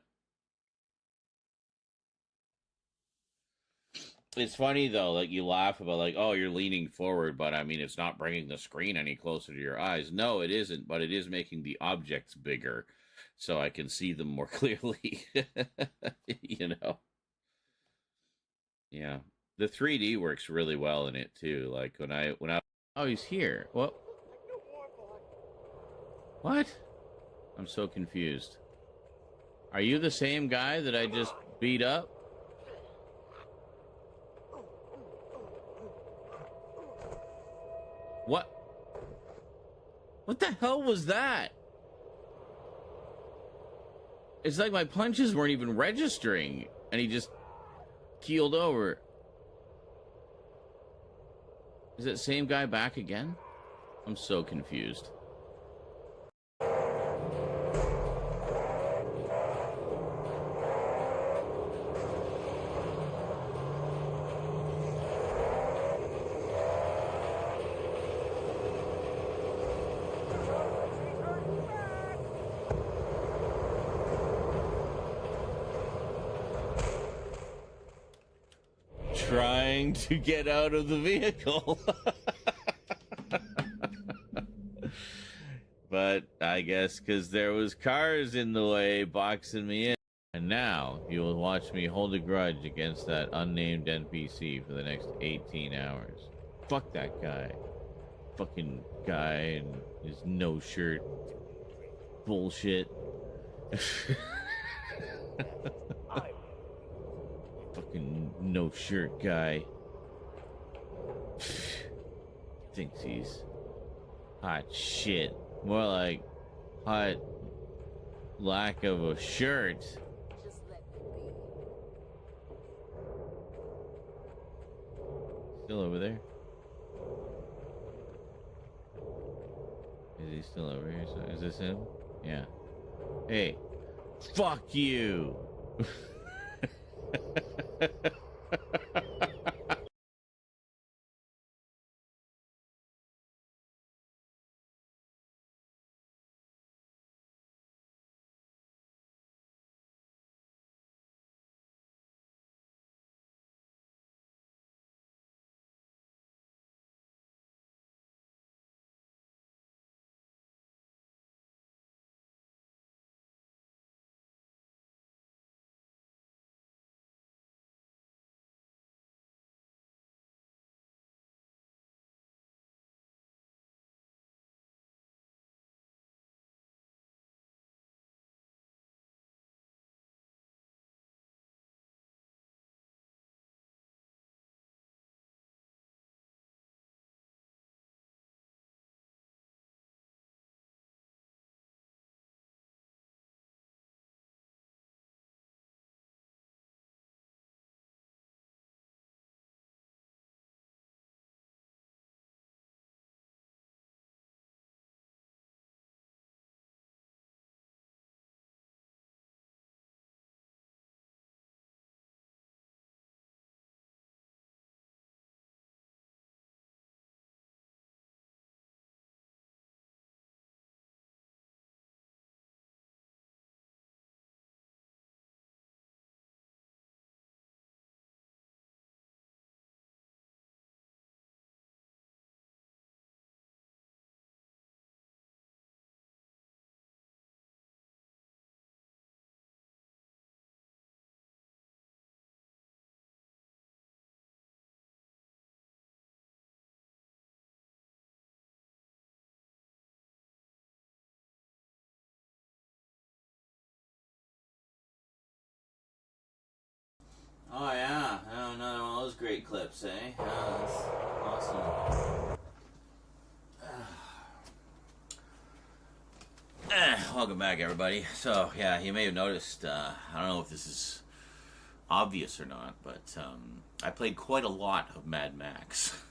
It's funny though, like you laugh about like, oh, you're leaning forward, but I mean, it's not bringing the screen any closer to your eyes. No, it isn't, but it is making the objects bigger, so I can see them more clearly. You know? Yeah, the 3D works really well in it too. Like when I, oh, he's here. What? I'm so confused. Are you the same guy that I just beat up? What the hell was that? It's like my punches weren't even registering, and he just keeled over. Is that same guy back again? I'm so confused. Trying to get out of the vehicle. But I guess because there was cars in the way boxing me in. And now you will watch me hold a grudge against that unnamed NPC for the next 18 hours. Fuck that guy. Fucking guy and his no shirt bullshit. Fucking no shirt guy. Thinks he's hot shit. More like hot lack of a shirt. Still over there? Is he still over here? So is this him? Yeah. Hey, fuck you. tree clips, eh? Yeah, that's awesome. Welcome back, everybody. So, yeah, you may have noticed, I don't know if this is obvious or not, but I played quite a lot of Mad Max.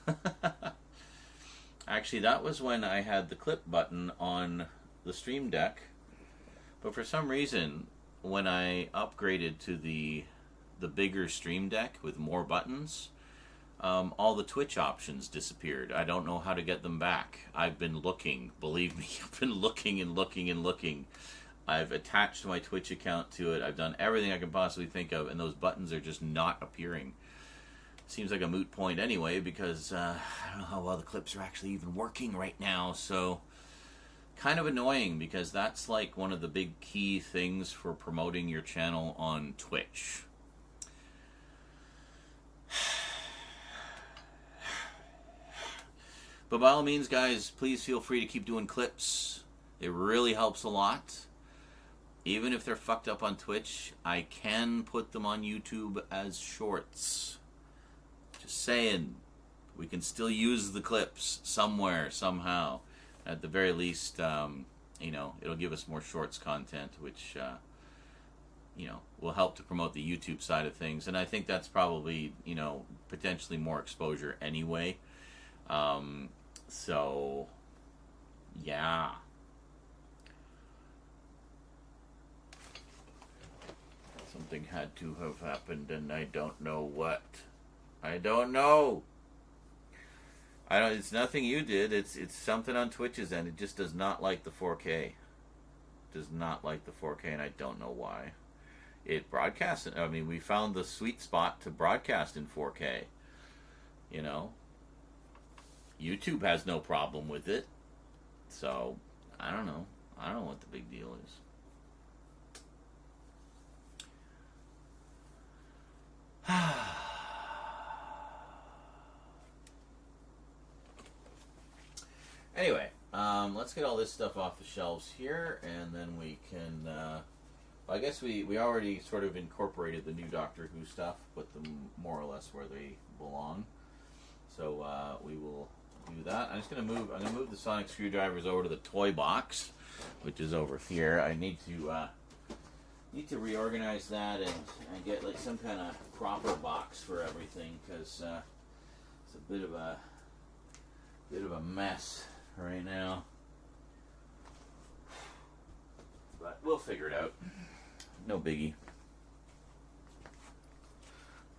Actually, that was when I had the clip button on the Stream Deck, but for some reason, when I upgraded to the bigger Stream Deck with more buttons, all the Twitch options disappeared. I don't know how to get them back. I've been looking, believe me, I've been looking and looking and looking. I've attached my Twitch account to it. I've done everything I can possibly think of, and those buttons are just not appearing. Seems like a moot point anyway, because I don't know how well the clips are actually even working right now, so kind of annoying, because that's like one of the big key things for promoting your channel on Twitch. But by all means, guys, please feel free to keep doing clips. It really helps a lot. Even if they're fucked up on Twitch, I can put them on YouTube as shorts. Just saying, we can still use the clips somewhere, somehow. At the very least, you know, it'll give us more shorts content, which, you know, will help to promote the YouTube side of things. And I think that's probably, you know, potentially more exposure anyway. So, yeah. Something had to have happened, and I don't know what. I don't know. It's nothing you did. It's something on Twitch's end. It just does not like the 4K. Does not like the 4K, and I don't know why. It broadcasts. I mean, we found the sweet spot to broadcast in 4K. You know, YouTube has no problem with it. So, I don't know. I don't know what the big deal is. Anyway, let's get all this stuff off the shelves here, and then we can, I guess we already sort of incorporated the new Doctor Who stuff, put them more or less where they belong. So we will do that. I'm gonna move the sonic screwdrivers over to the toy box, which is over here. I need to reorganize that and get like some kind of proper box for everything, because it's a bit of a mess right now. But we'll figure it out. No biggie.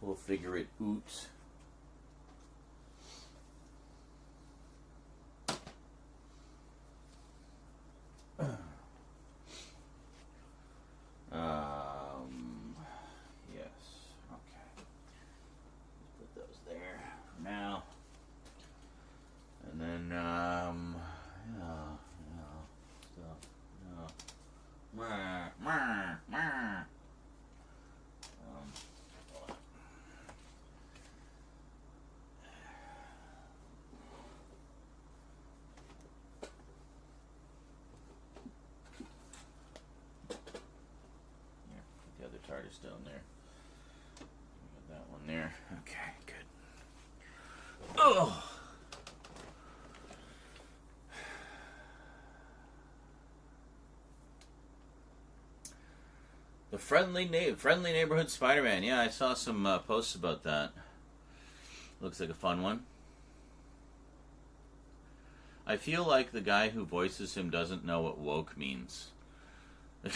We'll figure it out. Yes. Okay. Let's put those there for now. And then, the other TARDIS down there. Got that one there. Okay, good. Oh! The friendly neighborhood Spider-Man. Yeah, I saw some posts about that. Looks like a fun one. I feel like the guy who voices him doesn't know what woke means. The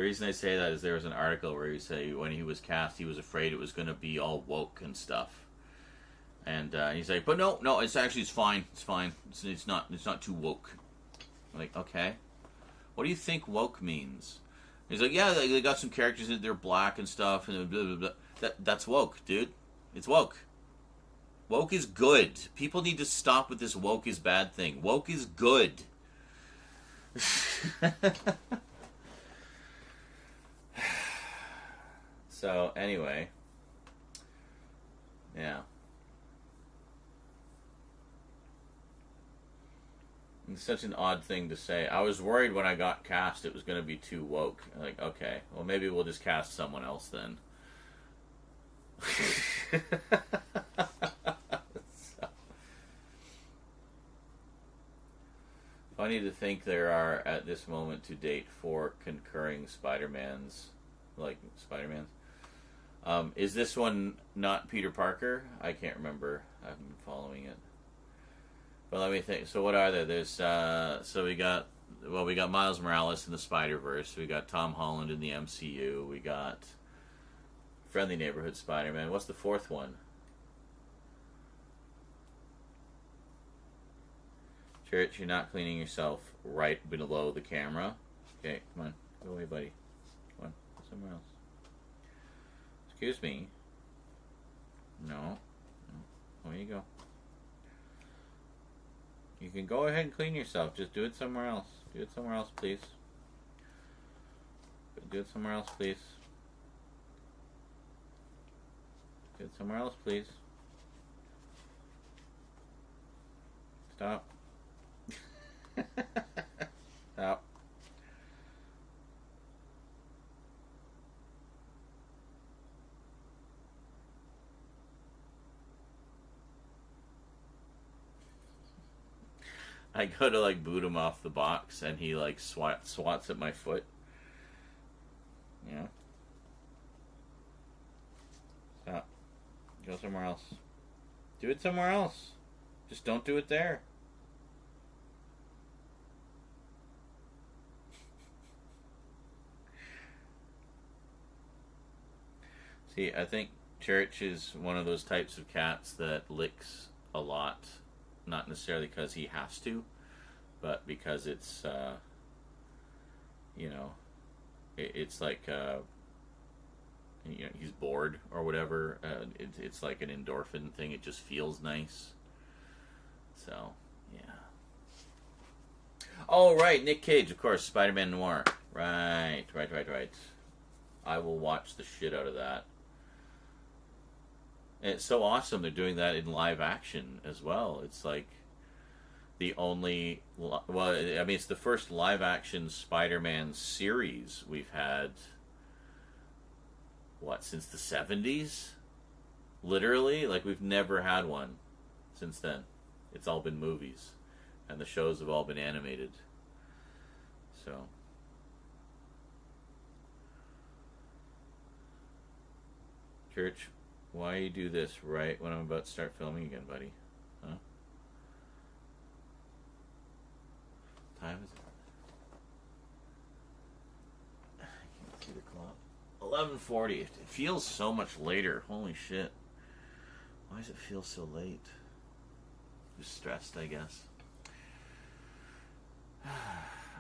reason I say that is there was an article where he say when he was cast, he was afraid it was going to be all woke and stuff. And he's like, but no, it's fine. It's fine. It's not too woke. I'm like, okay. What do you think woke means? He's like, yeah, they got some characters that they're black and stuff, and blah, blah, blah. That's woke, dude. It's woke. Woke is good. People need to stop with this woke is bad thing. Woke is good. So, anyway. Yeah. It's such an odd thing to say. I was worried when I got cast it was going to be too woke. Like, okay, well maybe we'll just cast someone else then. So, funny to think there are, at this moment to date, 4 concurring Spider-Mans. Like, Spider-Mans. Is this one not Peter Parker? I can't remember. I haven't been following it. But let me think. So what are there? There's, so we got Miles Morales in the Spider-Verse. We got Tom Holland in the MCU. We got Friendly Neighborhood Spider-Man. What's the 4th one? Church, you're not cleaning yourself right below the camera. Okay, come on. Go away, buddy. Come on. Go somewhere else. Excuse me. No. There you go. You can go ahead and clean yourself. Just do it somewhere else. Do it somewhere else, please. Do it somewhere else, please. Do it somewhere else, please. Stop. Stop. I go to like boot him off the box and he like swats at my foot. Yeah. Stop. Go somewhere else. Do it somewhere else. Just don't do it there. See, I think Church is one of those types of cats that licks a lot. Not necessarily because he has to, but because it's, you know, it's like, you know, he's bored or whatever. It's like an endorphin thing. It just feels nice. So, yeah. Oh, right, Nick Cage, of course, Spider-Man Noir. Right. I will watch the shit out of that. And it's so awesome they're doing that in live action as well. It's like the only... Well, I mean, it's the first live action Spider-Man series we've had, what, since the 70s? Literally? Like, we've never had one since then. It's all been movies. And the shows have all been animated. So... Church... Why you do this right when I'm about to start filming again, buddy? Huh? What time is it? I can't see the clock. 11:40. It feels so much later. Holy shit. Why does it feel so late? Just stressed, I guess.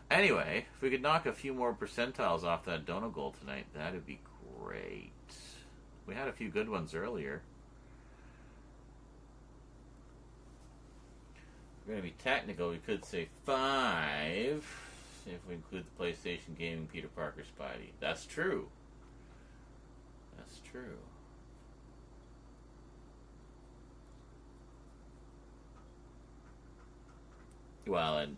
Anyway, if we could knock a few more percentiles off that dono goal tonight, that'd be great. We had a few good ones earlier. If we're going to be technical, we could say 5 if we include the PlayStation Gaming Peter Parker Spidey. That's true. That's true. Well, and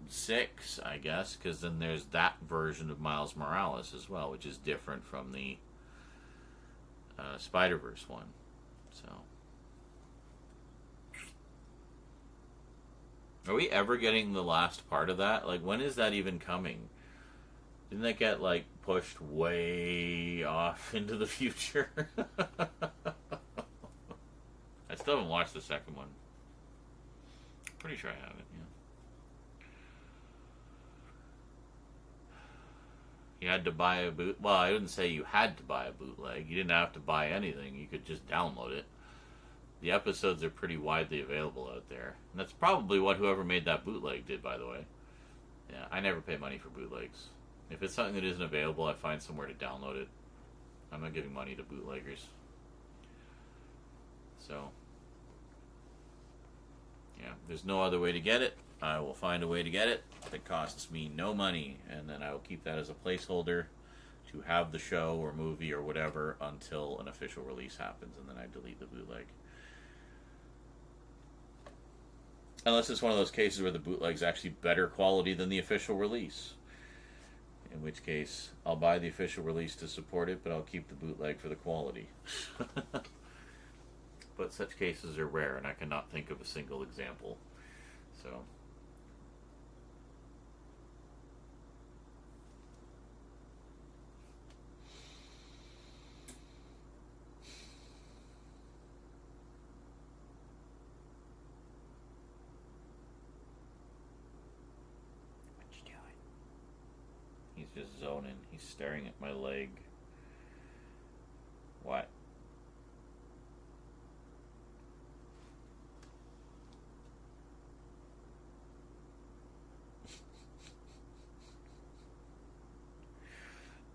6, I guess, because then there's that version of Miles Morales as well, which is different from the Spider-Verse one. So, are we ever getting the last part of that? Like, when is that even coming? Didn't that get, like, pushed way off into the future? I still haven't watched the second one. Pretty sure I haven't, yeah. You had to buy a boot. Well, I didn't say you had to buy a bootleg. You didn't have to buy anything. You could just download it. The episodes are pretty widely available out there. And that's probably what whoever made that bootleg did, by the way. Yeah, I never pay money for bootlegs. If it's something that isn't available, I find somewhere to download it. I'm not giving money to bootleggers. So, yeah, there's no other way to get it. I will find a way to get it that costs me no money, and then I will keep that as a placeholder to have the show or movie or whatever until an official release happens, and then I delete the bootleg. Unless it's one of those cases where the bootleg's actually better quality than the official release. in which case I'll buy the official release to support it, but I'll keep the bootleg for the quality. But such cases are rare, and I cannot think of a single example. So... He's just zoning. He's staring at my leg. What?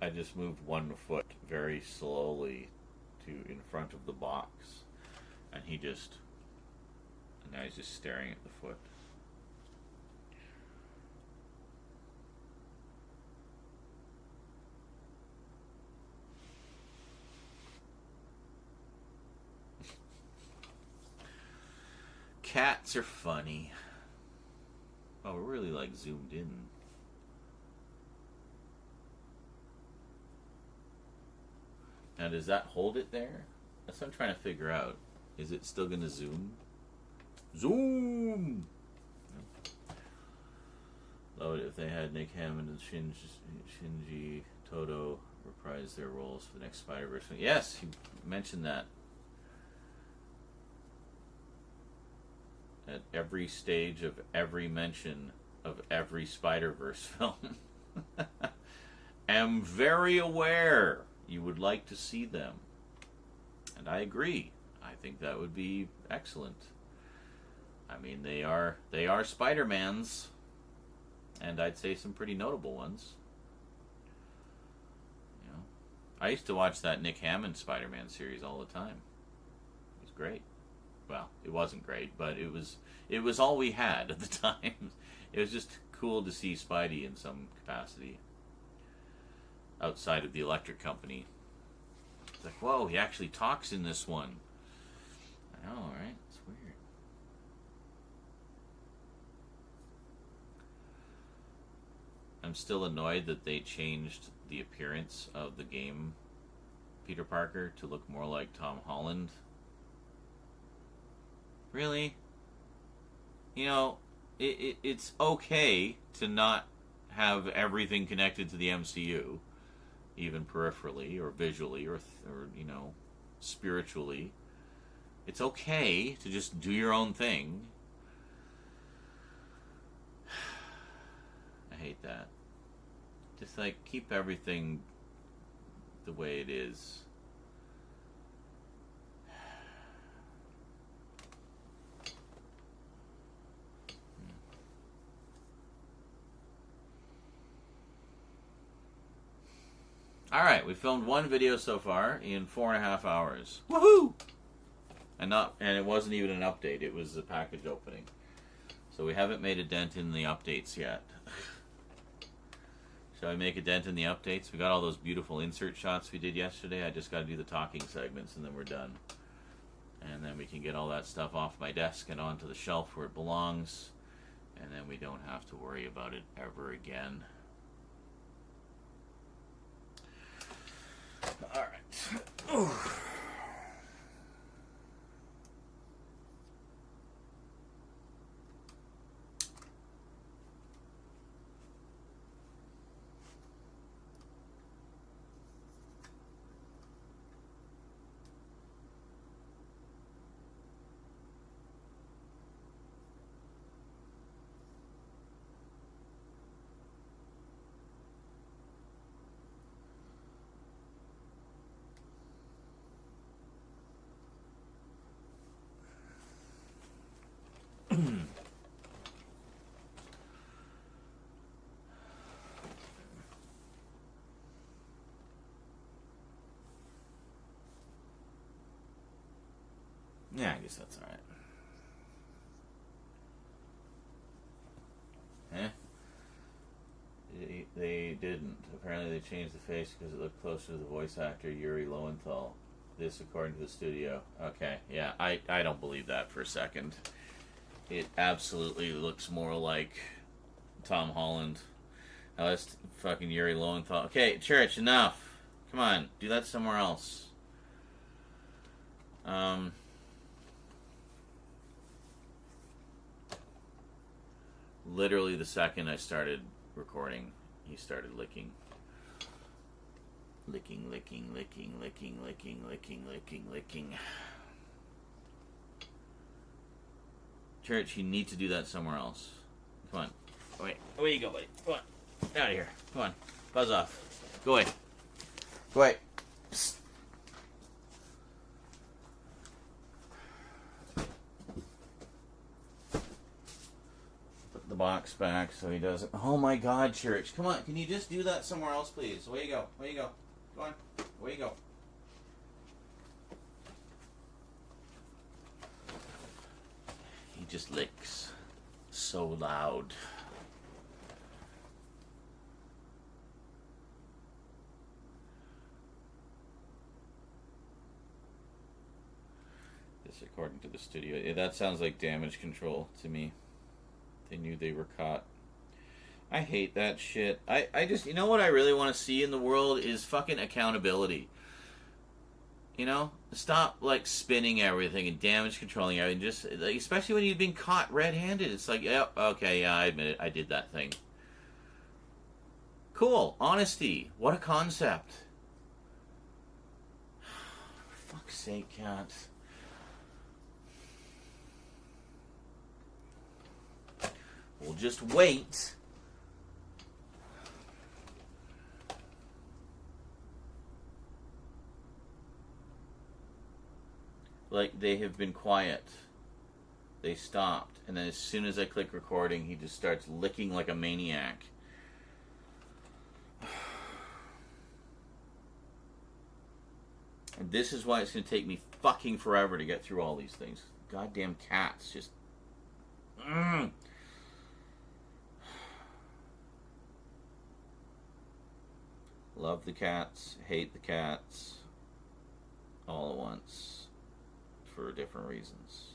I just moved one foot very slowly to in front of the box, and now he's just staring at the foot. Cats are funny. Oh, we're really like zoomed in. Now, does that hold it there? That's what I'm trying to figure out. Is it still going to zoom? Zoom! Load if they had Nick Hammond and Shinji Todo reprise their roles for the next Spider-Verse film. Yes, he mentioned that. At every stage of every mention of every Spider-Verse film. Am very aware you would like to see them. And I agree. I think that would be excellent. I mean, they are Spider-Mans, and I'd say some pretty notable ones. You know, I used to watch that Nick Hammond Spider-Man series all the time. It was great. Well, it wasn't great, but it was all we had at the time. It was just cool to see Spidey in some capacity outside of the Electric Company. It's like, whoa, he actually talks in this one. I know, right? It's weird. I'm still annoyed that they changed the appearance of the game Peter Parker to look more like Tom Holland. Really? You know, it's okay to not have everything connected to the MCU, even peripherally or visually or you know, spiritually. It's okay to just do your own thing. I hate that. Just like keep everything the way it is. Alright, we filmed one video so far in 4.5 hours. Woohoo! And it wasn't even an update, it was a package opening. So we haven't made a dent in the updates yet. Shall we make a dent in the updates? We got all those beautiful insert shots we did yesterday. I just got to do the talking segments and then we're done. And then we can get all that stuff off my desk and onto the shelf where it belongs. And then we don't have to worry about it ever again. All right. Yeah, I guess that's alright. They didn't. Apparently they changed the face because it looked closer to the voice actor Yuri Lowenthal. This according to the studio. Okay, yeah, I don't believe that for a second. It absolutely looks more like Tom Holland. Oh, that's fucking Yuri Lowenthal. Okay, church, enough. Come on, do that somewhere else. Literally the second I started recording, he started licking. Licking, licking, licking, licking, licking, licking, licking, licking. Church, you need to do that somewhere else. Come on. Wait, away you go, buddy. Come on. Get out of here. Come on. Buzz off. Go away. Go away. Psst. Put the box back so he doesn't. Oh my God, Church. Come on. Can you just do that somewhere else, please? Away you go. Away you go. Go on. Away you go. He just licks so loud. This according to the studio. Yeah, that sounds like damage control to me. They knew they were caught. I hate that shit. I just, you know what I really want to see in the world is fucking accountability. You know? Stop, like, spinning everything and damage controlling everything. Just, like, especially when you've been caught red-handed. It's like, yeah, okay, yeah, I admit it. I did that thing. Cool. Honesty. What a concept. For fuck's sake, cat. We'll just wait. Like, they have been quiet. They stopped. And then as soon as I click recording, he just starts licking like a maniac. And this is why it's going to take me fucking forever to get through all these things. Goddamn cats. Just... Love the cats. Hate the cats. All at once. For different reasons.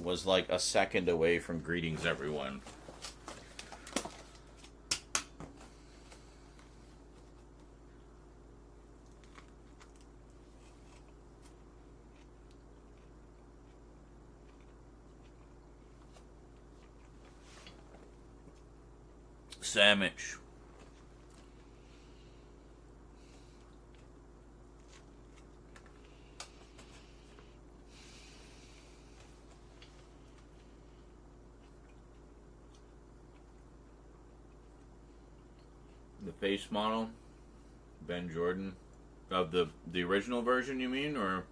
Was like a second away from greetings, everyone. Sandwich. The face model, Ben Jordan, of the original version, you mean, or?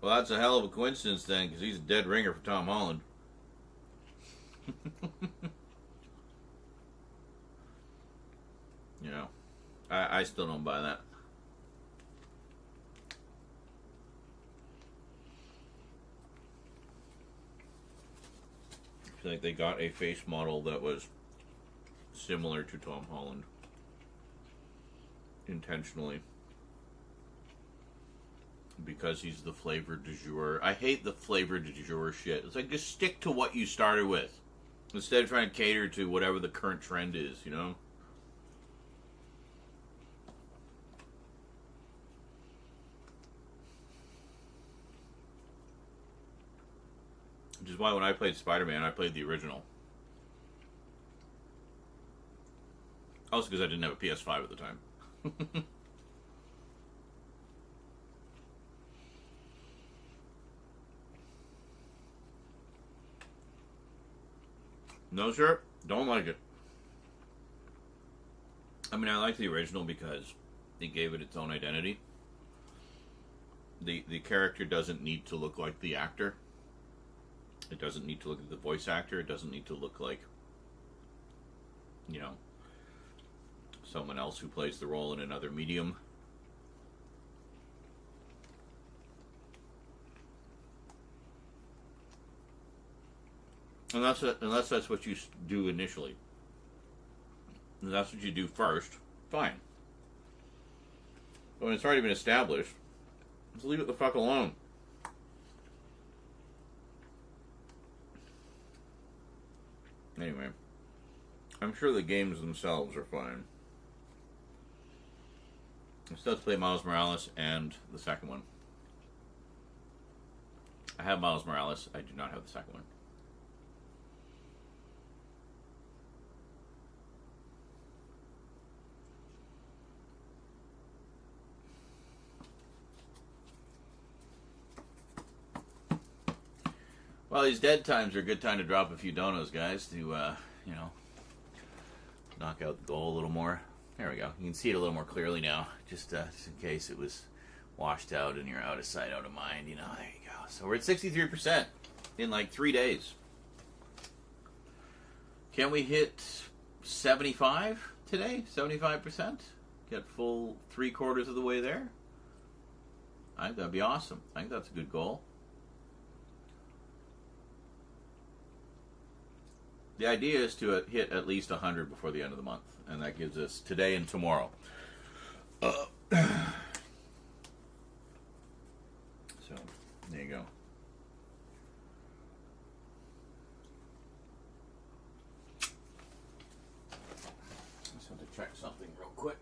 Well, that's a hell of a coincidence then, because he's a dead ringer for Tom Holland. You know, I still don't buy that. I feel like they got a face model that was similar to Tom Holland. Intentionally. Because he's the flavor du jour. I hate the flavor du jour shit. It's like, just stick to what you started with. Instead of trying to cater to whatever the current trend is, you know? Which is why when I played Spider-Man, I played the original. Also because I didn't have a PS5 at the time. No, sir. Don't like it. I mean, I like the original because it gave it its own identity. The character doesn't need to look like the actor. It doesn't need to look like the voice actor. It doesn't need to look like, you know, someone else who plays the role in another medium. Unless that's what you do initially. And that's what you do first. Fine. But when it's already been established, just leave it the fuck alone. Anyway, I'm sure the games themselves are fine. I still have to play Miles Morales and the second one. I have Miles Morales. I do not have the second one. Well, these dead times are a good time to drop a few donos, guys, to, you know, knock out the goal a little more. There we go. You can see it a little more clearly now, just in case it was washed out and you're out of sight, out of mind. You know, there you go. So we're at 63% in like 3 days. Can we hit 75 today? 75%? Get full 3/4 of the way there? I think that'd be awesome. I think that's a good goal. The idea is to hit at least 100 before the end of the month, and that gives us today and tomorrow. So, there you go. Just have to check something real quick.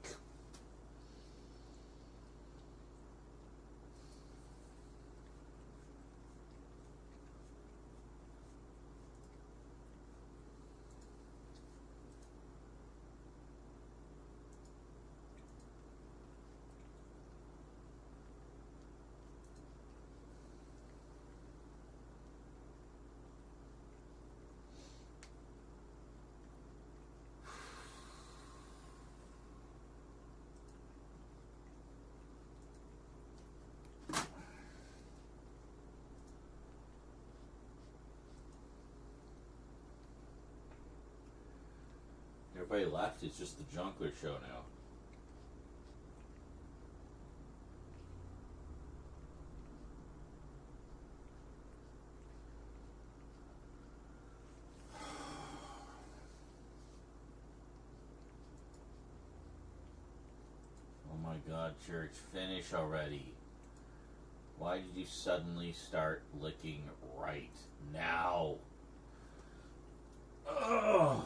Everybody left. It's just the Junkler show now. Oh my God, church, finish already. Why did you suddenly start licking right now? Ugh.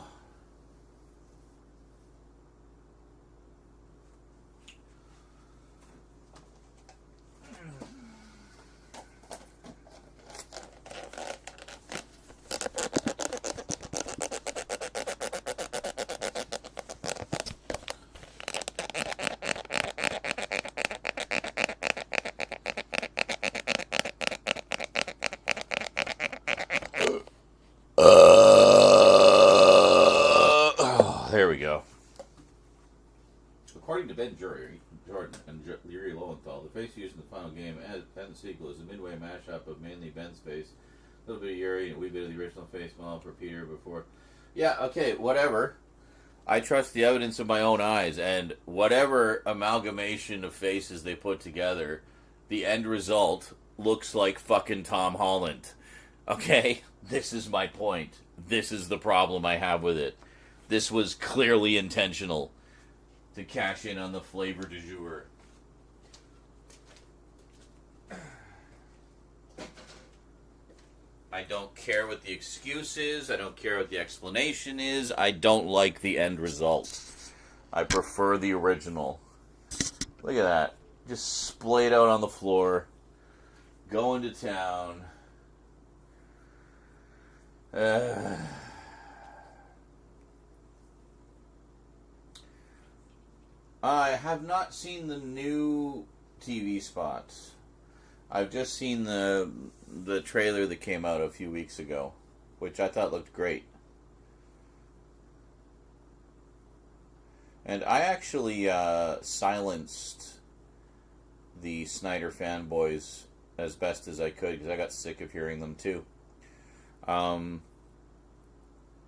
There we go. According to Ben Jordan and Yuri Lowenthal, the face used in the final game and the sequel is a midway mashup of mainly Ben's face, a little bit of Yuri, and a wee bit of the original face model for Peter before. Yeah, okay, whatever. I trust the evidence of my own eyes, and whatever amalgamation of faces they put together, the end result looks like fucking Tom Holland. Okay? This is my point. This is the problem I have with it. This was clearly intentional to cash in on the flavor du jour. I don't care what the excuse is. I don't care what the explanation is. I don't like the end result. I prefer the original. Look at that. Just splayed out on the floor. Going to town. I have not seen the new TV spots. I've just seen the trailer that came out a few weeks ago, which I thought looked great. And I actually silenced the Snyder fanboys as best as I could because I got sick of hearing them too.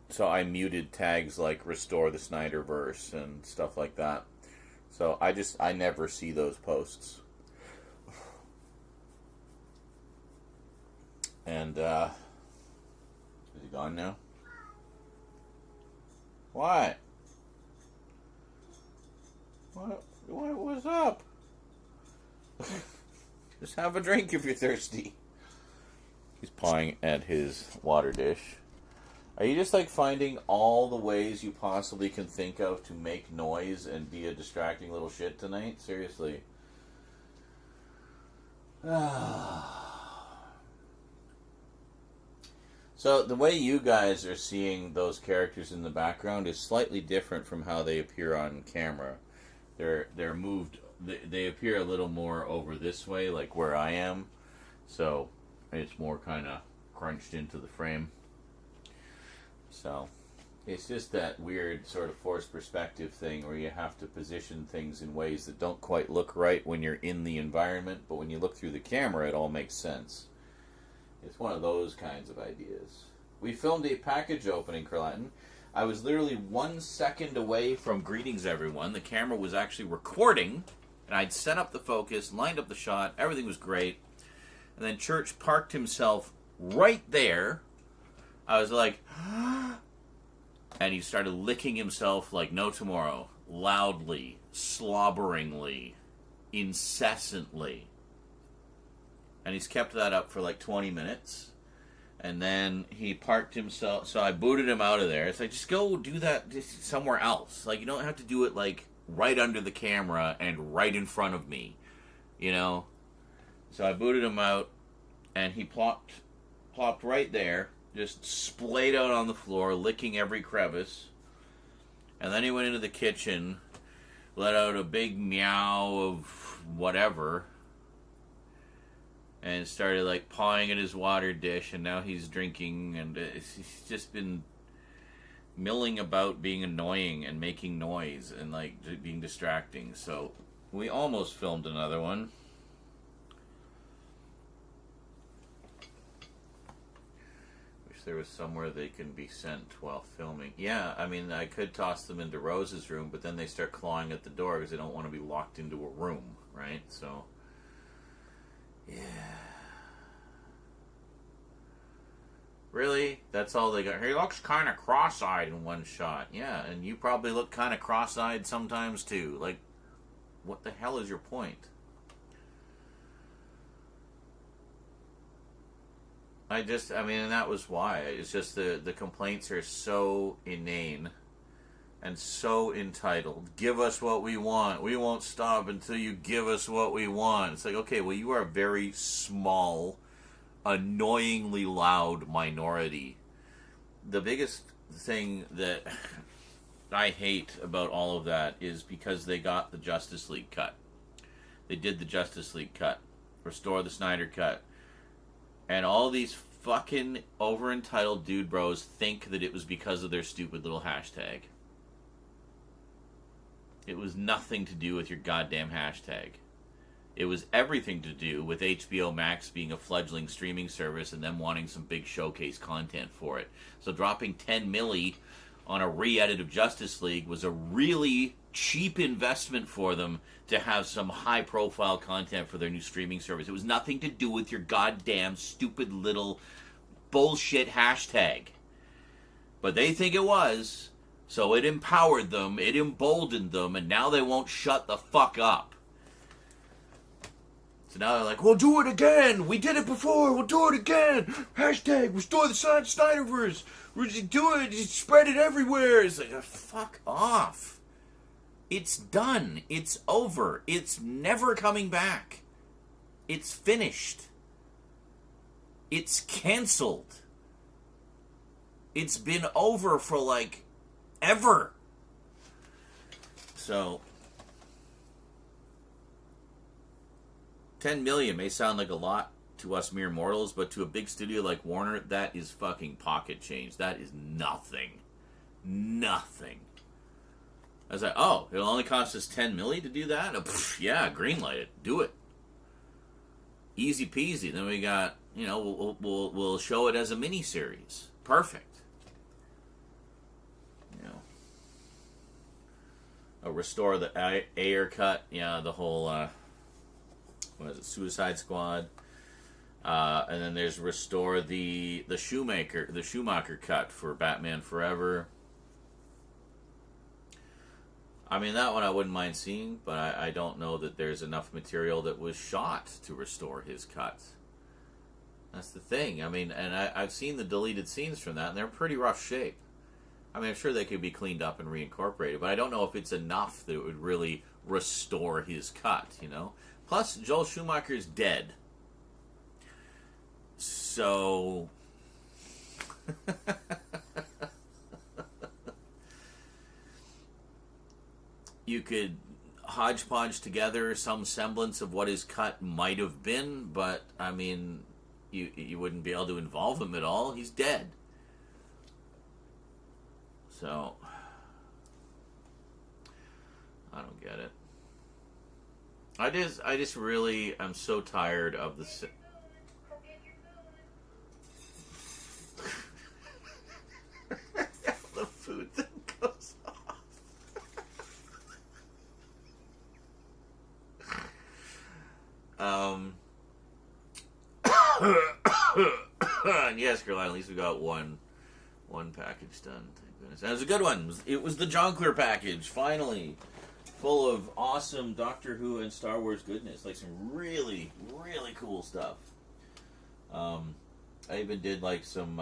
So I muted tags like "Restore the Snyderverse" and stuff like that. So I never see those posts. And is he gone now? What? What was up? Just have a drink if you're thirsty. He's pawing at his water dish. Are you just like finding all the ways you possibly can think of to make noise and be a distracting little shit tonight? Seriously. So the way you guys are seeing those characters in the background is slightly different from how they appear on camera. They're moved. They appear a little more over this way, like where I am. So it's more kind of crunched into the frame. So it's just that weird sort of forced perspective thing where you have to position things in ways that don't quite look right when you're in the environment, but when you look through the camera, it all makes sense. It's one of those kinds of ideas. We filmed a package opening, Curlatin. I was literally 1 second away from greetings, everyone. The camera was actually recording, and I'd set up the focus, lined up the shot, everything was great. And then Church parked himself right there. I was like, and he started licking himself like no tomorrow, loudly, slobberingly, incessantly. And he's kept that up for like 20 minutes. And then he parked himself, so I booted him out of there. It's like, just go do that just somewhere else. Like, you don't have to do it like right under the camera and right in front of me, you know? So I booted him out, and he plopped right there, just splayed out on the floor, licking every crevice. And then he went into the kitchen, let out a big meow of whatever, and started like pawing at his water dish, and now he's drinking, and he's just been milling about being annoying and making noise and like being distracting. So we almost filmed another one. There was somewhere they can be sent while filming. Yeah, I mean, I could toss them into Rose's room, but then they start clawing at the door because they don't want to be locked into a room, right? So, yeah. Really? That's all they got? He looks kind of cross-eyed in one shot. Yeah, and you probably look kind of cross-eyed sometimes, too. Like, what the hell is your point? And that was why. It's just the complaints are so inane and so entitled. Give us what we want. We won't stop until you give us what we want. It's like, okay, well, you are a very small, annoyingly loud minority. The biggest thing that I hate about all of that is because they got the Justice League cut. They did the Justice League cut. Restore the Snyder cut. And all these fucking over-entitled dude bros think that it was because of their stupid little hashtag. It was nothing to do with your goddamn hashtag. It was everything to do with HBO Max being a fledgling streaming service and them wanting some big showcase content for it. So dropping 10 milli on a re-edit of Justice League was a really cheap investment for them to have some high-profile content for their new streaming service. It was nothing to do with your goddamn stupid little bullshit hashtag. But they think it was, so it empowered them, it emboldened them, and now they won't shut the fuck up. So now they're like, we'll do it again! We did it before! We'll do it again! Hashtag restore the Snyderverse! We'll just do it! Just spread it everywhere! It's like, fuck off! It's done. It's over. It's never coming back. It's finished. It's canceled. It's been over for like ever. So 10 million may sound like a lot to us mere mortals, but to a big studio like Warner, that is fucking pocket change. That is nothing. Nothing. I was like, oh, it'll only cost us $10 million to do that? Yeah, greenlight it. Do it. Easy peasy. Then we got, we'll show it as a mini-series. Perfect. Restore the Ayer cut. Yeah, the whole, what is it, Suicide Squad. And then there's restore the Schumacher cut for Batman Forever. I mean, that one I wouldn't mind seeing, but I don't know that there's enough material that was shot to restore his cut. That's the thing. I mean, and I've seen the deleted scenes from that, and they're in pretty rough shape. I mean, I'm sure they could be cleaned up and reincorporated, but I don't know if it's enough that it would really restore his cut, Plus, Joel Schumacher's dead. So... you could hodgepodge together some semblance of what his cut might have been, but, I mean, you wouldn't be able to involve him at all. He's dead. So, I don't get it. I just really, I'm so tired of the... the food thing goes off. Yes, Caroline, at least we got one package done. Thank goodness. That was a good one. It was the Jonkler package, finally. Full of awesome Doctor Who and Star Wars goodness. Like some really, really cool stuff. I even did like some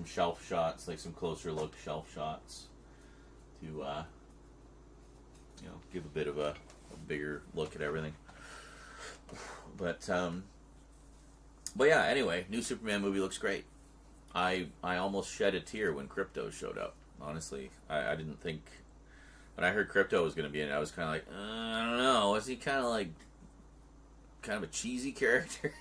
shelf shots, like some closer look shelf shots to give a bit of a bigger look at everything. But yeah, anyway, new Superman movie looks great. I almost shed a tear when Krypto showed up. Honestly, I didn't think, when I heard Krypto was going to be in it, I was kind of like, I don't know, was he kind of a cheesy character?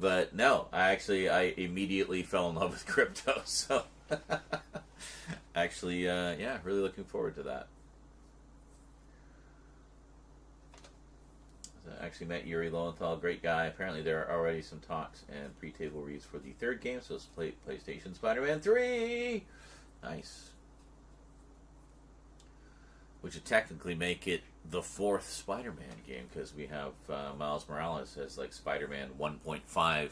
But no, I immediately fell in love with Krypto, so actually, really looking forward to that. I actually met Yuri Lowenthal, great guy. Apparently there are already some talks and pre-table reads for the third game, so it's PlayStation Spider-Man 3! Nice. Which would technically make it the fourth Spider-Man game, because we have Miles Morales as like Spider-Man 1.5,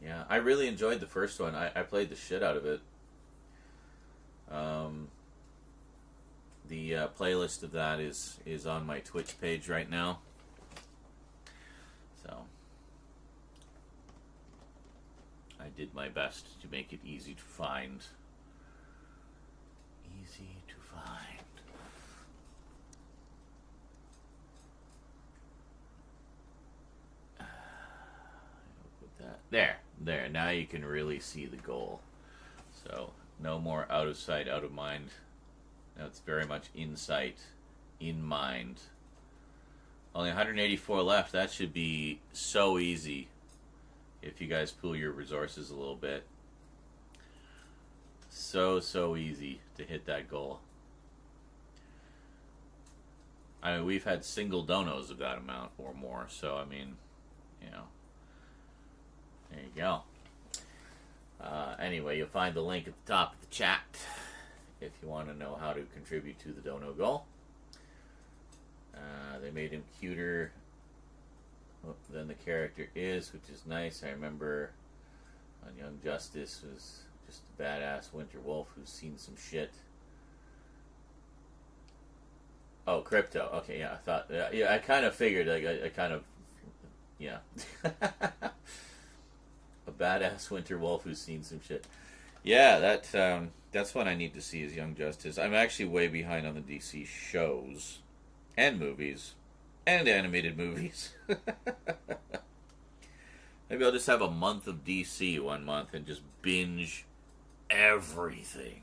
yeah, I really enjoyed the first one. I played the shit out of it. The playlist of that is on my Twitch page right now. So I did my best to make it easy to find. Easy to find. Put that there. Now you can really see the goal. So no more out of sight, out of mind. Now it's very much in sight, in mind. Only 184 left. That should be so easy if you guys pool your resources a little bit. So easy to hit that goal. I mean, we've had single donos of that amount or more, so I mean, there you go. Anyway, you'll find the link at the top of the chat if you want to know how to contribute to the dono goal. They made him cuter than the character is, which is nice. I remember on Young Justice was just a badass Winter Wolf who's seen some shit. Oh, Krypto. Okay, yeah, I thought... Yeah, I kind of figured, I kind of... Yeah. A badass Winter Wolf who's seen some shit. Yeah, that's what I need to see is Young Justice. I'm actually way behind on the DC shows and movies and animated movies. Maybe I'll just have a month of DC one month and just binge everything.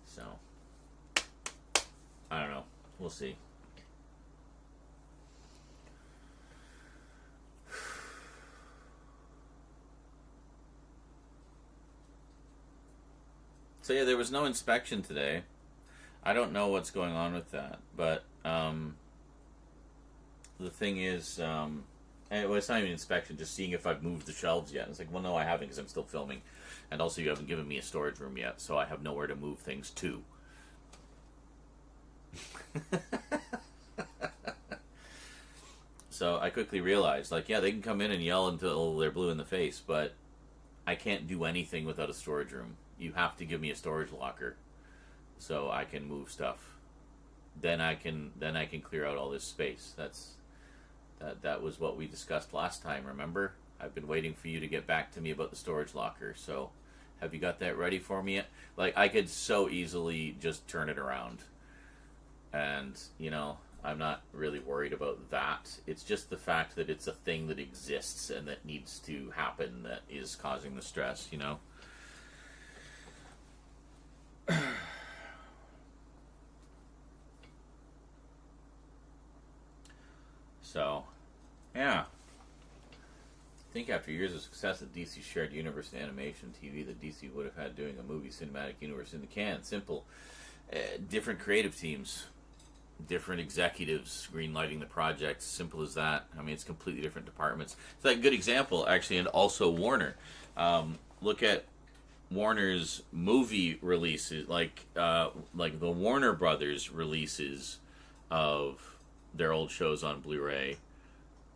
So, I don't know. We'll see. So yeah, there was no inspection today. I don't know what's going on with that, but the thing is, well, it's not even inspection, just seeing if I've moved the shelves yet. And it's like, well, no, I haven't because I'm still filming. And also, you haven't given me a storage room yet, so I have nowhere to move things to. So I quickly realized, like, yeah, they can come in and yell until they're blue in the face, but I can't do anything without a storage room. You have to give me a storage locker so I can move stuff. Then I can clear out all this space. That was what we discussed last time, remember? I've been waiting for you to get back to me about the storage locker. So have you got that ready for me yet? Like, I could so easily just turn it around. And, you know, I'm not really worried about that. It's just the fact that it's a thing that exists and that needs to happen that is causing the stress, you know? So, yeah. I think after years of success at DC's shared universe and animation TV, that DC would have had doing a movie cinematic universe in the can. Simple. Different creative teams. Different executives greenlighting the project. Simple as that. I mean, it's completely different departments. It's like a good example, actually, and also Warner. Look at Warner's movie releases, like the Warner Brothers releases of their old shows on Blu-ray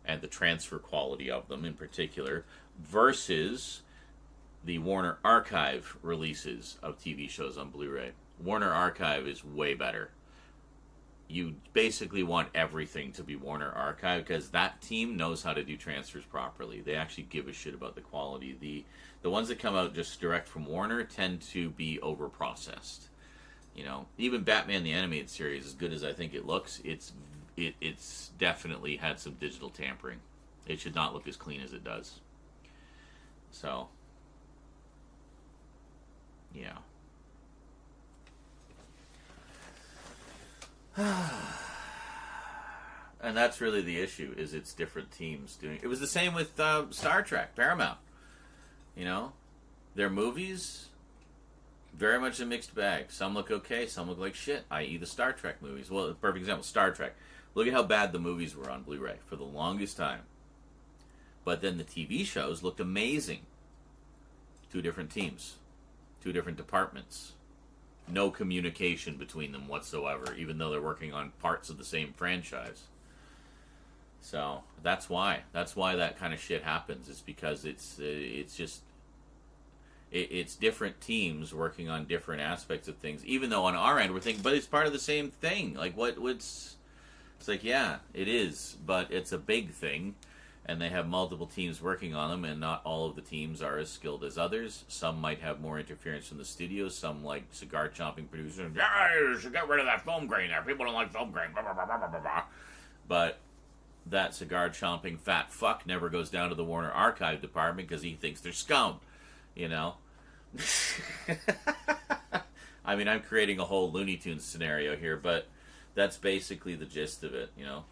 and the transfer quality of them in particular, versus the Warner Archive releases of TV shows on Blu-ray. Warner Archive is way better. You basically want everything to be Warner Archive because that team knows how to do transfers properly. They actually give a shit about the quality. The ones that come out just direct from Warner tend to be over-processed. You know, even Batman the Animated Series, as good as I think it looks, it's definitely had some digital tampering. It should not look as clean as it does. So, yeah. And that's really the issue, is it's different teams doing it. Was the same with Star Trek, Paramount. You know, their movies, very much a mixed bag. Some look okay, some look like shit, i.e. the Star Trek movies. Well, perfect example, Star Trek. Look at how bad the movies were on Blu-ray for the longest time. But then the TV shows looked amazing. 2 different teams, 2 different departments. No communication between them whatsoever, even though they're working on parts of the same franchise. So that's why that kind of shit happens. It's because it's different teams working on different aspects of things. Even though on our end we're thinking, but it's part of the same thing. Like it's like, yeah, it is, but it's a big thing. And they have multiple teams working on them, and not all of the teams are as skilled as others. Some might have more interference from the studios. Some, like cigar-chomping producers, yeah, you should get rid of that film grain there. People don't like film grain. Blah, blah, blah, blah, blah, blah. But that cigar-chomping fat fuck never goes down to the Warner Archive department because he thinks they're scum, you know? I mean, I'm creating a whole Looney Tunes scenario here, but that's basically the gist of it, you know?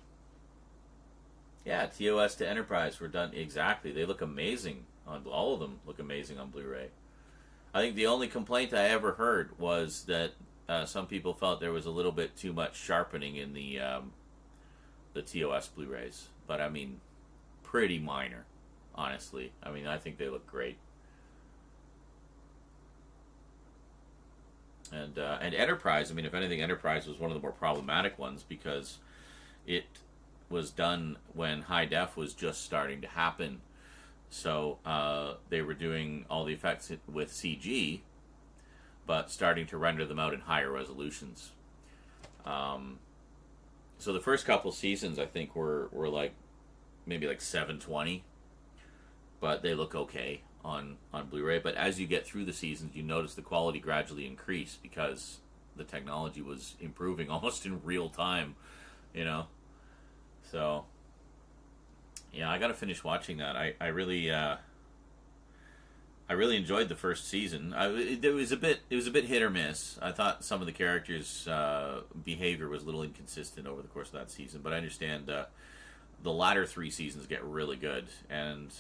Yeah, TOS to Enterprise were done exactly. They look amazing on all of them. Look amazing on Blu-ray. I think the only complaint I ever heard was that some people felt there was a little bit too much sharpening in the TOS Blu-rays. But I mean, pretty minor, honestly. I mean, I think they look great. And Enterprise, I mean, if anything, Enterprise was one of the more problematic ones because it was done when high def was just starting to happen. So they were doing all the effects with CG, but starting to render them out in higher resolutions. So the first couple seasons, I think, were like maybe like 720, but they look okay on Blu-ray. But as you get through the seasons, you notice the quality gradually increase because the technology was improving almost in real time, you know. So, yeah, I got to finish watching that. I really enjoyed the first season. It was a bit hit or miss. I thought some of the characters' behavior was a little inconsistent over the course of that season, but I understand the latter 3 seasons get really good, and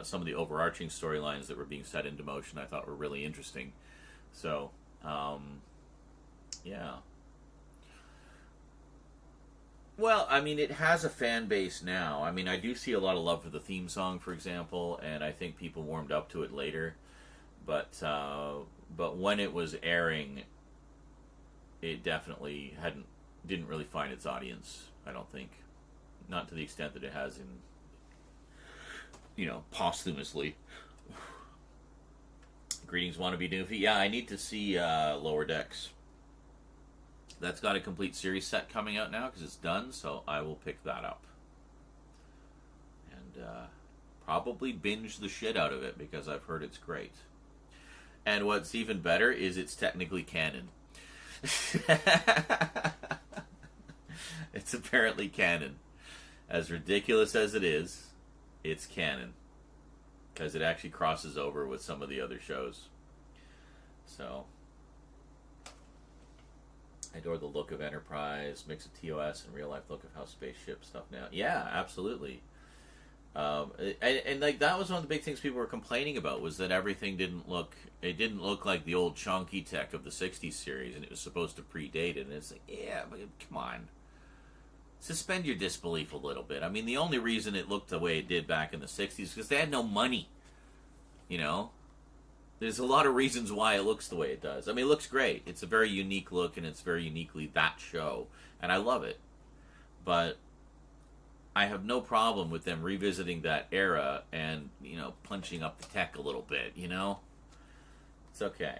some of the overarching storylines that were being set into motion I thought were really interesting. So, Yeah. Well, I mean, it has a fan base now. I mean, I do see a lot of love for the theme song, for example, and I think people warmed up to it later. But when it was airing, it definitely didn't really find its audience, I don't think. Not to the extent that it has in, posthumously. Greetings, wannabe doofy. Yeah, I need to see Lower Decks. That's got a complete series set coming out now because it's done, so I will pick that up. And probably binge the shit out of it because I've heard it's great. And what's even better is it's technically canon. It's apparently canon. As ridiculous as it is, it's canon. Because it actually crosses over with some of the other shows. So, I adore the look of Enterprise, mix of TOS and real life look of how spaceship stuff now. Yeah, absolutely. And like that was one of the big things people were complaining about was that everything didn't look like the old chunky tech of the 60s series, and it was supposed to predate it. And it's like, yeah, but come on. Suspend your disbelief a little bit. I mean, the only reason it looked the way it did back in the 60s is because they had no money. There's a lot of reasons why it looks the way it does. I mean, it looks great. It's a very unique look, and it's very uniquely that show. And I love it. But I have no problem with them revisiting that era and, punching up the tech a little bit, It's okay.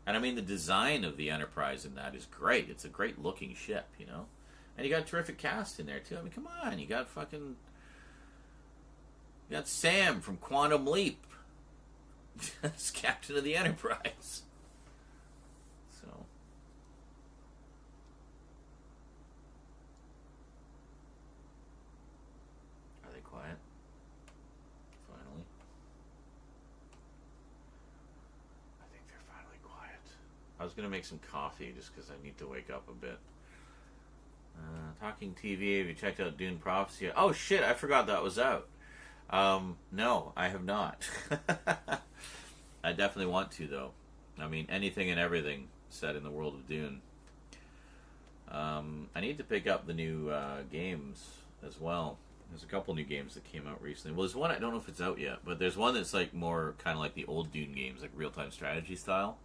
And I mean, the design of the Enterprise in that is great. It's a great looking ship, And you got a terrific cast in there, too. I mean, come on. You got Sam from Quantum Leap as captain of the Enterprise. So. Are they quiet? Finally. I think they're finally quiet. I was going to make some coffee just because I need to wake up a bit. Talking TV, have you checked out Dune Prophecy? Oh shit, I forgot that was out. No, I have not. I definitely want to, though. I mean, anything and everything set in the world of Dune. I need to pick up the new games as well. There's a couple new games that came out recently. Well, there's one, I don't know if it's out yet, but there's one that's like more kind of like the old Dune games, like real-time strategy style.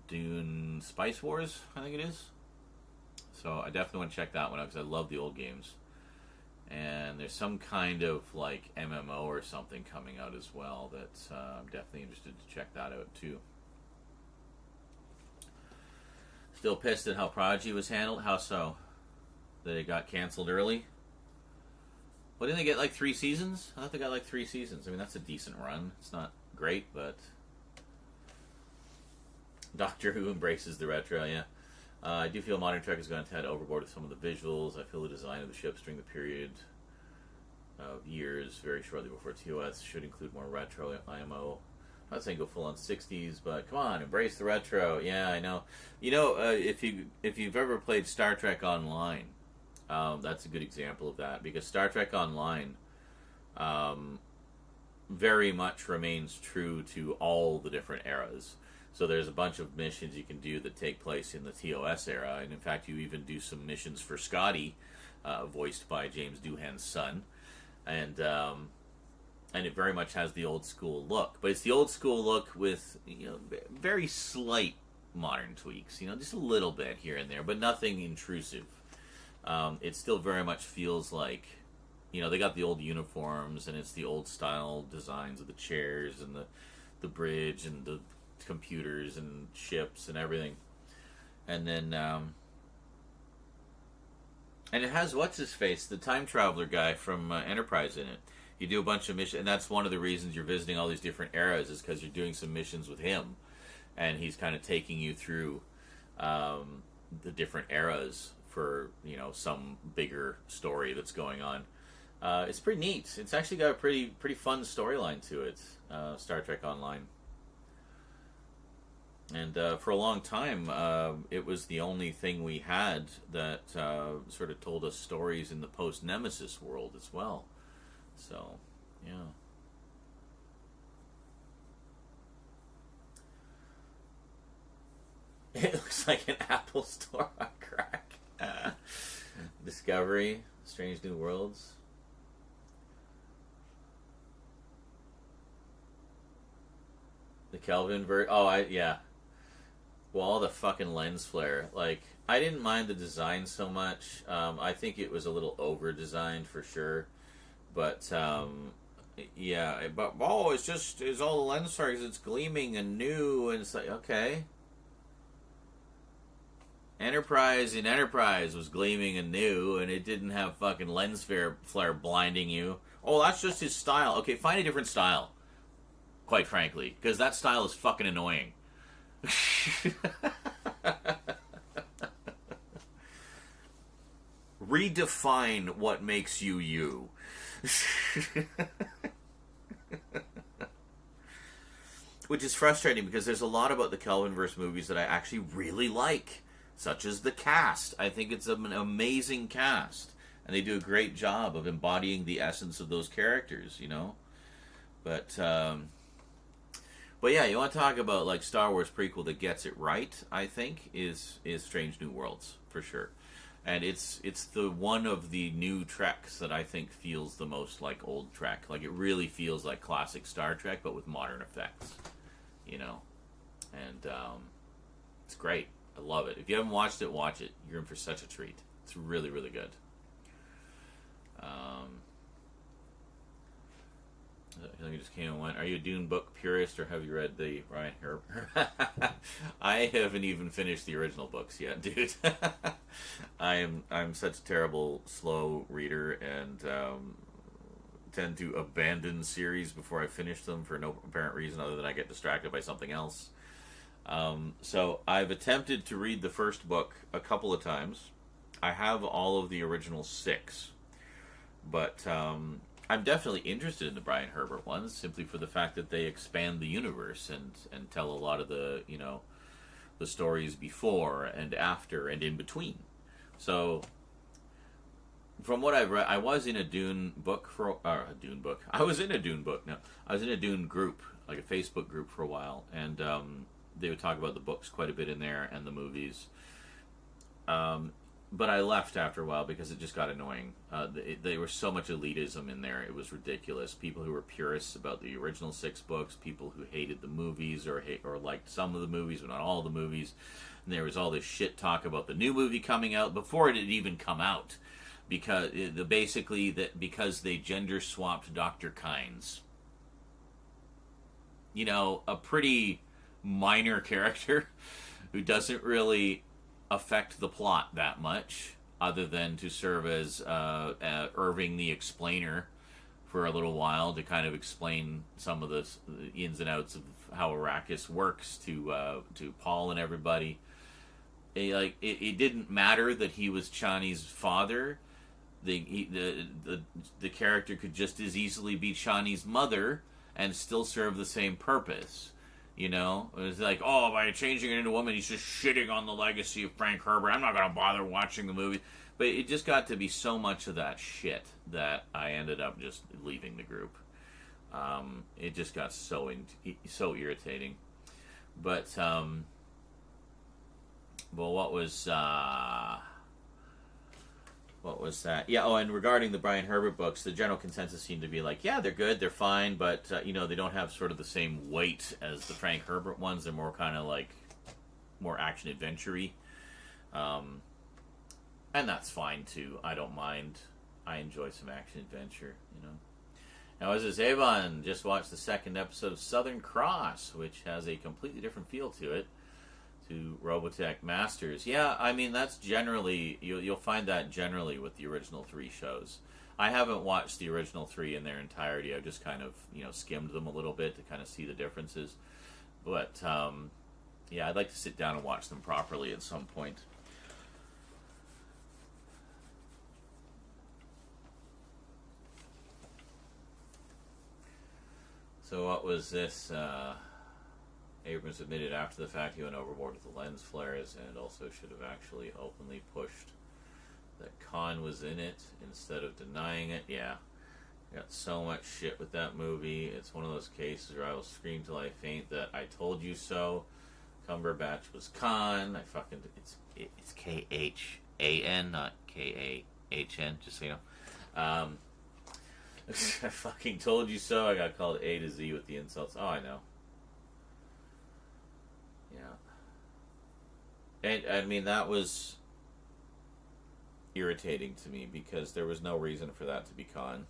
Dune Spice Wars, I think it is. So I definitely want to check that one out because I love the old games. And there's some kind of like MMO or something coming out as well that I'm definitely interested to check that out too. Still pissed at how Prodigy was handled. How so? That it got canceled early? Well, didn't they get like 3 seasons? I thought they got like 3 seasons. I mean, that's a decent run. It's not great, but Doctor Who embraces the retro, yeah. I do feel Modern Trek has gone a tad overboard with some of the visuals. I feel the design of the ships during the period of years, very shortly before TOS, should include more retro IMO. I'm not saying go full on 60s, but come on, embrace the retro. Yeah, I know. If you've ever played Star Trek Online, that's a good example of that, because Star Trek Online very much remains true to all the different eras. So there's a bunch of missions you can do that take place in the TOS era, and in fact you even do some missions for Scotty, voiced by James Doohan's son, and it very much has the old school look. But it's the old school look with very slight modern tweaks, just a little bit here and there, but nothing intrusive. It still very much feels like, they got the old uniforms, and it's the old style designs of the chairs and the bridge and the computers and ships and everything, and then and it has what's his face, the time traveler guy from Enterprise in it. You do a bunch of missions, and that's one of the reasons you're visiting all these different eras, is because you're doing some missions with him, and he's kind of taking you through the different eras for some bigger story that's going on. It's pretty neat. It's actually got a pretty fun storyline to it. Star Trek Online. And for a long time, it was the only thing we had that sort of told us stories in the post-Nemesis world as well. So, yeah. It looks like an Apple store on crack. Discovery, Strange New Worlds. The Kelvin version. Oh, yeah. Well, all the fucking lens flare. Like, I didn't mind the design so much. I think it was a little over-designed for sure. But, yeah. But, it's all the lens flares. It's gleaming and new. And it's like, okay. Enterprise was gleaming and new. And it didn't have fucking lens flare blinding you. Oh, that's just his style. Okay, find a different style. Quite frankly. Because that style is fucking annoying. Redefine what makes you you. Which is frustrating because there's a lot about the Kelvinverse movies that I actually really like, such as the cast. I think it's an amazing cast, and they do a great job of embodying the essence of those characters, you know. But yeah, you want to talk about like Star Wars prequel that gets it right, I think, is Strange New Worlds, for sure. And it's the one of the new Treks that I think feels the most like old Trek. Like, it really feels like classic Star Trek, but with modern effects, you know. And it's great. I love it. If you haven't watched it, watch it. You're in for such a treat. It's really, really good. I think it just came and went. Are you a Dune book purist, or have you read the Brian Herbert? I haven't even finished the original books yet, dude. I'm such a terrible slow reader, and tend to abandon series before I finish them for no apparent reason other than I get distracted by something else. So I've attempted to read the first book a couple of times. I have all of the original 6, but I'm definitely interested in the Brian Herbert ones, simply for the fact that they expand the universe and tell a lot of the, you know, the stories before and after and in between. So, from what I've read, I was in a Dune book I was in a Dune book. No, I was in a Dune group, like a Facebook group, for a while, and they would talk about the books quite a bit in there and the movies. But I left after a while because it just got annoying. There was so much elitism in there. It was ridiculous. People who were purists about the original 6 books, people who hated the movies or liked some of the movies but not all the movies. And there was all this shit talk about the new movie coming out before it had even come out, because because they gender swapped Dr. Kynes. You know, a pretty minor character who doesn't really affect the plot that much, other than to serve as Irving the Explainer for a little while, to kind of explain some of the ins and outs of how Arrakis works to Paul and everybody. It didn't matter that he was Chani's father. The character could just as easily be Chani's mother and still serve the same purpose. You know, it was like, oh, by changing it into a woman, he's just shitting on the legacy of Frank Herbert. I'm not going to bother watching the movie. But it just got to be so much of that shit that I ended up just leaving the group. It just got so irritating. But, well, what was that? Yeah, oh, and regarding the Brian Herbert books, the general consensus seemed to be like, yeah, they're good, they're fine, but, you know, they don't have sort of the same weight as the Frank Herbert ones. They're more kind of like, more action-adventure-y. And that's fine, too. I don't mind. I enjoy some action-adventure, you know. Now, as is Avon, just watched the 2nd episode of Southern Cross, which has a completely different feel to it, to Robotech Masters. Yeah, I mean, that's generally, you'll find that generally with the original 3 shows. I haven't watched the original 3 in their entirety. I've just kind of, you know, skimmed them a little bit to kind of see the differences. But, yeah, I'd like to sit down and watch them properly at some point. So what was this? Abrams admitted after the fact he went overboard with the lens flares, and also should have actually openly pushed that Khan was in it instead of denying it. Yeah, got so much shit with that movie. It's one of those cases where I will scream till I faint that I told you so. Cumberbatch was Khan. It's Khan, not Kahn. Just so you know. I fucking told you so. I got called A to Z with the insults. Oh, I know. Yeah. And I mean, that was irritating to me because there was no reason for that to be Khan.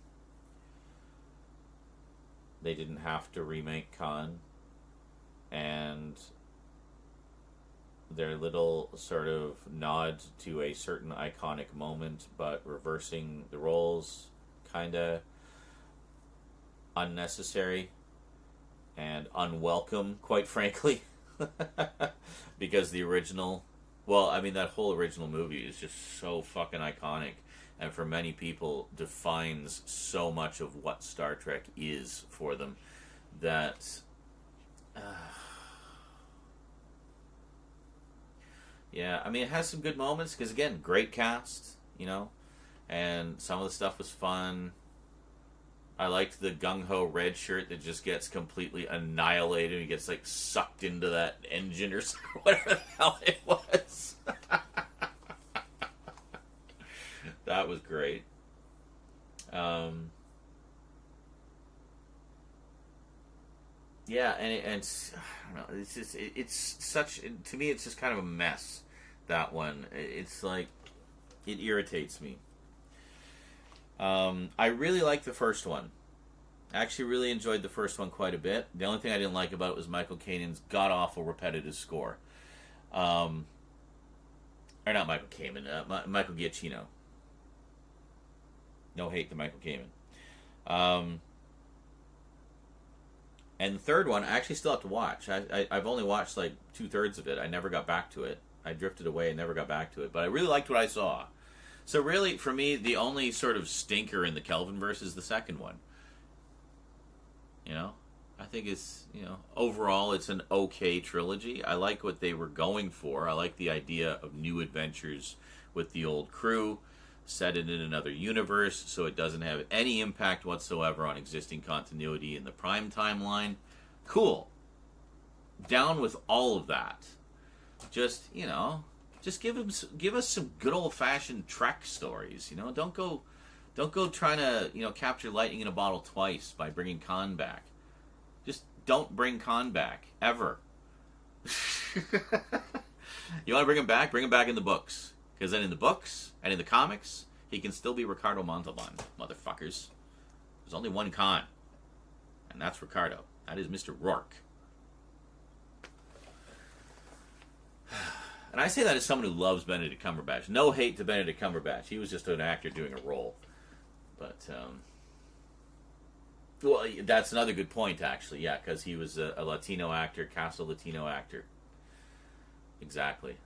They didn't have to remake Khan. And their little sort of nod to a certain iconic moment, but reversing the roles, kinda unnecessary and unwelcome, quite frankly. Because the original, well, I mean, that whole original movie is just so fucking iconic, and for many people defines so much of what Star Trek is for them, that yeah, I mean, it has some good moments, because again, great cast, you know, and some of the stuff was fun. I liked the gung-ho red shirt that just gets completely annihilated. He gets, like, sucked into that engine or whatever the hell it was. That was great. Yeah, and I don't know, it's just, it's such, to me, it's just kind of a mess, that one. It's like, it irritates me. I really liked the first one. I actually really enjoyed the first one quite a bit. The only thing I didn't like about it was Michael Kanan's god-awful repetitive score. Or not Michael Kamen, Michael Giacchino. No hate to Michael Kamen. And the third one, I actually still have to watch. I've only watched like 2/3 of it. I never got back to it. I drifted away and never got back to it. But I really liked what I saw. So really, for me, the only sort of stinker in the Kelvinverse is the second one. You know? I think it's, you know, overall it's an okay trilogy. I like what they were going for. I like the idea of new adventures with the old crew, set it in another universe so it doesn't have any impact whatsoever on existing continuity in the Prime timeline. Cool. Down with all of that. Just, you know, just give us some good old-fashioned Trek stories, you know? Don't go trying to, you know, capture lightning in a bottle twice by bringing Khan back. Just don't bring Khan back, ever. You want to bring him back? Bring him back in the books. Because then in the books and in the comics, he can still be Ricardo Montalban, motherfuckers. There's only one Khan, and that's Ricardo. That is Mr. Rourke. And I say that as someone who loves Benedict Cumberbatch. No hate to Benedict Cumberbatch. He was just an actor doing a role. But, well, that's another good point, actually. Yeah, because he was a Latino actor, cast a Latino actor. Exactly.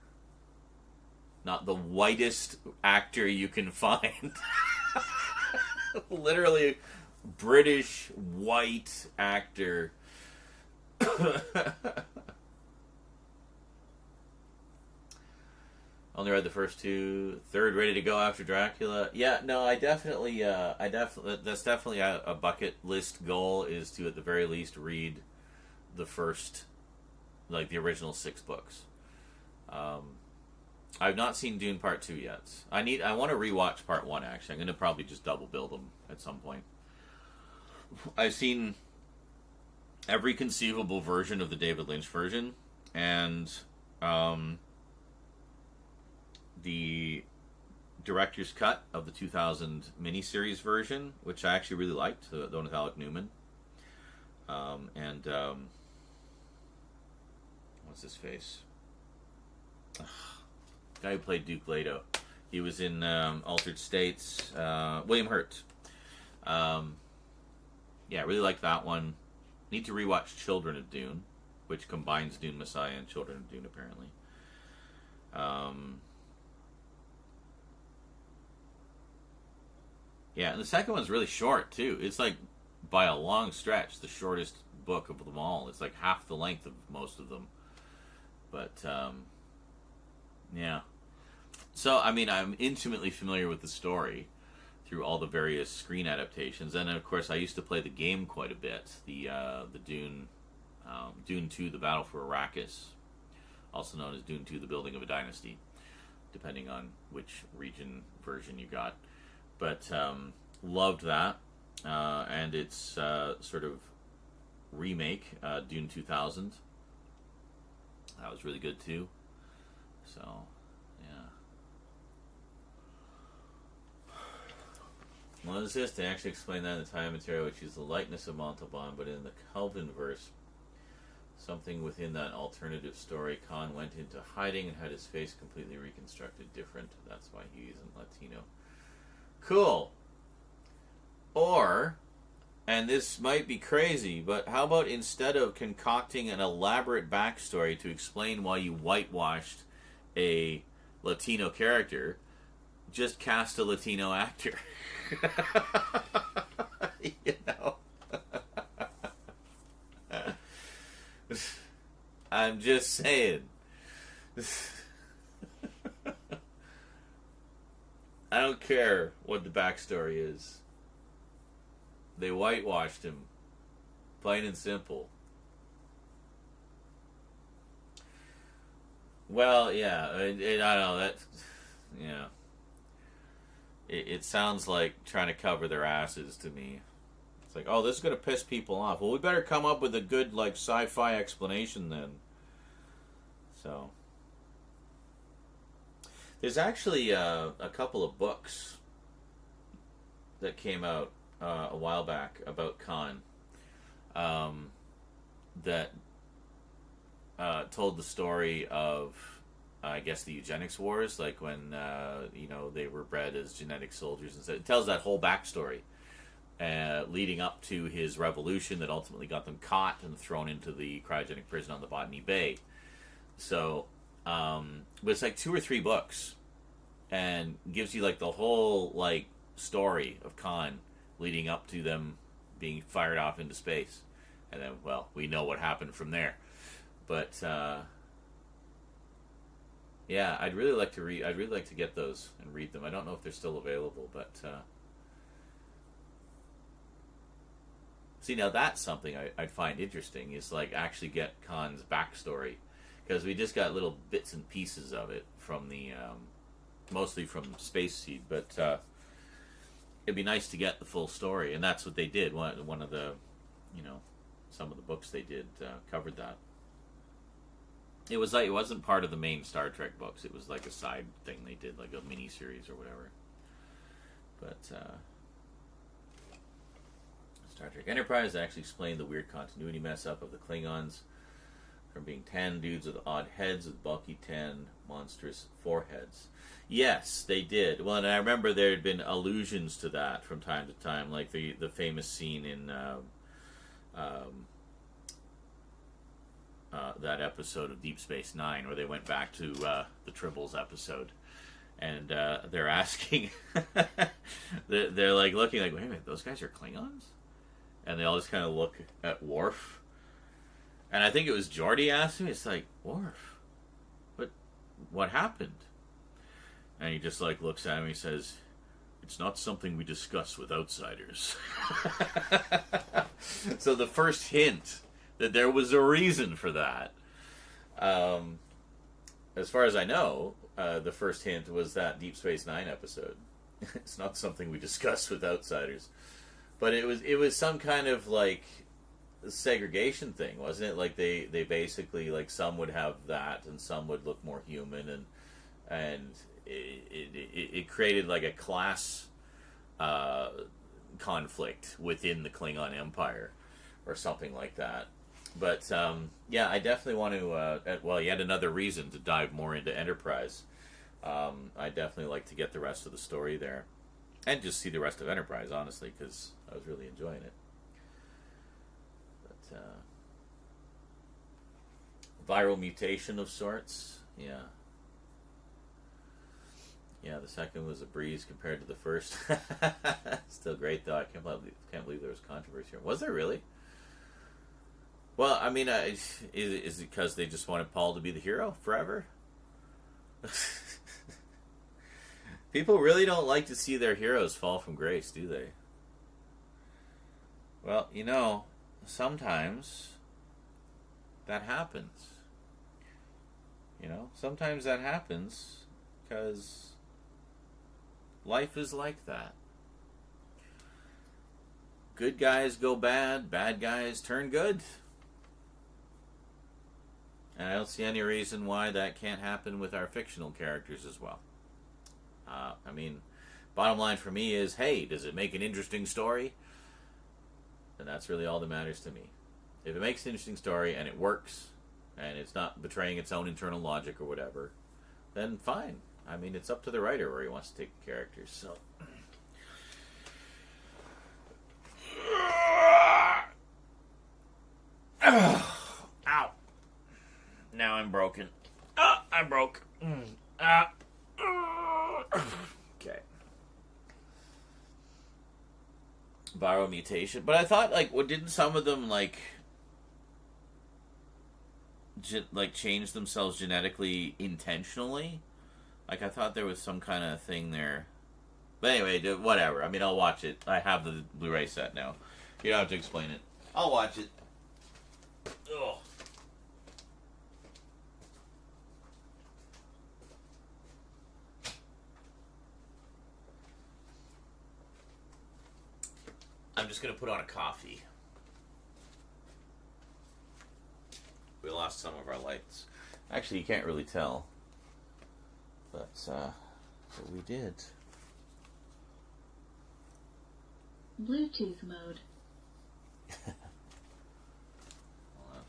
Not the whitest actor you can find. Literally, British white actor. Only read the first two. Third, ready to go after Dracula. Yeah, no, I definitely, that's definitely a bucket list goal, is to at the very least read the first, like the original 6 books. I've not seen Dune Part 2 yet. I want to rewatch Part 1, actually. I'm going to probably just double bill them at some point. I've seen every conceivable version of the David Lynch version, and the director's cut of the 2000 miniseries version, which I actually really liked, the one with Alec Newman. And what's his face? Guy who played Duke Leto. He was in Altered States. William Hurt. Yeah, I really like that one. Need to rewatch Children of Dune, which combines Dune Messiah and Children of Dune, apparently. Yeah, and the second one's really short, too. It's like, by a long stretch, the shortest book of them all. It's like half the length of most of them. But, yeah. So, I mean, I'm intimately familiar with the story through all the various screen adaptations. And, of course, I used to play the game quite a bit. The Dune 2, The Battle for Arrakis. also known as Dune 2, The Building of a Dynasty, depending on which region version you got. But loved that. And its sort of remake, Dune 2000. That was really good too. So, yeah. Well, it's this. They actually explain that in the time material, which is the likeness of Montalban, but in the Calvin verse, something within that alternative story, Khan went into hiding and had his face completely reconstructed different. That's why he isn't Latino. Cool. Or, and this might be crazy, but how about instead of concocting an elaborate backstory to explain why you whitewashed a Latino character, just cast a Latino actor? You know? I'm just saying. I don't care what the backstory is. They whitewashed him. Plain and simple. Well, yeah. I don't know. That's, yeah. It sounds like trying to cover their asses to me. It's like, oh, this is going to piss people off. Well, we better come up with a good, like, sci-fi explanation then. So. There's actually a couple of books that came out a while back about Khan that told the story of, I guess, the eugenics wars, like when they were bred as genetic soldiers, and so it tells that whole backstory leading up to his revolution that ultimately got them caught and thrown into the cryogenic prison on the Botany Bay. So, but it's like 2 or 3 books, and gives you like the whole like story of Khan leading up to them being fired off into space, and then, well, we know what happened from there. But yeah, I'd really like to get those and read them. I don't know if they're still available, but see, now that's something I'd find interesting, is like actually get Khan's backstory, because we just got little bits and pieces of it from the mostly from Space Seed, but it'd be nice to get the full story, and that's what they did. One of the, some of the books they did covered that. It was like, it wasn't part of the main Star Trek books. It was like a side thing they did, like a mini series or whatever. But Star Trek Enterprise actually explained the weird continuity mess up of the Klingons from being tan dudes with odd heads with bulky tan monstrous foreheads. Yes, they did. Well, and I remember there had been allusions to that from time to time, like the famous scene in that episode of Deep Space Nine, where they went back to the Tribbles episode, and they're asking, they're like looking like, wait a minute, those guys are Klingons? And they all just kind of look at Worf, and I think it was Geordi asked me, it's like, Worf, what happened? And he just like looks at him and he says, it's not something we discuss with outsiders. So the first hint that there was a reason for that. As far as I know, the first hint was that Deep Space Nine episode. It's not something we discuss with outsiders. But it was some kind of like segregation thing, wasn't it? Like they basically, like, some would have that and some would look more human, and it created like a class conflict within the Klingon Empire or something like that. But yeah, I definitely want to yet another reason to dive more into Enterprise. I definitely like to get the rest of the story there and just see the rest of Enterprise, honestly, because I was really enjoying it. But viral mutation of sorts, yeah. Yeah, the second was a breeze compared to the first. Still great, though. I can't believe there was controversy here. Was there really? Well, I mean, is it because they just wanted Paul to be the hero forever? People really don't like to see their heroes fall from grace, do they? Well, sometimes that happens. Sometimes that happens because life is like that. Good guys go bad, bad guys turn good. And I don't see any reason why that can't happen with our fictional characters as well. Bottom line for me is, hey, does it make an interesting story? And that's really all that matters to me. If it makes an interesting story and it works, and it's not betraying its own internal logic or whatever, then fine. It's up to the writer where he wants to take the characters, so... Ow. Now I'm broken. I broke. Okay. Viral mutation. But I thought, didn't some of them, change themselves genetically intentionally? I thought there was some kind of thing there. But anyway, whatever. I'll watch it. I have the Blu-ray set now. You don't have to explain it. I'll watch it. Ugh. I'm just going to put on a coffee. We lost some of our lights. Actually, you can't really tell. But we did. Bluetooth mode. Hold on.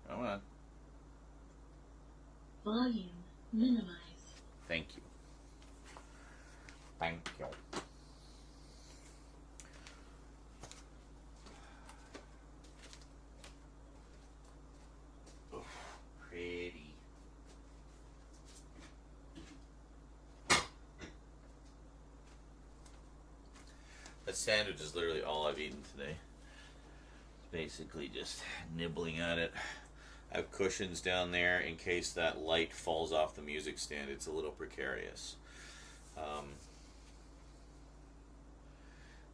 Come on. Volume minimize. Thank you. Thank you. Oof, pretty. That sandwich is literally all I've eaten today. Basically just nibbling at it. I have cushions down there in case that light falls off the music stand. It's a little precarious.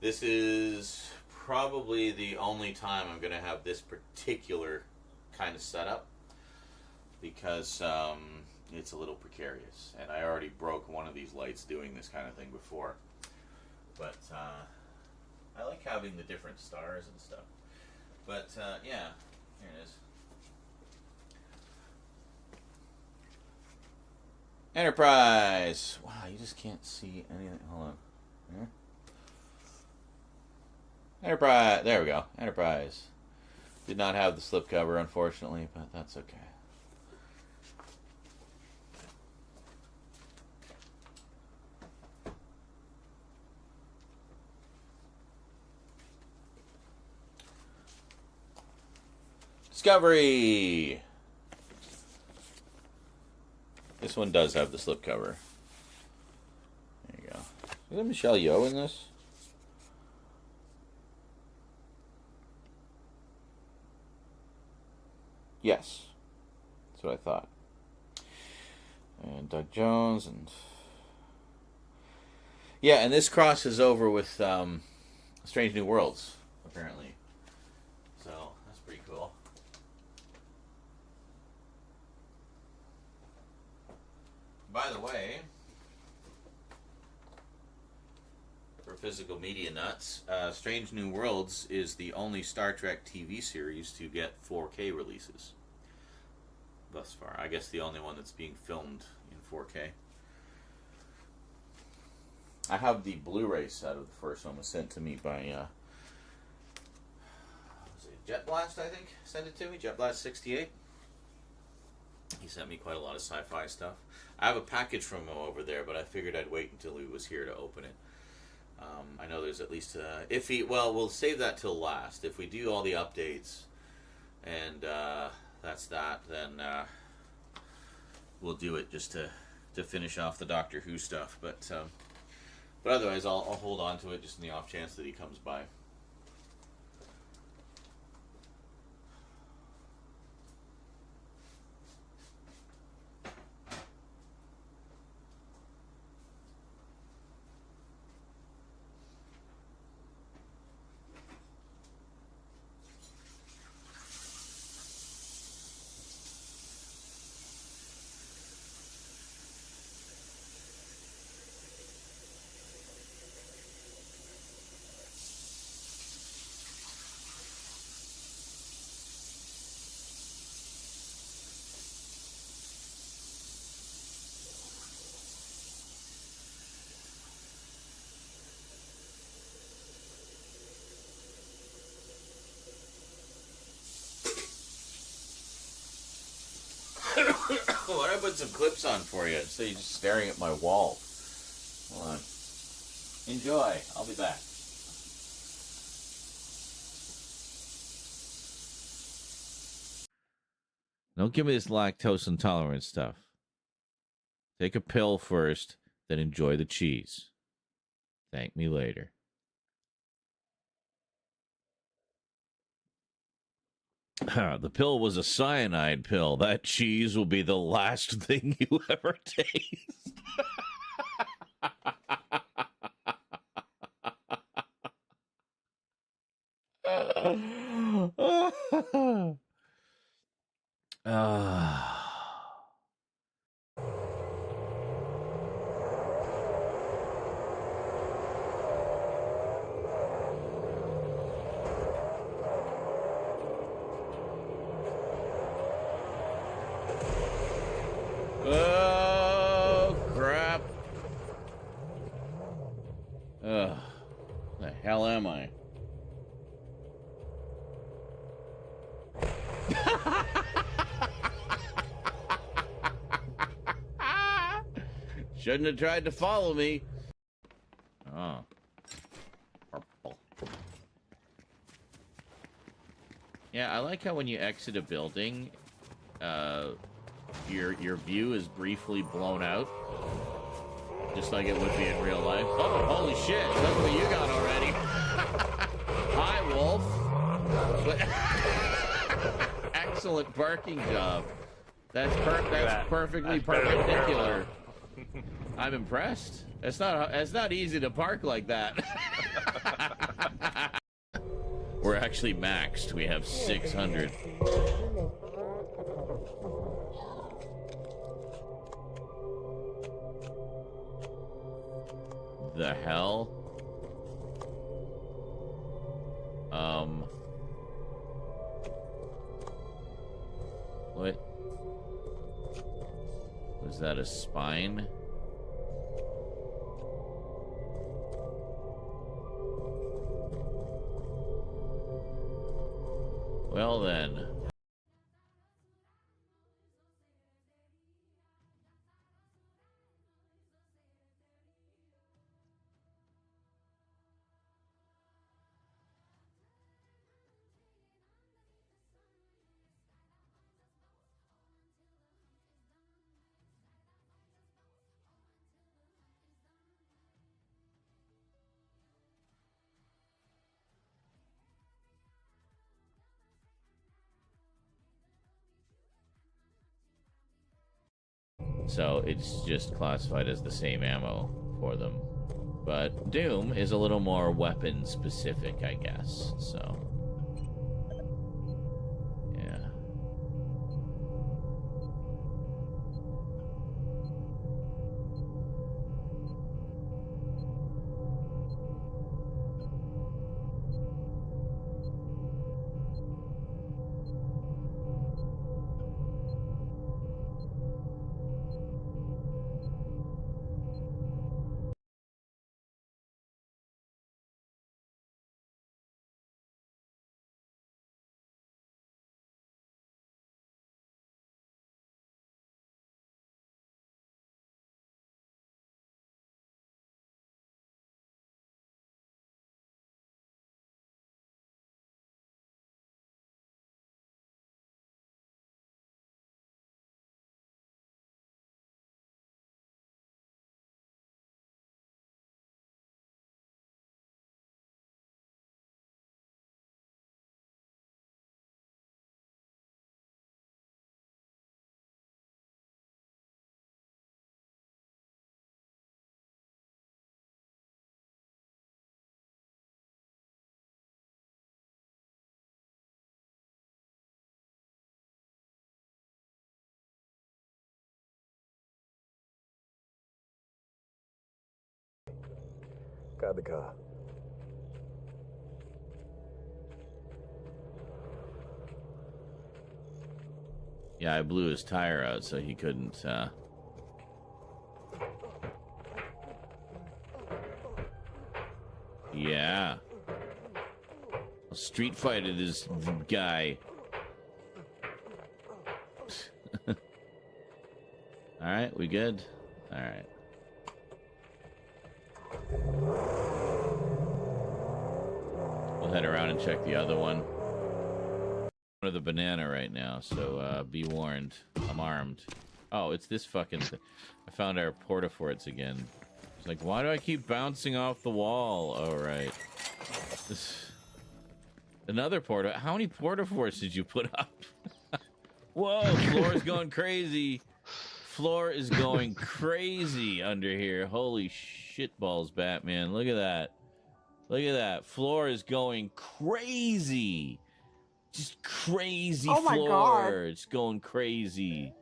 This is probably the only time I'm going to have this particular kind of setup because it's a little precarious. And I already broke one of these lights doing this kind of thing before. But I like having the different stars and stuff. But yeah, here it is. Enterprise! Wow, you just can't see anything. Hold on. Here. Enterprise! There we go. Enterprise. Did not have the slipcover, unfortunately, but that's okay. Discovery! This one does have the slipcover. There you go. Is there Michelle Yeoh in this? Yes. That's what I thought. And Doug Jones and... Yeah, and this crosses over with Strange New Worlds, apparently. So, that's pretty cool. By the way, for physical media nuts, Strange New Worlds is the only Star Trek TV series to get 4K releases thus far. I guess the only one that's being filmed in 4K. I have the Blu-ray set of the first one. Was sent to me by was it Jet Blast, I think, sent it to me. Jet Blast 68. He sent me quite a lot of sci-fi stuff. I have a package from him over there, but I figured I'd wait until he was here to open it. I know there's at least we'll save that till last. If we do all the updates, and that's that, then we'll do it just to finish off the Doctor Who stuff. But otherwise, I'll hold on to it just in the off chance that he comes by. put some clips on for you instead of just staring at my wall. Hold on. Enjoy. I'll be back. Don't give me this lactose intolerant stuff. Take a pill first, then enjoy the cheese. Thank me later. The pill was a cyanide pill. That cheese will be the last thing you ever taste. Oh, crap. The hell am I? Shouldn't have tried to follow me. Oh. Purple. Yeah, I like how when you exit a building, your view is briefly blown out. Just like it would be in real life. Oh, holy shit. Look what you got already. Hi, Wolf. Excellent barking job. That's perfectly perpendicular. I'm impressed. It's not easy to park like that. We're actually maxed. We have 600. The hell? What? Was that a spine? Well then. So it's just classified as the same ammo for them. But Doom is a little more weapon specific, I guess. So, yeah. Got the car. Yeah, I blew his tire out so he couldn't, Yeah. I'll street fighted this guy. Alright, we good? Alright. We'll head around and check the other one. Of the banana right now, so be warned. I'm armed. Oh, it's this fucking thing. I found our porta-forts again. It's like, why do I keep bouncing off the wall? Oh, right. Another porta. How many porta-forts did you put up? Whoa, floor's going crazy. Floor is going crazy under here. Holy shitballs, Batman. Look at that. Look at that. Floor is going crazy. Just crazy Oh my floor. God. It's going crazy.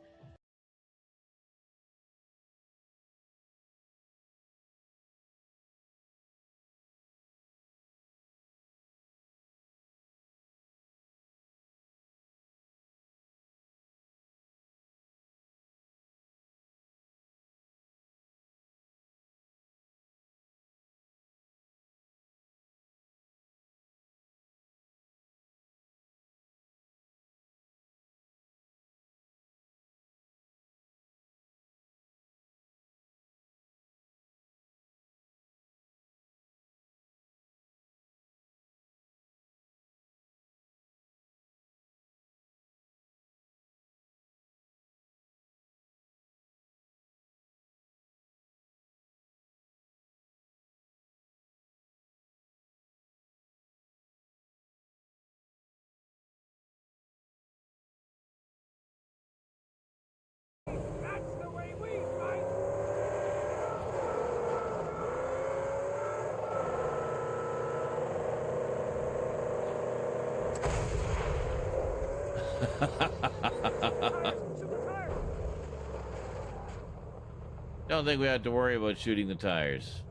Don't think we have to worry about shooting the tires.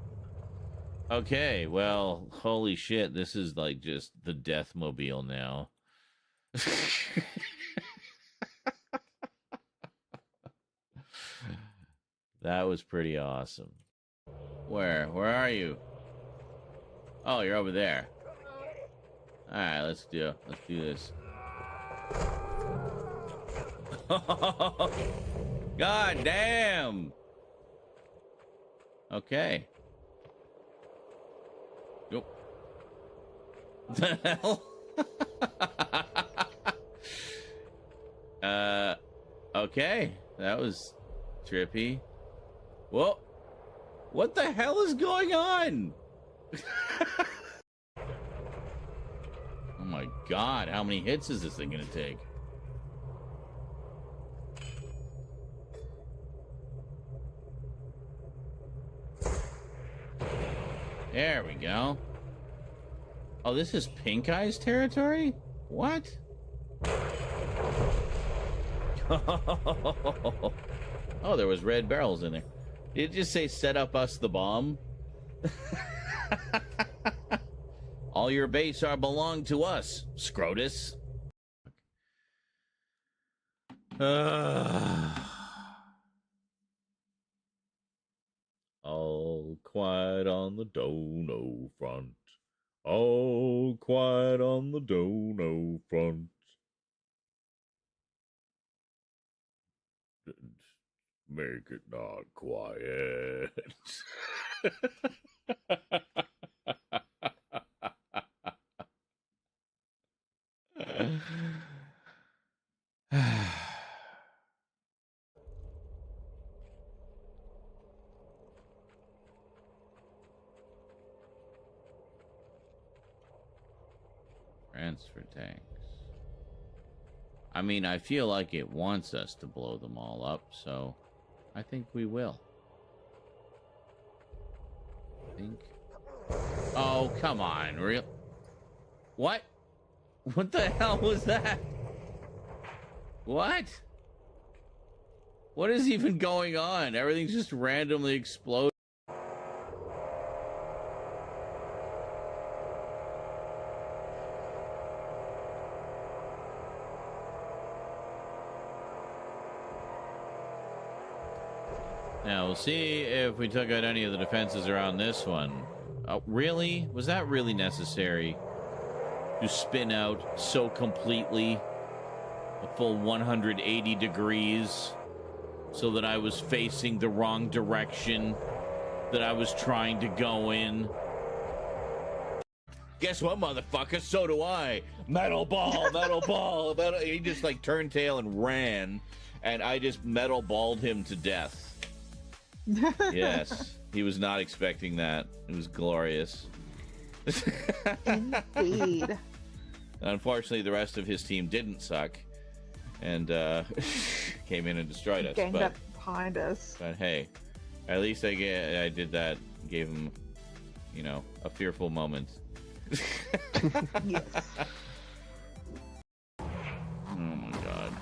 Okay, well, holy shit, this is like just the death mobile now. That was pretty awesome. Where are you? Oh, you're over there. All right, let's do this. God damn. Okay. Nope. The hell? Okay. That was trippy. Whoa. What the hell is going on? Oh my God. How many hits is this thing gonna take? There we go. Oh, this is Pink Eye's territory? What? Oh, there was red barrels in there. Did it just say set up us the bomb? All your base are belong to us, Scrotus. All quiet on the dono front. All quiet on the dono front. Make it not quiet. Transfer tanks. I mean, I feel like it wants us to blow them all up, so I think we will. I think. Oh, come on. Real? What? What the hell was that? What? What is even going on? Everything's just randomly exploding. Now, we'll see if we took out any of the defenses around this one. Oh, really? Was that really necessary? To spin out so completely? A full 180 degrees? so that I was facing the wrong direction that I was trying to go in. Guess what, motherfucker? So do I. Metal ball, metal ball. Metal. He just like turned tail and ran, and I just metal balled him to death. Yes, he was not expecting that. It was glorious. Indeed. Unfortunately, the rest of his team didn't suck, and came in and destroyed us. Ganged up behind us. But hey, at least I did that. Gave him, you know, a fearful moment. Yes. Oh my god.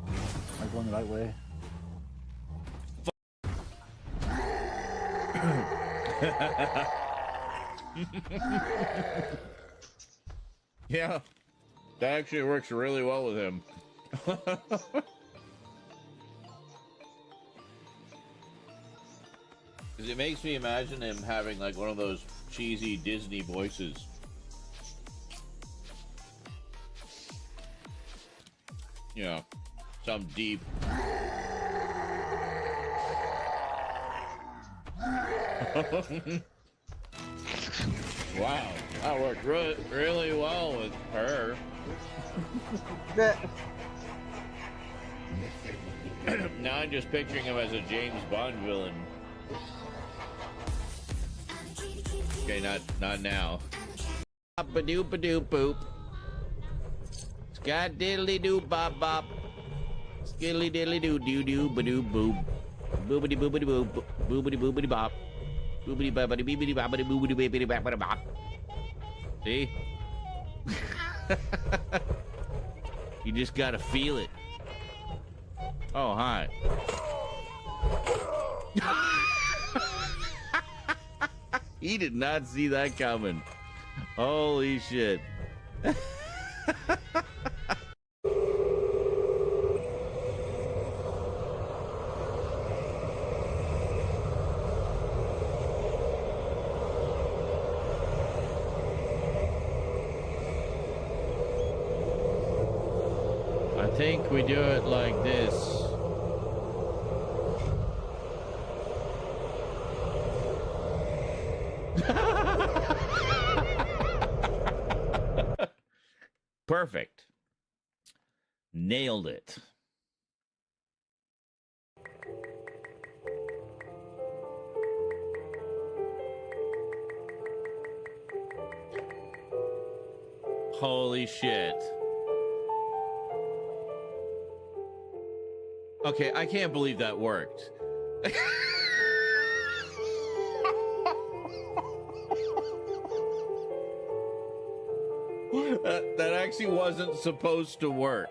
Am I going the right way? Yeah, that actually works really well with him. Because it makes me imagine him having like one of those cheesy Disney voices. You know, some deep. Wow, that worked really well with her. Now I'm just picturing him as a James Bond villain. Okay, not now. Ba-doop ba-doop boop. Scott diddly doo bop bop. Skiddly diddly doo doo doo ba-doo boop. Boobity boobity boop. Boobity boobity bop. Boobity boobity boobity bobbity boobity boobity bobbity bop. See? You just gotta feel it. Oh, hi. He did not see that coming. Holy shit. I think we do it like this. Perfect. Nailed it. Holy shit. Okay, I can't believe that worked. That actually wasn't supposed to work.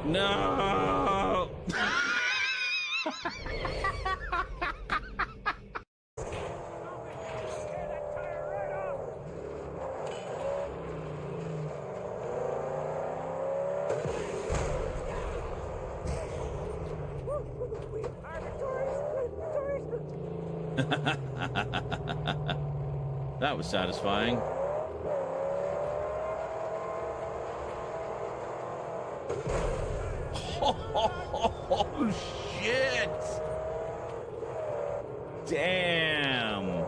No. That was satisfying. Oh, shit! Damn!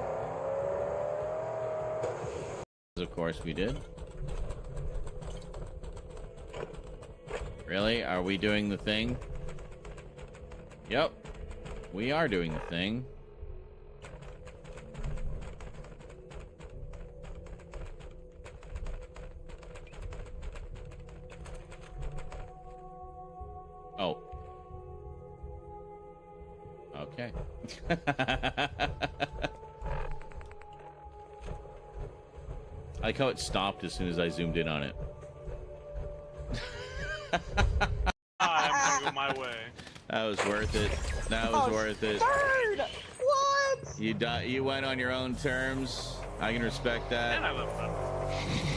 Of course we did. Really? Are we doing the thing? Yep. We are doing the thing. Oh. Okay. I like how it stopped as soon as I zoomed in on it. I'm gonna go my way. That was worth it. That was worth it. Third! What? You went on your own terms. I can respect that. And I love that.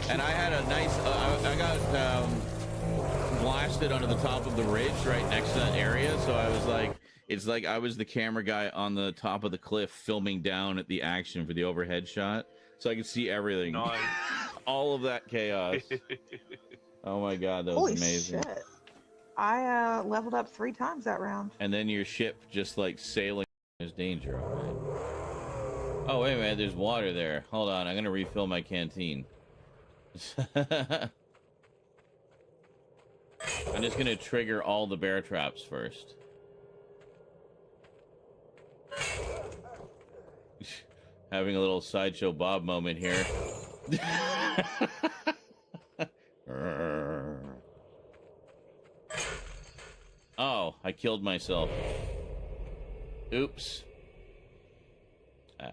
And I had a nice. I got blasted onto the top of the ridge right next to that area, so I was like, It's like I was the camera guy on the top of the cliff filming down at the action for the overhead shot, so I could see everything. Nice. All of that chaos. Oh my god, that was amazing. Shit. I leveled up 3 times that round. And then your ship just like sailing. There's danger on it. Oh wait a minute, there's water there. Hold on, I'm gonna refill my canteen. I'm just gonna trigger all the bear traps first. Having a little Sideshow Bob moment here. Oh, I killed myself. Oops.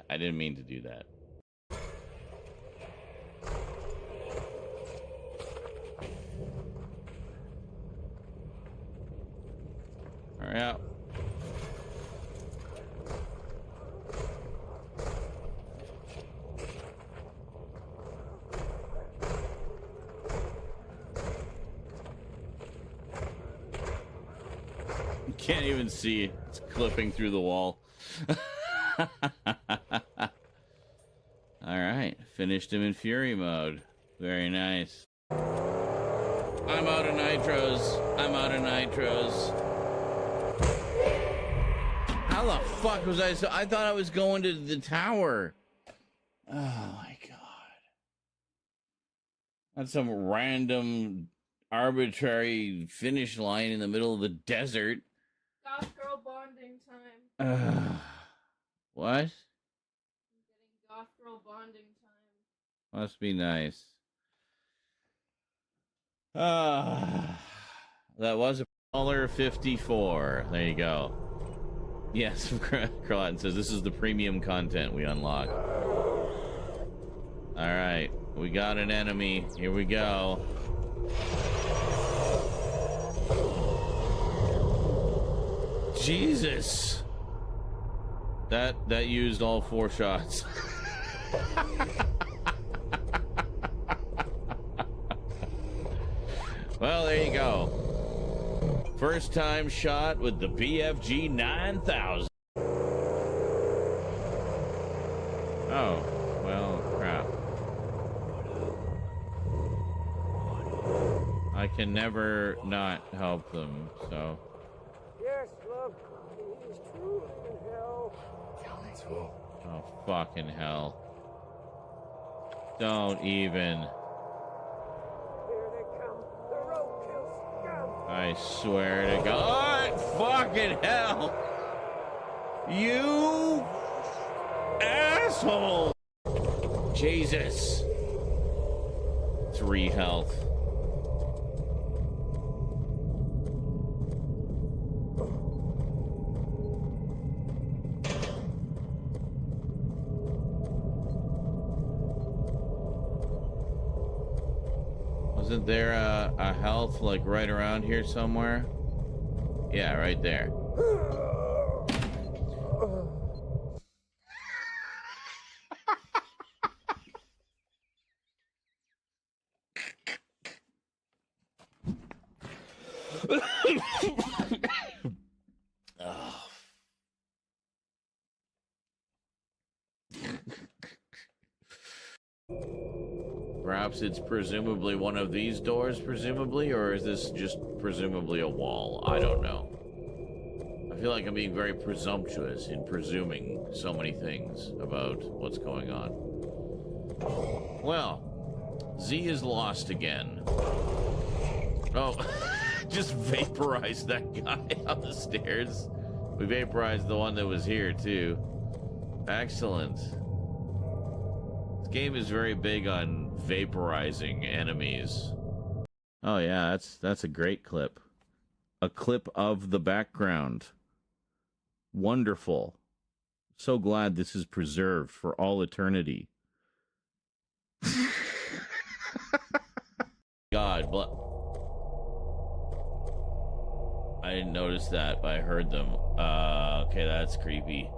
I didn't mean to do that. Hurry up. You can't even see. It's clipping through the wall. Alright, finished him in Fury mode. Very nice. I'm out of nitros. I'm out of nitros. How the fuck was I so... I thought I was going to the tower. Oh my god. That's some random, arbitrary finish line in the middle of the desert. Goth girl bonding time. What? I'm getting goth girl bonding time. Must be nice. That was $1.54. There you go. Yes, Carlton says this is the premium content we unlock. Alright, we got an enemy. Here we go. Jesus! That used all 4 shots. Well, there you go. First time shot with the BFG 9000. Oh, well, crap. I can never not help them, so. Yes, love. He's truly in hell. Oh, fucking hell. Don't even. Here they come. The roadkill scum. I swear to God, fucking hell. You asshole. Jesus. 3 health. Wasn't there a health like right around here somewhere? Yeah, right there. Perhaps it's presumably one of these doors, presumably, or is this just presumably a wall? I don't know. I feel like I'm being very presumptuous in presuming so many things about what's going on. Well, Z is lost again. Oh, just vaporized that guy on the stairs. We vaporized the one that was here, too. Excellent. This game is very big on vaporizing enemies. Oh yeah, that's a great clip. A clip of the background. Wonderful. So glad this is preserved for all eternity. God, I didn't notice that, but I heard them. Okay, that's creepy.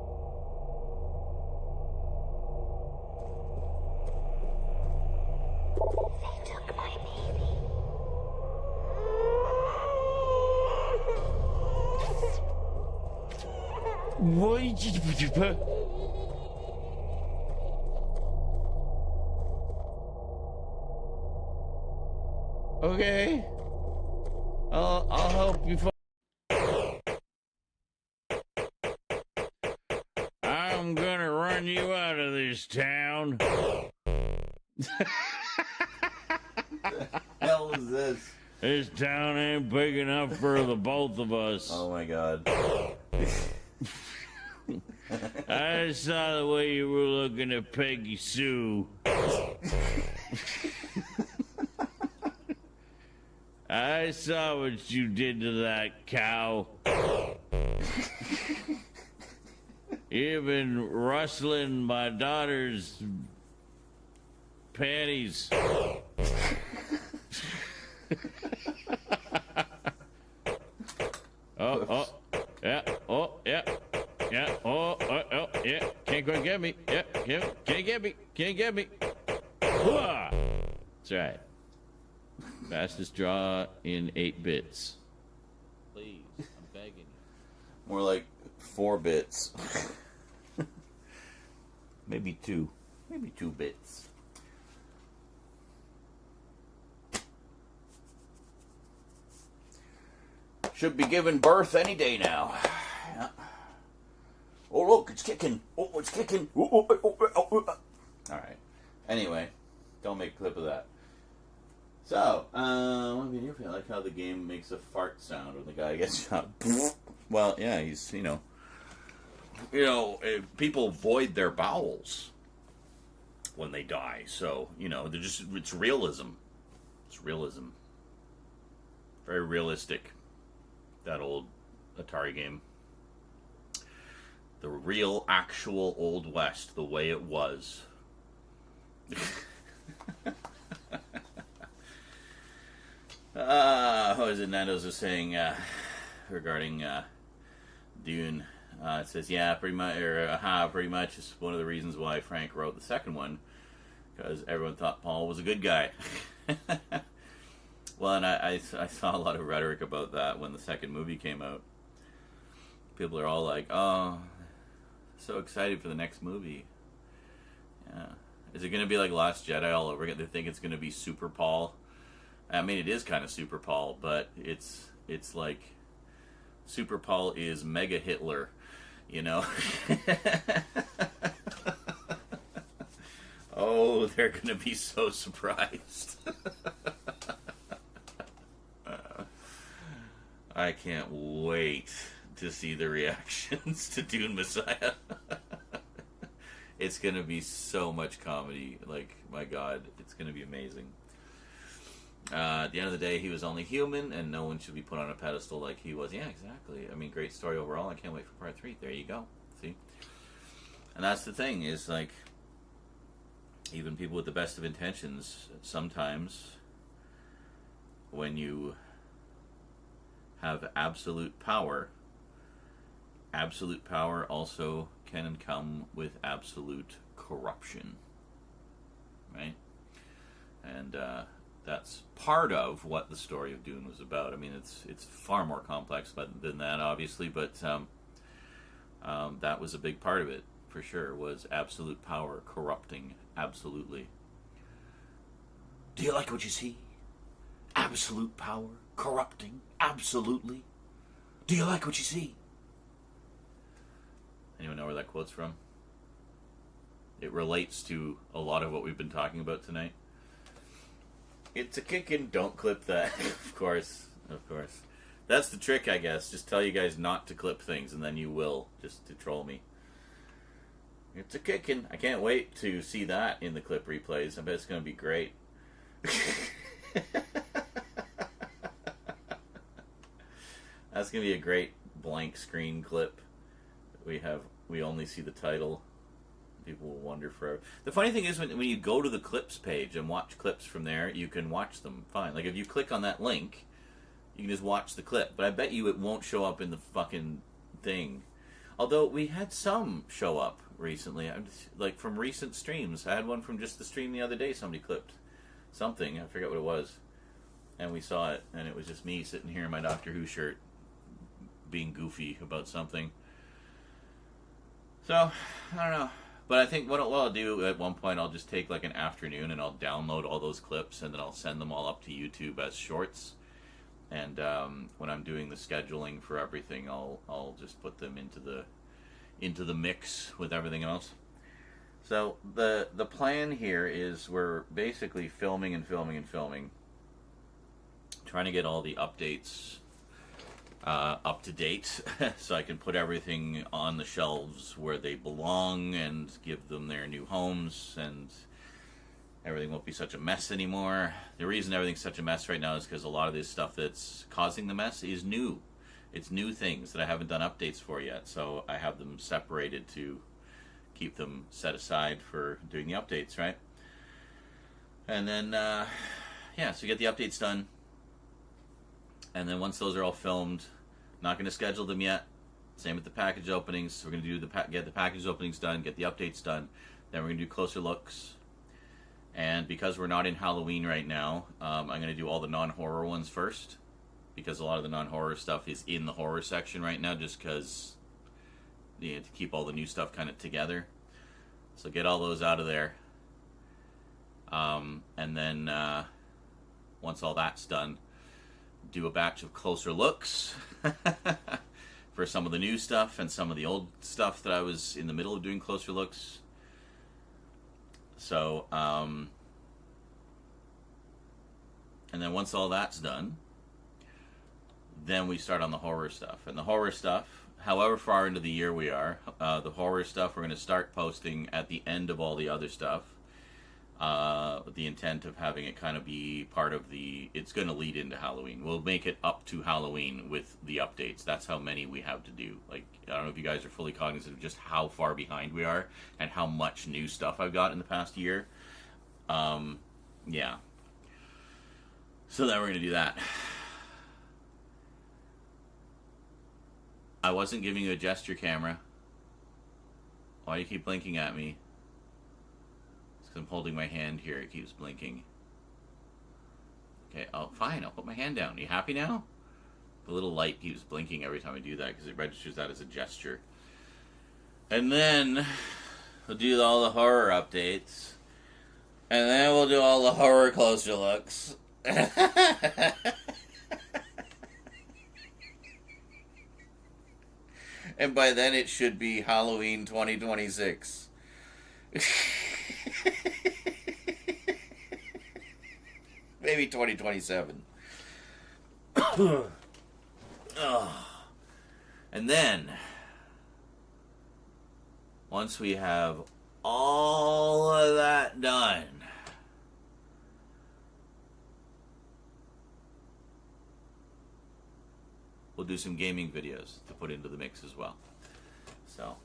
They took my baby. Okay. I'll help you. I'm gonna run you out of this town. The hell is this? This town ain't big enough for the both of us. Oh my god. I saw the way you were looking at Peggy Sue. I saw what you did to that cow. You've been rustling my daughter's panties. Yeah. Can't quite get me. Yeah, can't get me. Hooah! That's right. Fastest draw in 8 bits. Please, I'm begging you. More like 4 bits. Maybe 2. Maybe 2 bits. Should be giving birth any day now. Yeah. Oh, look, it's kicking. Oh, it's kicking. Alright. Anyway, don't make a clip of that. So, what do you feel? I like how the game makes a fart sound when the guy gets shot. Well, yeah, he's, people void their bowels when they die. So, it's realism. It's realism. Very realistic. That old Atari game. The real, actual Old West, the way it was. What is it Nando's was saying regarding Dune? It says, yeah, pretty much, pretty much is one of the reasons why Frank wrote the second one, because everyone thought Paul was a good guy. Well, and I saw a lot of rhetoric about that when the second movie came out. People are all like, oh, so excited for the next movie. Yeah. Is it going to be like Last Jedi all over again? They think it's going to be Super Paul. I mean, it is kind of Super Paul, but it's like Super Paul is Mega Hitler, Oh, they're going to be so surprised. I can't wait to see the reactions to Dune Messiah. It's going to be so much comedy. Like, my God, it's going to be amazing. At the end of the day, he was only human, and no one should be put on a pedestal like he was. Yeah, exactly. I mean, great story overall. I can't wait for part 3. There you go. See? And that's the thing, is like, even people with the best of intentions, sometimes when you have absolute power also can come with absolute corruption, right? And that's part of what the story of Dune was about. I mean, it's far more complex than that, obviously, but that was a big part of it, for sure, was absolute power corrupting absolutely. Do you like what you see? Absolute power corrupting absolutely. Do you like what you see? Anyone know where that quote's from? It relates to a lot of what we've been talking about tonight. It's a kickin', don't clip that. Of course. That's the trick, I guess. Just tell you guys not to clip things, and then you will, just to troll me. It's a kickin'. I can't wait to see that in the clip replays. I bet it's going to be great. That's going to be a great blank screen clip. We only see the title. People will wonder forever. The funny thing is, when you go to the clips page and watch clips from there, you can watch them fine. Like, if you click on that link, you can just watch the clip. But I bet you it won't show up in the fucking thing. Although, we had some show up recently. Like, from recent streams. I had one from just the stream the other day. Somebody clipped something. I forget what it was. And we saw it. And it was just me sitting here in my Doctor Who shirt being goofy about something. So, I don't know. But I think what I'll do at one point, I'll just take like an afternoon and I'll download all those clips and then I'll send them all up to YouTube as shorts. And when I'm doing the scheduling for everything, I'll just put them into the mix with everything else. So the plan here is we're basically filming and filming and filming, trying to get all the updates up to date so I can put everything on the shelves where they belong and give them their new homes, and everything won't be such a mess anymore. The reason everything's such a mess right now is because a lot of this stuff that's causing the mess is new. It's new things that I haven't done updates for yet, so I have them separated to keep them set aside for doing the updates, right? And then, yeah, so get the updates done. And then once those are all filmed, not going to schedule them yet. Same with the package openings. We're going to do get the package openings done, get the updates done. Then we're going to do closer looks. And because we're not in Halloween right now, I'm going to do all the non-horror ones first, because a lot of the non-horror stuff is in the horror section right now, just because to keep all the new stuff kind of together. So get all those out of there. And then once all that's done, do a batch of closer looks for some of the new stuff and some of the old stuff that I was in the middle of doing closer looks. So, and then once all that's done, then we start on the horror stuff. And the horror stuff, however far into the year we are, the horror stuff we're going to start posting at the end of all the other stuff. With the intent of having it kind of be part of it's going to lead into Halloween. We'll make it up to Halloween with the updates. That's how many we have to do. Like, I don't know if you guys are fully cognizant of just how far behind we are and how much new stuff I've got in the past year. Yeah. So then we're going to do that. I wasn't giving you a gesture camera. Why do you keep blinking at me? I'm holding my hand here, it keeps blinking. Okay, oh, fine, I'll put my hand down. Are you happy now? The little light keeps blinking every time I do that because it registers that as a gesture. And then we'll do all the horror updates. And then we'll do all the horror closer looks. And by then it should be Halloween 2026. Maybe 2027. Oh. And then, once we have all of that done, we'll do some gaming videos to put into the mix as well. So,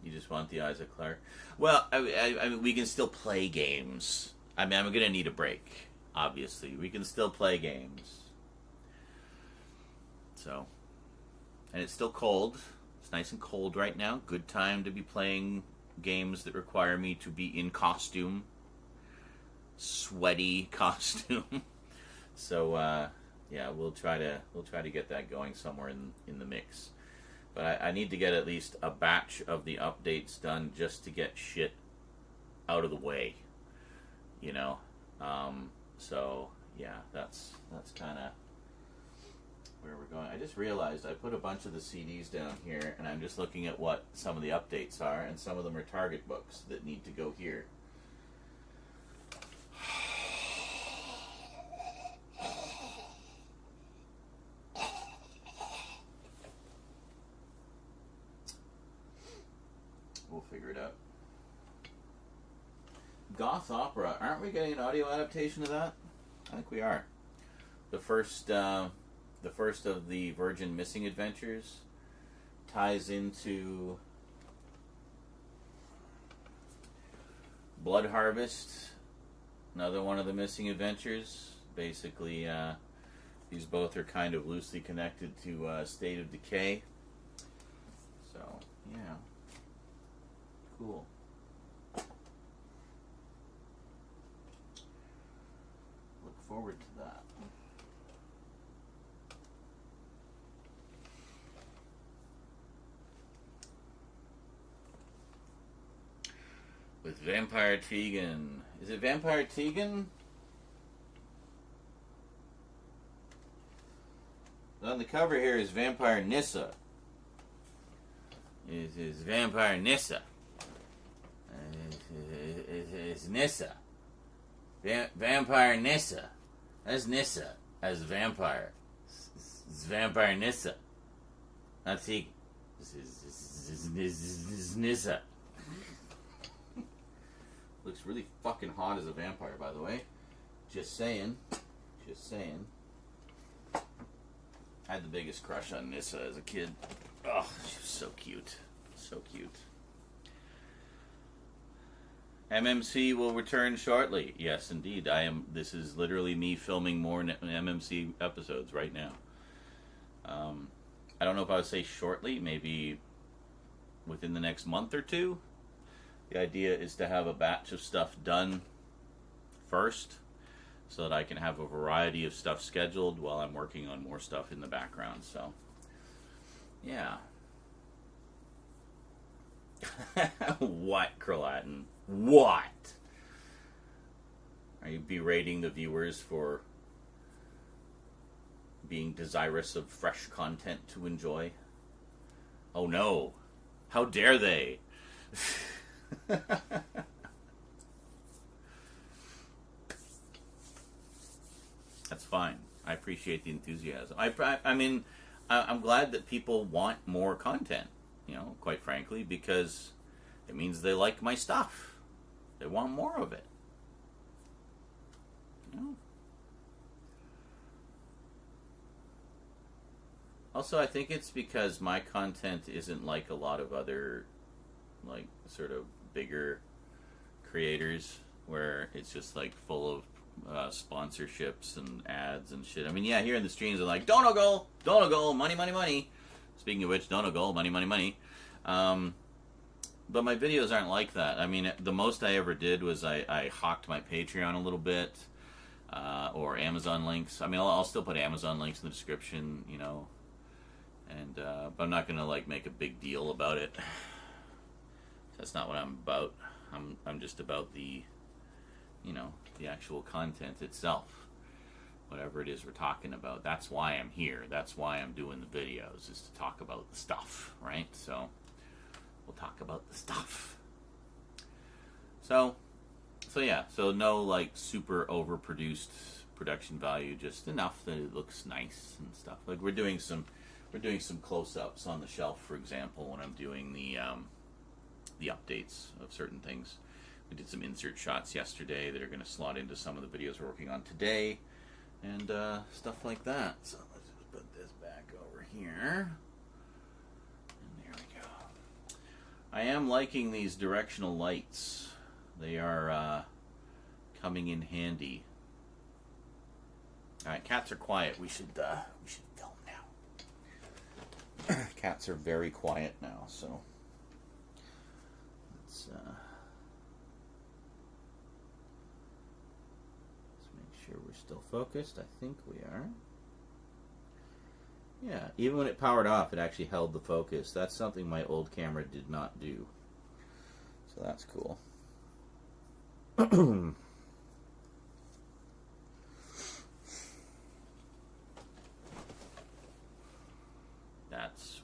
you just want the eyes of Claire? Well, I mean, we can still play games. I mean, I'm going to need a break, obviously. We can still play games. So, and it's still cold. It's nice and cold right now. Good time to be playing games that require me to be in costume. Sweaty costume. So, yeah, we'll try to get that going somewhere in the mix. But I need to get at least a batch of the updates done just to get shit out of the way, you know. So yeah, that's kind of where we're going. I just realized I put a bunch of the CDs down here, and I'm just looking at what some of the updates are, and some of them are Target books that need to go here. We'll figure it out. Goth Opera. Aren't we getting an audio adaptation of that? I think we are. The first of the Virgin Missing Adventures ties into Blood Harvest, another one of the Missing Adventures. Basically, these both are kind of loosely connected to State of Decay. So, yeah. Cool. Look forward to that. with Vampire Tegan. Is it Vampire Tegan? On the cover here is Vampire Nissa. Is Vampire Nissa. It's Nissa. Vampire Nissa. That's Nissa as a vampire. It's Vampire Nissa. Not Tegan. This is Nissa. Looks really fucking hot as a vampire, by the way. Just saying. Just saying. I had the biggest crush on Nissa as a kid. Oh, she was so cute. So cute. MMC will return shortly. Yes, indeed. This is literally me filming more MMC episodes right now. I don't know if I would say shortly. Maybe within the next month or two. The idea is to have a batch of stuff done first, so that I can have a variety of stuff scheduled while I'm working on more stuff in the background. So, yeah. What, Kralatin? What? Are you berating the viewers for being desirous of fresh content to enjoy? Oh no. How dare they? That's fine. I appreciate the enthusiasm. I mean, I'm glad that people want more content, you know, quite frankly, because it means they like my stuff. They want more of it. You know? Also, I think it's because my content isn't like a lot of other, like, sort of bigger creators, where it's just, like, full of sponsorships and ads and shit. I mean, yeah, here in the streams are like, Donegal, money, money, money. Speaking of which, Donegal, money, money, money. But my videos aren't like that. I mean, the most I ever did was I hawked my Patreon a little bit, or Amazon links. I mean, I'll still put Amazon links in the description, you know, and but I'm not gonna like make a big deal about it. That's not what I'm about. I'm just about the, you know, the actual content itself. Whatever it is we're talking about. That's why I'm here. That's why I'm doing the videos, is to talk about the stuff, right? So we'll talk about the stuff. So yeah, so no like super overproduced production value, just enough that it looks nice and stuff. Like we're doing some close-ups on the shelf, for example, when I'm doing the updates of certain things. We did some insert shots yesterday that are going to slot into some of the videos we're working on today, and stuff like that. So let's just put this back over here. And there we go. I am liking these directional lights. They are coming in handy. All right, cats are quiet. We should film now. Cats are very quiet now, so let's make sure we're still focused. I think we are. Yeah, even when it powered off, it actually held the focus. That's something my old camera did not do. So that's cool. That's...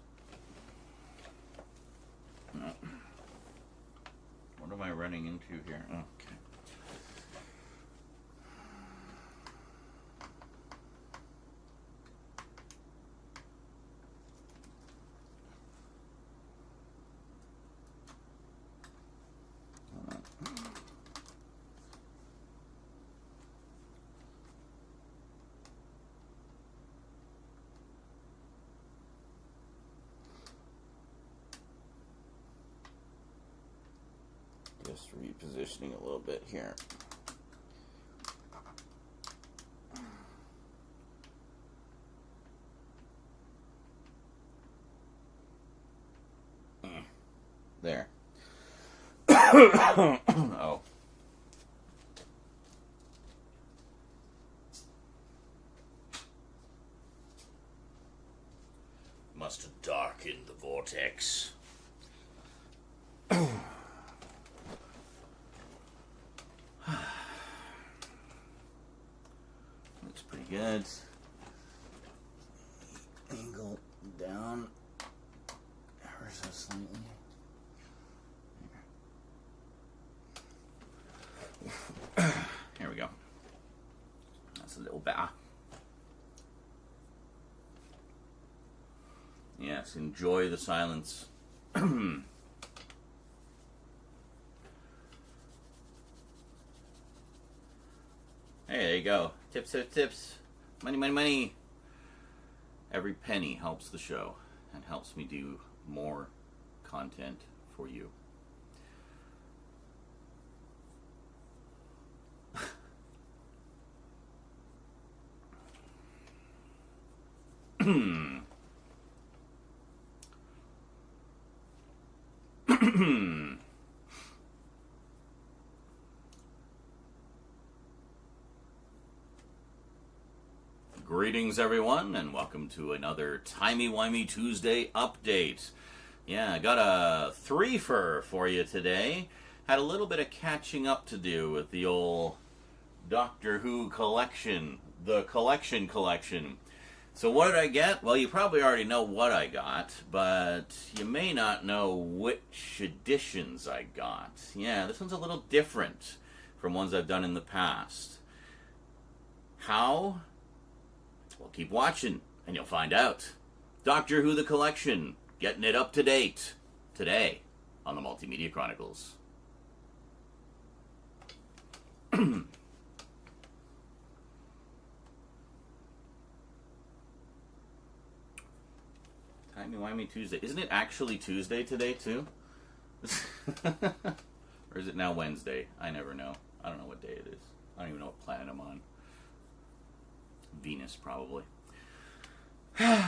What am I running into here? Okay. Just repositioning a little bit here. There. Oh. Must have darkened the vortex. angle down ever so slightly. Here we go. That's a little better. Yes, enjoy the silence. Hey, there you go. Tips, tips, tips. Money, money, money. Every penny helps the show and helps me do more content for you. Greetings, everyone, and welcome to another Timey-Wimey Tuesday update. Yeah, I got a threefer for you today. Had a little bit of catching up to do with the old Doctor Who collection, the collection. So what did I get? Well, you probably already know what I got, but you may not know which editions I got. Yeah, this one's a little different from ones I've done in the past. How? Well, keep watching, and you'll find out. Doctor Who the Collection, getting it up to date, today on the Multimedia Chronicles. Timey-Wimey Tuesday. Isn't it actually Tuesday today, too? Or is it now Wednesday? I never know. I don't know what day it is. I don't even know what planet I'm on. Venus, probably. Just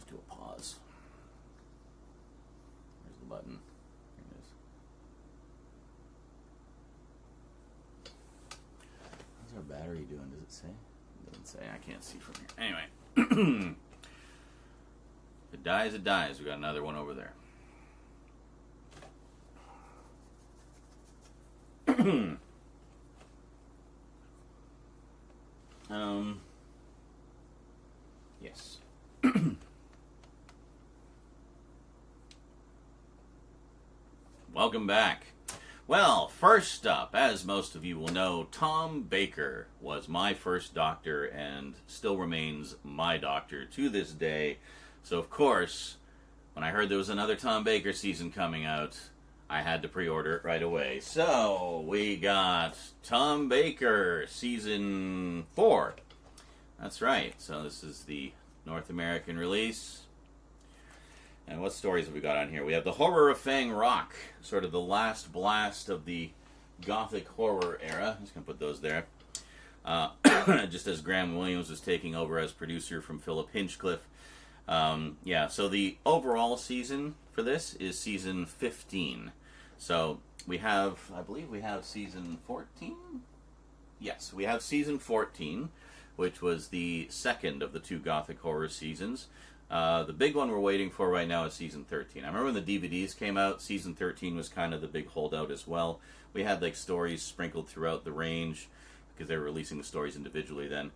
do a pause. There's the button. Here it is. How's our battery doing? Does it say? It doesn't say. I can't see from here. Anyway. If it dies, it dies. We got another one over there. Yes. Welcome back. Well, first up, as most of you will know, Tom Baker was my first Doctor and still remains my Doctor to this day. So, of course, when I heard there was another Tom Baker season coming out, I had to pre-order it right away. So, we got Tom Baker Season 4. That's right. So, this is the North American release. And what stories have we got on here? We have The Horror of Fang Rock, sort of the last blast of the Gothic horror era. I'm just going to put those there. Just as Graham Williams was taking over as producer from Philip Hinchcliffe. Yeah, so the overall season for this is season 15. So we have, I believe we have season 14? Yes, we have season 14, which was the second of the two Gothic horror seasons. The big one we're waiting for right now is season 13. I remember when the DVDs came out, season 13 was kind of the big holdout as well. We had like stories sprinkled throughout the range because they were releasing the stories individually then.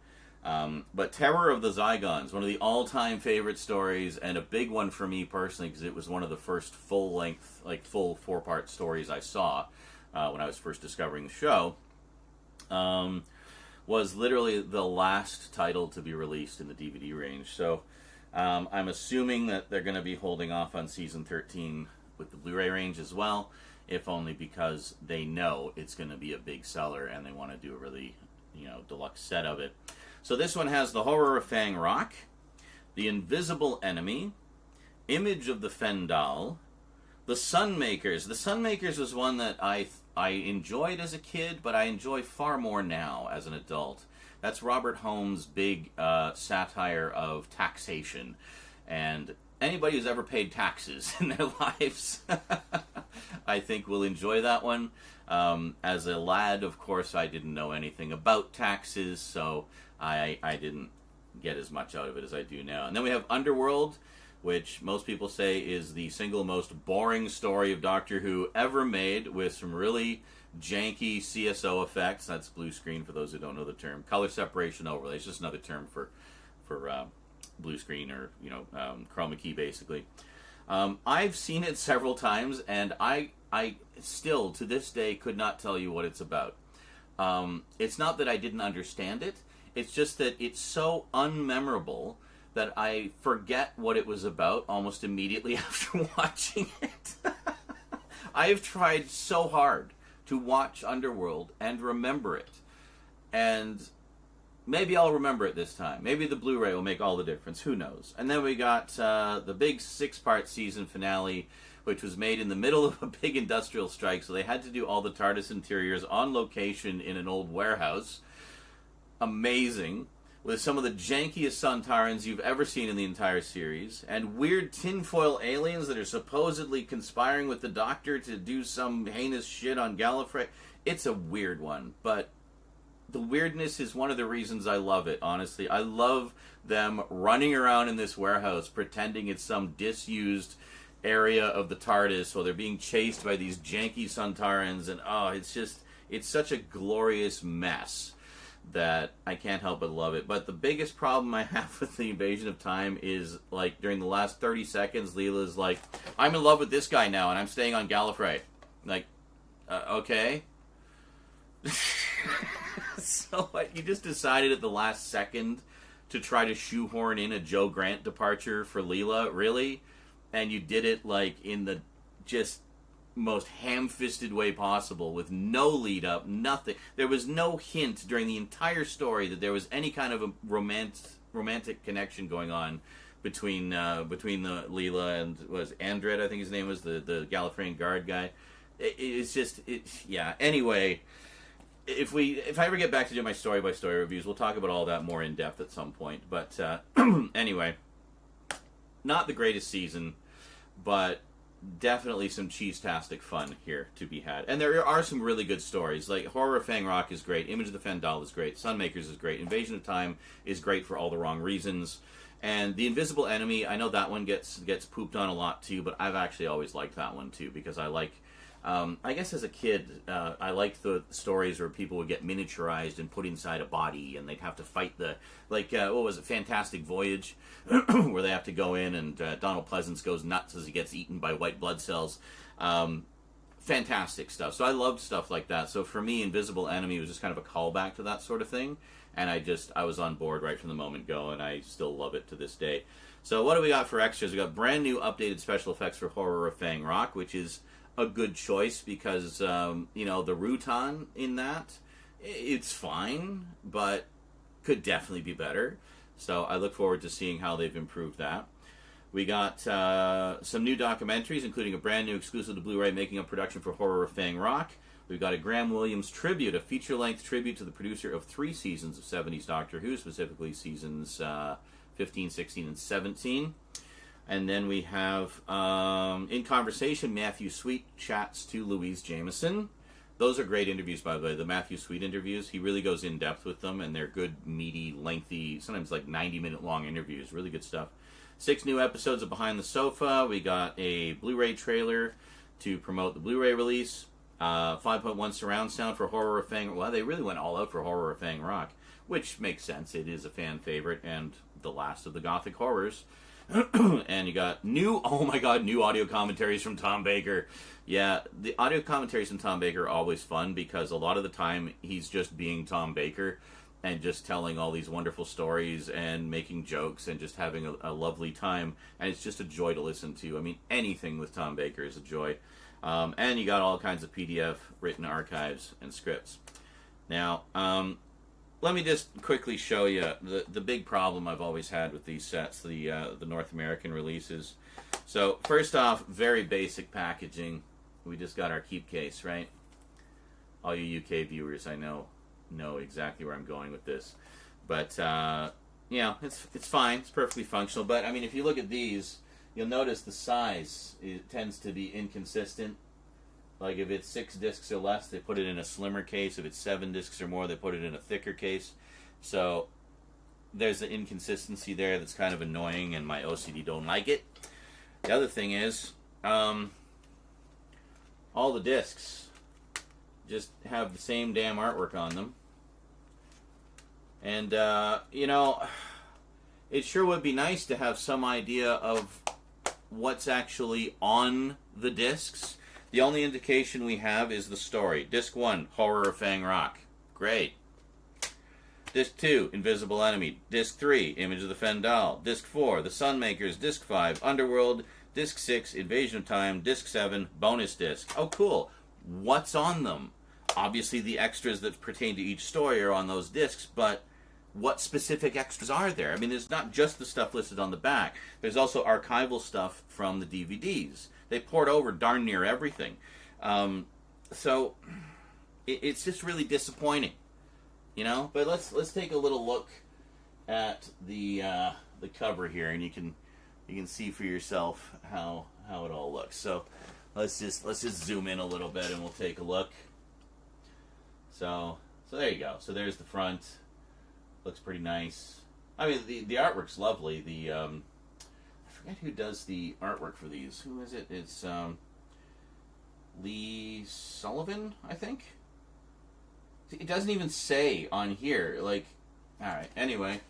But Terror of the Zygons, one of the all-time favorite stories, and a big one for me personally because it was one of the first full-length, like full 4-part stories I saw when I was first discovering the show, was literally the last title to be released in the DVD range. So I'm assuming that they're going to be holding off on season 13 with the Blu-ray range as well, if only because they know it's going to be a big seller and they want to do a really, deluxe set of it. So this one has The Horror of Fang Rock, The Invisible Enemy, Image of the Fendal, The Sunmakers. The Sunmakers was one that I enjoyed as a kid, but I enjoy far more now as an adult. That's Robert Holmes' big satire of taxation. And anybody who's ever paid taxes in their lives, I think will enjoy that one. As a lad, of course, I didn't know anything about taxes, so I didn't get as much out of it as I do now. And then we have Underworld, which most people say is the single most boring story of Doctor Who ever made, with some really janky CSO effects. That's blue screen for those who don't know the term. Color separation overlay. It's just another term for blue screen or chroma key basically. I've seen it several times, and I still to this day could not tell you what it's about. It's not that I didn't understand it. It's just that it's so unmemorable that I forget what it was about almost immediately after watching it. I have tried so hard to watch Underworld and remember it. And maybe I'll remember it this time. Maybe the Blu-ray will make all the difference. Who knows? And then we got the big 6-part season finale, which was made in the middle of a big industrial strike, so they had to do all the TARDIS interiors on location in an old warehouse. Amazing. With some of the jankiest Sontarans you've ever seen in the entire series, and weird tinfoil aliens that are supposedly conspiring with the Doctor to do some heinous shit on Gallifrey. It's a weird one, but the weirdness is one of the reasons I love it, honestly. I love them running around in this warehouse pretending it's some disused area of the TARDIS while they're being chased by these janky Sontarans, and it's such a glorious mess that I can't help but love it. But the biggest problem I have with the Invasion of Time is, like, during the last 30 seconds, Leela's like, I'm in love with this guy now, and I'm staying on Gallifrey. Like, okay. So you just decided at the last second to try to shoehorn in a Joe Grant departure for Leela, really? And you did it, like, in the just most ham-fisted way possible, with no lead-up, nothing. There was no hint during the entire story that there was any kind of a romantic connection going on between the Leela and was Andred, I think his name was, the Gallifreyan guard guy. Yeah. Anyway, if I ever get back to do my story-by-story reviews, we'll talk about all that more in depth at some point. But anyway, not the greatest season, but definitely some cheese-tastic fun here to be had. And there are some really good stories. Like, Horror of Fang Rock is great, Image of the Fendal is great, Sunmakers is great, Invasion of Time is great for all the wrong reasons. And The Invisible Enemy, I know that one gets pooped on a lot too, but I've actually always liked that one too, because I like... I guess as a kid, I liked the stories where people would get miniaturized and put inside a body, and they'd have to fight what was it, Fantastic Voyage, where they have to go in, and Donald Pleasance goes nuts as he gets eaten by white blood cells. Fantastic stuff. So I loved stuff like that. So for me, Invisible Enemy was just kind of a callback to that sort of thing, and I was on board right from the moment go, and I still love it to this day. So what do we got for extras? We got brand new updated special effects for Horror of Fang Rock, which is a good choice because, the Rutan in that, it's fine, but could definitely be better. So I look forward to seeing how they've improved that. We got some new documentaries, including a brand new exclusive to Blu-ray making a production for Horror of Fang Rock. We've got a Graham Williams tribute, a feature-length tribute to the producer of 3 seasons of 70s Doctor Who, specifically seasons 15, 16, and 17. And then we have, in conversation, Matthew Sweet chats to Louise Jameson. Those are great interviews, by the way. The Matthew Sweet interviews, he really goes in depth with them, and they're good, meaty, lengthy, sometimes like 90-minute long interviews. Really good stuff. 6 new episodes of Behind the Sofa. We got a Blu-ray trailer to promote the Blu-ray release. 5.1 surround sound for Horror of Fang. Well, they really went all out for Horror of Fang Rock, which makes sense. It is a fan favorite and the last of the Gothic horrors. And you got new audio commentaries from Tom Baker. Yeah, the audio commentaries from Tom Baker are always fun because a lot of the time he's just being Tom Baker and just telling all these wonderful stories and making jokes and just having a lovely time. And it's just a joy to listen to. I mean, anything with Tom Baker is a joy. And you got all kinds of PDF written archives and scripts. Now, let me just quickly show you the big problem I've always had with these sets, the North American releases. So, first off, very basic packaging. We just got our keep case, right? All you UK viewers, I know exactly where I'm going with this. But, it's fine. It's perfectly functional. But, I mean, if you look at these, you'll notice the size tends to be inconsistent. Like, if it's 6 discs or less, they put it in a slimmer case. If it's 7 discs or more, they put it in a thicker case. So, there's the inconsistency there that's kind of annoying, and my OCD don't like it. The other thing is, all the discs, just have the same damn artwork on them. And, it sure would be nice to have some idea of what's actually on the discs. The only indication we have is the story. Disc 1, Horror of Fang Rock. Great. Disc 2, Invisible Enemy. Disc 3, Image of the Fendal. Disc 4, The Sunmakers. Disc 5, Underworld. Disc 6, Invasion of Time. Disc 7, Bonus Disc. Oh, cool. What's on them? Obviously, the extras that pertain to each story are on those discs, but what specific extras are there? I mean, there's not just the stuff listed on the back. There's also archival stuff from the DVDs. They poured over darn near everything. So it's just really disappointing, you know. But let's take a little look at the cover here, and you can see for yourself how it all looks. So let's just zoom in a little bit, and we'll take a look. So there you go. So there's the front. Looks pretty nice. I mean, the artwork's lovely. I forget who does the artwork for these. Who is it? It's Lee Sullivan, I think. It doesn't even say on here. Like, all right. Anyway,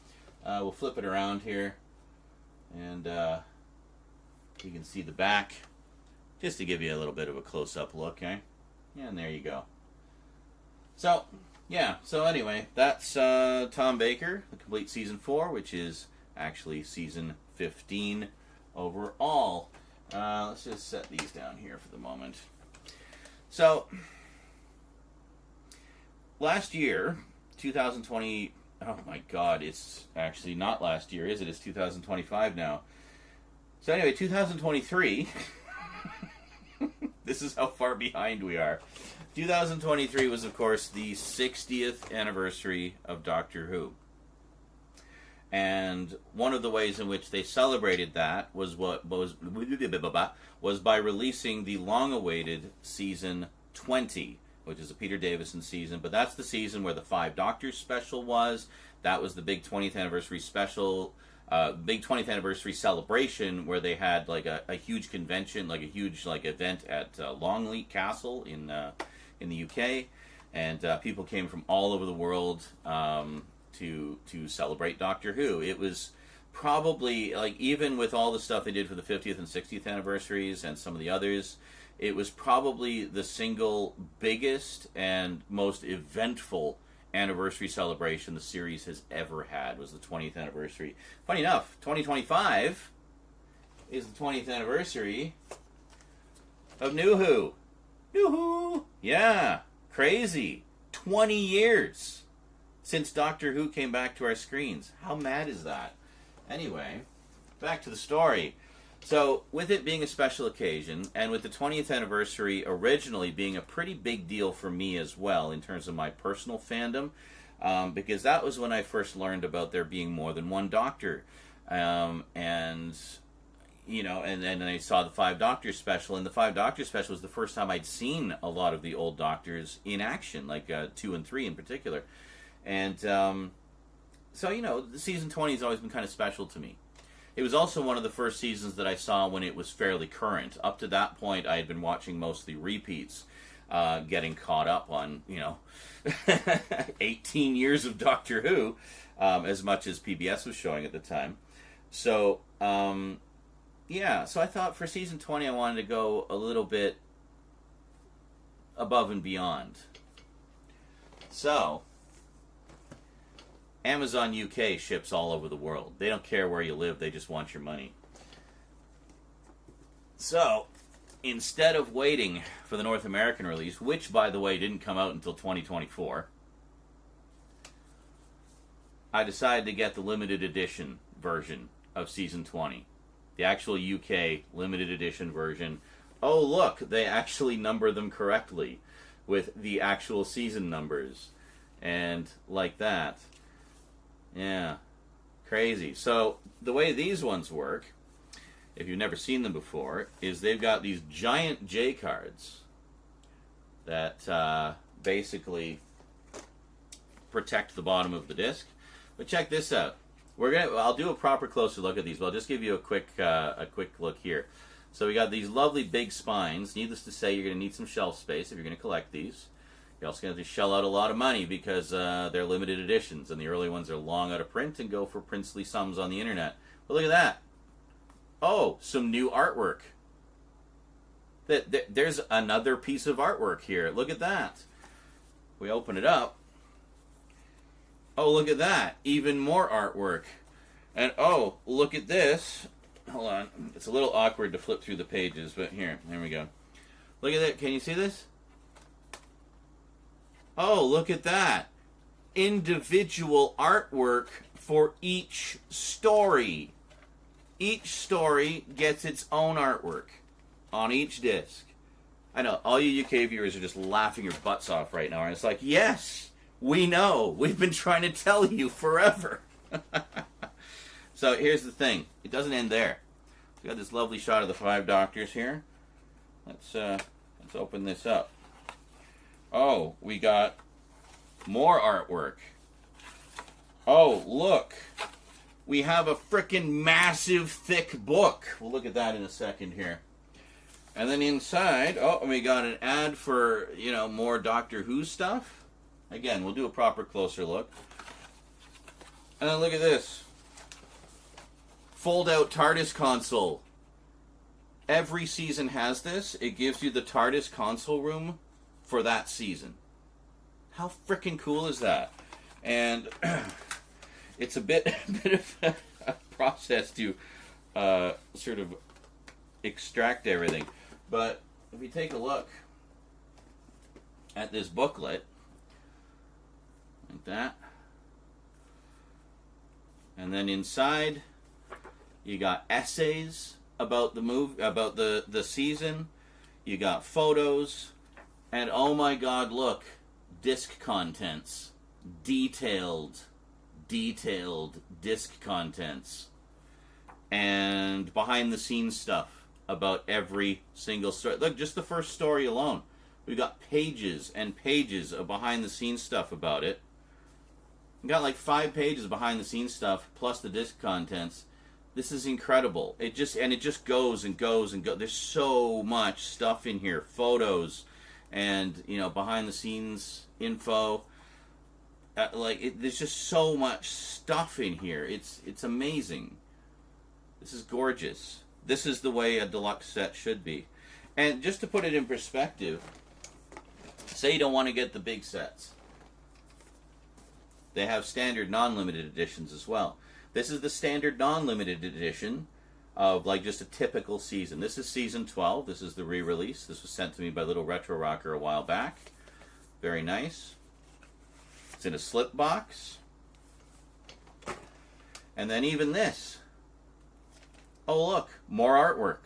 we'll flip it around here, and you can see the back, just to give you a little bit of a close-up look, eh? And there you go. So, yeah, so anyway, that's Tom Baker, the complete Season 4, which is actually Season 15 overall. Let's just set these down here for the moment. So, last year, 2020, oh my god, it's actually not last year, is it? It's 2025 now. So anyway, 2023, this is how far behind we are. 2023 was, of course, the 60th anniversary of Doctor Who. And one of the ways in which they celebrated that was by releasing the long-awaited Season 20, which is a Peter Davison season. But that's the season where the Five Doctors special was. That was the big 20th anniversary special, big 20th anniversary celebration where they had like a huge convention, like a huge event at Longleat Castle in the UK, and people came from all over the world to celebrate Doctor Who. It was probably, even with all the stuff they did for the 50th and 60th anniversaries and some of the others, it was probably the single biggest and most eventful anniversary celebration the series has ever had, was the 20th anniversary. Funny enough, 2025 is the 20th anniversary of New Who. New Who! Yeah, crazy. 20 years since Doctor Who came back to our screens. How mad is that? Anyway, back to the story. So, with it being a special occasion, and with the 20th anniversary originally being a pretty big deal for me as well, in terms of my personal fandom, because that was when I first learned about there being more than one Doctor. And then I saw the Five Doctors special, and the Five Doctors special was the first time I'd seen a lot of the old Doctors in action, like 2 and 3 in particular. And the season 20 has always been kind of special to me. It was also one of the first seasons that I saw when it was fairly current. Up to that point, I had been watching mostly repeats, getting caught up on, 18 years of Doctor Who, as much as PBS was showing at the time. So, so I thought for season 20 I wanted to go a little bit above and beyond. So, Amazon UK ships all over the world. They don't care where you live, they just want your money. So, instead of waiting for the North American release, which, by the way, didn't come out until 2024, I decided to get the limited edition version of Season 20. The actual UK limited edition version. Oh, look, they actually number them correctly with the actual season numbers. And like that. Yeah, crazy. So the way these ones work, if you've never seen them before, is they've got these giant J cards that basically protect the bottom of the disc. But check this out. I'll do a proper closer look at these, but I'll just give you a quick look here. So we got these lovely big spines. Needless to say, you're going to need some shelf space if you're going to collect these. You're also going to have to shell out a lot of money because they're limited editions, and the early ones are long out of print and go for princely sums on the internet. But look at that. Oh, some new artwork. There's another piece of artwork here. Look at that. We open it up. Oh, look at that. Even more artwork. And oh, look at this. Hold on. It's a little awkward to flip through the pages, but here we go. Look at that. Can you see this? Oh, look at that. Individual artwork for each story. Each story gets its own artwork on each disc. I know, all you UK viewers are just laughing your butts off right now. And it's like, yes, we know. We've been trying to tell you forever. So here's the thing. It doesn't end there. We got this lovely shot of the 5 Doctors here. Let's open this up. Oh, we got more artwork. Oh, look. We have a frickin' massive, thick book. We'll look at that in a second here. And then inside, oh, we got an ad for, more Doctor Who stuff. Again, we'll do a proper closer look. And then look at this. Fold-out TARDIS console. Every season has this. It gives you the TARDIS console room for that season. How frickin' cool is that? And it's a bit of a process to sort of extract everything. But if you take a look at this booklet, like that, and then inside you got essays about the movie, about the season. You got photos, and oh my God, look, disc contents, detailed disc contents, and behind the scenes stuff about every single story. Look, just the first story alone. We've got pages and pages of behind the scenes stuff about it. We've got like 5 pages of behind the scenes stuff plus the disc contents. This is incredible. It just goes and goes and goes. There's so much stuff in here. Photos and, behind the scenes info. There's just so much stuff in here. It's amazing. This is gorgeous. This is the way a deluxe set should be. And just to put it in perspective, say you don't want to get the big sets. They have standard non-limited editions as well. This is the standard non-limited edition of just a typical season. This is season 12. This is the re-release. This was sent to me by Little Retro Rocker a while back. Very nice. It's in a slip box. And then even this. Oh, look, more artwork.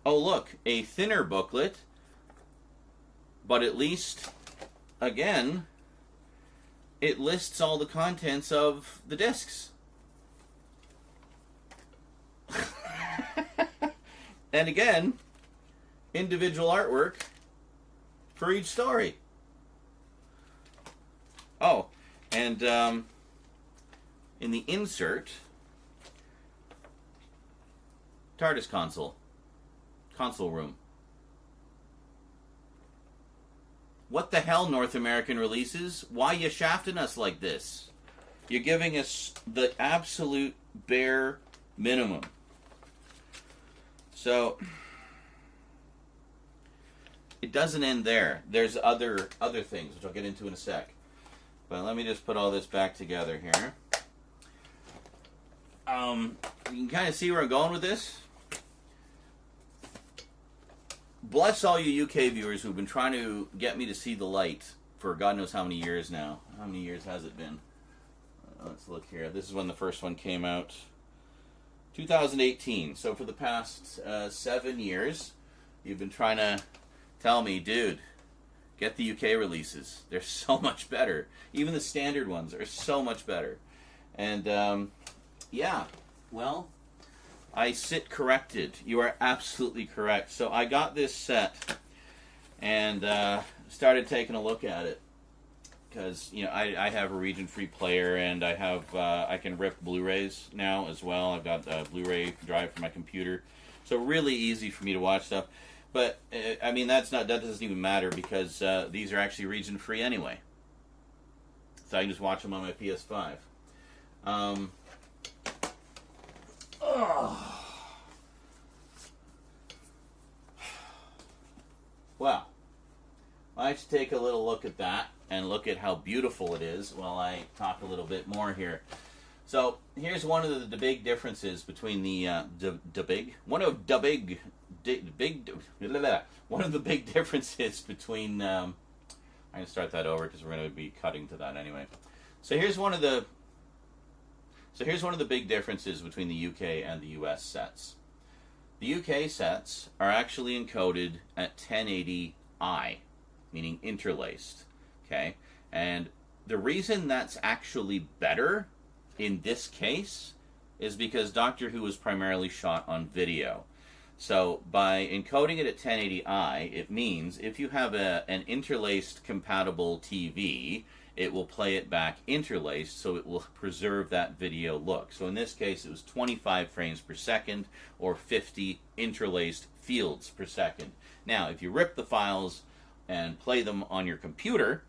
Oh, look, a thinner booklet, but at least, again, it lists all the contents of the discs. And again, individual artwork for each story. Oh, and in the insert, TARDIS console room. What the hell, North American releases? Why you shafting us like this? You're giving us the absolute bare minimum. So it doesn't end there. There's other things, which I'll get into in a sec. But let me just put all this back together here. You can kind of see where I'm going with this. Bless all you UK viewers who've been trying to get me to see the light for God knows how many years now. How many years has it been? Let's look here. This is when the first one came out. 2018. So for the past 7 years, you've been trying to tell me, dude, get the UK releases. They're so much better. Even the standard ones are so much better. And, yeah, well, I sit corrected. You are absolutely correct. So I got this set and started taking a look at it. Because, I have a region-free player, and I have I can rip Blu-rays now as well. I've got a Blu-ray drive for my computer. So really easy for me to watch stuff. But, I mean, that doesn't even matter because these are actually region-free anyway. So I can just watch them on my PS5. Well, I should take a little look at that and look at how beautiful it is while I talk a little bit more here. So here's one of the big differences between one of the big differences between. I'm gonna start that over because we're gonna be cutting to that anyway. So here's one of the big differences between the UK and the US sets. The UK sets are actually encoded at 1080i, meaning interlaced. Okay, and the reason that's actually better in this case is because Doctor Who was primarily shot on video. So by encoding it at 1080i, it means if you have an interlaced compatible TV, it will play it back interlaced, so it will preserve that video look. So in this case, it was 25 frames per second or 50 interlaced fields per second. Now, if you rip the files and play them on your computer,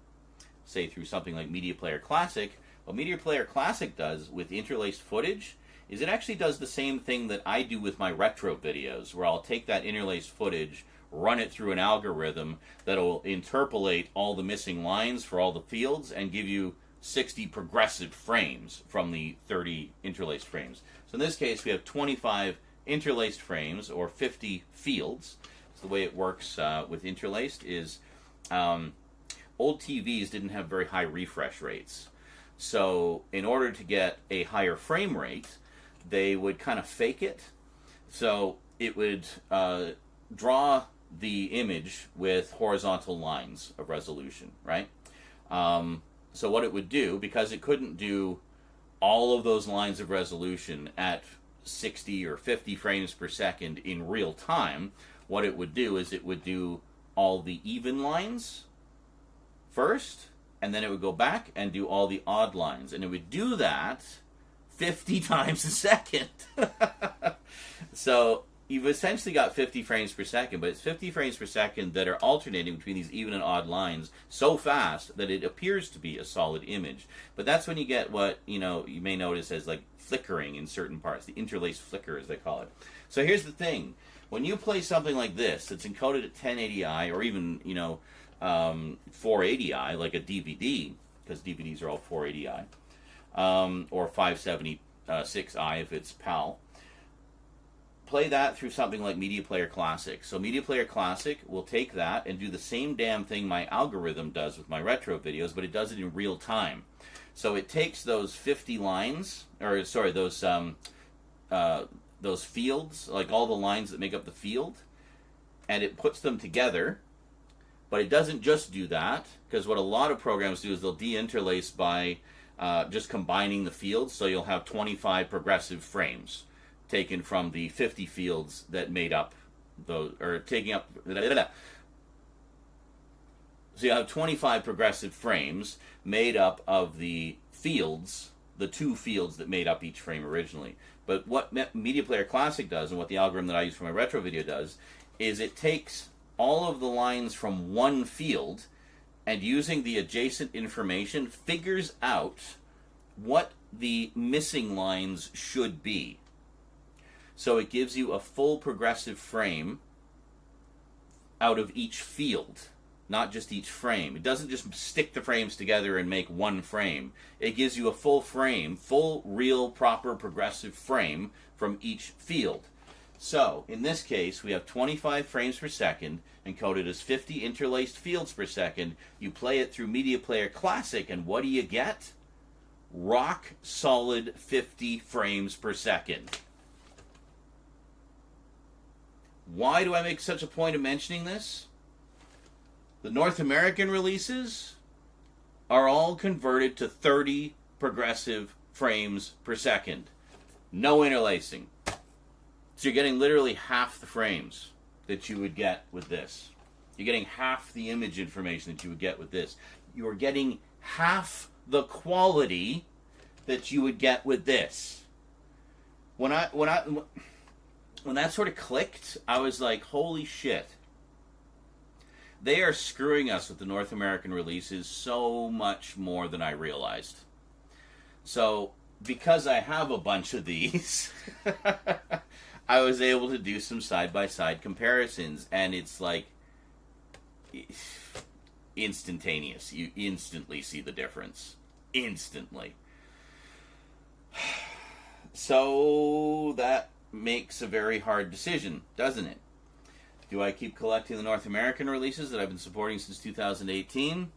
say through something like Media Player Classic, what Media Player Classic does with interlaced footage is it actually does the same thing that I do with my retro videos, where I'll take that interlaced footage, run it through an algorithm that'll interpolate all the missing lines for all the fields and give you 60 progressive frames from the 30 interlaced frames. So in this case, we have 25 interlaced frames or 50 fields. So the way it works with interlaced is old TVs didn't have very high refresh rates. So in order to get a higher frame rate, they would kind of fake it. So it would draw the image with horizontal lines of resolution, right? So what it would do, because it couldn't do all of those lines of resolution at 60 or 50 frames per second in real time, what it would do is it would do all the even lines first, and then it would go back and do all the odd lines. And it would do that 50 times a second. So you've essentially got 50 frames per second, but it's 50 frames per second that are alternating between these even and odd lines so fast that it appears to be a solid image. But that's when you get what, you may notice as like flickering in certain parts, the interlaced flicker as they call it. So here's the thing. When you play something like this that's encoded at 1080i or even, 480i, like a DVD, because DVDs are all 480i, or 576i if it's PAL, play that through something like Media Player Classic. So Media Player Classic will take that and do the same damn thing my algorithm does with my retro videos, but it does it in real time. So it takes those 50 lines, or sorry, those fields, like all the lines that make up the field, and it puts them together. But it doesn't just do that, because what a lot of programs do is they'll de-interlace by just combining the fields, so you'll have 25 progressive frames taken from the 50 fields that made up those, or taking up, so you have 25 progressive frames made up of the fields, the two fields that made up each frame originally. But what Media Player Classic does, and what the algorithm that I use for my retro video does, is it takes all of the lines from one field and using the adjacent information figures out what the missing lines should be. So it gives you a full progressive frame out of each field, not just each frame. It doesn't just stick the frames together and make one frame. It gives you a full frame, full, real, proper, progressive frame from each field. So, in this case, we have 25 frames per second, encoded as 50 interlaced fields per second. You play it through Media Player Classic, and what do you get? Rock solid 50 frames per second. Why do I make such a point of mentioning this? The North American releases are all converted to 30 progressive frames per second. No interlacing. So you're getting literally half the frames that you would get with this. You're getting half the image information that you would get with this. You're getting half the quality that you would get with this. When that sort of clicked, I was like, holy shit. They are screwing us with the North American releases so much more than I realized. So, because I have a bunch of these, I was able to do some side-by-side comparisons, and it's like instantaneous. You instantly see the difference. Instantly. So, that makes a very hard decision, doesn't it? Do I keep collecting the North American releases that I've been supporting since 2018?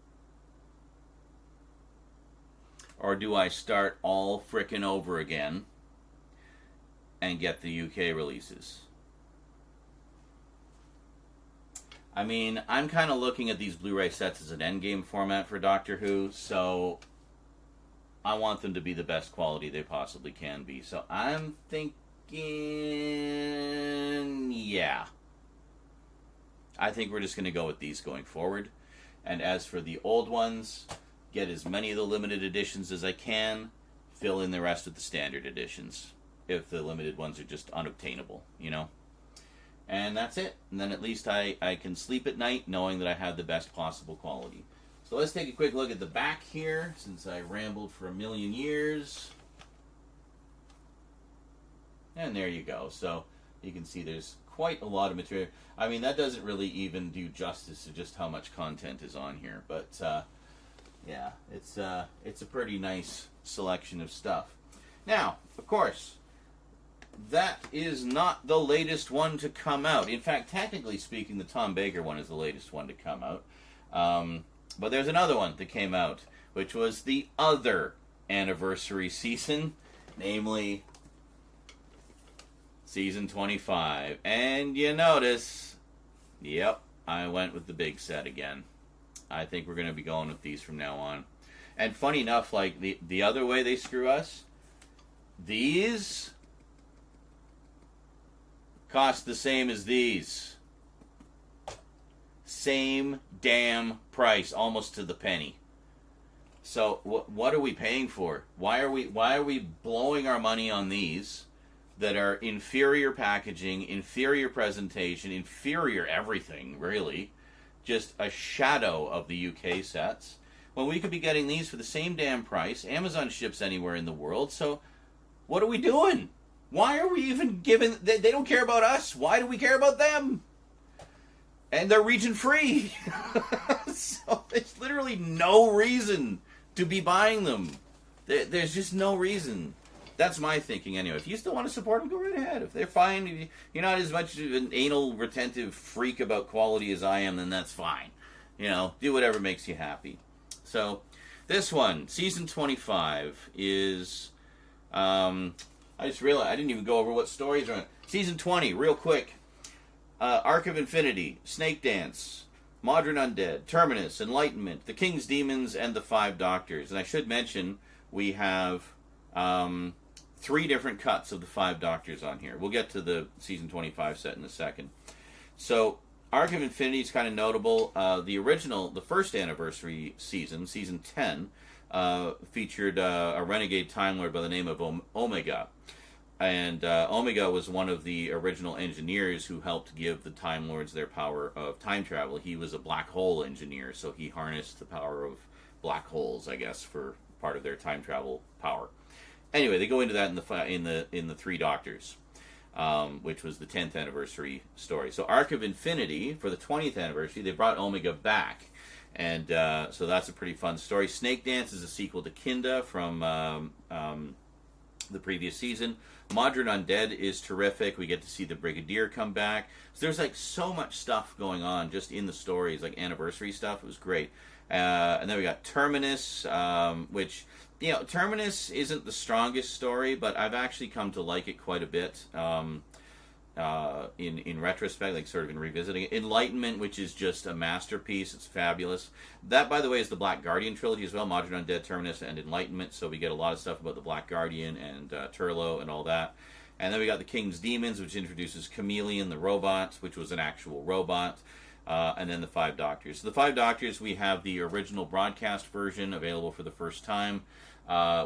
Or do I start all frickin' over again and get the UK releases? I mean, I'm kind of looking at these Blu-ray sets as an endgame format for Doctor Who, so I want them to be the best quality they possibly can be. So I'm thinking, yeah. I think we're just going to go with these going forward. And as for the old ones, get as many of the limited editions as I can, fill in the rest of the standard editions, if the limited ones are just unobtainable, you know? And that's it. And then at least I can sleep at night knowing that I have the best possible quality. So let's take a quick look at the back here, since I rambled for a million years. And there you go. So you can see there's quite a lot of material. I mean, that doesn't really even do justice to just how much content is on here. But, yeah, it's a pretty nice selection of stuff. Now, of course, that is not the latest one to come out. In fact, technically speaking, the Tom Baker one is the latest one to come out. But there's another one that came out, which was the other anniversary season, namely Season 25. And you notice, yep, I went with the big set again. I think we're going to be going with these from now on. And funny enough, like the other way they screw us, these cost the same as these. Same damn price, almost to the penny. So what are we paying for? Why are we blowing our money on these that are inferior packaging, inferior presentation, inferior everything, really? Just a shadow of the UK sets. When we could be getting these for the same damn price. Amazon ships anywhere in the world, so what are we doing? Why are we even giving... They don't care about us. Why do we care about them? And they're region free. So there's literally no reason to be buying them. There's just no reason. That's my thinking anyway. If you still want to support them, go right ahead. If they're fine, if you're not as much of an anal retentive freak about quality as I am, then that's fine. You know, do whatever makes you happy. So, this one, Season 25, is... I just realized I didn't even go over what stories are on it. Season 20, real quick. Arc of Infinity, Snake Dance, Modern Undead, Terminus, Enlightenment, The King's Demons, and The Five Doctors. And I should mention, we have 3 different cuts of The Five Doctors on here. We'll get to the Season 25 set in a second. So, Arc of Infinity is kind of notable. The original, the first anniversary season, Season 10, featured a renegade Time Lord by the name of Omega. And Omega was one of the original engineers who helped give the Time Lords their power of time travel. He was a black hole engineer, so he harnessed the power of black holes, I guess, for part of their time travel power. Anyway, they go into that in the Three Doctors, which was the 10th anniversary story. So Arc of Infinity, for the 20th anniversary, they brought Omega back. And so that's a pretty fun story. Snake Dance is a sequel to Kinda from the previous season. Modern Undead is terrific. We get to see the Brigadier come back. So there's like so much stuff going on just in the stories, like anniversary stuff. It was great. And then we got Terminus, which, you know, Terminus isn't the strongest story, but I've actually come to like it quite a bit. In retrospect, like sort of in revisiting it. Enlightenment, which is just a masterpiece. It's fabulous. That, by the way, is the Black Guardian trilogy as well. Modern Undead, Terminus, and Enlightenment. So we get a lot of stuff about the Black Guardian and Turlo and all that. And then we got the King's Demons, which introduces Chameleon the robot, which was an actual robot. And then the Five Doctors. So the Five Doctors, we have the original broadcast version available for the first time.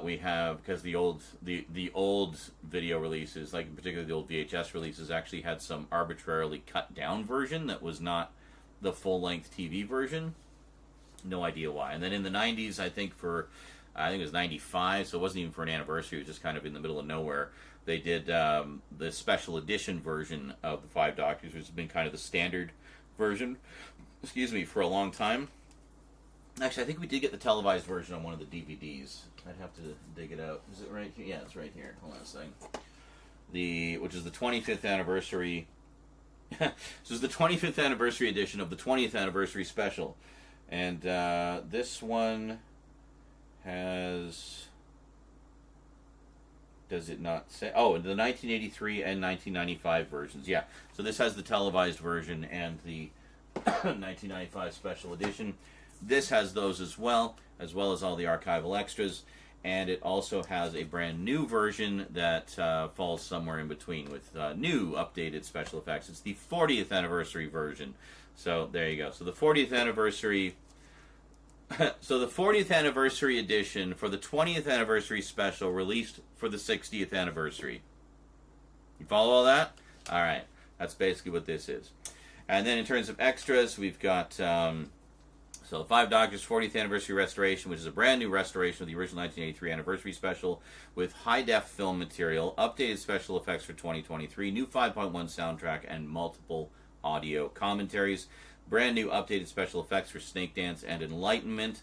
We have, because the old video releases, like in particular the old VHS releases, actually had some arbitrarily cut down version that was not the full-length TV version. No idea why. And then in the 90s, I think it was 95, so it wasn't even for an anniversary, it was just kind of in the middle of nowhere. They did the special edition version of the Five Doctors, which has been kind of the standard version, for a long time. Actually, I think we did get the televised version on one of the DVDs. I'd have to dig it out. Is it right here? Yeah, it's right here. Hold on a second. Which is the 25th anniversary. This is the 25th anniversary edition of the 20th anniversary special. And this one has... Does it not say? Oh, the 1983 and 1995 versions. Yeah, so this has the televised version and the 1995 special edition. This has those as well as all the archival extras. And it also has a brand new version that falls somewhere in between with new updated special effects. It's the 40th anniversary version. So there you go. So the 40th anniversary... So the 40th anniversary edition for the 20th anniversary special released for the 60th anniversary. You follow all that? All right. That's basically what this is. And then in terms of extras, we've got the Five Doctors 40th anniversary restoration, which is a brand new restoration of the original 1983 anniversary special with high-def film material, updated special effects for 2023, new 5.1 soundtrack, and multiple audio commentaries. Brand new updated special effects for Snake Dance and Enlightenment.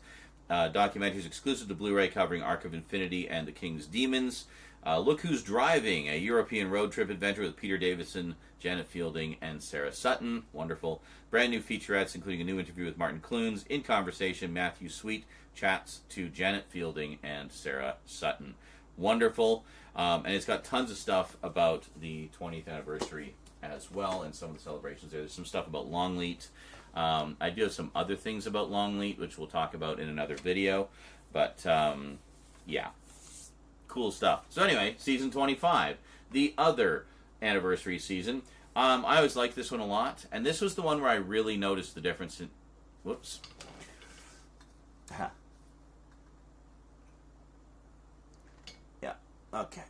Documentaries exclusive to Blu-ray covering Arc of Infinity and The King's Demons. Look Who's Driving, a European road trip adventure with Peter Davison, Janet Fielding, and Sarah Sutton. Wonderful. Brand new featurettes, including a new interview with Martin Clunes. In Conversation, Matthew Sweet chats to Janet Fielding and Sarah Sutton. Wonderful. And it's got tons of stuff about the 20th anniversary as well, and some of the celebrations there. There's some stuff about Longleat. I do have some other things about Longleat, which we'll talk about in another video. But, yeah. Cool stuff. So anyway, season 25. The other anniversary season. I always liked this one a lot. And this was the one where I really noticed the difference in... Whoops. Yeah. Okay.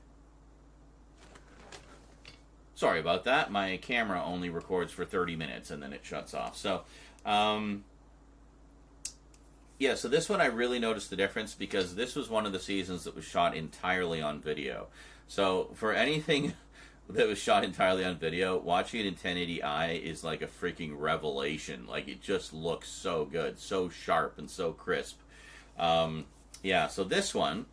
Sorry about that. My camera only records for 30 minutes and then it shuts off. So, yeah, so this one I really noticed the difference because this was one of the seasons that was shot entirely on video. So, for anything that was shot entirely on video, watching it in 1080i is like a freaking revelation. Like, it just looks so good, so sharp and so crisp. Yeah, so this one...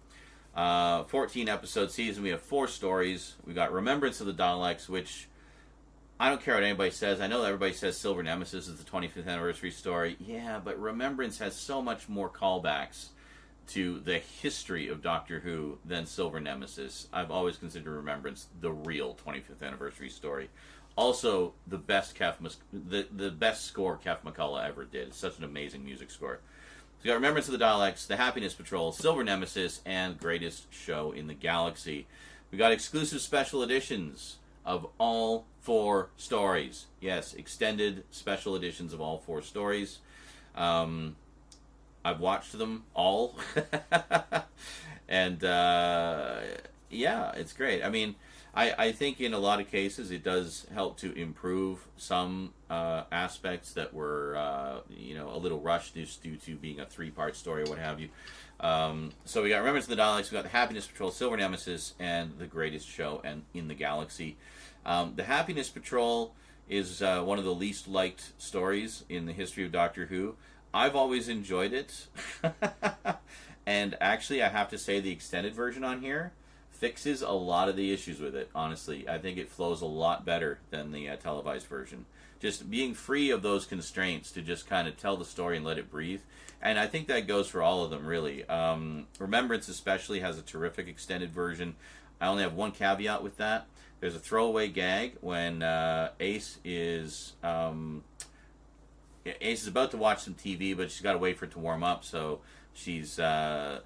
14 episode season. We have 4 stories. We got Remembrance of the Daleks, which I don't care what anybody says. I know that everybody says Silver Nemesis is the 25th anniversary story. Yeah, but Remembrance has so much more callbacks to the history of Doctor Who than Silver Nemesis. I've always considered Remembrance the real 25th anniversary story. Also, the best the best score Kev McCullough ever did. It's such an amazing music score. So we got Remembrance of the Daleks, The Happiness Patrol, Silver Nemesis, and Greatest Show in the Galaxy. We got exclusive special editions of all 4 stories. Yes, extended special editions of all 4 stories. I've watched them all. And, yeah, it's great. I mean, I think in a lot of cases it does help to improve some aspects that were, a little rushed just due to being a 3-part story or what have you. So we got Remembrance of the Daleks, we got The Happiness Patrol, Silver Nemesis, and The Greatest Show in the Galaxy. The Happiness Patrol is one of the least liked stories in the history of Doctor Who. I've always enjoyed it. And actually, I have to say the extended version on here fixes a lot of the issues with it, honestly. I think it flows a lot better than the televised version. Just being free of those constraints to just kind of tell the story and let it breathe. And I think that goes for all of them, really. Remembrance especially has a terrific extended version. I only have one caveat with that. There's a throwaway gag when Ace is about to watch some TV, but she's got to wait for it to warm up, so she kind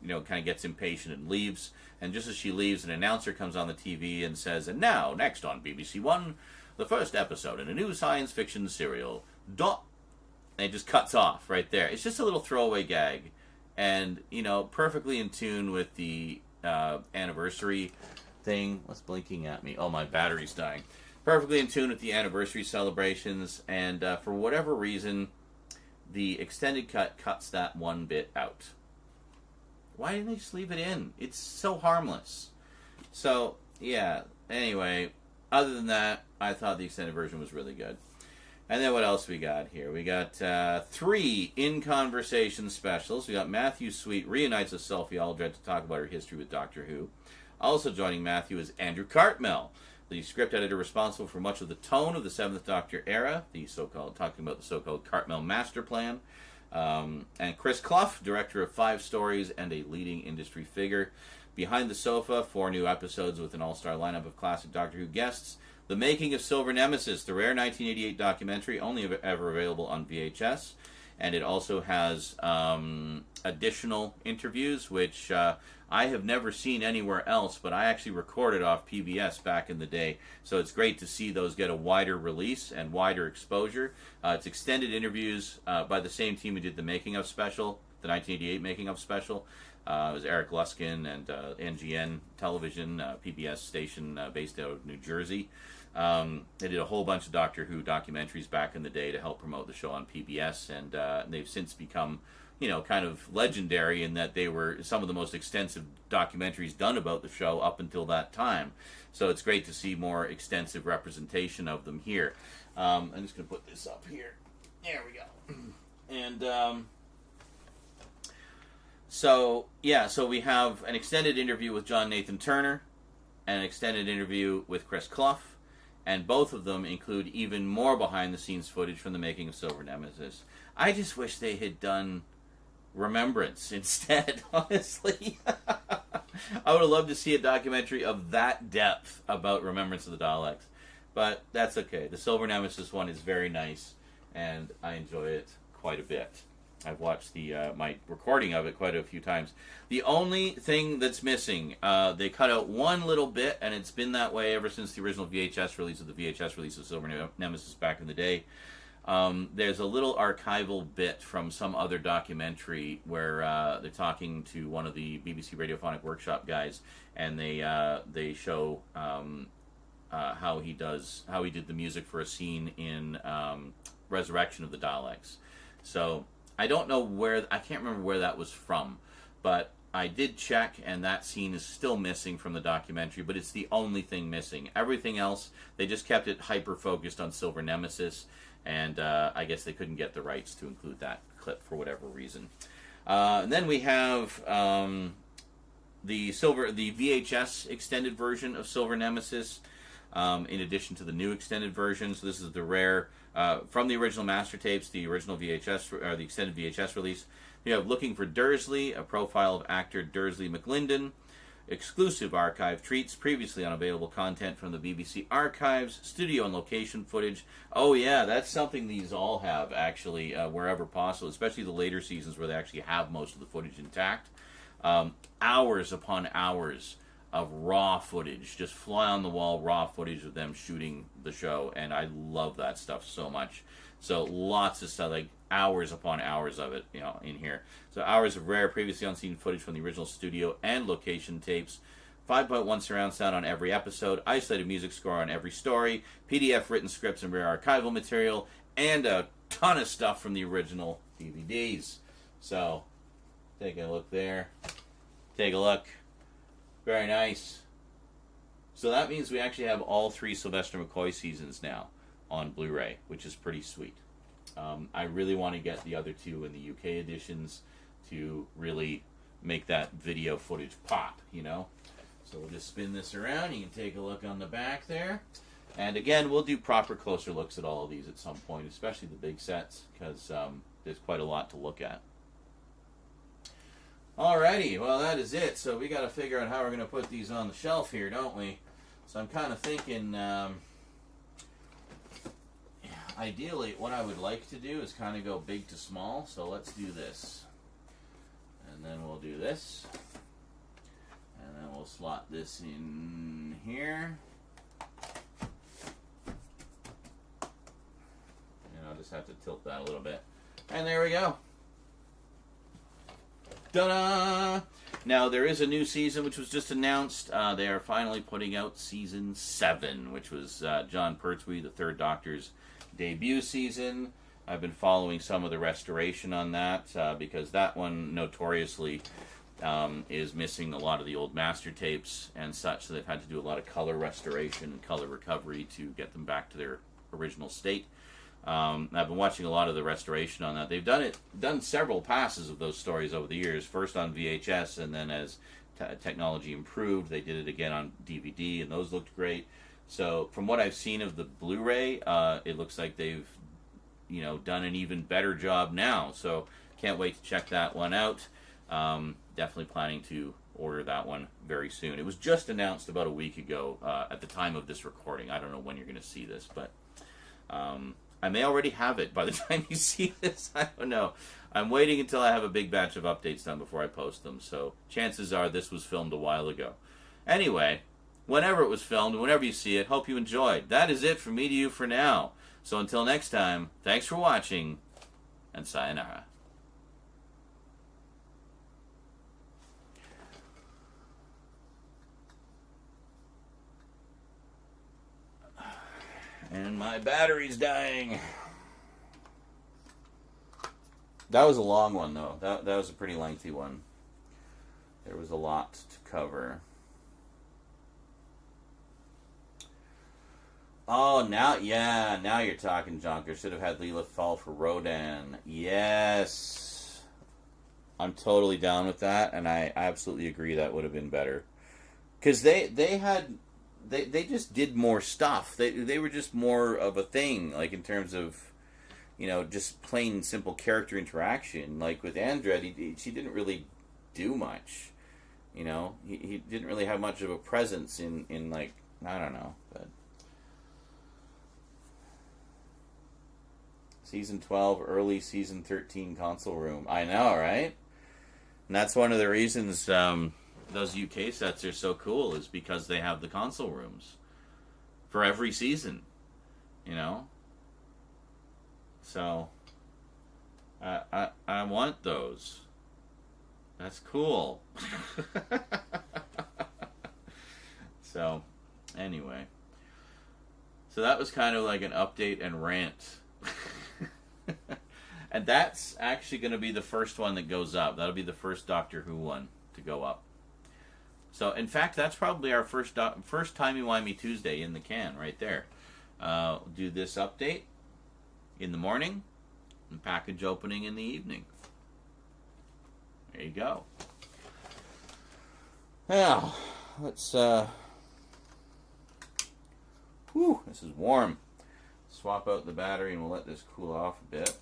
of gets impatient and leaves. And just as she leaves, an announcer comes on the TV and says, "And now, next on BBC One, the first episode in a new science fiction serial, And it just cuts off right there. It's just a little throwaway gag. And, perfectly in tune with the anniversary thing. What's blinking at me? Oh, my battery's dying. perfectly in tune with the anniversary celebrations, and for whatever reason, the extended cut cuts that one bit out. Why didn't they just leave it in? It's so harmless. So, yeah, anyway, other than that, I thought the extended version was really good. And then what else we got here? We got 3 in-conversation specials. We got Matthew Sweet reunites with Sophie Aldred to talk about her history with Doctor Who. Also joining Matthew is Andrew Cartmel, the script editor responsible for much of the tone of the 7th Doctor era, talking about the so-called Cartmel Master Plan. And Chris Clough, director of 5 stories and a leading industry figure. Behind the Sofa, 4 new episodes with an all-star lineup of classic Doctor Who guests. The Making of Silver Nemesis, the rare 1988 documentary, only ever available on VHS. And it also has additional interviews, which I have never seen anywhere else, but I actually recorded off PBS back in the day. So it's great to see those get a wider release and wider exposure. It's extended interviews by the same team who did the Making of special, the 1988 Making of special. It was Eric Luskin and NGN Television, PBS station based out of New Jersey. They did a whole bunch of Doctor Who documentaries back in the day to help promote the show on PBS, and they've since become, kind of legendary in that they were some of the most extensive documentaries done about the show up until that time. So it's great to see more extensive representation of them here. I'm just going to put this up here. There we go. And so we have an extended interview with John Nathan Turner and an extended interview with Chris Clough. And both of them include even more behind-the-scenes footage from the Making of Silver Nemesis. I just wish they had done Remembrance instead, honestly. I would have loved to see a documentary of that depth about Remembrance of the Daleks. But that's okay. The Silver Nemesis one is very nice, and I enjoy it quite a bit. I've watched my recording of it quite a few times. The only thing that's missing, they cut out one little bit, and it's been that way ever since the original VHS release of Silver Nemesis back in the day. There's a little archival bit from some other documentary where they're talking to one of the BBC Radiophonic Workshop guys, and they show how he did the music for a scene in Resurrection of the Daleks. So I don't know I can't remember where that was from, but I did check, and that scene is still missing from the documentary, but it's the only thing missing. Everything else, they just kept it hyper-focused on Silver Nemesis, and I guess they couldn't get the rights to include that clip for whatever reason. And then we have the VHS extended version of Silver Nemesis, in addition to the new extended version. So this is the rare, from the original master tapes, the original VHS, or the extended VHS release. You have Looking for Dursley, a profile of actor Dursley McLinden, exclusive archive treats, previously unavailable content from the BBC archives, studio and location footage. Oh yeah, that's something these all have, actually, wherever possible, especially the later seasons where they actually have most of the footage intact. Hours upon hours of raw footage, just fly-on-the-wall raw footage of them shooting the show, and I love that stuff so much. So lots of stuff, like hours upon hours of it, in here. So hours of rare, previously unseen footage from the original studio and location tapes, 5.1 surround sound on every episode, isolated music score on every story, PDF written scripts and rare archival material, and a ton of stuff from the original DVDs. So, take a look there. Take a look. Very nice. So that means we actually have all 3 Sylvester McCoy seasons now on Blu-ray, which is pretty sweet. I really want to get the other 2 in the UK editions to really make that video footage pop, So we'll just spin this around. You can take a look on the back there. And again, we'll do proper closer looks at all of these at some point, especially the big sets, because there's quite a lot to look at. Alrighty, well that is it. So we got to figure out how we're going to put these on the shelf here, don't we? So I'm kind of thinking, ideally what I would like to do is kind of go big to small. So let's do this. And then we'll do this. And then we'll slot this in here. And I'll just have to tilt that a little bit. And there we go. Ta-da! Now, there is a new season which was just announced. They are finally putting out Season 7, which was John Pertwee, the Third Doctor's debut season. I've been following some of the restoration on that because that one notoriously is missing a lot of the old master tapes and such, so they've had to do a lot of color restoration and color recovery to get them back to their original state. I've been watching a lot of the restoration on that. They've done several passes of those stories over the years. First on VHS, and then as technology improved, they did it again on DVD, and those looked great. So from what I've seen of the Blu-ray, it looks like they've done an even better job now. So can't wait to check that one out. Definitely planning to order that one very soon. It was just announced about a week ago at the time of this recording. I don't know when you're going to see this, but I may already have it by the time you see this. I don't know. I'm waiting until I have a big batch of updates done before I post them. So chances are this was filmed a while ago. Anyway, whenever it was filmed, whenever you see it, hope you enjoyed. That is it from me to you for now. So until next time, thanks for watching, and sayonara. And my battery's dying. That was a long one, though. That was a pretty lengthy one. There was a lot to cover. Oh, now you're talking junk. I should have had Leela fall for Rodan. Yes. I'm totally down with that, and I absolutely agree that would have been better. Because they just did more stuff. They were just more of a thing, like in terms of, just plain simple character interaction. Like with Andred, she didn't really do much. He didn't really have much of a presence in like, I don't know, but Season 12, early Season 13 console room. I know, right? And that's one of the reasons those UK sets are so cool, is because they have the console rooms for every season, So I want those. That's cool. So anyway, so that was kind of like an update and rant. And that's actually going to be the first one that goes up. That'll be the first Doctor Who one to go up. So, in fact, that's probably our first Timey-Wimey Tuesday in the can right there. Do this update in the morning and package opening in the evening. There you go. Now, let's, this is warm. Swap out the battery and we'll let this cool off a bit.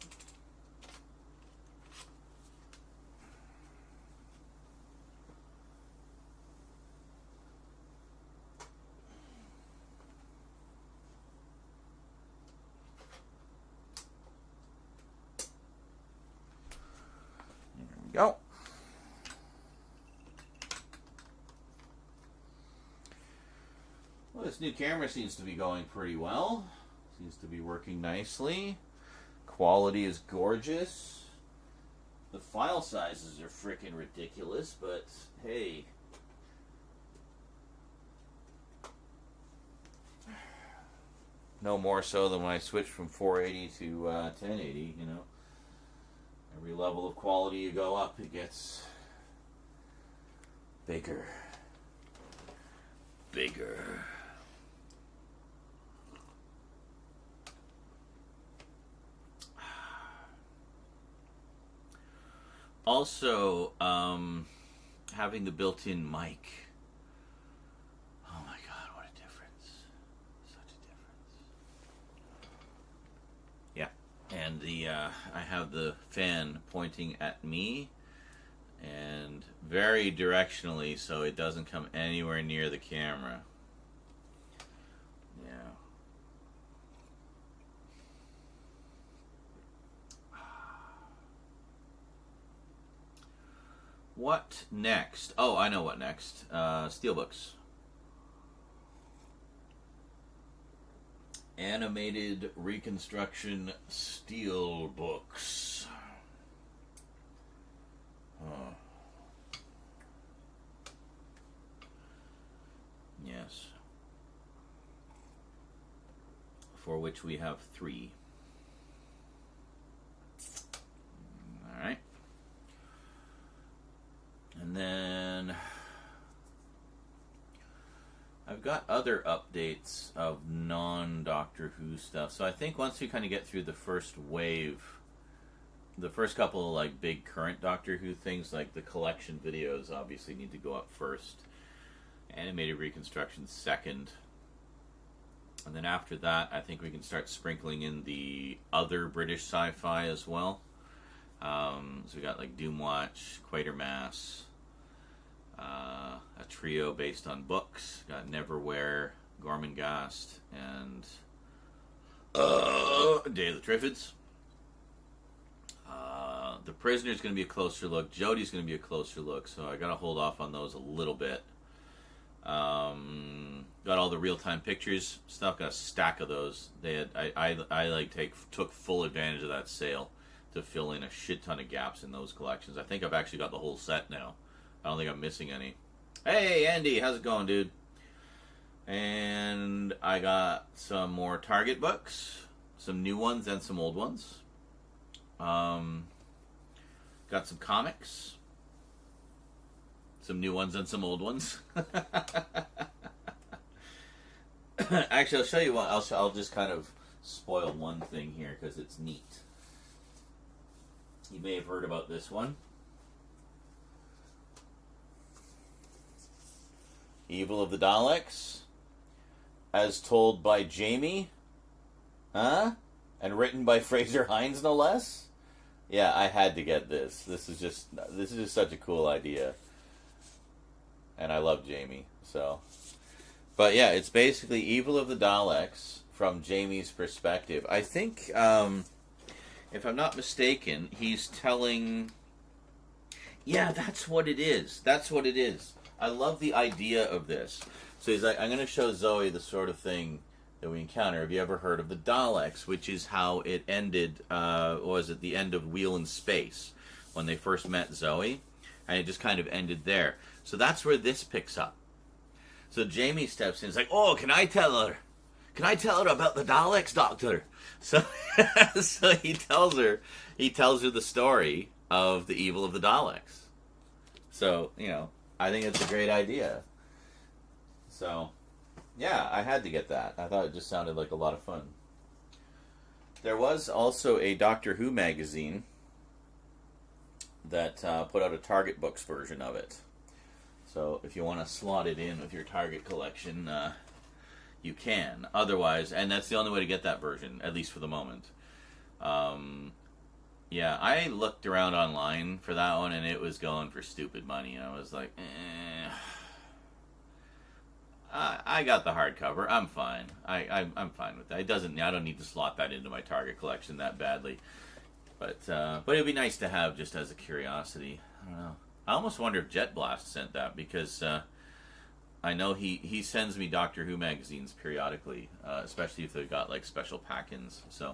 Go. Well, this new camera seems to be going pretty well. Seems to be working nicely. Quality is gorgeous. The file sizes are freaking ridiculous, but hey. No more so than when I switched from 480 to 1080, Every level of quality you go up, it gets bigger. Bigger. Also, having the built-in mic. Oh my God, what a difference. Such a difference. Yeah. And I have the fan pointing at me and very directionally, so it doesn't come anywhere near the camera. Yeah. What next? Oh, I know what next. Steelbooks. Animated reconstruction steelbooks. for which we have 3. All right. And then I've got other updates of non-Doctor Who stuff. So I think once we kind of get through the first wave, the first couple of like big current Doctor Who things, like the collection videos obviously need to go up first. Animated reconstruction second. And then after that, I think we can start sprinkling in the other British sci-fi as well. So we got like Doomwatch, Quatermass, a trio based on books. Got Neverwhere, Gormenghast, and Day of the Triffids. The Prisoner's going to be a closer look. Jodie's going to be a closer look, so I got to hold off on those a little bit. Got all the real-time pictures stuff. Got a stack of those. They had I took full advantage of that sale to fill in a shit ton of gaps in those collections. I think I've actually got the whole set now. I don't think I'm missing any. Hey Andy, how's it going, dude? And I got some more Target books, some new ones and some old ones. Got some comics, some new ones and some old ones. Actually, I'll show you one. I'll just kind of spoil one thing here because it's neat. You may have heard about this one. Evil of the Daleks, as told by Jamie, and written by Fraser Hines, no less. Yeah, I had to get this. This is just such a cool idea, and I love Jamie. So, but yeah, it's basically Evil of the Daleks from Jamie's perspective. I think, if I'm not mistaken, he's telling. Yeah, that's what it is. That's what it is. I love the idea of this. So he's like, I'm going to show Zoe the sort of thing that we encounter. Have you ever heard of the Daleks? Which is how it ended, was it the end of Wheel in Space, when they first met Zoe, and it just kind of ended there. So that's where this picks up. So Jamie steps in, he's like, oh, can I tell her about the Daleks, Doctor? So, so he tells her the story of the evil of the Daleks. So, I think it's a great idea. So, yeah, I had to get that. I thought it just sounded like a lot of fun. There was also a Doctor Who magazine that put out a Target Books version of it. So if you want to slot it in with your Target collection, you can. Otherwise, and that's the only way to get that version, at least for the moment. Yeah, I looked around online for that one, and it was going for stupid money. And I was like, I got the hardcover. I'm fine. I'm fine with that. It doesn't. I don't need to slot that into my Target collection that badly. But it'd be nice to have just as a curiosity. I don't know. I almost wonder if Jet Blast sent that, because I know he sends me Doctor Who magazines periodically, especially if they've got like special pack-ins. So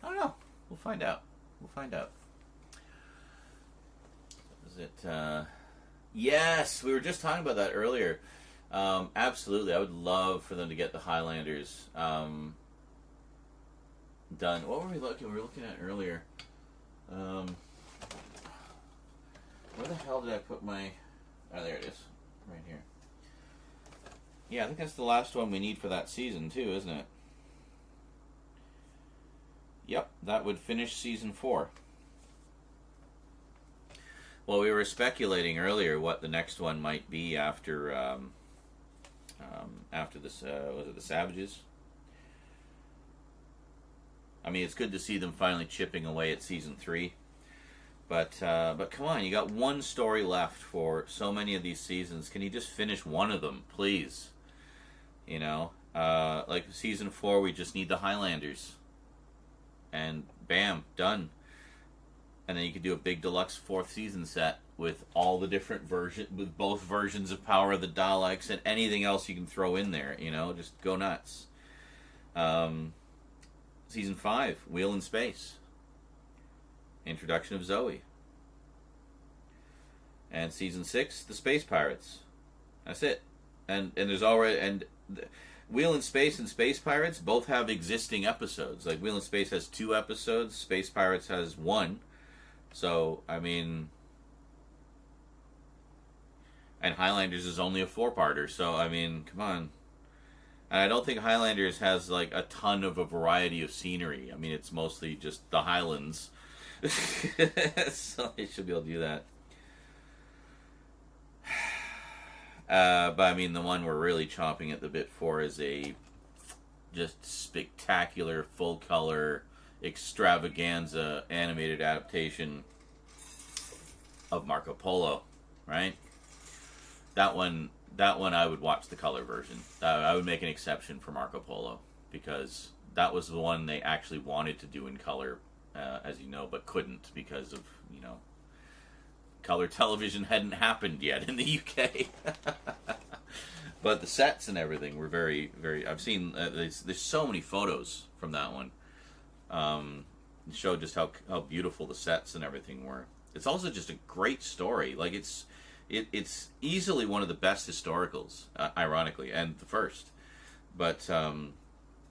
I don't know. We'll find out. Is it? Yes, we were just talking about that earlier. Absolutely, I would love for them to get the Highlanders done. What were we looking? We were looking at earlier. Where the hell did I put my? Oh, there it is, right here. Yeah, I think that's the last one we need for that season too, isn't it? Yep, that would finish season 4. Well, we were speculating earlier what the next one might be after this. Was it the Savages? I mean, it's good to see them finally chipping away at season 3. But come on, you got one story left for so many of these seasons. Can you just finish one of them, please? Like season 4, we just need the Highlanders. And bam, done. And then you could do a big deluxe 4th season set with all the different with both versions of Power of the Daleks and anything else you can throw in there. Just go nuts. Season 5, Wheel in Space. Introduction of Zoe. And season 6, the Space Pirates. That's it. And there's already Wheel in Space and Space Pirates both have existing episodes. Like, Wheel in Space has 2 episodes, Space Pirates has 1. So, I mean... And Highlanders is only a 4-parter, so, I mean, come on. And I don't think Highlanders has, like, a ton of a variety of scenery. I mean, it's mostly just the Highlands. So they should be able to do that. But, I mean, the one we're really chomping at the bit for is a just spectacular, full-color, extravaganza animated adaptation of Marco Polo, right? That one I would watch the color version. I would make an exception for Marco Polo, because that was the one they actually wanted to do in color, as you know, but couldn't because of, you know, color television hadn't happened yet in the UK. But the sets and everything were very, very... I've seen... there's so many photos from that one. It showed just how beautiful the sets and everything were. It's also just a great story. Like, it's easily one of the best historicals, ironically, and the first. But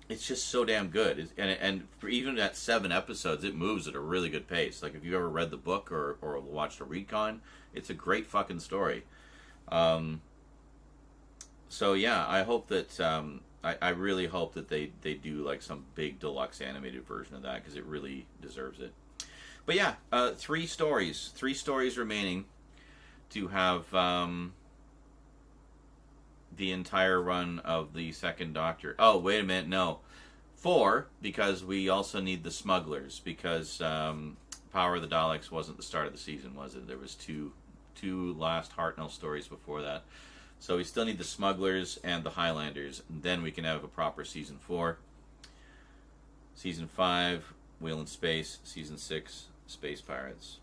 it's just so damn good. And for even at 7 episodes, it moves at a really good pace. Like, if you've ever read the book or watched a recon, it's a great fucking story. So yeah, I hope that I really hope that they do like some big deluxe animated version of that, because it really deserves it. But yeah, 3 stories remaining to have the entire run of the Second Doctor. Oh, wait a minute, no. 4, because we also need the Smugglers, because Power of the Daleks wasn't the start of the season, was it? There was two last Hartnell stories before that. So we still need the Smugglers and the Highlanders, and then we can have a proper Season 4. Season 5, Wheel in Space. Season 6, Space Pirates.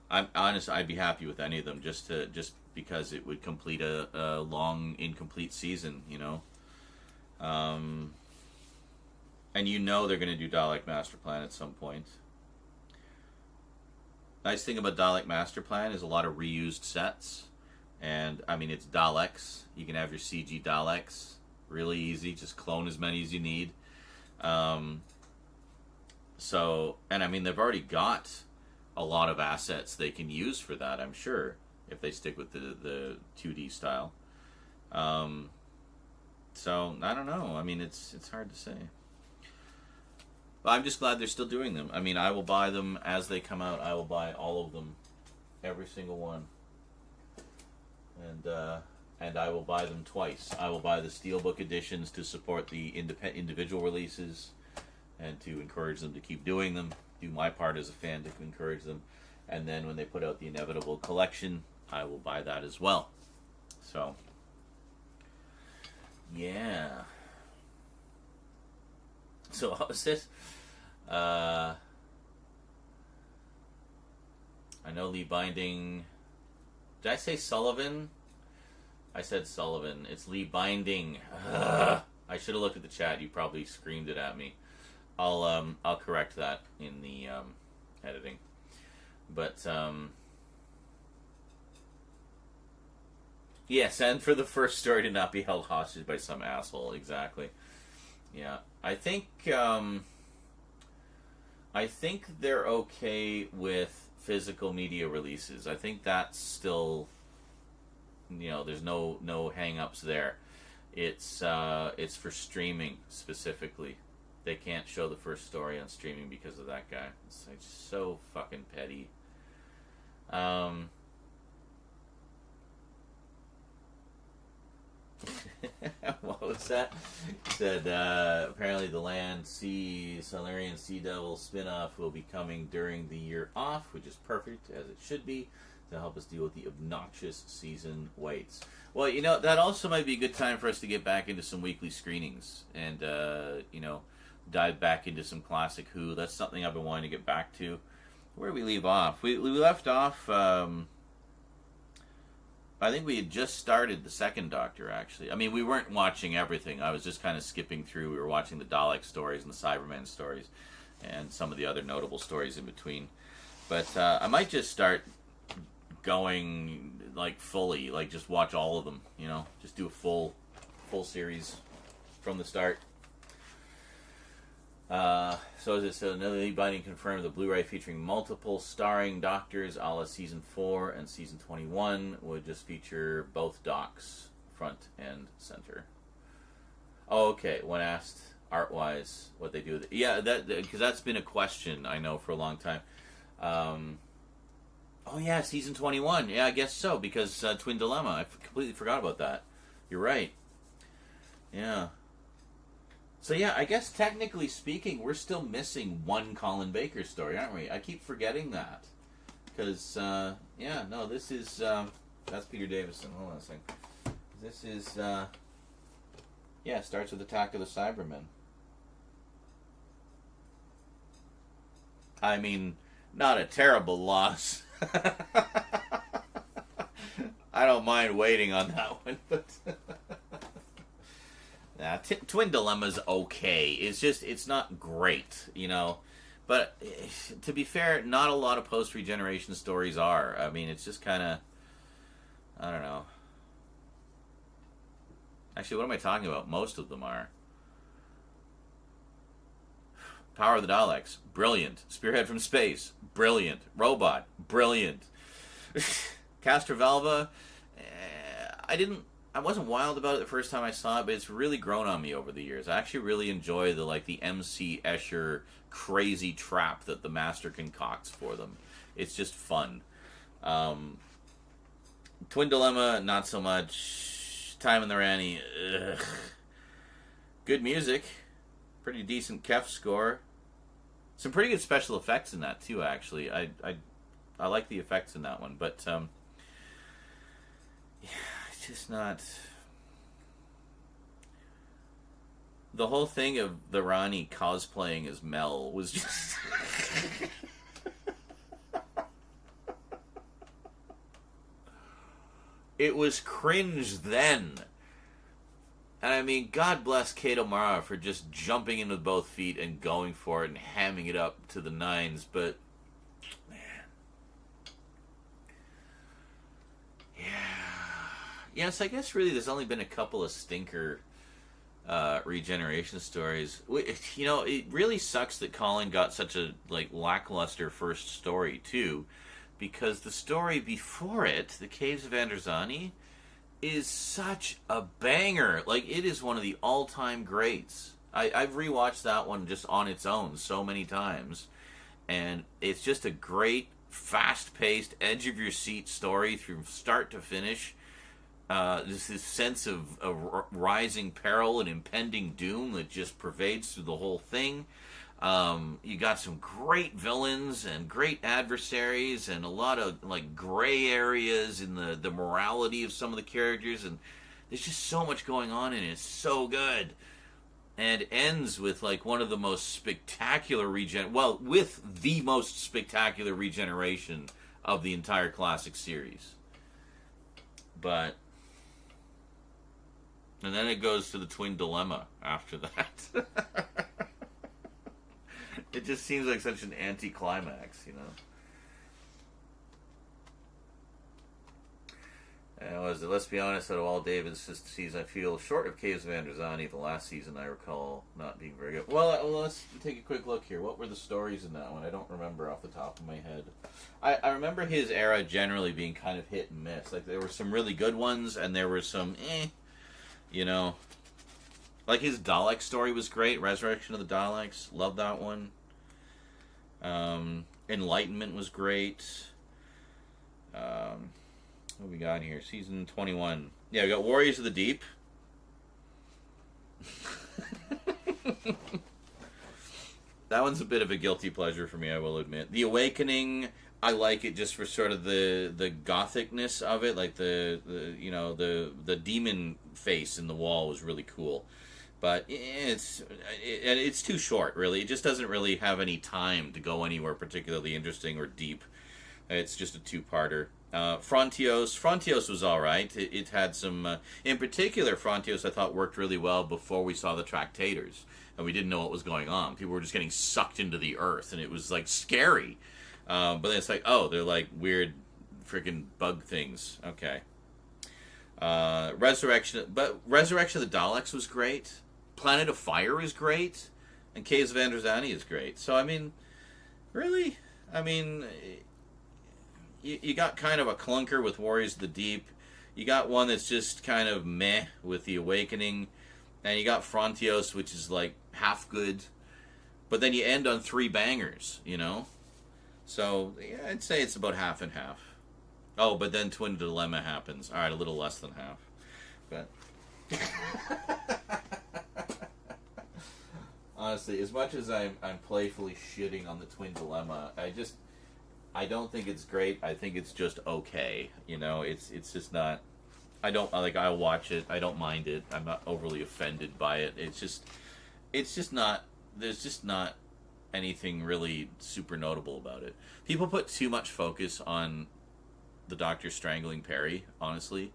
I'm honest. I'd be happy with any of them, just because it would complete a long, incomplete season, you know. And you know they're going to do Dalek Master Plan at some point. Nice thing about Dalek Master Plan is a lot of reused sets, and I mean, it's Daleks. You can have your CG Daleks really easy. Just clone as many as you need. So, and I mean, they've already got a lot of assets they can use for that, I'm sure, if they stick with the 2D style. So I don't know. I mean, it's hard to say. But I'm just glad they're still doing them. I mean, I will buy them as they come out. I will buy all of them, every single one, and I will buy them twice. I will buy the Steelbook editions to support the individual releases, and to encourage them to keep doing them. Do my part as a fan to encourage them, and then when they put out the Inevitable Collection, I will buy that as well. So, yeah. So what was this? I know Lee Binding. Did I say Sullivan? I said Sullivan. It's Lee Binding. I should have looked at the chat. You probably screamed it at me. I'll correct that in the editing. But yes, and for the first story to not be held hostage by some asshole. Exactly. Yeah, I think they're okay with physical media releases. I think that's still, you know, there's no hang-ups there. It's for streaming specifically. They can't show the first story on streaming because of that guy. It's like so fucking petty. What was that? It said apparently the Land Sea Silurian Sea Devil spin-off will be coming during the year off, which is perfect, as it should be, to help us deal with the obnoxious season waits. Well, you know, that also might be a good time for us to get back into some weekly screenings and you know, dive back into some classic Who. That's something I've been wanting to get back to. Where did we leave off? We left off, I think we had just started the Second Doctor, actually. I mean, we weren't watching everything. I was just kind of skipping through. We were watching the Dalek stories and the Cybermen stories and some of the other notable stories in between. But I might just start going, like, fully. Like, just watch all of them, you know? Just do a full full series from the start. So as it said, another binding confirmed the Blu-ray featuring multiple starring doctors a la Season 4 and Season 21 would just feature both docs, front and center. Oh, okay. When asked art-wise what they do with it. Yeah, because that's been a question, I know, for a long time. Oh, yeah, Season 21. Yeah, I guess so, because Twin Dilemma. I completely forgot about that. You're right. Yeah. So yeah, I guess technically speaking, we're still missing one Colin Baker story, aren't we? I keep forgetting that. Because, yeah, no, this is, that's Peter Davison. Hold on a second. This is, yeah, it starts with Attack of the Cybermen. I mean, not a terrible loss. I don't mind waiting on that one, but... Twin Dilemma's okay. It's just, it's not great, you know. But, to be fair, not a lot of post-regeneration stories are. I mean, it's just kind of, I don't know. Actually, what am I talking about? Most of them are. Power of the Daleks, brilliant. Spearhead from Space, brilliant. Robot, brilliant. Castrovalva, I wasn't wild about it the first time I saw it, but it's really grown on me over the years. I actually really enjoy the MC Escher crazy trap that the Master concocts for them. It's just fun. Twin Dilemma, not so much. Time in the Rani, ugh. Good music. Pretty decent Kef score. Some pretty good special effects in that too, actually. I like the effects in that one, but yeah, it's just not. The whole thing of the Rani cosplaying as Mel was just it was cringe then. And I mean, God bless Kate O'Mara for just jumping in with both feet and going for it and hamming it up to the nines, but man. Yeah. Yes, I guess really there's only been a couple of stinker regeneration stories. You know, it really sucks that Colin got such a lackluster first story too, because the story before it, The Caves of Androzani, is such a banger. It is one of the all-time greats. I've rewatched that one just on its own so many times, and it's just a great, fast-paced, edge-of-your-seat story from start to finish. This sense of rising peril and impending doom that just pervades through the whole thing. You got some great villains and great adversaries and a lot of gray areas in the morality of some of the characters, and there's just so much going on and it's so good. And ends with one of the most spectacular with the most spectacular regeneration of the entire classic series. And then it goes to the Twin Dilemma after that. It just seems like such an anticlimax, you know. And let's be honest, out of all David's seasons, I feel short of Caves of Androzani, the last season I recall not being very good. Well, let's take a quick look here. What were the stories in that one? I don't remember off the top of my head. I remember his era generally being kind of hit and miss. There were some really good ones, and there were some you know. His Dalek story was great. Resurrection of the Daleks. Love that one. Enlightenment was great. What we got here? Season 21. Yeah, we got Warriors of the Deep. That one's a bit of a guilty pleasure for me, I will admit. The Awakening, I like it just for sort of the gothicness of it, the demon face in the wall was really cool. But it's too short, really. It just doesn't really have any time to go anywhere particularly interesting or deep. It's just a two-parter. Frontios was all right. It had some... in particular, Frontios I thought worked really well before we saw the Tractators. And we didn't know what was going on. People were just getting sucked into the earth, and it was, scary. But then it's oh, they're weird freaking bug things. Okay. Resurrection of the Daleks was great. Planet of Fire is great. And Caves of Androzani is great. So, I mean, really? I mean, you got kind of a clunker with Warriors of the Deep. You got one that's just kind of meh with The Awakening. And you got Frontios, which is like half good. But then you end on 3 bangers, you know? So, yeah, I'd say it's about half and half. Oh, but then Twin Dilemma happens. All right, a little less than half. But honestly, as much as I'm playfully shitting on the Twin Dilemma, I don't think it's great. I think it's just okay. You know, it's just not. I'll watch it. I don't mind it. I'm not overly offended by it. It's just not. There's just not anything really super notable about it. People put too much focus on the Doctor strangling Perry, honestly.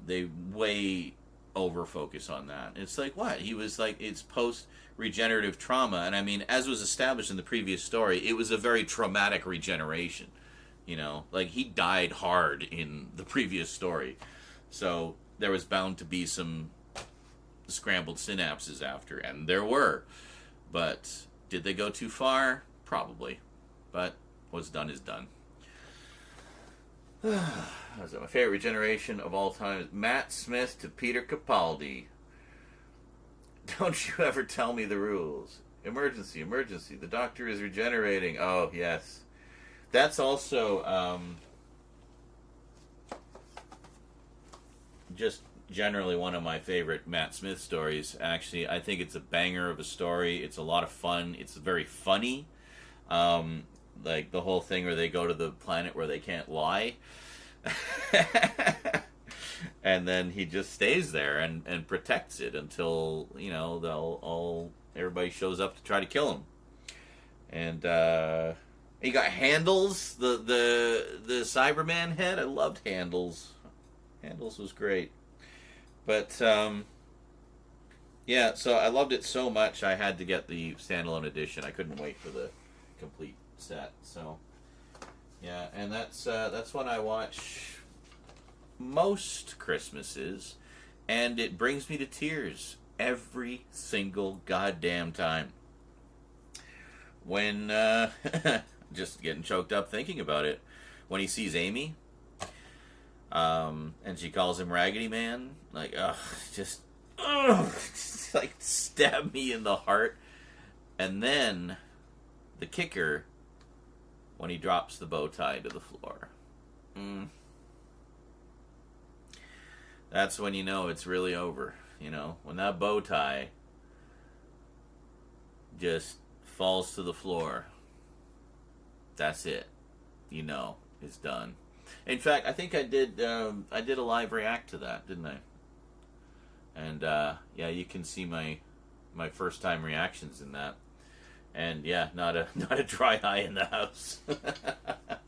They way over focus on that. It's like, what? He was like, it's post-regenerative trauma, and I mean, as was established in the previous story, it was a very traumatic regeneration. You know, like, he died hard in the previous story. So there was bound to be some scrambled synapses after, and there were. But did they go too far? Probably. But what's done is done. That's my favorite regeneration of all time. Matt Smith to Peter Capaldi. Don't you ever tell me the rules. Emergency, emergency. The Doctor is regenerating. Oh, yes. That's also just generally one of my favorite Matt Smith stories. Actually, I think it's a banger of a story. It's a lot of fun. It's very funny. Like the whole thing where they go to the planet where they can't lie. And then he just stays there and protects it until, you know, everybody shows up to try to kill him. And he got Handles, the Cyberman head. I loved Handles. Handles was great. But yeah, so I loved it so much I had to get the standalone edition. I couldn't wait for the complete set. So yeah, and that's when I watch most Christmases, and it brings me to tears every single goddamn time. When just getting choked up thinking about it. When he sees Amy, and she calls him Raggedy Man, like, just like stab me in the heart. And then the kicker, when he drops the bow tie to the floor. That's when you know it's really over. You know, when that bow tie just falls to the floor, that's it. You know, it's done. In fact, I think I did a live react to that, didn't I? And yeah, you can see my first time reactions in that. And yeah, not a dry eye in the house. That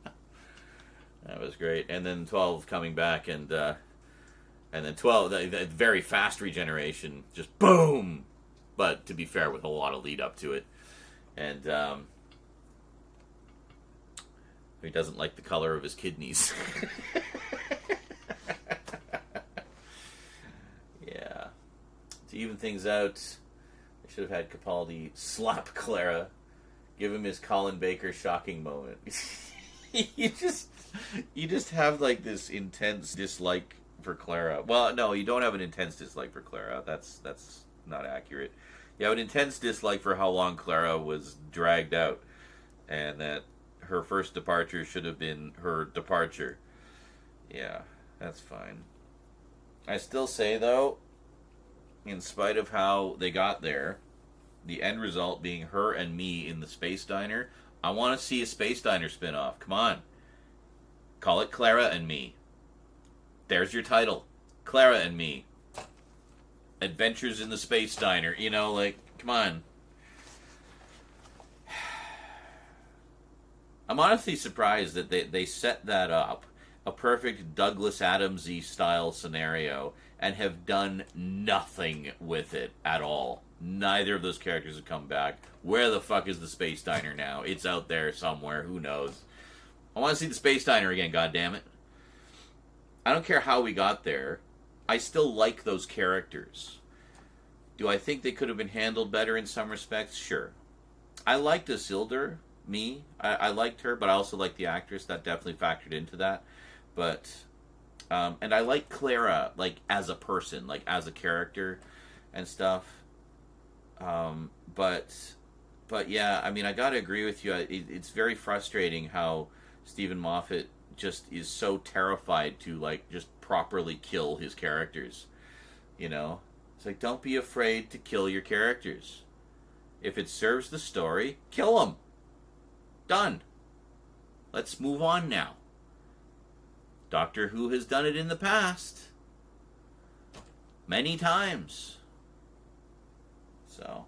was great. And then 12 coming back, and then 12, the very fast regeneration, just boom. But to be fair, with a lot of lead up to it. And he doesn't like the color of his kidneys. Yeah. To even things out, they should have had Capaldi slap Clara, give him his Colin Baker shocking moment. you just have like this intense dislike for Clara. Well, no, you don't have an intense dislike for Clara. That's not accurate. You have an intense dislike for how long Clara was dragged out, and that her first departure should have been her departure. Yeah, that's fine. I still say, though, in spite of how they got there, the end result being her and me in the Space Diner, I want to see a Space Diner spinoff. Come on. Call it Clara and Me. There's your title. Clara and Me. Adventures in the Space Diner. You know, like, come on. I'm honestly surprised that they set that up, a perfect Douglas Adams-y style scenario, and have done nothing with it at all. Neither of those characters have come back. Where the fuck is the Space Diner now? It's out there somewhere. Who knows? I want to see the Space Diner again, goddammit. I don't care how we got there. I still like those characters. Do I think they could have been handled better in some respects? Sure. I liked Isildur, I liked her, but I also liked the actress. That definitely factored into that. But, and I like Clara, like, as a person, like, as a character and stuff. But yeah, I mean, I gotta agree with you. It's very frustrating how Stephen Moffat just is so terrified to, like, just properly kill his characters. You know? It's like, don't be afraid to kill your characters. If it serves the story, kill them. Done. Let's move on now. Doctor Who has done it in the past. Many times. So.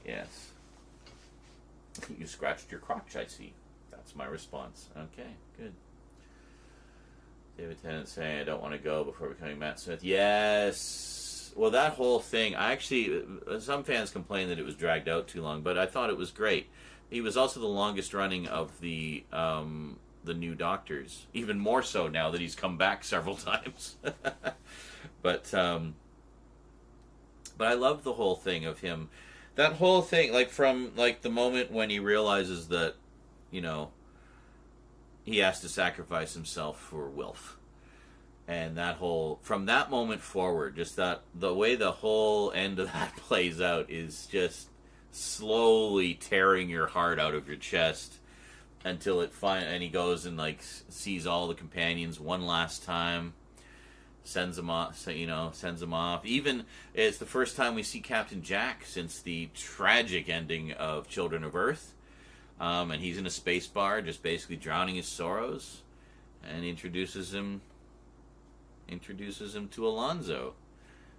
Yes. You scratched your crotch, I see. That's my response. Okay, good. David Tennant saying, I don't want to go before becoming Matt Smith. Yes. Well, that whole thing, some fans complained that it was dragged out too long, but I thought it was great. He was also the longest running of the new Doctors, even more so now that he's come back several times. But I love the whole thing of him. That whole thing, like, from, like, the moment when he realizes that, you know, he has to sacrifice himself for Wilf. And that whole, from that moment forward, just that, the way the whole end of that plays out is just slowly tearing your heart out of your chest until and he goes and, like, sees all the companions one last time, sends them off, Even, it's the first time we see Captain Jack since the tragic ending of Children of Earth. And he's in a space bar, just basically drowning his sorrows, and introduces him to Alonzo.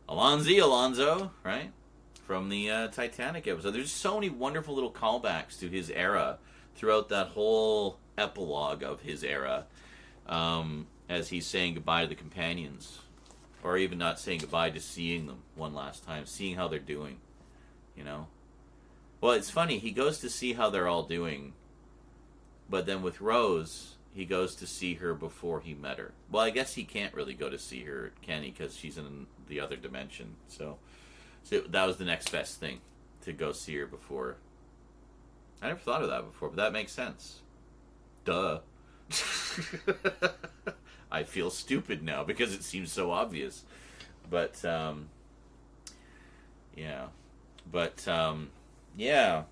Alonzo, right? From the Titanic episode. There's so many wonderful little callbacks to his era throughout that whole epilogue of his era, as he's saying goodbye to the companions. Or even not saying goodbye, just seeing them one last time, seeing how they're doing, you know? Well, it's funny, he goes to see how they're all doing, but then with Rose, he goes to see her before he met her. Well, I guess he can't really go to see her, can he? Because she's in the other dimension. So that was the next best thing, to go see her before. I never thought of that before, but that makes sense. Duh. I feel stupid now because it seems so obvious. But, yeah. But, yeah,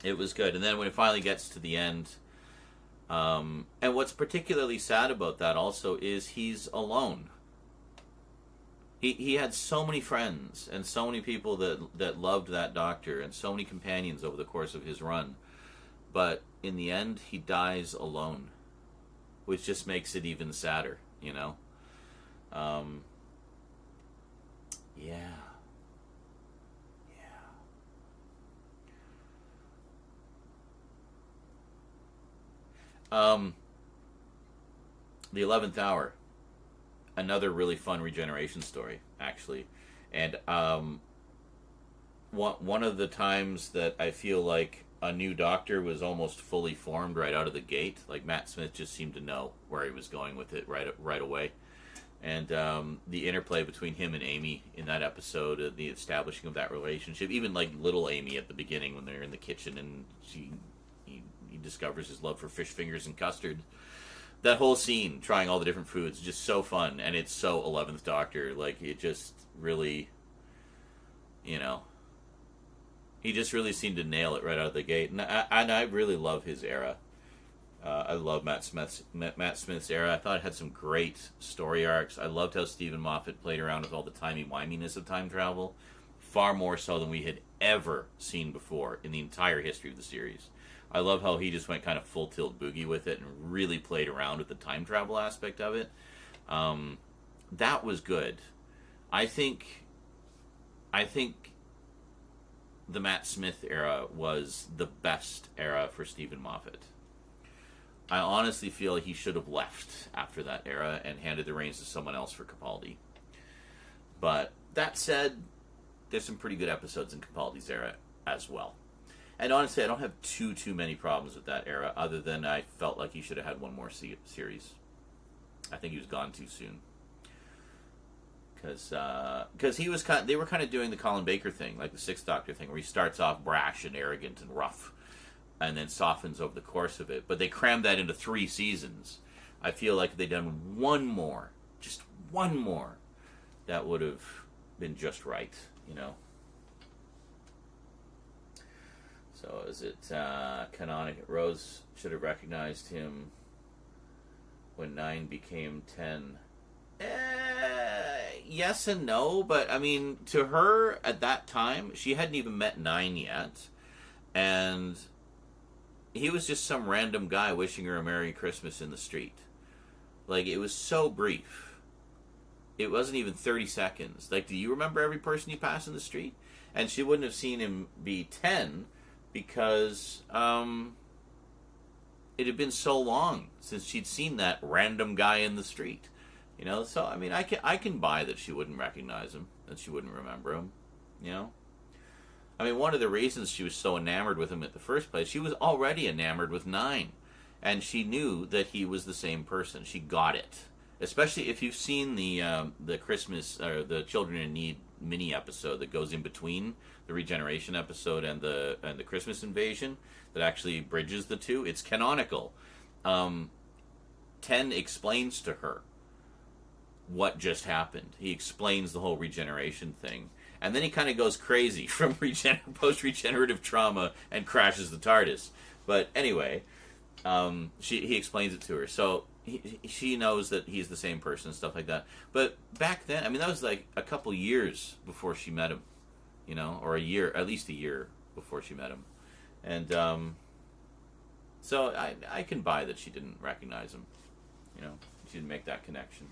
it was good. And then when it finally gets to the end, and what's particularly sad about that also is he's alone. He had so many friends and so many people that loved that Doctor and so many companions over the course of his run. But in the end, he dies alone, which just makes it even sadder, you know? Yeah. The 11th Hour, another really fun regeneration story, actually. And one of the times that I feel like a new Doctor was almost fully formed right out of the gate. Like, Matt Smith just seemed to know where he was going with it right away. And the interplay between him and Amy in that episode, the establishing of that relationship, even like little Amy at the beginning when they're in the kitchen and he discovers his love for fish fingers and custard. That whole scene, trying all the different foods, just so fun, and it's so 11th Doctor. Like, it just really, you know, he just really seemed to nail it right out of the gate. And I really love his era. I love Matt Smith's era. I thought it had some great story arcs. I loved how Stephen Moffat played around with all the timey-wiminess of time travel, far more so than we had ever seen before in the entire history of the series. I love how he just went kind of full tilt boogie with it and really played around with the time travel aspect of it. That was good. I think the Matt Smith era was the best era for Stephen Moffat. I honestly feel he should have left after that era and handed the reins to someone else for Capaldi. But that said, there's some pretty good episodes in Capaldi's era as well. And honestly, I don't have too many problems with that era, other than I felt like he should have had one more series. I think he was gone too soon. Because he was they were kind of doing the Colin Baker thing, like the Sixth Doctor thing, where he starts off brash and arrogant and rough, and then softens over the course of it. But they crammed that into 3 seasons. I feel like if they'd done one more, just one more, that would have been just right, you know. So is it canonical? Rose should have recognized him when 9 became 10. Yes and no, but I mean, to her at that time, she hadn't even met 9 yet, and he was just some random guy wishing her a Merry Christmas in the street. Like, it was so brief. It wasn't even 30 seconds. Like, do you remember every person you passed in the street? And she wouldn't have seen him be 10 because it had been so long since she'd seen that random guy in the street. You know, so, I mean, I can buy that she wouldn't recognize him, that she wouldn't remember him, you know? I mean, one of the reasons she was so enamored with him at the first place, she was already enamored with 9, and she knew that he was the same person. She got it. Especially if you've seen the Christmas, or the Children in Need mini episode that goes in between the Regeneration episode and the Christmas Invasion, that actually bridges the two. It's canonical. 10 explains to her what just happened. He explains the whole regeneration thing, and then he kind of goes crazy from post-regenerative trauma and crashes the TARDIS. But anyway, he explains it to her, so she knows that he's the same person and stuff like that. But back then, I mean, that was like a couple years before she met him, you know, or at least a year before she met him, and so I can buy that she didn't recognize him, you know, she didn't make that connection.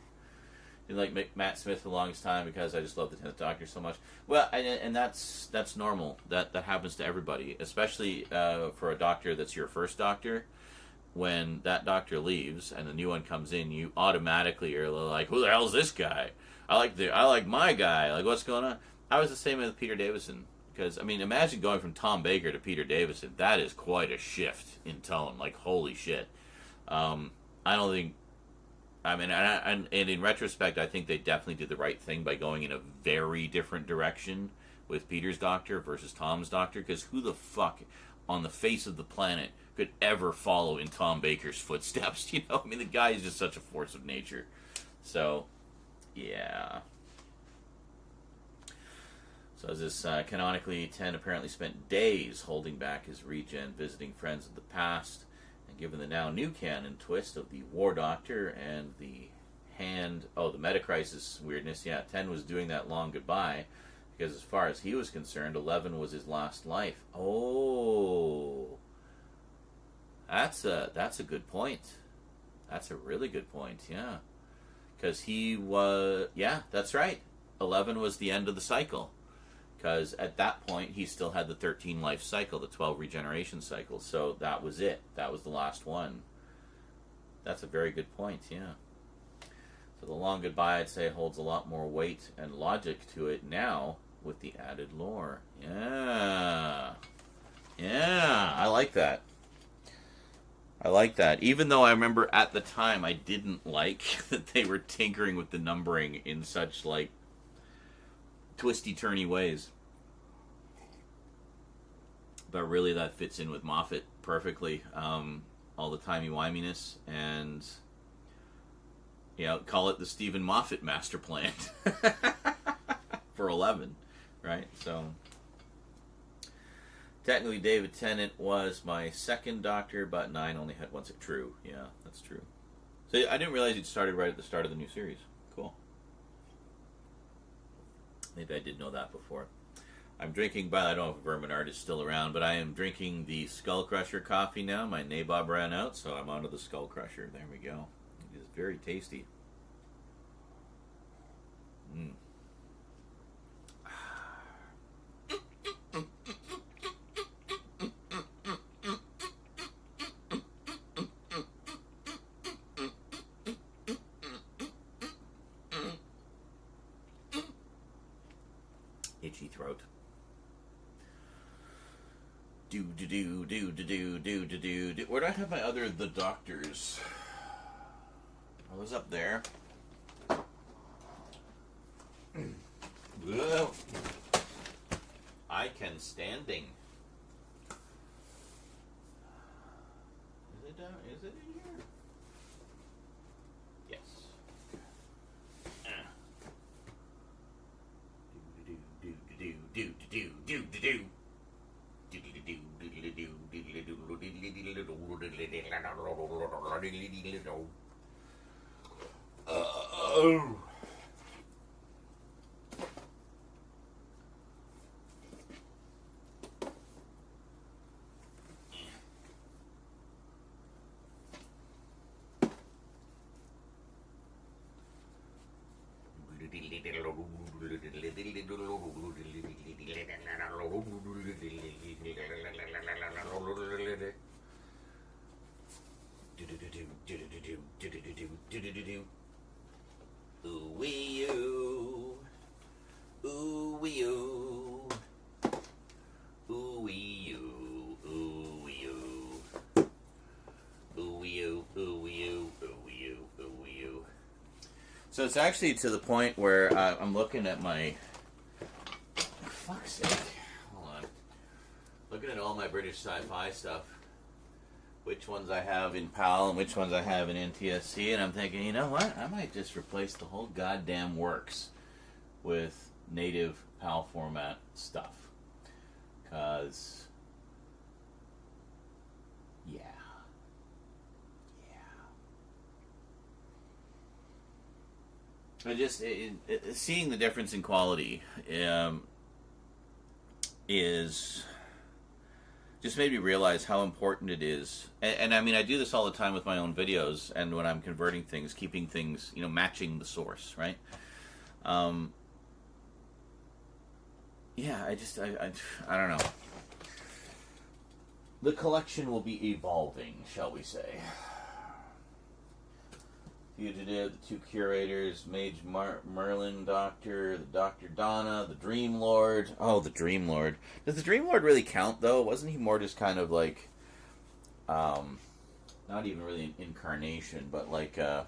Didn't like Matt Smith for the longest time because I just love the 10th Doctor so much. Well, and that's normal. That happens to everybody, especially for a Doctor that's your first Doctor. When that Doctor leaves and the new one comes in, you automatically are like, "Who the hell's this guy? I like my guy. Like, what's going on?" I was the same with Peter Davison, because I mean, imagine going from Tom Baker to Peter Davison. That is quite a shift in tone. Like, holy shit. I don't think. I mean, and in retrospect, I think they definitely did the right thing by going in a very different direction with Peter's Doctor versus Tom's Doctor, because who the fuck on the face of the planet could ever follow in Tom Baker's footsteps? You know, I mean, the guy is just such a force of nature. So, yeah. So as this canonically, 10 apparently spent days holding back his regen, visiting friends of the past. And given the now new canon twist of the War Doctor and the the Metacrisis weirdness, yeah, 10 was doing that long goodbye, because as far as he was concerned, 11 was his last life. Oh, that's a good point. That's a really good point, yeah. Because he was, yeah, that's right. 11 was the end of the cycle. Because at that point, he still had the 13 life cycle, the 12 regeneration cycles. So that was it. That was the last one. That's a very good point, yeah. So the long goodbye, I'd say, holds a lot more weight and logic to it now with the added lore. Yeah. Yeah, I like that. I like that. Even though I remember at the time I didn't like that they were tinkering with the numbering in such, like, twisty-turny ways. But really that fits in with Moffat perfectly. All the timey-wiminess, and, you know, call it the Stephen Moffat master plan for 11, right? So, technically David Tennant was my second Doctor, but 9 only had one. True, yeah, that's true. So I didn't realize you'd started right at the start of the new series. Cool. Maybe I did know that before. I'm drinking, but I don't know if Verminard is still around, but I am drinking the Skull Crusher coffee now. My Nabob ran out, so I'm onto the Skull Crusher. There we go. It is very tasty. Mm. Itchy throat. Where do I have my other The Doctors? I was up there. Well, I can standing. Is it down? Is it in here? Yes. So it's actually to the point where I'm looking at my... For fuck's sake. Hold on. Looking at all my British sci-fi stuff. Which ones I have in PAL and which ones I have in NTSC. And I'm thinking, you know what? I might just replace the whole goddamn works with native PAL format stuff. Because... yeah. I just seeing the difference in quality is just made me realize how important it is. And I mean, I do this all the time with my own videos, and when I'm converting things, keeping things, you know, matching the source, right? Yeah, I don't know. The collection will be evolving, shall we say. Fugitive, the two curators, Mage Merlin Doctor, the Dr. Donna, the Dream Lord. Oh, the Dream Lord. Does the Dream Lord really count, though? Wasn't he more just kind of like, not even really an incarnation, but like a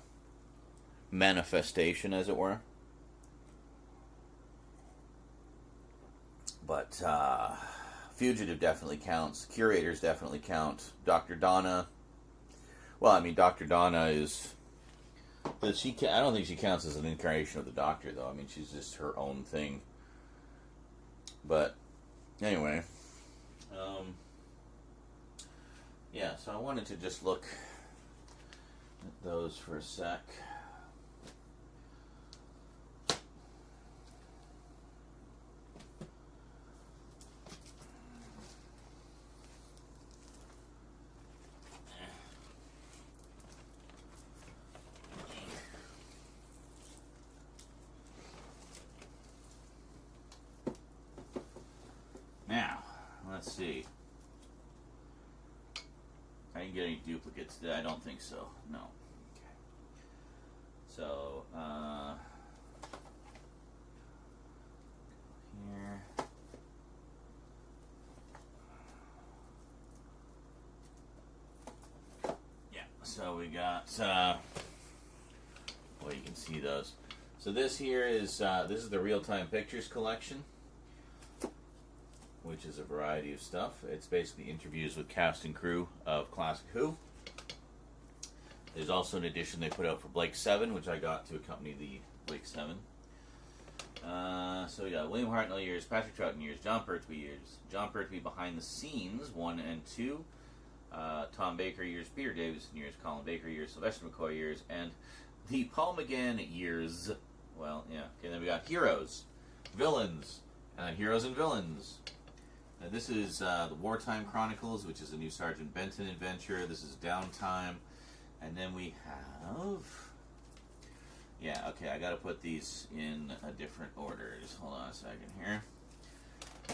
manifestation, as it were? But, Fugitive definitely counts. Curators definitely count. Dr. Donna. Well, I mean, Dr. Donna is... But I don't think she counts as an incarnation of the Doctor, though. I mean, she's just her own thing. But, anyway. Yeah, so I wanted to just look at those for a sec. Now, let's see. I didn't get any duplicates, did I? I don't think so. No. Okay. So, here. Yeah, so we got, well, you can see those. So this here is, this is the Real-Time Pictures collection, which is a variety of stuff. It's basically interviews with cast and crew of Classic Who. There's also an edition they put out for Blake 7, which I got to accompany the Blake 7. So we got William Hartnell years, Patrick Troughton years, John Pertwee years, John Pertwee behind the scenes, 1 and 2, Tom Baker years, Peter Davison years, Colin Baker years, Sylvester McCoy years, and the Paul McGann years. Well, yeah. Okay, then we got Heroes, Villains, Heroes and Villains. This is the Wartime Chronicles, which is a new Sergeant Benton adventure. This is Downtime. And then we have... Yeah, okay, I gotta put these in a different order. Just hold on a second here.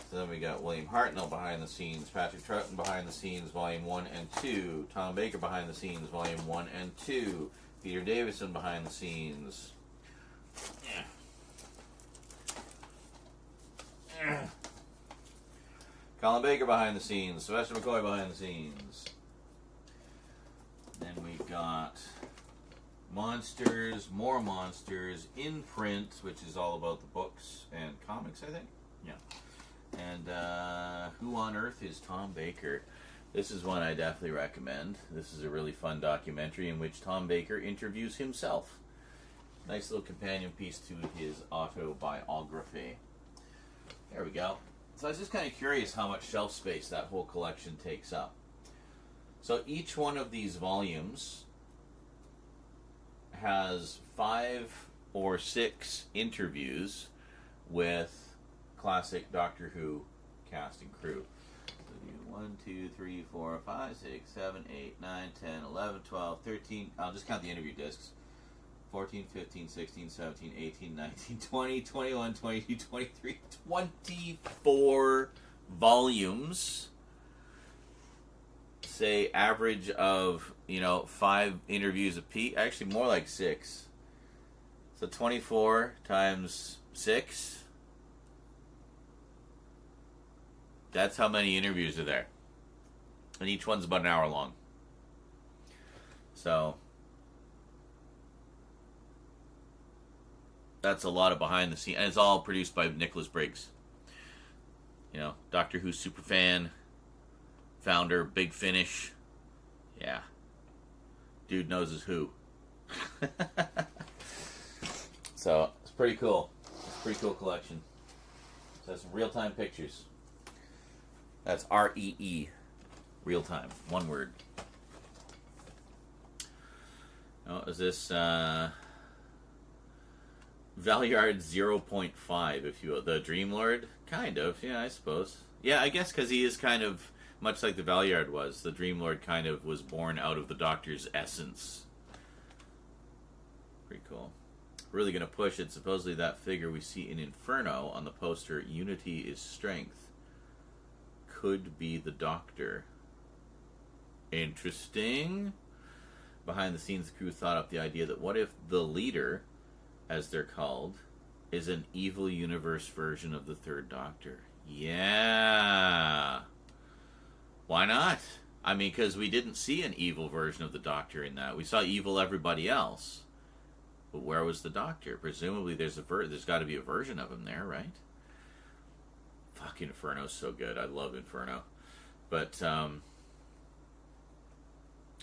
So then we got William Hartnell behind the scenes, Patrick Troughton behind the scenes, Volume 1 and 2, Tom Baker behind the scenes, Volume 1 and 2, Peter Davison behind the scenes. Colin Baker behind the scenes. Sylvester McCoy behind the scenes. Then we've got Monsters, more Monsters, in print, which is all about the books and comics, I think. Yeah. And Who on Earth is Tom Baker? This is one I definitely recommend. This is a really fun documentary in which Tom Baker interviews himself. Nice little companion piece to his autobiography. There we go. So I was just kind of curious how much shelf space that whole collection takes up. So each one of these volumes has 5 or 6 interviews with classic Doctor Who cast and crew. 1, 2, 3, 4, 5, 6, 7, 8, 9, 10, 11, 12, 13. I'll just count the interview discs. 14, 15, 16, 17, 18, 19, 20, 21, 22, 23, 24 volumes. Say average of, 5 interviews a piece. Actually, more like 6. So 24 times 6. That's how many interviews are there. And each one's about an hour long. So that's a lot of behind the scenes. And it's all produced by Nicholas Briggs. Doctor Who superfan, founder, Big Finish. Yeah. Dude knows his Who. So it's pretty cool. It's a pretty cool collection. So that's real-time pictures. That's REE. Real time. One word. Oh, is this Valyard 0.5, if you will? The Dream Lord? Kind of, yeah, I suppose. Yeah, I guess because he is kind of, much like the Valyard was, the Dream Lord kind of was born out of the Doctor's essence. Pretty cool. Really going to push it. Supposedly that figure we see in Inferno on the poster, Unity is Strength, could be the Doctor. Interesting. Behind the scenes, the crew thought up the idea that what if the Leader, as they're called, is an evil universe version of the Third Doctor? Yeah. Why not? I mean, because we didn't see an evil version of the Doctor in that. We saw evil everybody else. But where was the Doctor? Presumably there's got to be a version of him there, right? Fuck, Inferno's so good. I love Inferno. But,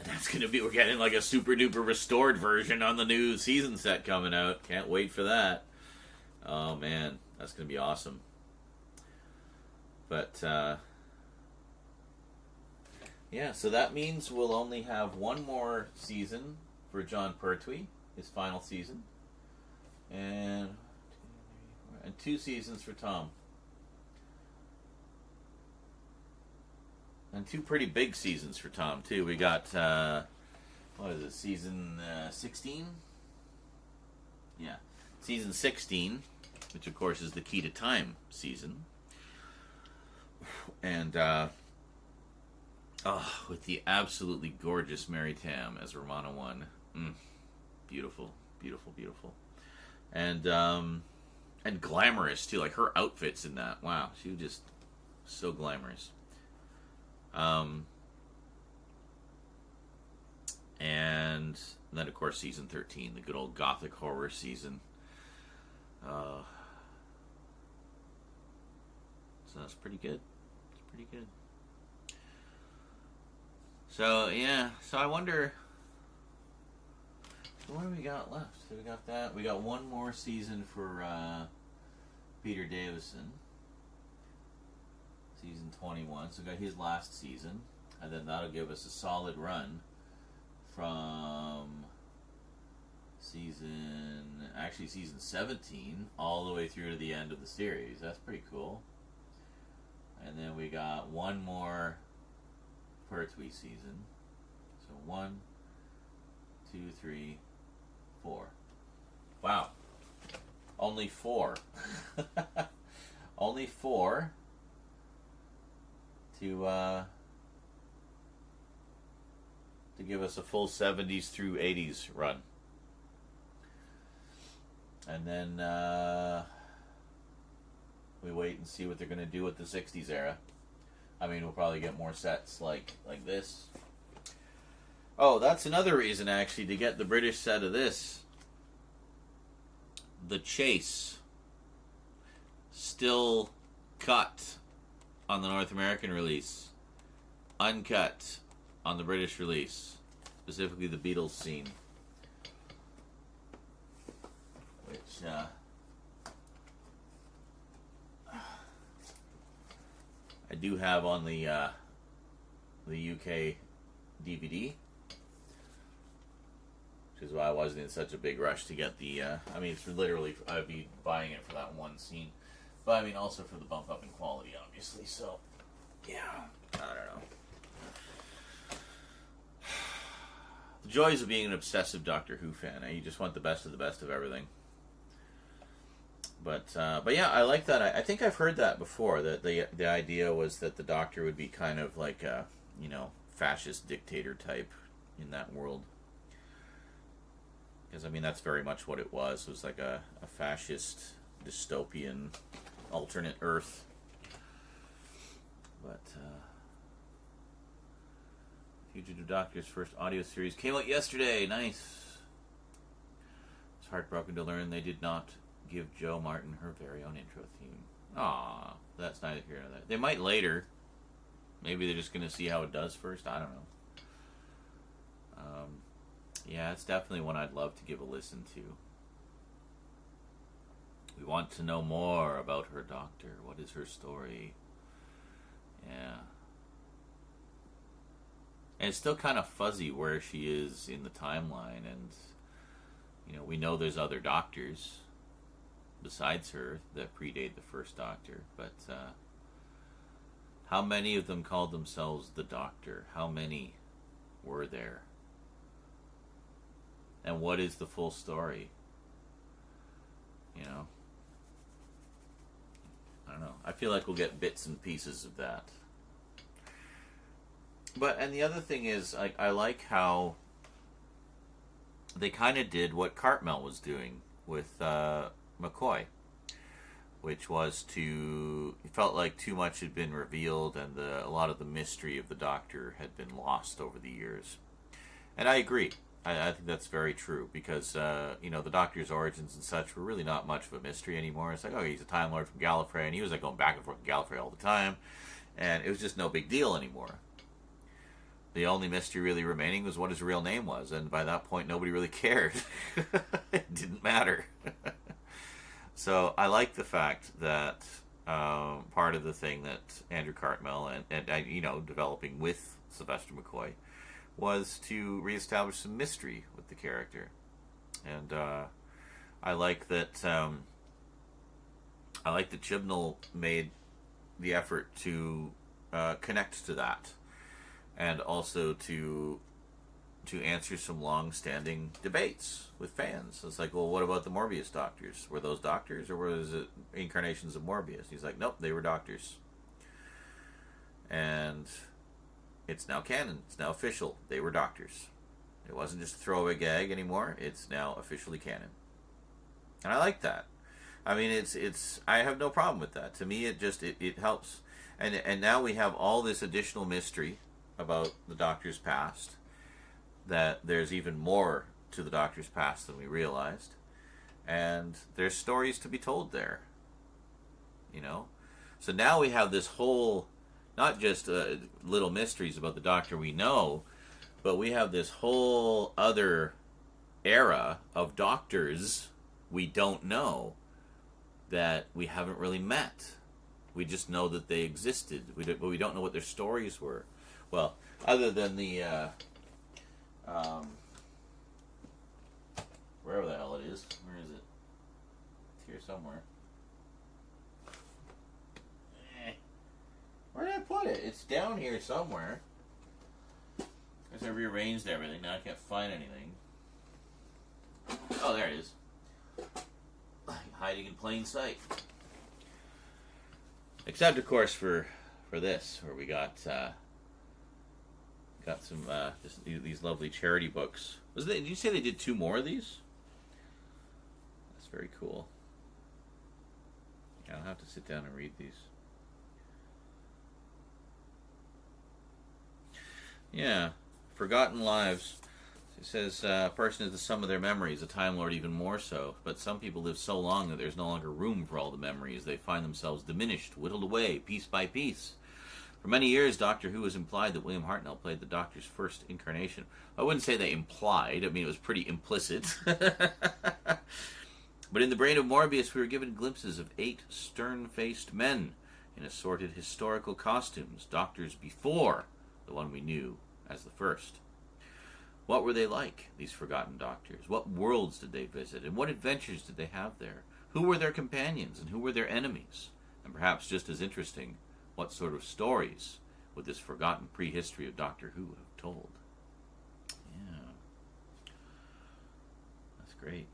that's going to be, we're getting like a super duper restored version on the new season set coming out. Can't wait for that. Oh, man. That's going to be awesome. But, yeah, so that means we'll only have one more season for John Pertwee, his final season. And 2 seasons for Tom. And 2 pretty big seasons for Tom, too. We got, what is it, season 16? Yeah. Season 16, which, of course, is the Key to Time season. And, with the absolutely gorgeous Mary Tam as Romana 1. Beautiful, beautiful, beautiful. And glamorous, too. Like, her outfits in that. Wow, she was just so glamorous. And then, of course, season 13, the good old gothic horror season. So that's pretty good. It's pretty good. So, yeah. So I wonder, what do we got left? So we got that. We got one more season for Peter Davison. Season 21, so we got his last season, and then that'll give us a solid run from season 17 all the way through to the end of the series. That's pretty cool. And then we got one more Pertwee season. So 1, 2, 3, 4. Wow. Only 4. Only 4 to give us a full 70s through 80s run. And then we wait and see what they're going to do with the 60s era. I mean, we'll probably get more sets like this. Oh, that's another reason, actually, to get the British set of this. The Chase. Still cut on the North American release. Uncut on the British release. Specifically the Beatles scene. Which, I do have on the UK DVD, which is why I wasn't in such a big rush to get the. I mean, it's literally I'd be buying it for that one scene, but I mean also for the bump up in quality, obviously. So, yeah, I don't know. The joys of being an obsessive Doctor Who fan. You just want the best of everything. But yeah, I like that. I think I've heard that before. That the idea was that the Doctor would be kind of like a, fascist dictator type in that world. Because I mean, that's very much what it was. It was like a fascist dystopian alternate Earth. But Fugitive Doctor's first audio series came out yesterday. Nice. I was heartbroken to learn they did not give Jo Martin her very own intro theme. Aw, that's neither here nor there. They might later. Maybe they're just going to see how it does first. I don't know. Yeah, it's definitely one I'd love to give a listen to. We want to know more about her Doctor. What is her story? Yeah. And it's still kind of fuzzy where she is in the timeline. And, we know there's other Doctors besides her that predate the first Doctor, but how many of them called themselves the Doctor? How many were there? And what is the full story? I don't know. I feel like we'll get bits and pieces of that. And the other thing is, I like how they kind of did what Cartmel was doing with McCoy, which was it felt like too much had been revealed and a lot of the mystery of the Doctor had been lost over the years. And I agree. I think that's very true because, the Doctor's origins and such were really not much of a mystery anymore. It's like, oh, he's a Time Lord from Gallifrey, and he was going back and forth with Gallifrey all the time, and it was just no big deal anymore. The only mystery really remaining was what his real name was, and by that point, nobody really cared. It didn't matter. So I like the fact that part of the thing that Andrew Cartmel and developing with Sylvester McCoy was to reestablish some mystery with the character, and I like that. I like that Chibnall made the effort to connect to that, and also to answer some long-standing debates with fans. It's like, well, what about the Morbius Doctors? Were those Doctors, or was it incarnations of Morbius? He's like, nope, they were Doctors. And it's now canon. It's now official. They were Doctors. It wasn't just a throwaway gag anymore. It's now officially canon. And I like that. I mean, it's. I have no problem with that. To me, it helps. And now we have all this additional mystery about the Doctor's past. That there's even more to the Doctor's past than we realized. And there's stories to be told there. So now we have this whole, not just little mysteries about the Doctor we know, but we have this whole other era of Doctors we don't know that we haven't really met. We just know that they existed, but we don't know what their stories were. Well, other than the wherever the hell it is. Where is it? It's here somewhere. Where did I put it? It's down here somewhere. Because I rearranged everything. Now I can't find anything. Oh, there it is. Hiding in plain sight. Except, of course, for this, where we got some just these lovely charity books. Did you say they did 2 more of these? That's very cool. Yeah, I'll have to sit down and read these. Yeah. Forgotten lives. It says, a person is the sum of their memories, a Time Lord even more so. But some people live so long that there's no longer room for all the memories. They find themselves diminished, whittled away, piece by piece. For many years, Doctor Who has implied that William Hartnell played the Doctor's first incarnation. I wouldn't say they implied. I mean, it was pretty implicit. But in the brain of Morbius, we were given glimpses of 8 stern-faced men in assorted historical costumes, doctors before the one we knew as the first. What were they like, these forgotten doctors? What worlds did they visit, and what adventures did they have there? Who were their companions, and who were their enemies? And perhaps just as interesting, what sort of stories would this forgotten prehistory of Doctor Who have told? Yeah. That's great.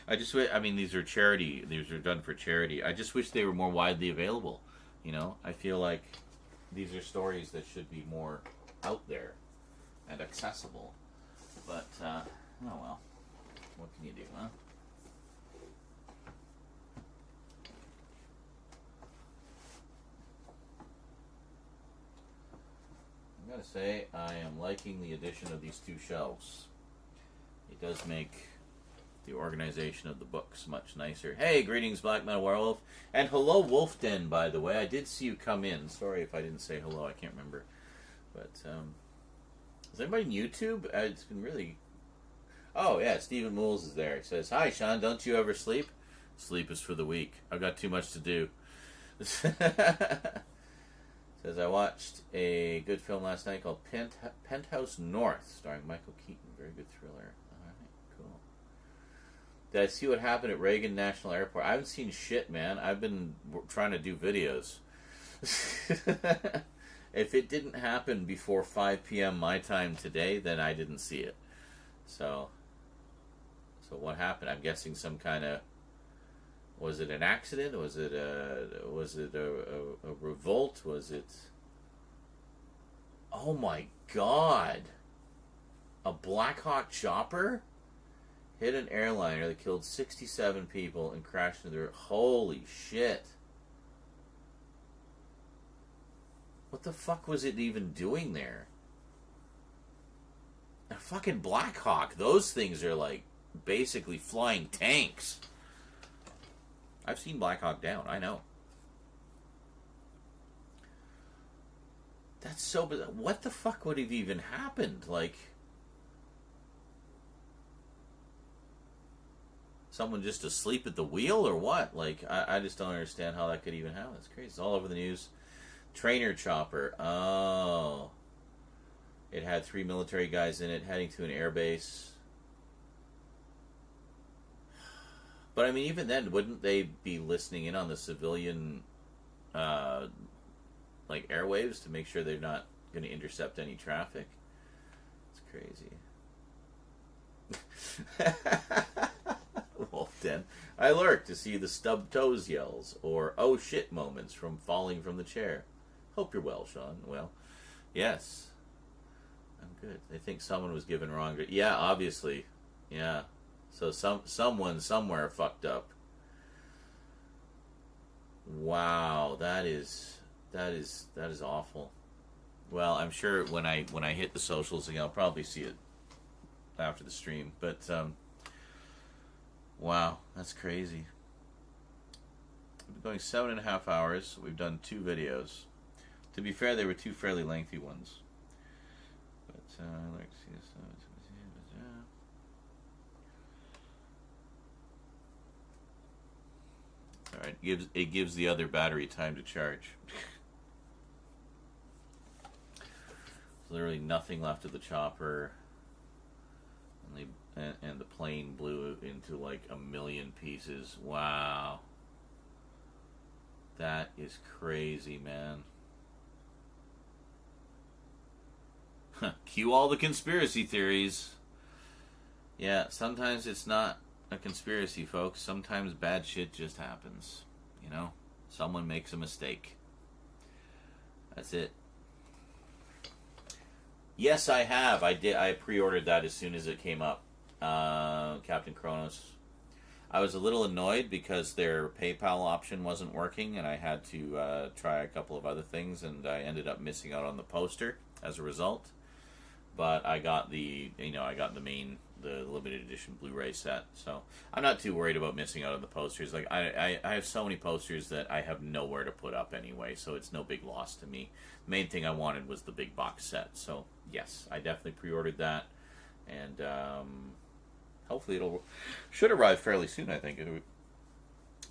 I mean, these are charity. These are done for charity. I just wish they were more widely available. You know, I feel like these are stories that should be more out there and accessible. But, oh well. What can you do, huh? I gotta say, I am liking the addition of these 2 shelves. It does make the organization of the books much nicer. Hey, greetings, Black Metal Werewolf. And hello, Wolf Den, by the way. I did see you come in. Sorry if I didn't say hello. I can't remember. But, is anybody on YouTube? It's been really... Oh, yeah, Stephen Mools is there. He says, hi, Sean, don't you ever sleep? Sleep is for the weak. I've got too much to do. Says, I watched a good film last night called Penthouse North, starring Michael Keaton. Very good thriller. Did I see what happened at Reagan National Airport? I haven't seen shit, man. I've been trying to do videos. If it didn't happen before 5 p.m. my time today, then I didn't see it. So what happened? I'm guessing some kind of... Was it an accident? Was it a revolt? Was it... Oh my God! A Black Hawk chopper? Hit an airliner that killed 67 people and crashed into their... Holy shit. What the fuck was it even doing there? A fucking Black Hawk. Those things are like basically flying tanks. I've seen Black Hawk down. I know. That's so bizarre. What the fuck would have even happened? Like... Someone just asleep at the wheel or what? Like, I just don't understand how that could even happen. It's crazy. It's all over the news. Trainer chopper. Oh. It had 3 military guys in it heading to an airbase. But, I mean, even then, wouldn't they be listening in on the civilian, like, airwaves to make sure they're not going to intercept any traffic? It's crazy. Wolf Den. I lurk to see the stub toes yells or oh shit moments from falling from the chair. Hope you're well, Sean. Well, yes. I'm good. They think someone was given wrong. Yeah, obviously. Yeah. So someone somewhere fucked up. Wow, that is awful. Well, I'm sure when I hit the socials again, I'll probably see it after the stream. But wow, that's crazy. We've been going 7.5 hours. We've done 2 videos. To be fair, they were 2 fairly lengthy ones. But I like to see this. All right, it gives the other battery time to charge. There's literally nothing left of the chopper, and the plane blew into like 1 million pieces. Wow, that is crazy, man. Cue all the conspiracy theories. Yeah, sometimes it's not a conspiracy, folks. Sometimes bad shit just happens. You know? Someone makes a mistake. That's it. Yes, I have. I pre-ordered that as soon as it came up. Captain Kronos. I was a little annoyed because their PayPal option wasn't working, and I had to try a couple of other things, and I ended up missing out on the poster as a result. But I got the limited edition Blu-ray set, so I'm not too worried about missing out on the posters. Like I have so many posters that I have nowhere to put up anyway, so it's no big loss to me. The main thing I wanted was the big box set, so yes, I definitely pre-ordered that, and hopefully should arrive fairly soon. I think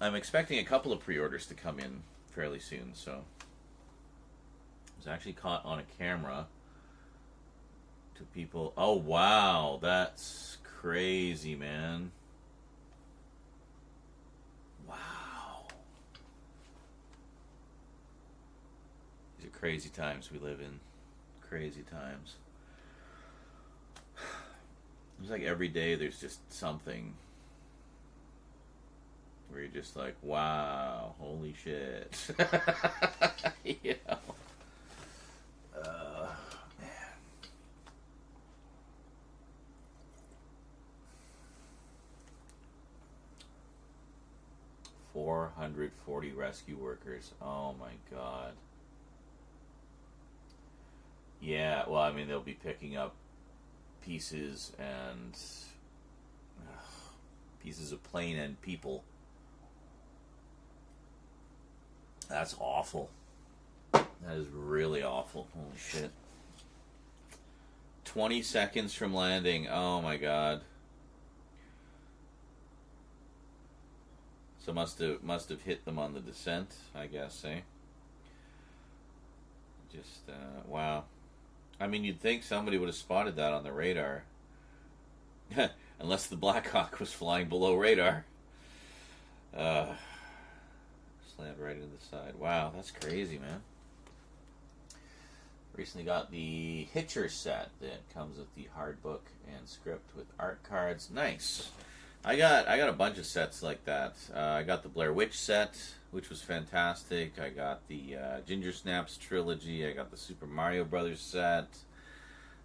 I'm expecting a couple of pre-orders to come in fairly soon, so I was actually caught on a camera. To people. Oh, wow. That's crazy, man. Wow. These are crazy times we live in. Crazy times. It's like every day there's just something where you're just like, wow, holy shit. You know? 440 rescue workers. Oh my god. Yeah, well, I mean, they'll be picking up pieces and pieces of plane and people. That's awful. That is really awful. Holy shit. 20 seconds from landing. Oh my god. So must have hit them on the descent, I guess, eh? Just wow. I mean, you'd think somebody would have spotted that on the radar, unless the Black Hawk was flying below radar. Slammed right into the side. Wow, that's crazy, man. Recently got the Hitcher set that comes with the hard book and script with art cards. Nice. I got a bunch of sets like that. I got the Blair Witch set, which was fantastic. I got the Ginger Snaps trilogy. I got the Super Mario Brothers set.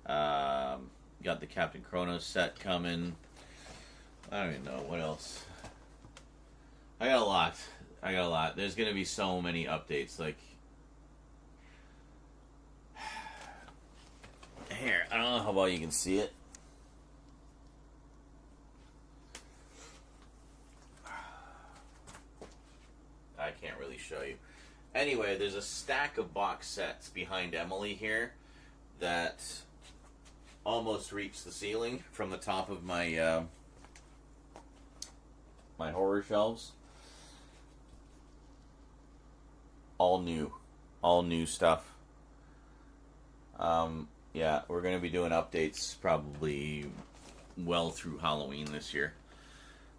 Got the Captain Kronos set coming. I don't even know what else. I got a lot. There's gonna be so many updates. Like, here, I don't know how well you can see it. I can't really show you. Anyway, there's a stack of box sets behind Emily here that almost reach the ceiling from the top of my my horror shelves. All new stuff. Yeah, we're going to be doing updates probably well through Halloween this year.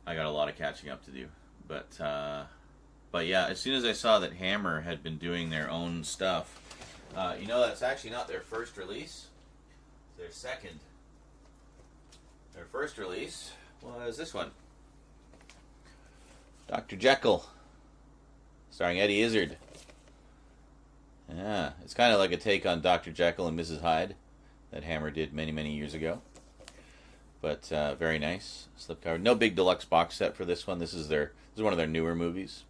I got a lot of catching up to do, but yeah, as soon as I saw that Hammer had been doing their own stuff, that's actually not their first release. It's their second. Their first release was this one. Dr. Jekyll, starring Eddie Izzard. Yeah, it's kind of like a take on Dr. Jekyll and Mrs. Hyde that Hammer did many, many years ago. But very nice. Slipcover. No big deluxe box set for this one. This is one of their newer movies.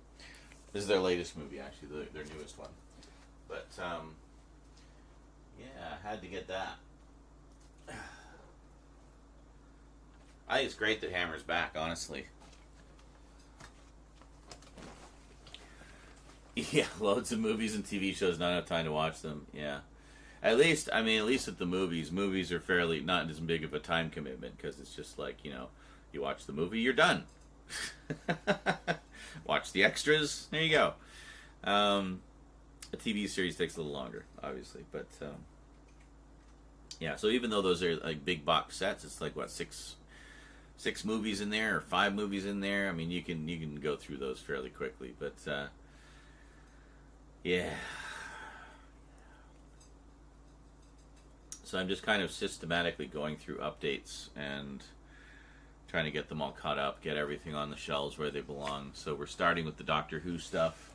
This is their latest movie, actually, their newest one. But, yeah, I had to get that. I think it's great that Hammer's back, honestly. Yeah, loads of movies and TV shows, not enough time to watch them, yeah. At least with the movies are fairly, not as big of a time commitment, because it's just like, you watch the movie, you're done. Watch the extras, there you go. A TV series takes a little longer, obviously, but yeah. So even though those are like big box sets, it's like what, six movies in there or 5 movies in there. I mean, you can go through those fairly quickly, but yeah. So I'm just kind of systematically going through updates and trying to get them all caught up, get everything on the shelves where they belong. So we're starting with the Doctor Who stuff.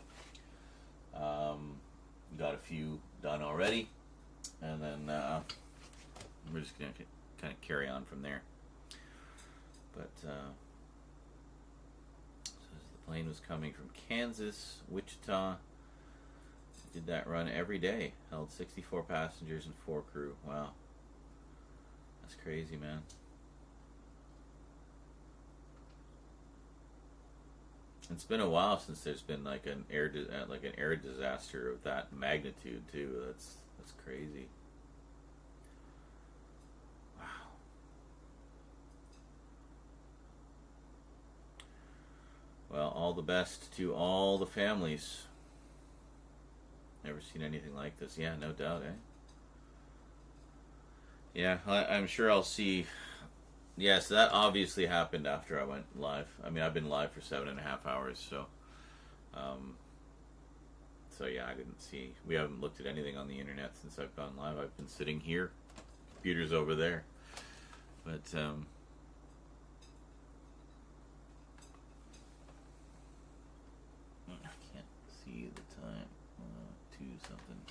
Got a few done already, and then we're just going to kind of carry on from there. But Plane was coming from Kansas, Wichita. Did that run every day. Held 64 passengers and 4 crew. Wow. That's crazy, man. It's been a while since there's been like an air disaster of that magnitude too. That's crazy. Wow. Well, all the best to all the families. Never seen anything like this. Yeah, no doubt, eh? Yeah, I'm sure I'll see. Yeah, so that obviously happened after I went live. I mean, I've been live for 7.5 hours, so yeah, I didn't see. We haven't looked at anything on the internet since I've gone live. I've been sitting here, computer's over there, but I can't see the time. 2 something.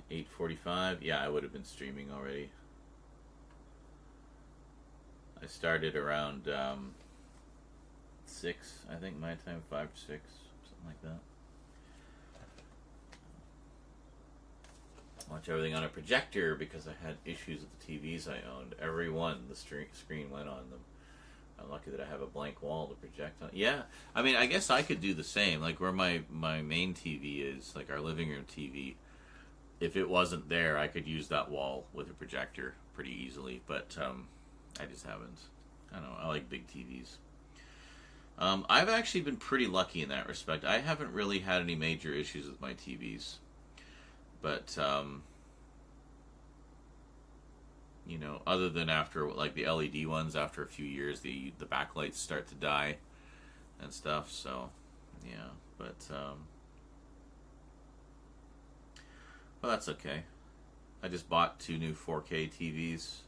Yeah. 8:45. Yeah, I would have been streaming already. I started around 6, I think, my time, 5 or 6, something like that. Watch everything on a projector because I had issues with the TVs I owned. Every one, the screen went on them. I'm lucky that I have a blank wall to project on. Yeah, I mean, I guess I could do the same. Like where my main TV is, like our living room TV, if it wasn't there, I could use that wall with a projector pretty easily, but I just haven't. I don't know. I like big TVs. I've actually been pretty lucky in that respect. I haven't really had any major issues with my TVs. But, you know, other than after, like the LED ones, after a few years, the backlights start to die and stuff. So, yeah. But, well, that's okay. I just bought 2 new 4K TVs.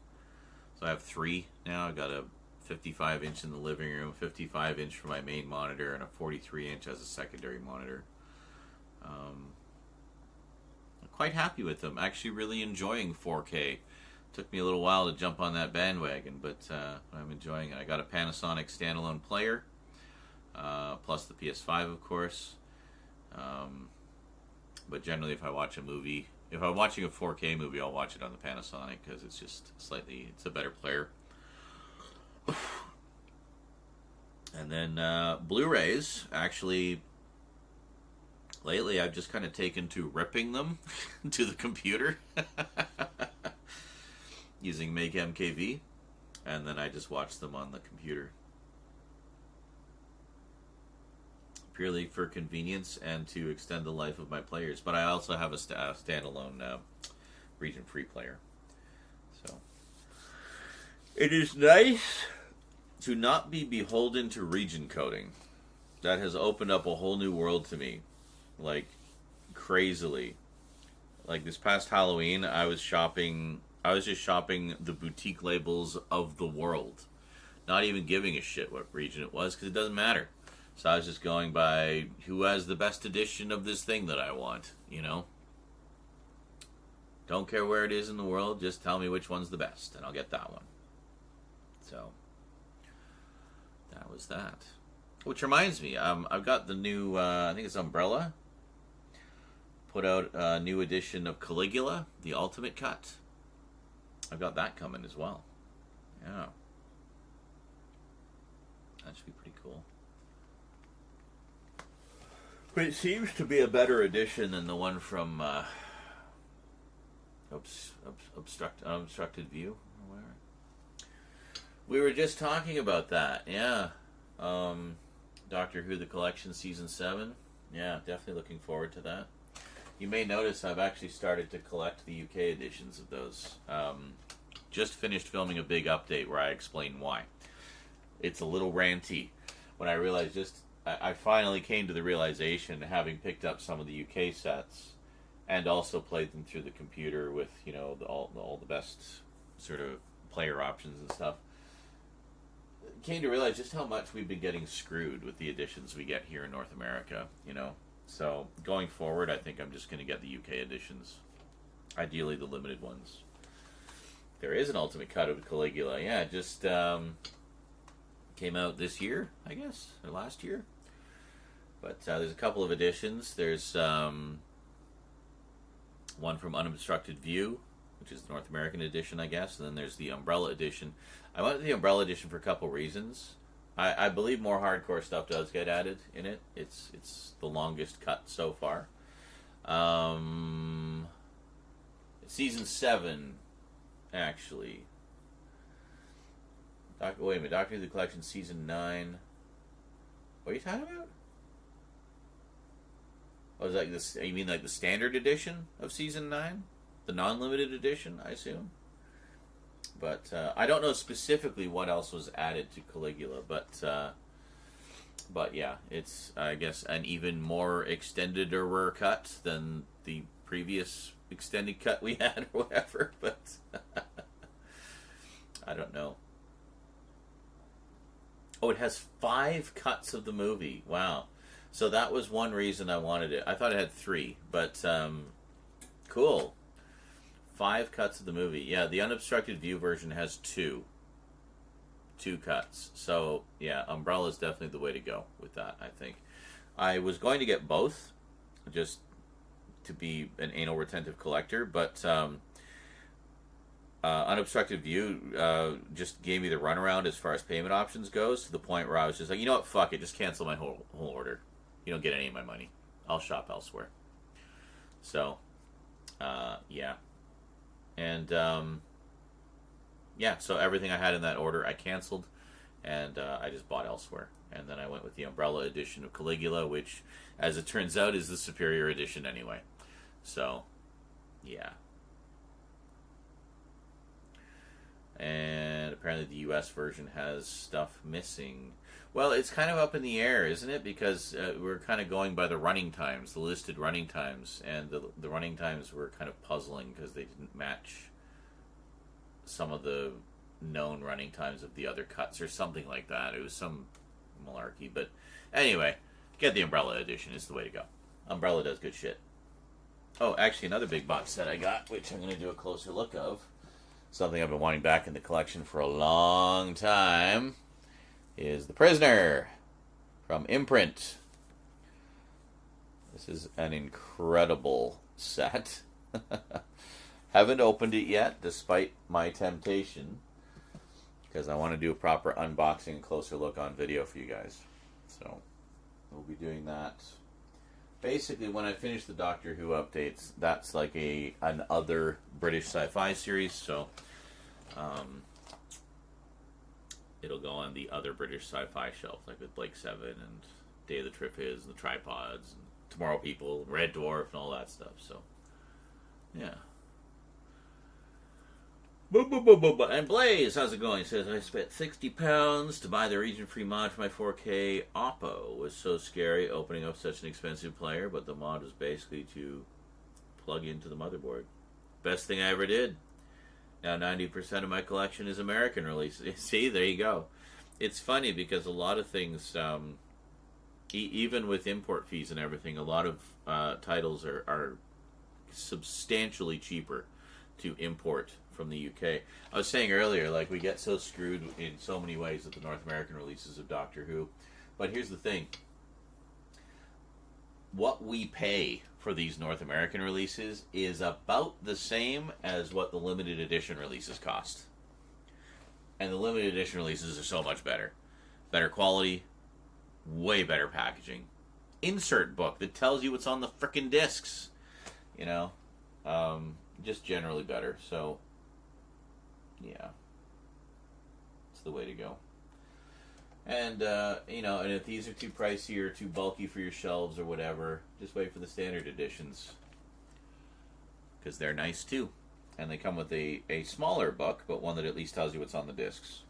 So I have 3 now. I got a 55-inch in the living room, 55-inch for my main monitor, and a 43-inch as a secondary monitor. I'm quite happy with them. Actually really enjoying 4K. Took me a little while to jump on that bandwagon, but I'm enjoying it. I got a Panasonic standalone player, plus the PS5, of course. But generally, if I watch a movie, if I'm watching a 4K movie, I'll watch it on the Panasonic because it's just it's a better player. And then Blu-rays, actually, lately I've just kind of taken to ripping them to the computer using Make MKV, and then I just watch them on the computer. Purely for convenience and to extend the life of my players. But I also have a standalone region-free player. So it is nice to not be beholden to region coding. That has opened up a whole new world to me. Like, crazily. Like, this past Halloween, I was just shopping the boutique labels of the world. Not even giving a shit what region it was, because it doesn't matter. So I was just going by who has the best edition of this thing that I want, you know? Don't care where it is in the world, just tell me which one's the best, and I'll get that one. So, that was that. Which reminds me, I've got the new, I think it's Umbrella, put out a new edition of Caligula, the Ultimate Cut. I've got that coming as well. Yeah. That should be pretty cool. But it seems to be a better edition than the one from Obstructed View. Or whatever. We were just talking about that, yeah. Doctor Who The Collection Season 7. Yeah, definitely looking forward to that. You may notice I've actually started to collect the UK editions of those. Just finished filming a big update where I explain why. It's a little ranty. When I realized I finally came to the realization, having picked up some of the UK sets and also played them through the computer with, you know, all the best sort of player options and stuff, came to realize just how much we've been getting screwed with the editions we get here in North America, you know. So going forward, I think I'm just going to get the UK editions, ideally the limited ones. There is an ultimate cut of Caligula, yeah. Just Came out this year, I guess, or last year. But there's a couple of editions. There's one from Unobstructed View, which is the North American edition, I guess. And then there's the Umbrella edition. I went with the Umbrella edition for a couple of reasons. I believe more hardcore stuff does get added in it. It's the longest cut so far. Season 7, actually. Wait a minute, Doctor Who The Collection Season 9. What are you talking about? Oh, is that this? You mean like the standard edition of Season 9? The non-limited edition, I assume? But I don't know specifically what else was added to Caligula, but yeah, it's, I guess, an even more extended or cut than the previous extended cut we had or whatever, but I don't know. Oh, it has 5 cuts of the movie. Wow. So that was one reason I wanted it. I thought it had 3, but cool. 5 cuts of the movie. Yeah, the Unobstructed View version has 2 cuts. So, yeah, Umbrella is definitely the way to go with that, I think. I was going to get both, just to be an anal retentive collector, but Unobstructed View just gave me the runaround as far as payment options goes, to the point where I was just like, you know what, fuck it, just cancel my whole order. You don't get any of my money. I'll shop elsewhere. So, yeah. And, yeah, so everything I had in that order I canceled, and I just bought elsewhere. And then I went with the Umbrella edition of Caligula, which, as it turns out, is the superior edition anyway. So, yeah. And apparently the US version has stuff missing. Well, it's kind of up in the air, isn't it? Because we're kind of going by the running times, the listed running times, and the running times were kind of puzzling because they didn't match some of the known running times of the other cuts or something like that. It was some malarkey, but anyway, get the Umbrella edition. It's the way to go. Umbrella does good shit. Oh, actually, another big box set I got, which I'm going to do a closer look of. Something I've been wanting back in the collection for a long time is The Prisoner from Imprint. This is an incredible set. Haven't opened it yet, despite my temptation, because I want to do a proper unboxing and closer look on video for you guys. So, we'll be doing that. Basically, when I finish the Doctor Who updates, that's like an other British sci-fi series, so it'll go on the other British sci-fi shelf, like with Blake 7 and Day of the Triffids and the Tripods and Tomorrow People, and Red Dwarf and all that stuff, so yeah. And Blaze, how's it going? He says, I spent £60 to buy the region-free mod for my 4K Oppo. It was so scary opening up such an expensive player, but the mod was basically to plug into the motherboard. Best thing I ever did. Now 90% of my collection is American releases. See, there you go. It's funny because a lot of things, even with import fees and everything, a lot of titles are substantially cheaper to import from the UK. I was saying earlier, like, we get so screwed in so many ways with the North American releases of Doctor Who. But here's the thing. What we pay for these North American releases is about the same as what the limited edition releases cost. And the limited edition releases are so much better. Better quality, way better packaging. Insert book that tells you what's on the frickin' discs. You know? Just generally better, so yeah, it's the way to go. And you know, and if these are too pricey or too bulky for your shelves or whatever, just wait for the standard editions, because they're nice too, and they come with a smaller book, but one that at least tells you what's on the discs.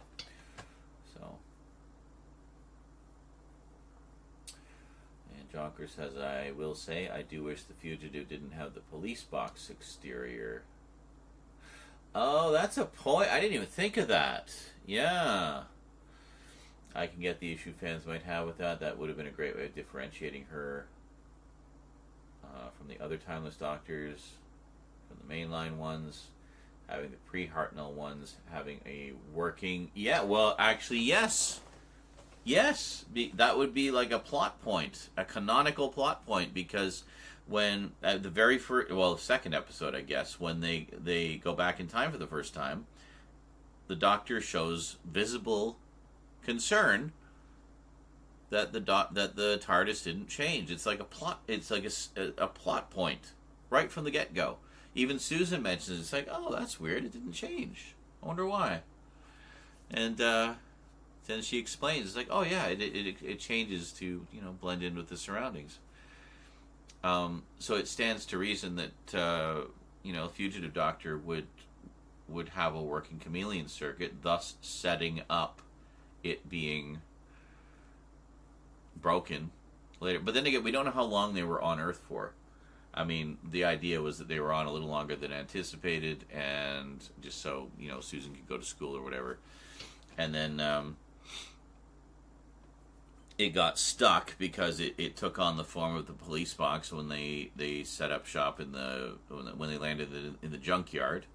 So, and Jonker says, I will say, I do wish The Fugitive didn't have the police box exterior. Oh, that's a point. I didn't even think of that. Yeah. I can get the issue fans might have with that. That would have been a great way of differentiating her from the other Timeless Doctors, from the mainline ones, having the pre-Hartnell ones, having a working... Yeah, well, actually, yes. Yes, that would be like a plot point, a canonical plot point, because when at the very first, well, second episode, I guess, when they go back in time for the first time, the Doctor shows visible concern that the TARDIS didn't change. It's like a plot. It's like a plot point right from the get go. Even Susan mentions it's like, oh, that's weird. It didn't change. I wonder why. And then she explains, it's like, oh yeah, it changes to blend in with the surroundings. So it stands to reason that Fugitive Doctor would have a working chameleon circuit, thus setting up it being broken later. But then again, we don't know how long they were on Earth for. I mean, the idea was that they were on a little longer than anticipated, and just so Susan could go to school or whatever. And then it got stuck because it took on the form of the police box when they set up shop when they landed in the junkyard,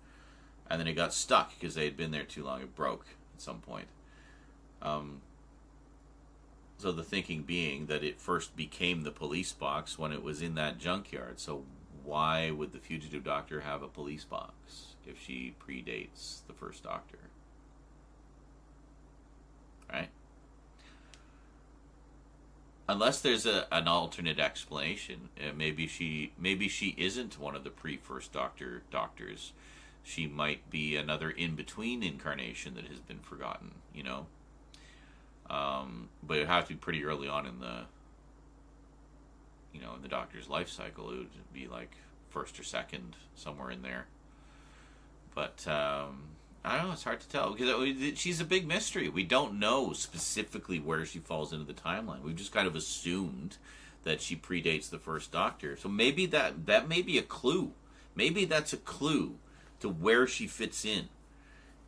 and then it got stuck because they had been there too long. It broke at some point. So the thinking being that it first became the police box when it was in that junkyard. So why would the Fugitive Doctor have a police box if she predates the first Doctor? Right? Unless there's an alternate explanation. Maybe she isn't one of the pre-first Doctors. She might be another in-between incarnation that has been forgotten, but it'd have to be pretty early on in the in the Doctor's life cycle. It would be like first or second, somewhere in there. But I don't know, it's hard to tell, because she's a big mystery. We don't know specifically where she falls into the timeline. We've just kind of assumed that she predates the first Doctor. So maybe that may be a clue. Maybe that's a clue to where she fits in.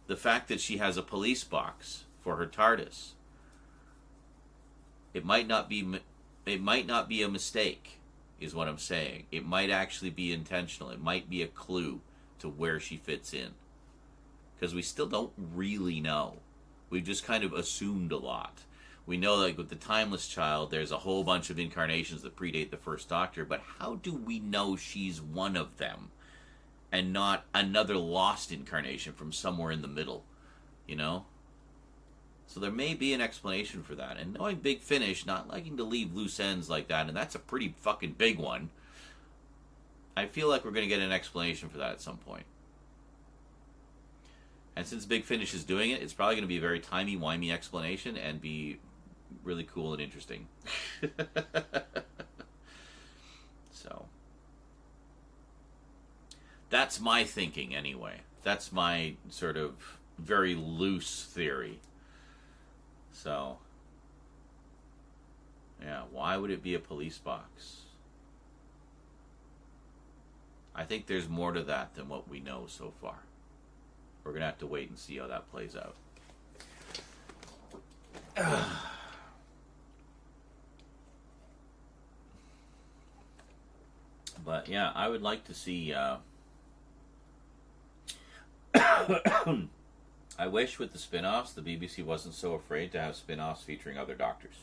The fact that she has a police box for her TARDIS. It might not be a mistake, is what I'm saying. It might actually be intentional. It might be a clue to where she fits in. Because we still don't really know. We've just kind of assumed a lot. We know, like with the Timeless Child, there's a whole bunch of incarnations that predate the first Doctor, but how do we know she's one of them and not another lost incarnation from somewhere in the middle? So there may be an explanation for that. And knowing Big Finish, not liking to leave loose ends like that, and that's a pretty fucking big one, I feel like we're going to get an explanation for that at some point. And since Big Finish is doing it, it's probably going to be a very timey-wimey explanation and be really cool and interesting. So that's my thinking anyway. That's my sort of very loose theory. So, yeah, why would it be a police box? I think there's more to that than what we know so far. We're going to have to wait and see how that plays out. But, yeah, I would like to see... I wish with the spin-offs, the BBC wasn't so afraid to have spin-offs featuring other Doctors.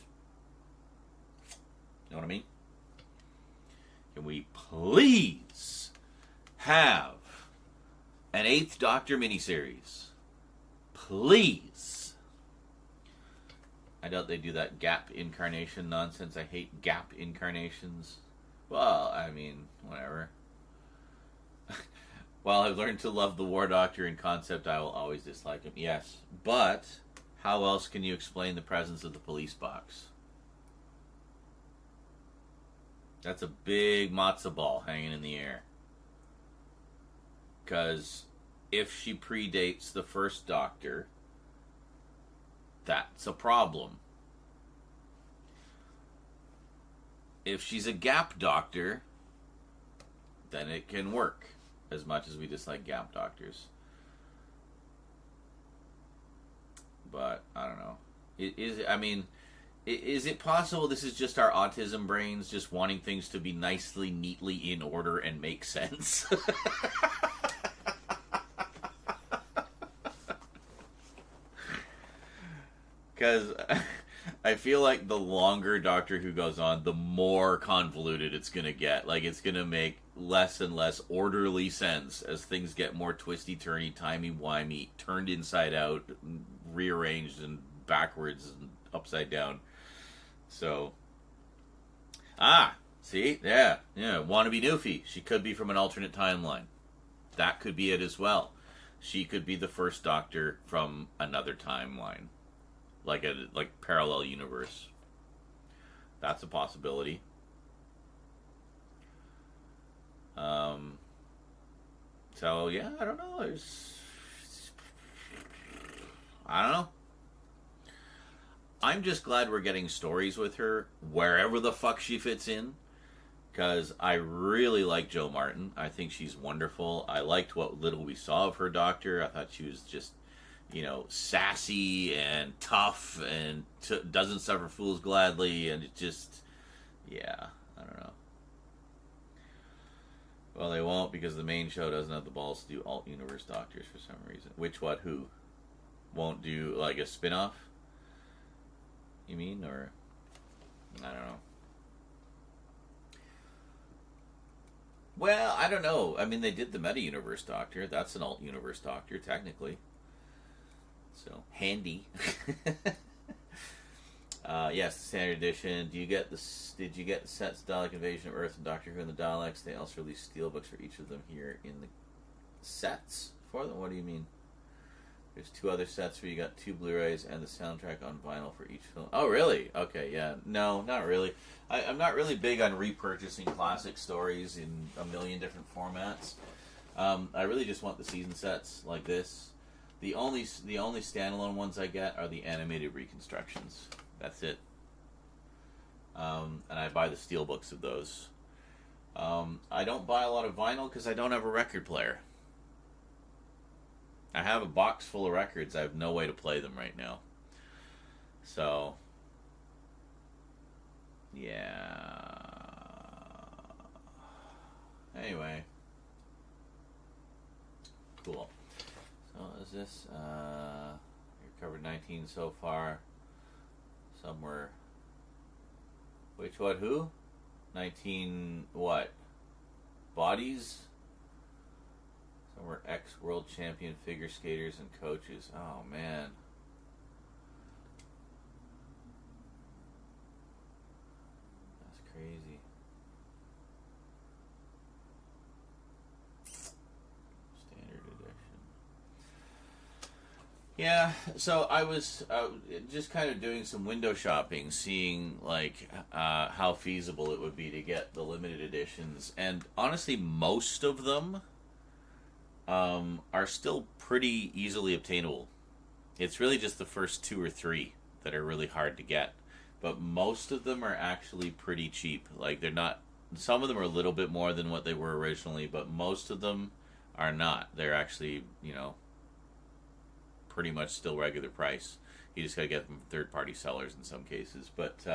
You know what I mean? Can we please have an 8th Doctor miniseries? Please. I doubt they do that gap incarnation nonsense. I hate gap incarnations. Well, I mean, whatever. While I've learned to love the War Doctor in concept, I will always dislike him. Yes, but how else can you explain the presence of the police box? That's a big matzo ball hanging in the air. Because if she predates the first Doctor, that's a problem. If she's a gap Doctor, then it can work. As much as we dislike gap Doctors. But, I don't know. Is it possible this is just our autism brains just wanting things to be nicely, neatly in order and make sense? Because I feel like the longer Doctor Who goes on, the more convoluted it's going to get. Like, it's going to make less and less orderly sense as things get more twisty-turny, timey-wimey, turned inside out, rearranged and backwards and upside down. So, see? Yeah, wannabe Newfie. She could be from an alternate timeline. That could be it as well. She could be the first Doctor from another timeline. Like parallel universe. That's a possibility. So yeah, I don't know. I don't know. I'm just glad we're getting stories with her wherever the fuck she fits in. Because I really like Jo Martin. I think she's wonderful. I liked what little we saw of her Doctor. I thought she was just, sassy and tough and doesn't suffer fools gladly. And it just, I don't know. Well, they won't because the main show doesn't have the balls to do alt-universe Doctors for some reason. Who? Won't do, like, a spin-off? You mean? Or, I don't know. Well, I don't know. I mean, they did the meta-universe Doctor. That's an alt-universe Doctor, technically. So, handy. Yes, the standard edition. Did you get the sets Dalek Invasion of Earth and Doctor Who and the Daleks? They also released steelbooks for each of them here in the sets for them. What do you mean? There's 2 other sets where you got 2 Blu-rays and the soundtrack on vinyl for each film. Oh, really? Okay, yeah. No, not really. I'm not really big on repurchasing classic stories in a million different formats. I really just want the season sets like this. The only standalone ones I get are the animated reconstructions. That's it. And I buy the steelbooks of those. I don't buy a lot of vinyl because I don't have a record player. I have a box full of records. I have no way to play them right now. So, yeah. Anyway. Cool. So, is this, you're covered 19 so far. Somewhere. Which, what, who? 19, what? Bodies? Some were ex-world champion figure skaters and coaches. Oh, man. That's crazy. Standard edition. Yeah, so I was just kind of doing some window shopping, seeing, like, how feasible it would be to get the limited editions. And honestly, most of them are still pretty easily obtainable. It's really just the first 2 or 3 that are really hard to get. But most of them are actually pretty cheap. Like, they're not... Some of them are a little bit more than what they were originally, but most of them are not. They're actually, pretty much still regular price. You just gotta get them from third-party sellers in some cases. But,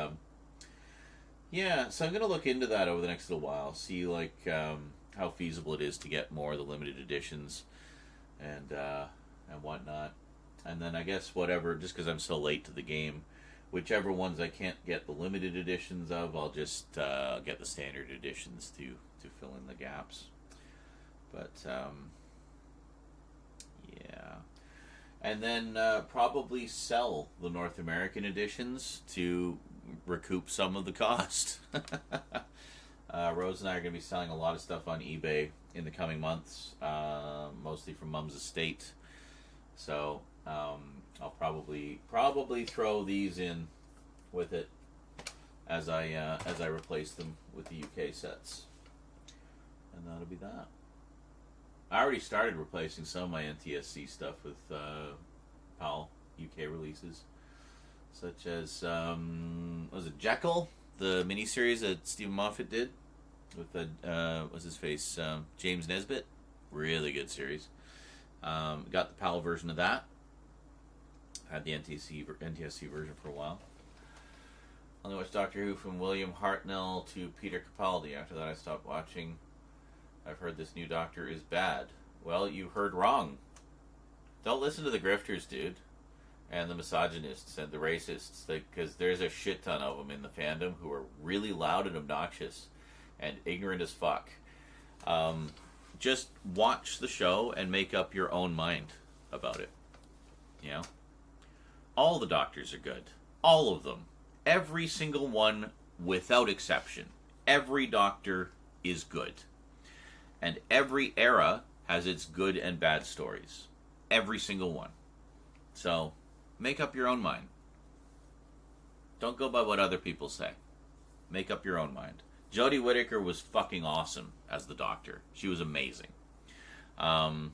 yeah, so I'm gonna look into that over the next little while. See, like, how feasible it is to get more of the limited editions and whatnot. And then I guess whatever, just because I'm so late to the game, whichever ones I can't get the limited editions of, I'll just get the standard editions to fill in the gaps. But, yeah. And then probably sell the North American editions to recoup some of the cost. Rose and I are going to be selling a lot of stuff on eBay in the coming months, mostly from Mum's estate. So I'll probably throw these in with it as I replace them with the UK sets, and that'll be that. I already started replacing some of my NTSC stuff with PAL UK releases, such as was it Jekyll, the miniseries that Stephen Moffat did with what's his face, James Nesbitt. Really good series. Got the PAL version of that. Had the NTSC version for a while. Only watched Doctor Who from William Hartnell to Peter Capaldi. After that I stopped watching. I've heard this new Doctor is bad. Well, you heard wrong. Don't listen to the grifters, dude. and the misogynists and the racists, because there's a shit ton of them in the fandom who are really loud and obnoxious and ignorant as fuck. Just watch the show and make up your own mind about it. You know? All the doctors are good. All of them. Every single one, without exception. Every doctor is good. And every era has its good and bad stories. Every single one. So, make up your own mind. Don't go by what other people say. Make up your own mind. Jodie Whittaker was fucking awesome as the Doctor. She was amazing. And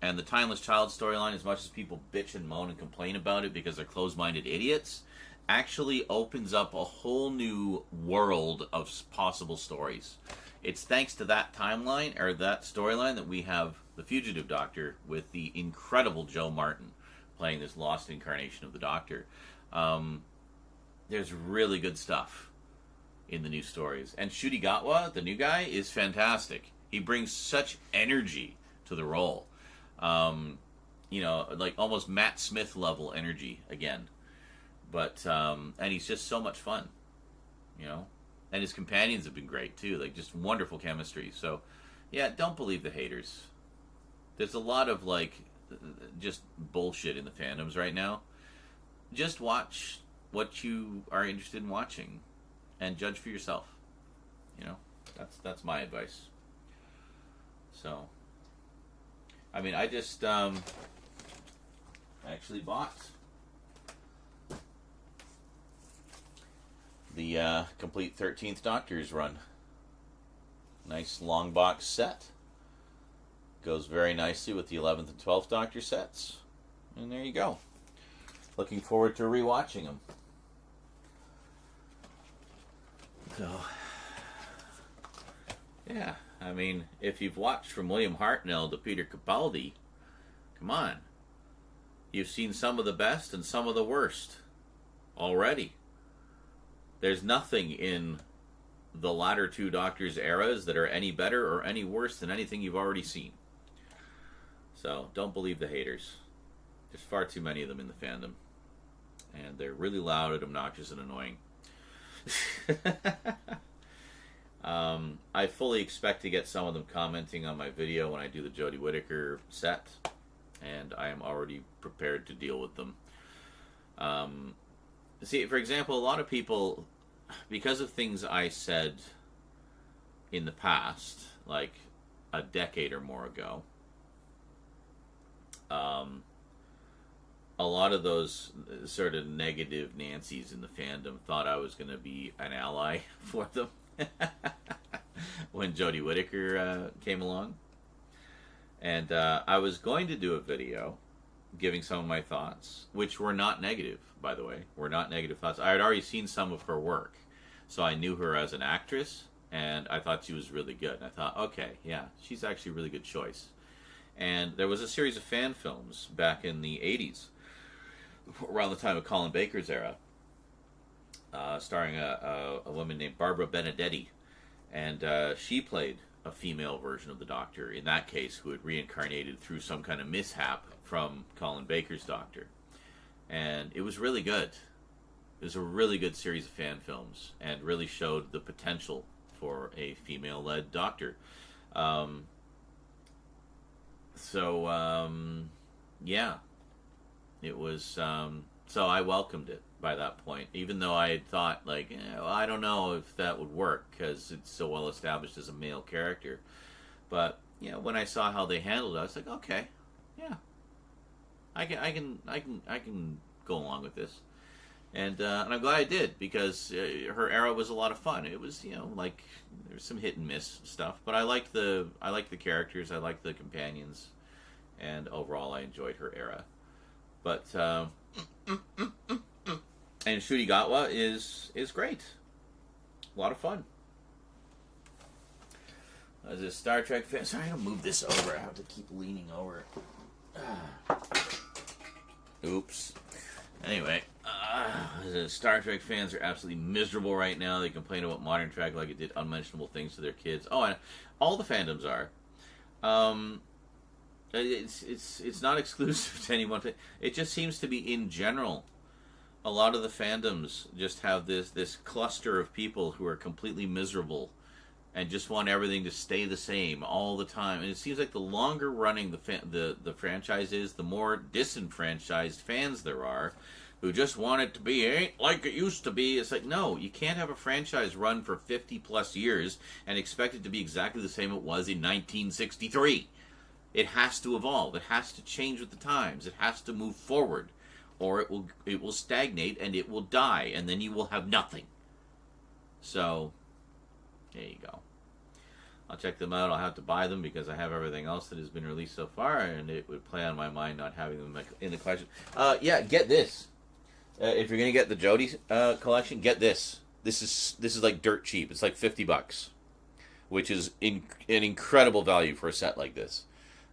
the Timeless Child storyline, as much as people bitch and moan and complain about it because they're closed-minded idiots, actually opens up a whole new world of possible stories. It's thanks to that timeline, or that storyline, that we have the Fugitive Doctor with the incredible Joe Martin playing this lost incarnation of the Doctor. There's really good stuff in the new stories. And Ncuti Gatwa, the new guy, is fantastic. He brings such energy to the role. You know, like almost Matt Smith level energy again. But, and he's just so much fun, you know. And his companions have been great, too. Like, just wonderful chemistry. So, yeah, don't believe the haters. There's a lot of, like, just bullshit in the fandoms right now. Just watch what you are interested in watching and judge for yourself. You know, that's my advice. So, I mean, I just actually bought the complete 13th Doctor's run. Nice long box set. Goes very nicely with the 11th and 12th Doctor sets. And there you go. Looking forward to rewatching them. So, yeah, I mean, if you've watched from William Hartnell to Peter Capaldi, come on. You've seen some of the best and some of the worst already. There's nothing in the latter two Doctors' eras that are any better or any worse than anything you've already seen. So, don't believe the haters. There's far too many of them in the fandom. And they're really loud and obnoxious and annoying. I fully expect to get some of them commenting on my video when I do the Jodie Whittaker set. And I am already prepared to deal with them. See, for example, a lot of people, because of things I said in the past, like a decade or more ago, a lot of those sort of negative Nancys in the fandom thought I was going to be an ally for them when Jodie Whittaker came along. And I was going to do a video giving some of my thoughts, which were not negative, by the way. Were not negative thoughts. I had already seen some of her work, so I knew her as an actress, and I thought she was really good. And I thought, okay, yeah, she's actually a really good choice. And there was a series of fan films back in the 80s, around the time of Colin Baker's era, starring a woman named Barbara Benedetti. And she played a female version of the Doctor, in that case, who had reincarnated through some kind of mishap from Colin Baker's Doctor. And it was really good. It was a really good series of fan films, and really showed the potential for a female-led Doctor. Yeah. It was, so I welcomed it by that point, even though I had thought, like, well, I don't know if that would work, because it's so well established as a male character. But, you know, when I saw how they handled it, I was like, okay, yeah, I can go along with this. And I'm glad I did, because her era was a lot of fun. It was, you know, like, there was some hit and miss stuff, but I liked the characters, I liked the companions, and overall I enjoyed her era. But and Ncuti Gatwa is great. A lot of fun. As a Star Trek fan, sorry, I gotta move this over. I have to keep leaning over. Oops. Anyway, Star Trek fans are absolutely miserable right now. They complain about modern Trek like it did unmentionable things to their kids. Oh, and all the fandoms are. It's not exclusive to anyone. It just seems to be in general. A lot of the fandoms just have this cluster of people who are completely miserable and just want everything to stay the same all the time. And it seems like the longer running the franchise is, the more disenfranchised fans there are who just want it to be ain't like it used to be. It's like, no, you can't have a franchise run for 50 plus years and expect it to be exactly the same it was in 1963. It has to evolve. It has to change with the times. It has to move forward, or it will stagnate and it will die, and then you will have nothing. So, there you go. I'll check them out. I'll have to buy them because I have everything else that has been released so far, and it would play on my mind not having them in the collection. Yeah, get this. If you're gonna get the Jody collection, get this. This is like dirt cheap. It's like $50, which is an incredible value for a set like this.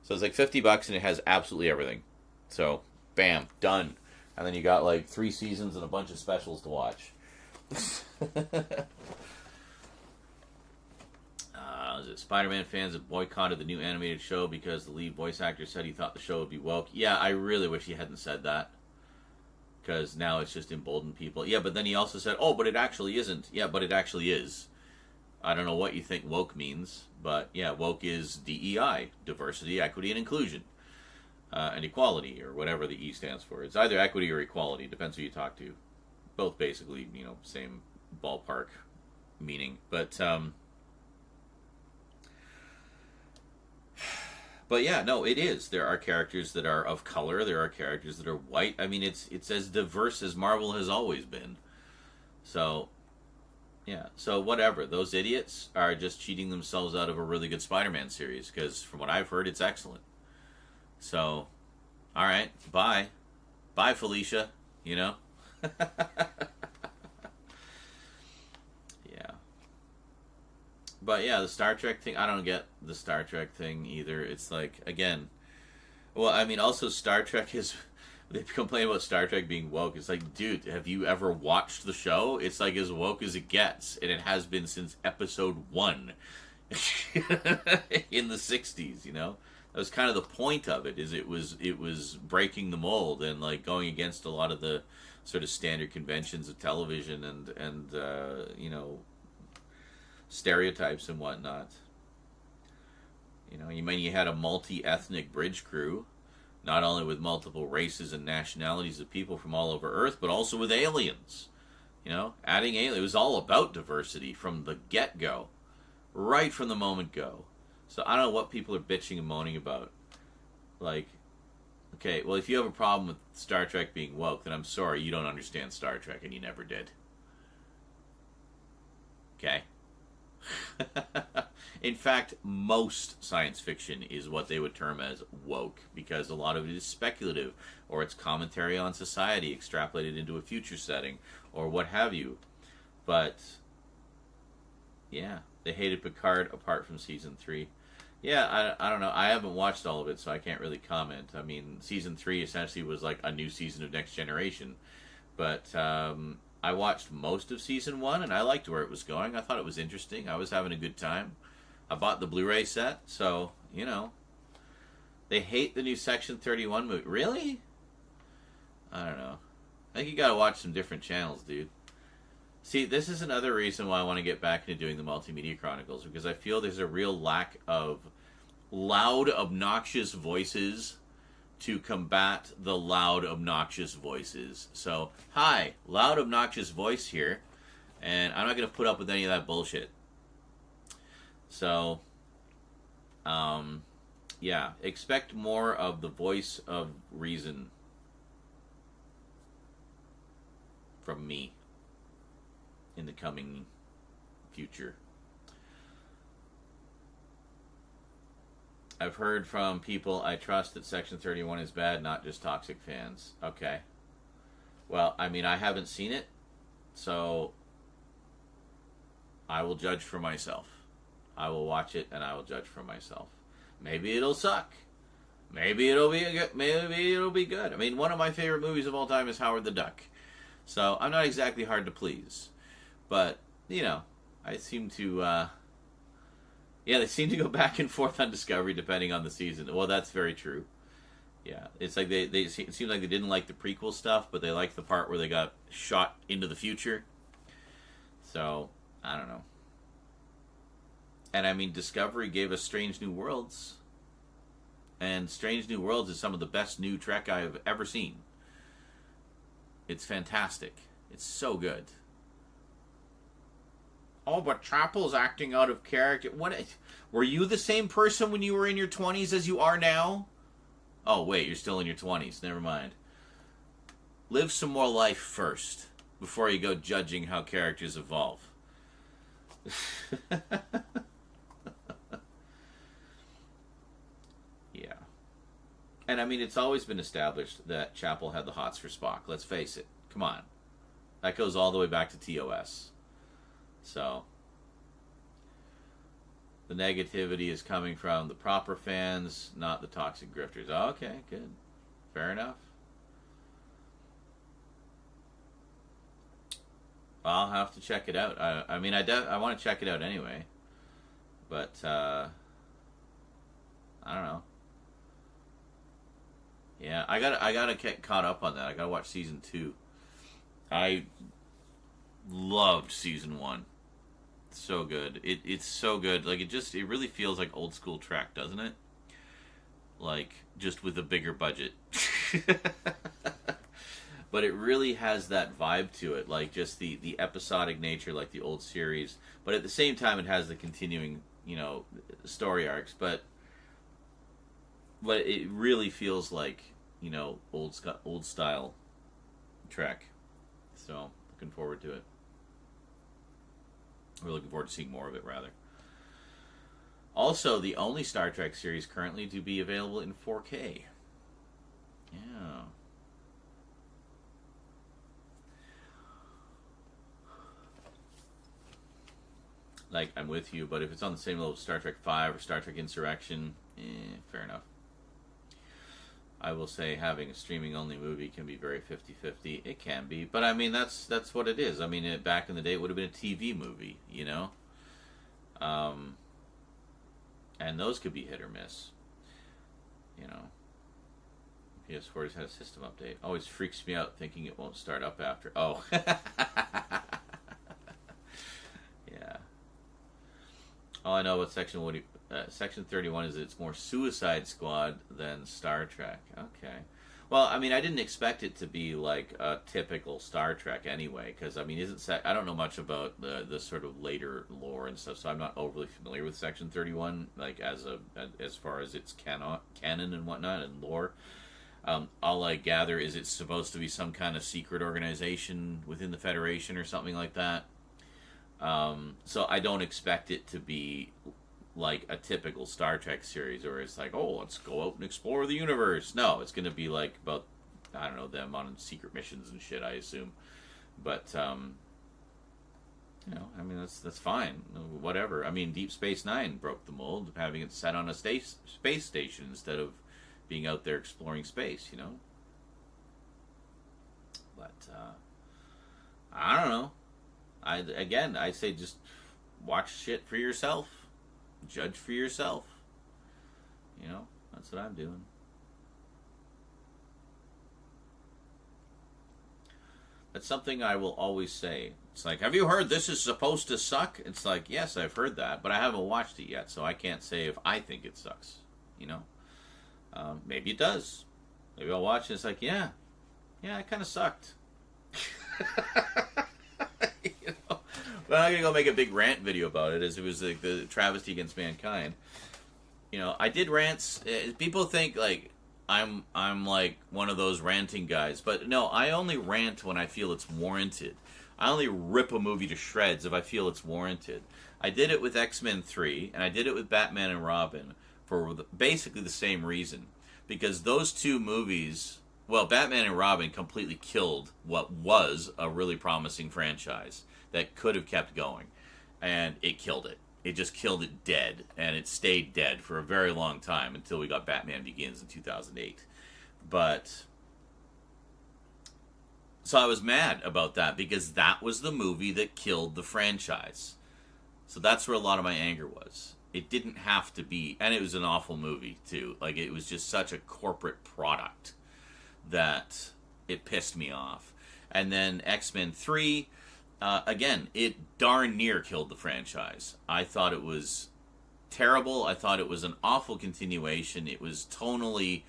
So it's like $50 and it has absolutely everything. So, bam, done. And then you got like 3 seasons and a bunch of specials to watch. Spider-Man fans have boycotted the new animated show because the lead voice actor said he thought the show would be woke. Yeah, I really wish he hadn't said that. Because now it's just emboldened people. Yeah, but then he also said, oh, but it actually isn't. Yeah, but it actually is. I don't know what you think woke means, but yeah, woke is DEI, diversity, equity, and inclusion, and equality, or whatever the E stands for. It's either equity or equality, depends who you talk to. Both basically, same ballpark meaning. But yeah, no, it is. There are characters that are of color. There are characters that are white. I mean, it's as diverse as Marvel has always been. So, yeah. So whatever. Those idiots are just cheating themselves out of a really good Spider-Man series because, from what I've heard, it's excellent. So, all right. Bye. Bye, Felicia. Yeah. But yeah, the Star Trek thing, I don't get the Star Trek thing either. It's like, again, well, I mean, also Star Trek is, they complain about Star Trek being woke. It's like, dude, have you ever watched the show? It's like as woke as it gets, and it has been since episode 1 in the 60s, That was kind of the point of it, is it was breaking the mold and like going against a lot of the sort of standard conventions of television and stereotypes and whatnot. You had a multi-ethnic bridge crew, not only with multiple races and nationalities of people from all over Earth, but also with aliens. Adding aliens. It was all about diversity from the get-go, right from the moment go. So I don't know what people are bitching and moaning about. Like, okay, well, if you have a problem with Star Trek being woke, then I'm sorry, you don't understand Star Trek, and you never did. Okay? In fact, most science fiction is what they would term as woke, because a lot of it is speculative, or it's commentary on society extrapolated into a future setting, or what have you. But, yeah, they hated Picard apart from Season 3. Yeah, I don't know. I haven't watched all of it, so I can't really comment. I mean, Season 3 essentially was like a new season of Next Generation. But, I watched most of Season 1, and I liked where it was going. I thought it was interesting. I was having a good time. I bought the Blu-ray set, so, They hate the new Section 31 movie. Really? I don't know. I think you gotta watch some different channels, dude. See, this is another reason why I want to get back into doing the Multimedia Chronicles, because I feel there's a real lack of loud, obnoxious voices to combat the loud, obnoxious voices. So, hi, loud, obnoxious voice here, and I'm not going to put up with any of that bullshit. So, yeah, expect more of the voice of reason from me in the coming future. I've heard from people I trust that Section 31 is bad, not just toxic fans. Okay. Well, I mean, I haven't seen it, so I will judge for myself. I will watch it, and I will judge for myself. Maybe it'll suck. Maybe it'll be good. I mean, one of my favorite movies of all time is Howard the Duck. So, I'm not exactly hard to please. But, I seem to, Yeah, they seem to go back and forth on Discovery depending on the season. Well, that's very true. Yeah, it's like it seemed like they didn't like the prequel stuff, but they liked the part where they got shot into the future. So, I don't know. And I mean, Discovery gave us Strange New Worlds. And Strange New Worlds is some of the best new Trek I've ever seen. It's fantastic. It's so good. Oh, but Chapel's acting out of character. What? Were you the same person when you were in your 20s as you are now? Oh, wait, you're still in your 20s. Never mind. Live some more life first before you go judging how characters evolve. Yeah. And I mean, it's always been established that Chapel had the hots for Spock. Let's face it. Come on. That goes all the way back to TOS. So, the negativity is coming from the proper fans, not the toxic grifters. Okay, good. Fair enough. I'll have to check it out. I mean, I want to check it out anyway. But, I don't know. Yeah, I gotta get caught up on that. I gotta watch season 2. I loved season 1. So good. It's so good. Like, it really feels like old school Trek, doesn't it? Like, just with a bigger budget. But it really has that vibe to it, like just the episodic nature, like the old series. But at the same time, it has the continuing, story arcs. But it really feels like, old style Trek. So, looking forward to it. We're looking forward to seeing more of it, rather. Also, the only Star Trek series currently to be available in 4K. Yeah. Like, I'm with you, but if it's on the same level as Star Trek V or Star Trek Insurrection, fair enough. I will say having a streaming-only movie can be very 50-50. It can be, but I mean, that's what it is. I mean, back in the day, it would have been a TV movie, and those could be hit or miss, PS4 just had a system update. Always freaks me out thinking it won't start up after. Oh. Yeah. All I know about Section 31 is it's more Suicide Squad than Star Trek. Okay. Well, I mean, I didn't expect it to be like a typical Star Trek anyway, because, I mean, I don't know much about the sort of later lore and stuff, so I'm not overly familiar with Section 31, like, as far as its canon and whatnot, and lore. All I gather is it's supposed to be some kind of secret organization within the Federation or something like that. So I don't expect it to be like a typical Star Trek series where it's like, oh, let's go out and explore the universe. No, it's going to be like about, I don't know, them on secret missions and shit, I assume. But, I mean, that's fine. Whatever. I mean, Deep Space Nine broke the mold of having it set on a space station instead of being out there exploring space, But, I don't know. I say just watch shit for yourself. Judge for yourself. That's what I'm doing. That's something I will always say. It's like, have you heard this is supposed to suck? It's like, yes, I've heard that, but I haven't watched it yet, so I can't say if I think it sucks. Maybe it does. Maybe I'll watch it and it's like, yeah, it kind of sucked. But I'm going to go make a big rant video about it, as it was like the travesty against mankind. I did rants. People think, like, I'm like one of those ranting guys. But no, I only rant when I feel it's warranted. I only rip a movie to shreds if I feel it's warranted. I did it with X-Men 3, and I did it with Batman and Robin for basically the same reason. Because those two movies, well, Batman and Robin completely killed what was a really promising franchise that could have kept going, and it killed it. It just killed it dead, and it stayed dead for a very long time until we got Batman Begins in 2008. But so I was mad about that because that was the movie that killed the franchise. So that's where a lot of my anger was. it didn't have to be, and it was an awful movie too. Like, it was just such a corporate product that it pissed me off. And then X-Men 3, again, it darn near killed the franchise. I thought it was terrible. I thought it was an awful continuation. It was tonally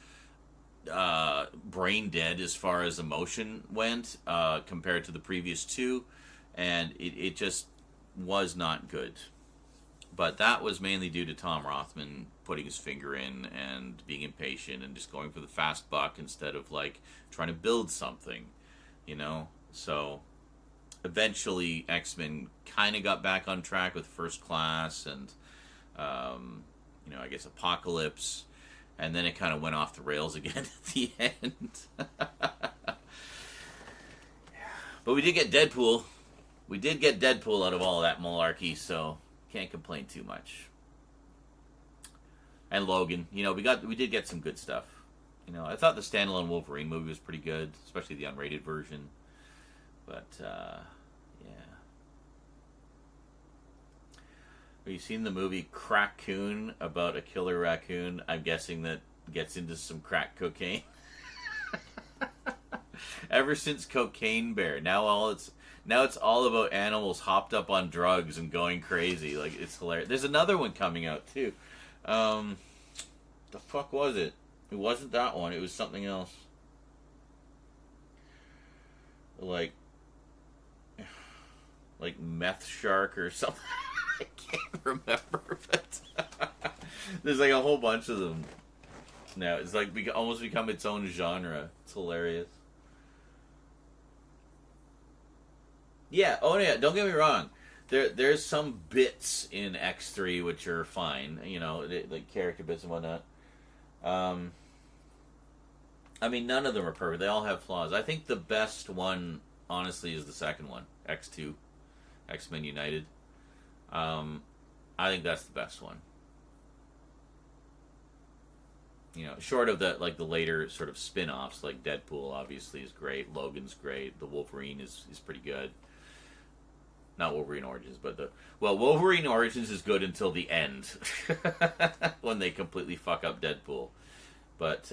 brain dead as far as emotion went, compared to the previous two, and it just was not good. But that was mainly due to Tom Rothman putting his finger in and being impatient and just going for the fast buck instead of, like, trying to build something, you know? So eventually X-Men kind of got back on track with First Class and, you know, I guess Apocalypse, and then it kind of went off the rails again at the end. But we did get Deadpool. We did get Deadpool out of all of that malarkey, so can't complain too much. And Logan, you know, we did get some good stuff. You know, I thought the standalone Wolverine movie was pretty good, especially the unrated version. But yeah. Have you seen the movie Crack-Coon about a killer raccoon? I'm guessing that gets into some crack cocaine. Ever since Cocaine Bear, now it's all about animals hopped up on drugs and going crazy. Like, it's hilarious. There's another one coming out too. The fuck was it? It wasn't that one. It was something else. Like Meth Shark or something. I can't remember, but there's like a whole bunch of them now. It's like almost become its own genre. It's hilarious. Yeah, oh yeah, don't get me wrong. There's some bits in X3 which are fine, you know, like character bits and whatnot. I mean, none of them are perfect. They all have flaws. I think the best one, honestly, is the second one, X2, X-Men United. I think that's the best one. You know, short of the later sort of spin-offs, like Deadpool obviously is great, Logan's great, the Wolverine is pretty good. Not Wolverine Origins, but Wolverine Origins is good until the end, when they completely fuck up Deadpool. But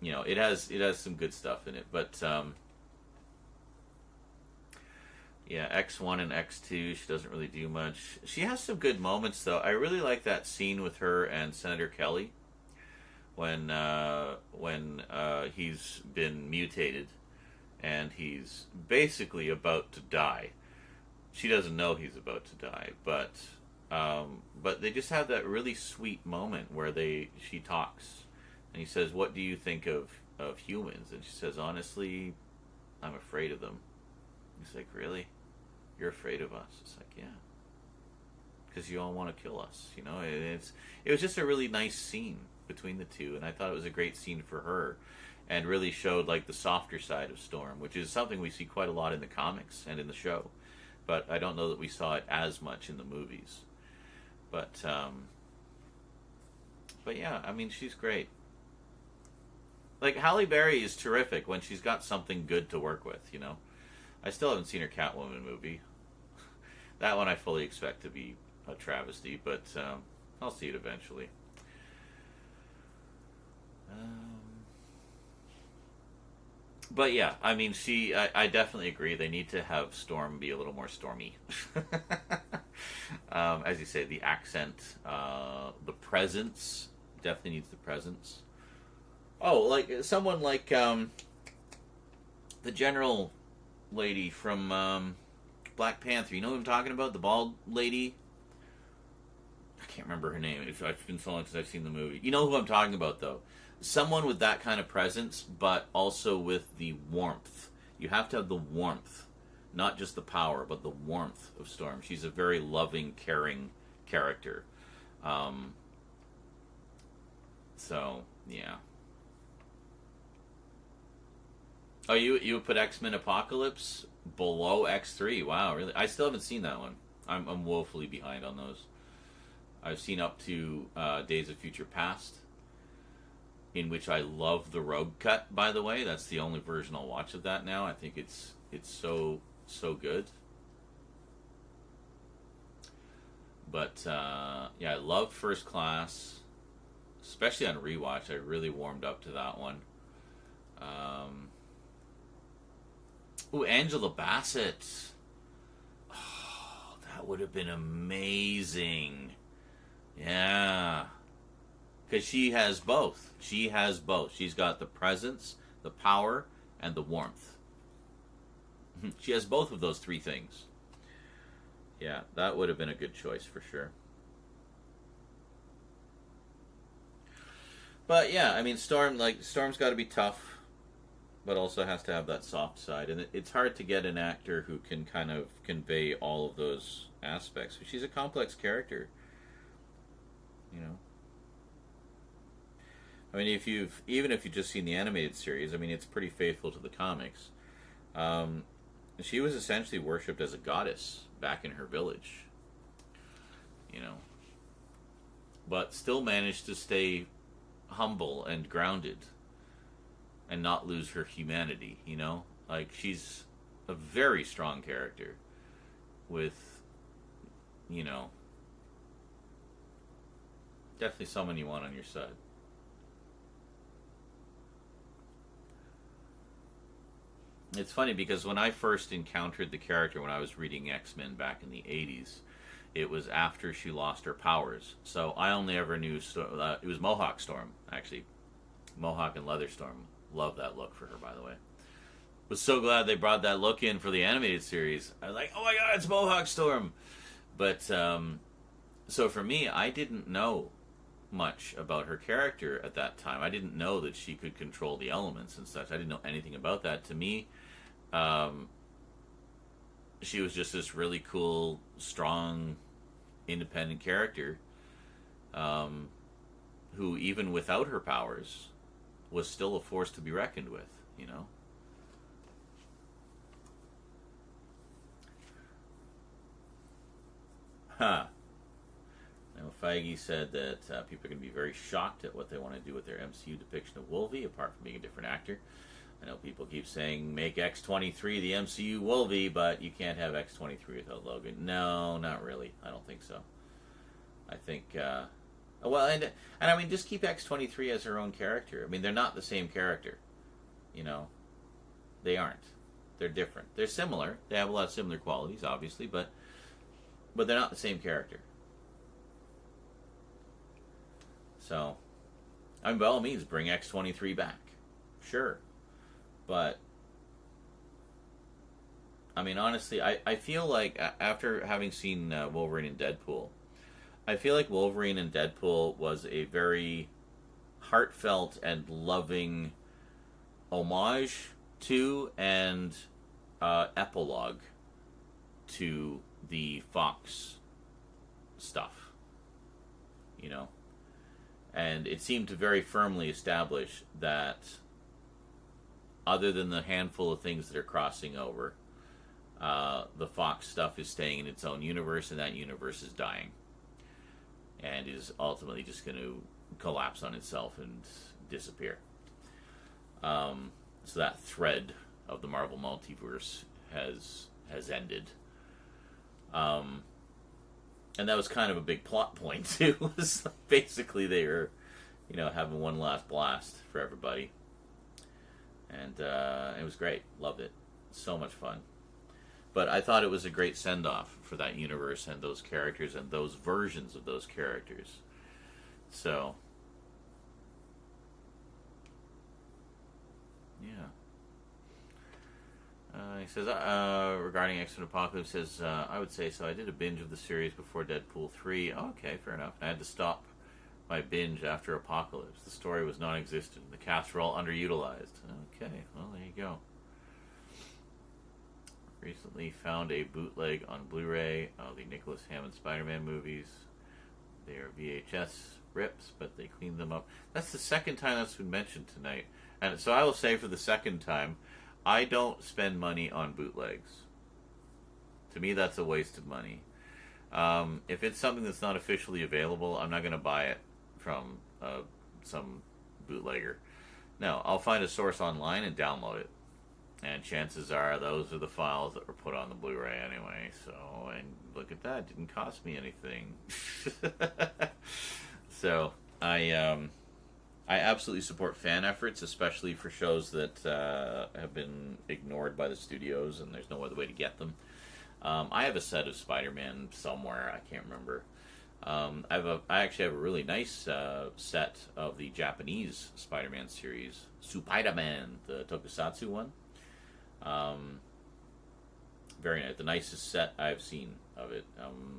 you know, it has some good stuff in it. But yeah, X1 and X2, she doesn't really do much. She has some good moments though. I really like that scene with her and Senator Kelly when he's been mutated and he's basically about to die. She doesn't know he's about to die, but they just have that really sweet moment where she talks, and he says, "What do you think of humans?" And she says, "Honestly, I'm afraid of them." He's like, "Really? You're afraid of us?" It's like, "Yeah, because you all want to kill us." You know, it was just a really nice scene between the two, and I thought it was a great scene for her, and really showed like the softer side of Storm, which is something we see quite a lot in the comics and in the show. But I don't know that we saw it as much in the movies. But yeah, I mean, she's great. Like, Halle Berry is terrific when she's got something good to work with, you know? I still haven't seen her Catwoman movie. That one I fully expect to be a travesty, but I'll see it eventually. But yeah, I mean, I definitely agree. They need to have Storm be a little more stormy. As you say, the accent, the presence, definitely needs the presence. Oh, like someone like the general lady from Black Panther. You know who I'm talking about? The bald lady? I can't remember her name. It's been so long since I've seen the movie. You know who I'm talking about, though. Someone with that kind of presence, but also with the warmth. You have to have the warmth. Not just the power, but the warmth of Storm. She's a very loving, caring character. So, yeah. Oh, you would put X-Men Apocalypse below X3. Wow, really? I still haven't seen that one. I'm woefully behind on those. I've seen up to Days of Future Past, in which I love the Rogue cut, by the way. That's the only version I'll watch of that now. I think it's so good. But yeah, I loved First Class, especially on rewatch. I really warmed up to that one. Ooh, Angela Bassett. Oh, that would have been amazing. Yeah. Because she has both. She has both. She's got the presence, the power, and the warmth. She has both of those three things. Yeah, that would have been a good choice for sure. But yeah, I mean, Storm's got to be tough, but also has to have that soft side. And it's hard to get an actor who can kind of convey all of those aspects. She's a complex character, you know. I mean, even if you've just seen the animated series, I mean, it's pretty faithful to the comics. She was essentially worshipped as a goddess back in her village, you know, but still managed to stay humble and grounded and not lose her humanity, you know? Like, she's a very strong character with, you know, definitely someone you want on your side. It's funny because when I first encountered the character when I was reading X-Men back in the 80s, it was after she lost her powers. So I only ever knew... it was Mohawk Storm, actually. Mohawk and Leather Storm. Love that look for her, by the way. Was so glad they brought that look in for the animated series. I was like, oh my god, it's Mohawk Storm! But, so for me, I didn't know much about her character at that time. I didn't know that she could control the elements and such. I didn't know anything about that. To me, she was just this really cool, strong, independent character who, even without her powers, was still a force to be reckoned with, you know? Huh. Now, Feige said that people are going to be very shocked at what they want to do with their MCU depiction of Wolvie, apart from being a different actor. I know people keep saying, make X-23 the MCU Wolvie, but you can't have X-23 without Logan. No, not really. I don't think so. I think, well, and I mean, just keep X-23 as her own character. I mean, they're not the same character, you know? They aren't. They're different. They're similar. They have a lot of similar qualities, obviously, but they're not the same character. So, I mean, by all means, bring X-23 back. Sure. But, I mean, honestly, I feel like, after having seen Wolverine and Deadpool, I feel like Wolverine and Deadpool was a very heartfelt and loving homage to and epilogue to the Fox stuff, you know? And it seemed to very firmly establish that other than the handful of things that are crossing over, the Fox stuff is staying in its own universe, and that universe is dying. And is ultimately just going to collapse on itself and disappear. So that thread of the Marvel multiverse has ended. And that was kind of a big plot point, too. Basically, they were, you know, having one last blast for everybody. And it was great. Loved it. So much fun. But I thought it was a great send-off for that universe and those characters and those versions of those characters. So, yeah. He says, regarding X-Men Apocalypse, says, I would say so. I did a binge of the series before Deadpool 3. Oh, okay, fair enough. I had to stop my binge after Apocalypse. The story was non-existent. The cast were all underutilized. Okay, well, there you go. Recently found a bootleg on Blu-ray of the Nicholas Hammond Spider-Man movies. They are VHS rips, but they cleaned them up. That's the second time that's been mentioned tonight. And so I will say for the second time, I don't spend money on bootlegs. To me, that's a waste of money. If it's something that's not officially available, I'm not going to buy it from some bootlegger. No, I'll find a source online and download it. And chances are those are the files that were put on the Blu-ray anyway. So, and look at that, didn't cost me anything. So, I absolutely support fan efforts, especially for shows that have been ignored by the studios and there's no other way to get them. I have a set of Spider-Man somewhere, I can't remember. I actually have a really nice set of the Japanese Spider-Man series, Spider-Man, the Tokusatsu one. Very nice, the nicest set I've seen of it.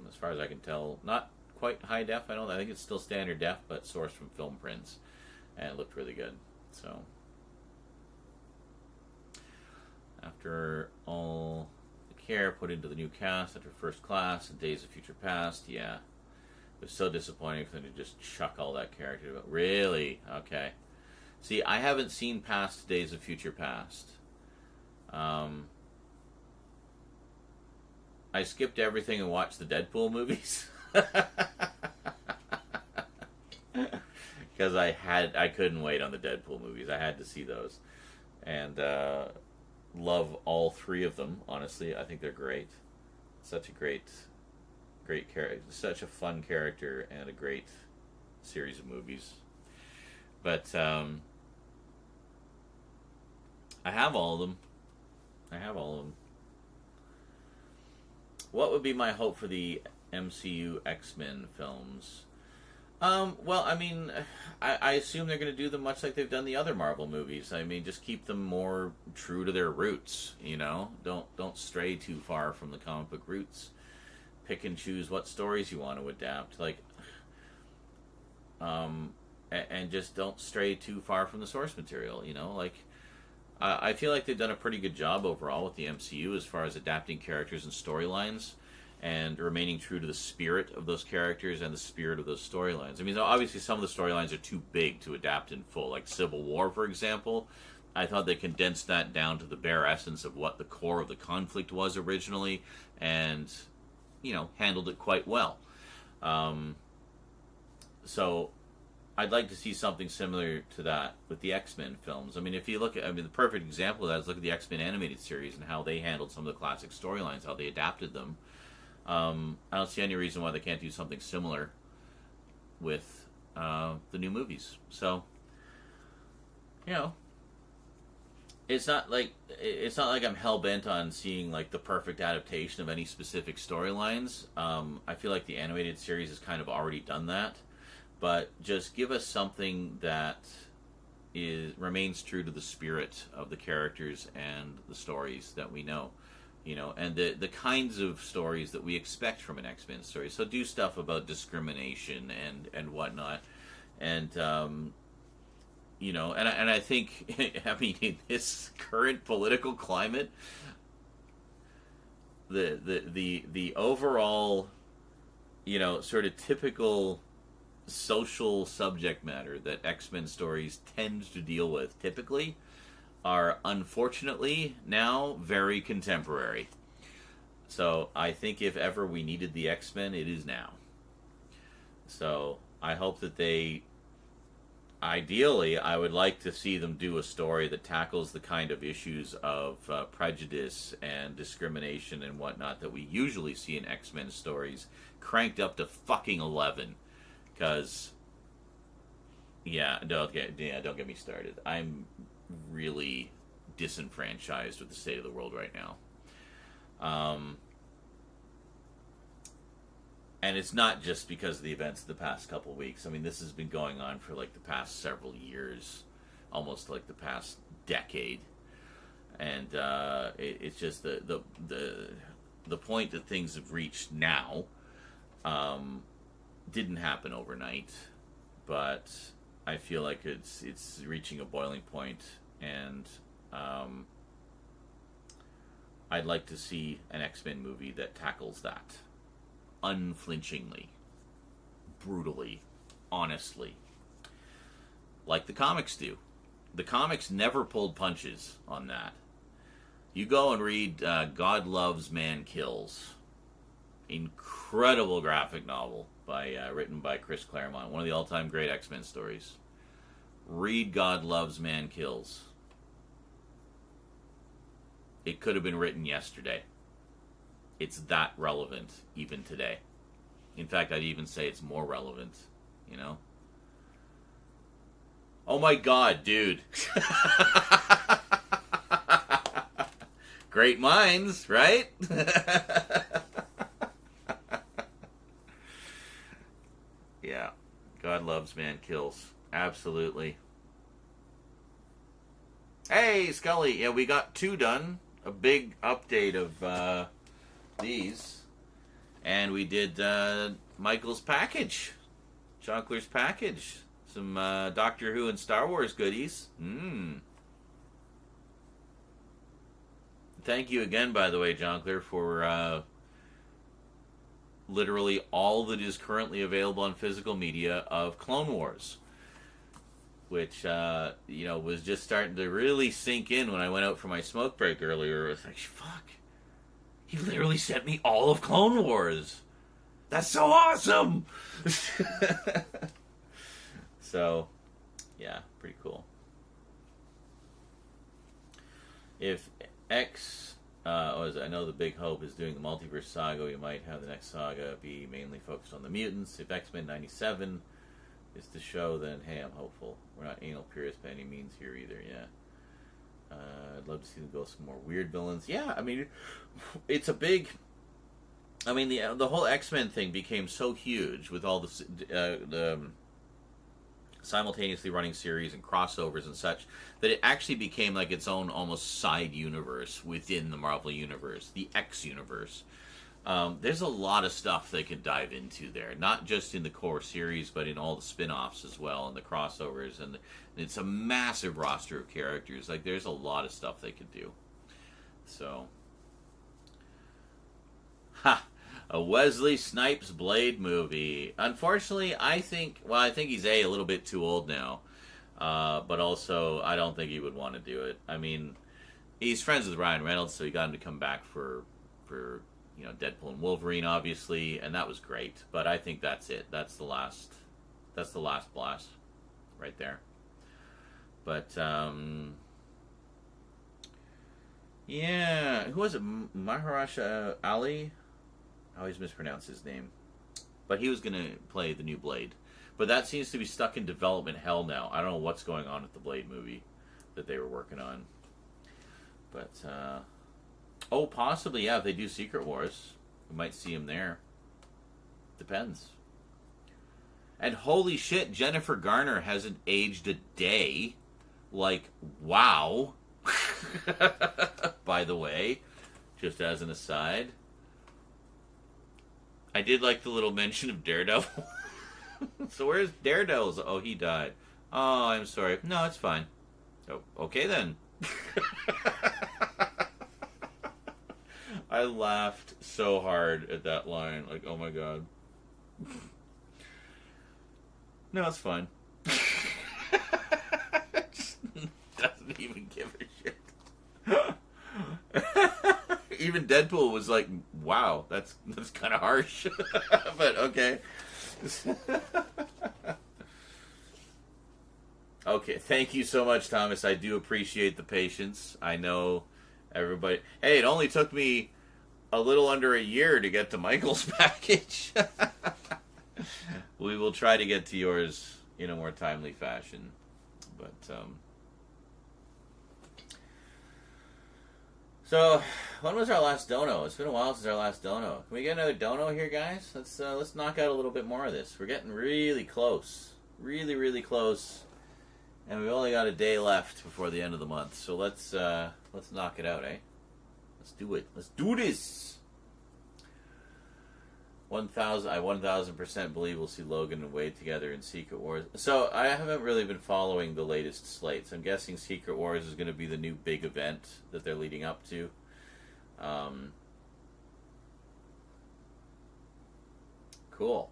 As far as I can tell, not quite high def. I think it's still standard def, but sourced from film prints, and it looked really good. So, after all the care put into the new cast after First Class and Days of Future Past, yeah, it was so disappointing for them to just chuck all that character. But really, okay. See, I haven't seen past Days of Future Past. I skipped everything and watched the Deadpool movies. Because I couldn't wait on the Deadpool movies. I had to see those. And love all three of them, honestly. I think they're great. Such a great character. Such a fun character and a great series of movies. But I have all of them. What would be my hope for the MCU X-Men films? Well, I mean, I assume they're going to do them much like they've done the other Marvel movies. I mean, just keep them more true to their roots, you know? Don't stray too far from the comic book roots. Pick and choose what stories you want to adapt. Like, and just don't stray too far from the source material, you know? Like, I feel like they've done a pretty good job overall with the MCU as far as adapting characters and storylines and remaining true to the spirit of those characters and the spirit of those storylines. I mean, obviously some of the storylines are too big to adapt in full, like Civil War, for example. I thought they condensed that down to the bare essence of what the core of the conflict was originally and, you know, handled it quite well. So I'd like to see something similar to that with the X-Men films. I mean, if you look at, the perfect example of that is look at the X-Men animated series and how they handled some of the classic storylines, how they adapted them. I don't see any reason why they can't do something similar with the new movies. So, you know, it's not like I'm hell-bent on seeing like the perfect adaptation of any specific storylines. I feel like the animated series has kind of already done that. But just give us something that remains true to the spirit of the characters and the stories that we know, you know, and the kinds of stories that we expect from an X-Men story. So do stuff about discrimination and whatnot, and you know, and I think I mean in this current political climate, the overall, you know, sort of typical social subject matter that X-Men stories tend to deal with typically are unfortunately now very contemporary. So I think if ever we needed the X-Men, it is now. So I hope that ideally, I would like to see them do a story that tackles the kind of issues of prejudice and discrimination and whatnot that we usually see in X-Men stories, cranked up to fucking 11. Because, don't get me started. I'm really disenfranchised with the state of the world right now. And it's not just because of the events of the past couple of weeks. I mean, this has been going on for like the past several years, almost like the past decade. And it's just the point that things have reached now. Didn't happen overnight, but I feel like it's reaching a boiling point, and I'd like to see an X-Men movie that tackles that unflinchingly, brutally, honestly, like the comics do. The comics never pulled punches on that. You go and read God Loves, Man Kills. Incredible graphic novel written by Chris Claremont, one of the all-time great X-Men stories. Read God Loves, Man Kills. it could have been written yesterday. It's that relevant even today. In fact, I'd even say it's more relevant, you know? Oh my god, dude. Great minds, right? Yeah. God loves, man kills. Absolutely. Hey, Scully. Yeah, we got 2 done. A big update of these. And we did Michael's package. Jonkler's package. Some Doctor Who and Star Wars goodies. Thank you again, by the way, Jonkler, for literally all that is currently available on physical media of Clone Wars. Which, was just starting to really sink in when I went out for my smoke break earlier. It was like, fuck. He literally sent me all of Clone Wars. That's so awesome! So, yeah, pretty cool. If X, I know the big hope is doing the multiverse saga, we might have the next saga be mainly focused on the mutants. If X-Men 97 is to show, then hey, I'm hopeful. We're not anal purists by any means here either, yeah. I'd love to see them go some more weird villains. Yeah, I mean, it's a big... I mean, the whole X-Men thing became so huge with all the simultaneously running series and crossovers and such, that it actually became like its own almost side universe within the Marvel Universe, the X Universe. There's a lot of stuff they could dive into there, not just in the core series, but in all the spin-offs as well, and the crossovers, and it's a massive roster of characters. Like, there's a lot of stuff they could do. So, a Wesley Snipes Blade movie. Unfortunately, I think he's a little bit too old now, but also I don't think he would want to do it. I mean, he's friends with Ryan Reynolds, so he got him to come back for Deadpool and Wolverine, obviously, and that was great. But I think that's it. That's the last blast right there. But yeah, who was it? Mahershala Ali. I always mispronounce his name. But he was going to play the new Blade. But that seems to be stuck in development hell now. I don't know what's going on with the Blade movie that they were working on. But, possibly, yeah, if they do Secret Wars, we might see him there. Depends. And holy shit, Jennifer Garner hasn't aged a day. Like, wow. By the way, just as an aside. I did like the little mention of Daredevil. So where's Daredevil? Oh, he died. Oh, I'm sorry. No, it's fine. Oh, okay then. I laughed so hard at that line. Like, oh my god. No, it's fine. Just doesn't even give a shit. Even Deadpool was like, wow, that's kind of harsh. But okay. Okay, thank you so much, Thomas. I do appreciate the patience. I know everybody... Hey, it only took me a little under a year to get to Michael's package. We will try to get to yours in a more timely fashion. But, so, when was our last dono? It's been a while since our last dono. Can we get another dono here, guys? Let's knock out a little bit more of this. We're getting really close. Really, really close. And we've only got a day left before the end of the month. So let's knock it out, eh? Let's do it. Let's do this! I 1000% believe we'll see Logan and Wade together in Secret Wars. So I haven't really been following the latest slates. I'm guessing Secret Wars is going to be the new big event that they're leading up to. Cool.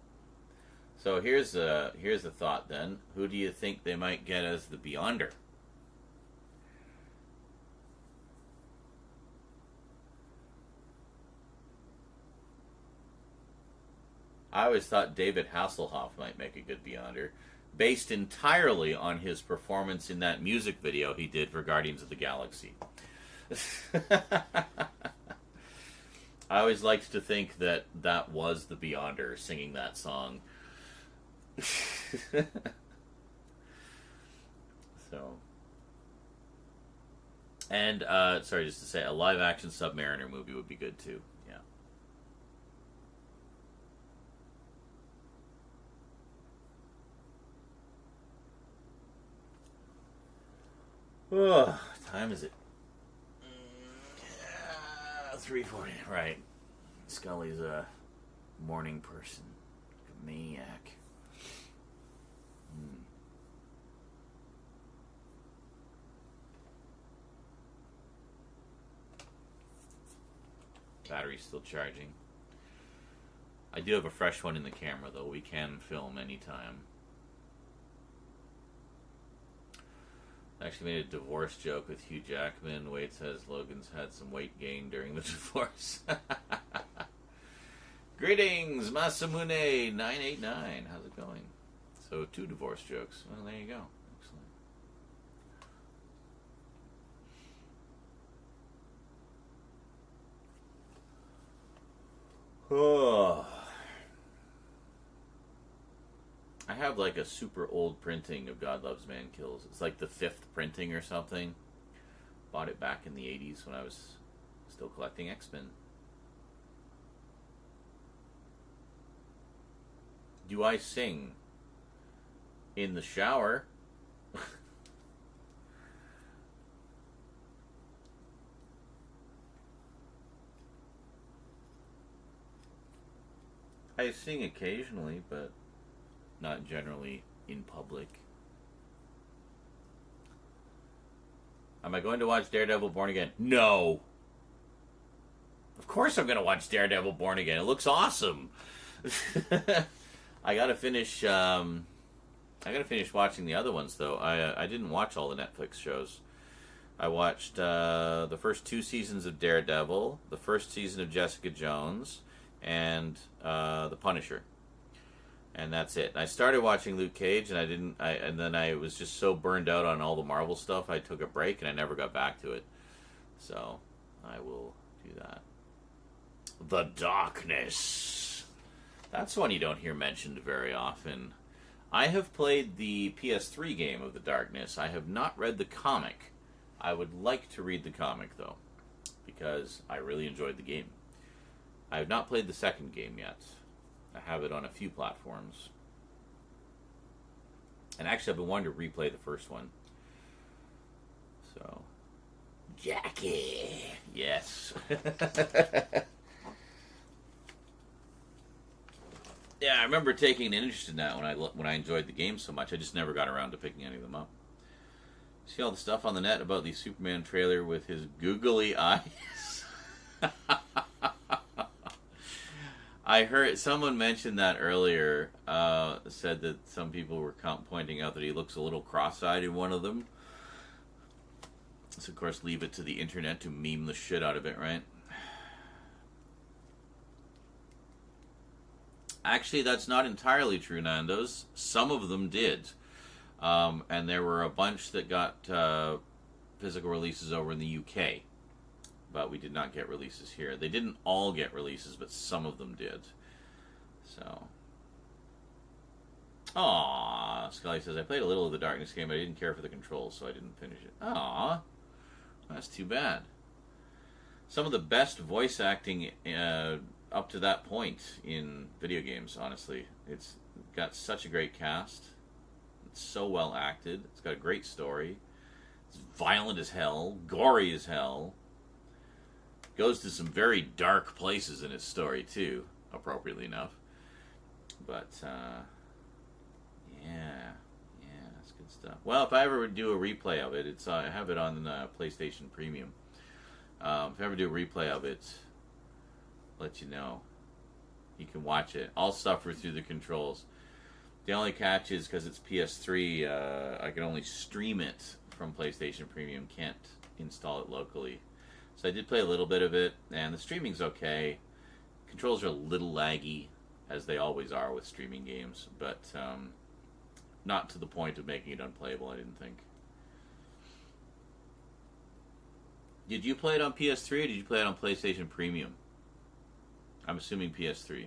So here's a thought then. Who do you think they might get as the Beyonder? I always thought David Hasselhoff might make a good Beyonder, based entirely on his performance in that music video he did for Guardians of the Galaxy. I always liked to think that that was the Beyonder singing that song. So, and sorry, just to say, a live-action Submariner movie would be good too. Yeah. Oh, what time is it? 3:40. Right. Scully's a morning person, a maniac. Battery's still charging. I do have a fresh one in the camera, though. We can film anytime. I actually made a divorce joke with Hugh Jackman. Wade says Logan's had some weight gain during the divorce. Greetings, Masamune989. How's it going? So, 2 divorce jokes. Well, there you go. Oh. I have like a super old printing of God Loves Man Kills. It's like the 5th printing or something. Bought it back in the 80s when I was still collecting X-Men. Do I sing in the shower? I sing occasionally, but not generally in public. Am I going to watch Daredevil Born Again? No! Of course I'm going to watch Daredevil Born Again. It looks awesome! I gotta finish watching the other ones, though. I didn't watch all the Netflix shows. I watched the first 2 seasons of Daredevil, the first season of Jessica Jones, and The Punisher, and that's it. I started watching Luke Cage, and then I was just so burned out on all the Marvel stuff. I took a break, and I never got back to it. So I will do that. The Darkness. That's one you don't hear mentioned very often. I have played the PS3 game of The Darkness. I have not read the comic. I would like to read the comic, though, because I really enjoyed the game. I have not played the second game yet. I have it on a few platforms. And actually, I've been wanting to replay the first one. So, Jackie! Yes. Yeah, I remember taking an interest in that when I enjoyed the game so much. I just never got around to picking any of them up. See all the stuff on the net about the Superman trailer with his googly eyes? I heard someone mentioned that earlier. Said that some people were pointing out that he looks a little cross-eyed in one of them. So, of course, leave it to the internet to meme the shit out of it, right? Actually, that's not entirely true, Nando's. Some of them did. And there were a bunch that got physical releases over in the UK. But we did not get releases here. They didn't all get releases, but some of them did. So. Aww. Scully says, I played a little of the Darkness game, but I didn't care for the controls, so I didn't finish it. Aww. That's too bad. Some of the best voice acting up to that point in video games, honestly. It's got such a great cast. It's so well acted. It's got a great story. It's violent as hell. Gory as hell. Goes to some very dark places in its story, too, appropriately enough. But, yeah, that's good stuff. Well, if I ever would do a replay of it, I have it on PlayStation Premium. If I ever do a replay of it, let you know. You can watch it. I'll suffer through the controls. The only catch is because it's PS3, I can only stream it from PlayStation Premium, can't install it locally. So I did play a little bit of it, and the streaming's okay. Controls are a little laggy, as they always are with streaming games, but not to the point of making it unplayable, I didn't think. Did you play it on PS3 or did you play it on PlayStation Premium? I'm assuming PS3.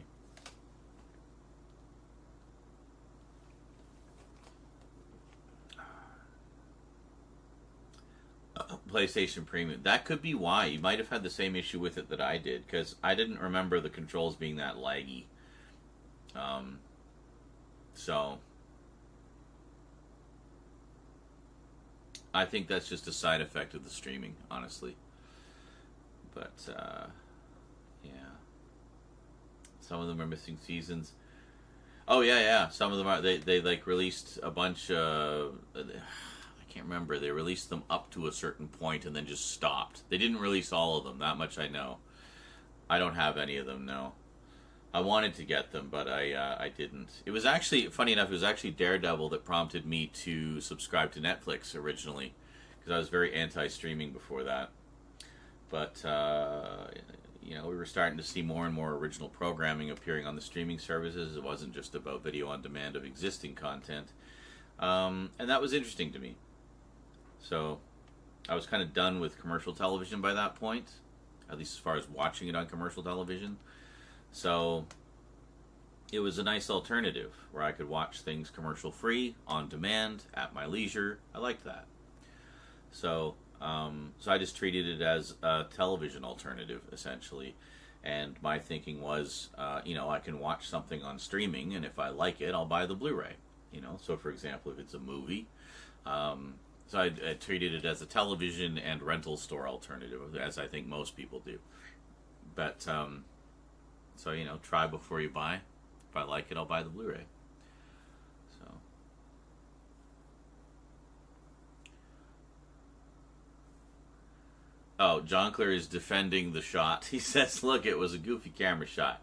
PlayStation Premium. That could be why. You might have had the same issue with it that I did, because I didn't remember the controls being that laggy. So I think that's just a side effect of the streaming, honestly. But yeah, some of them are missing seasons. Oh yeah. Some of them are. They like released a bunch. I can't remember. They released them up to a certain point and then just stopped. They didn't release all of them. That much I know. I don't have any of them. No. I wanted to get them, but I didn't. It was actually, funny enough, it was actually Daredevil that prompted me to subscribe to Netflix originally, because I was very anti-streaming before that. But, you know, we were starting to see more and more original programming appearing on the streaming services. It wasn't just about video on demand of existing content. And that was interesting to me. So I was kind of done with commercial television by that point, at least as far as watching it on commercial television. So it was a nice alternative where I could watch things commercial free, on demand, at my leisure. I liked that. So I just treated it as a television alternative, essentially. And my thinking was, you know, I can watch something on streaming, and if I like it, I'll buy the Blu-ray. You know, so for example, if it's a movie, so I treated it as a television and rental store alternative, as I think most people do. But so, you know, try before you buy. If I like it, I'll buy the Blu-ray. So. Oh, John Clear is defending the shot. He says, look, it was a goofy camera shot.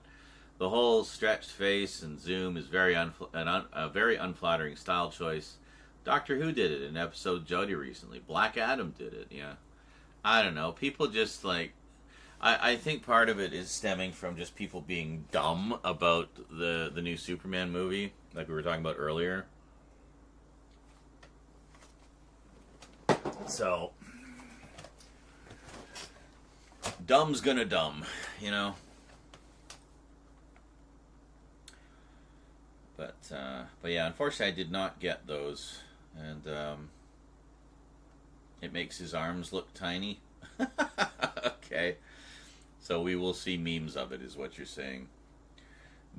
The whole stretched face and zoom is a very unflattering style choice. Doctor Who did it in an episode of Jodie recently. Black Adam did it, yeah. I don't know. People just, like... I think part of it is stemming from just people being dumb about the new Superman movie, like we were talking about earlier. So, dumb's gonna dumb, you know? But yeah, unfortunately I did not get those, and it makes his arms look tiny. Okay. So we will see memes of it, is what you're saying.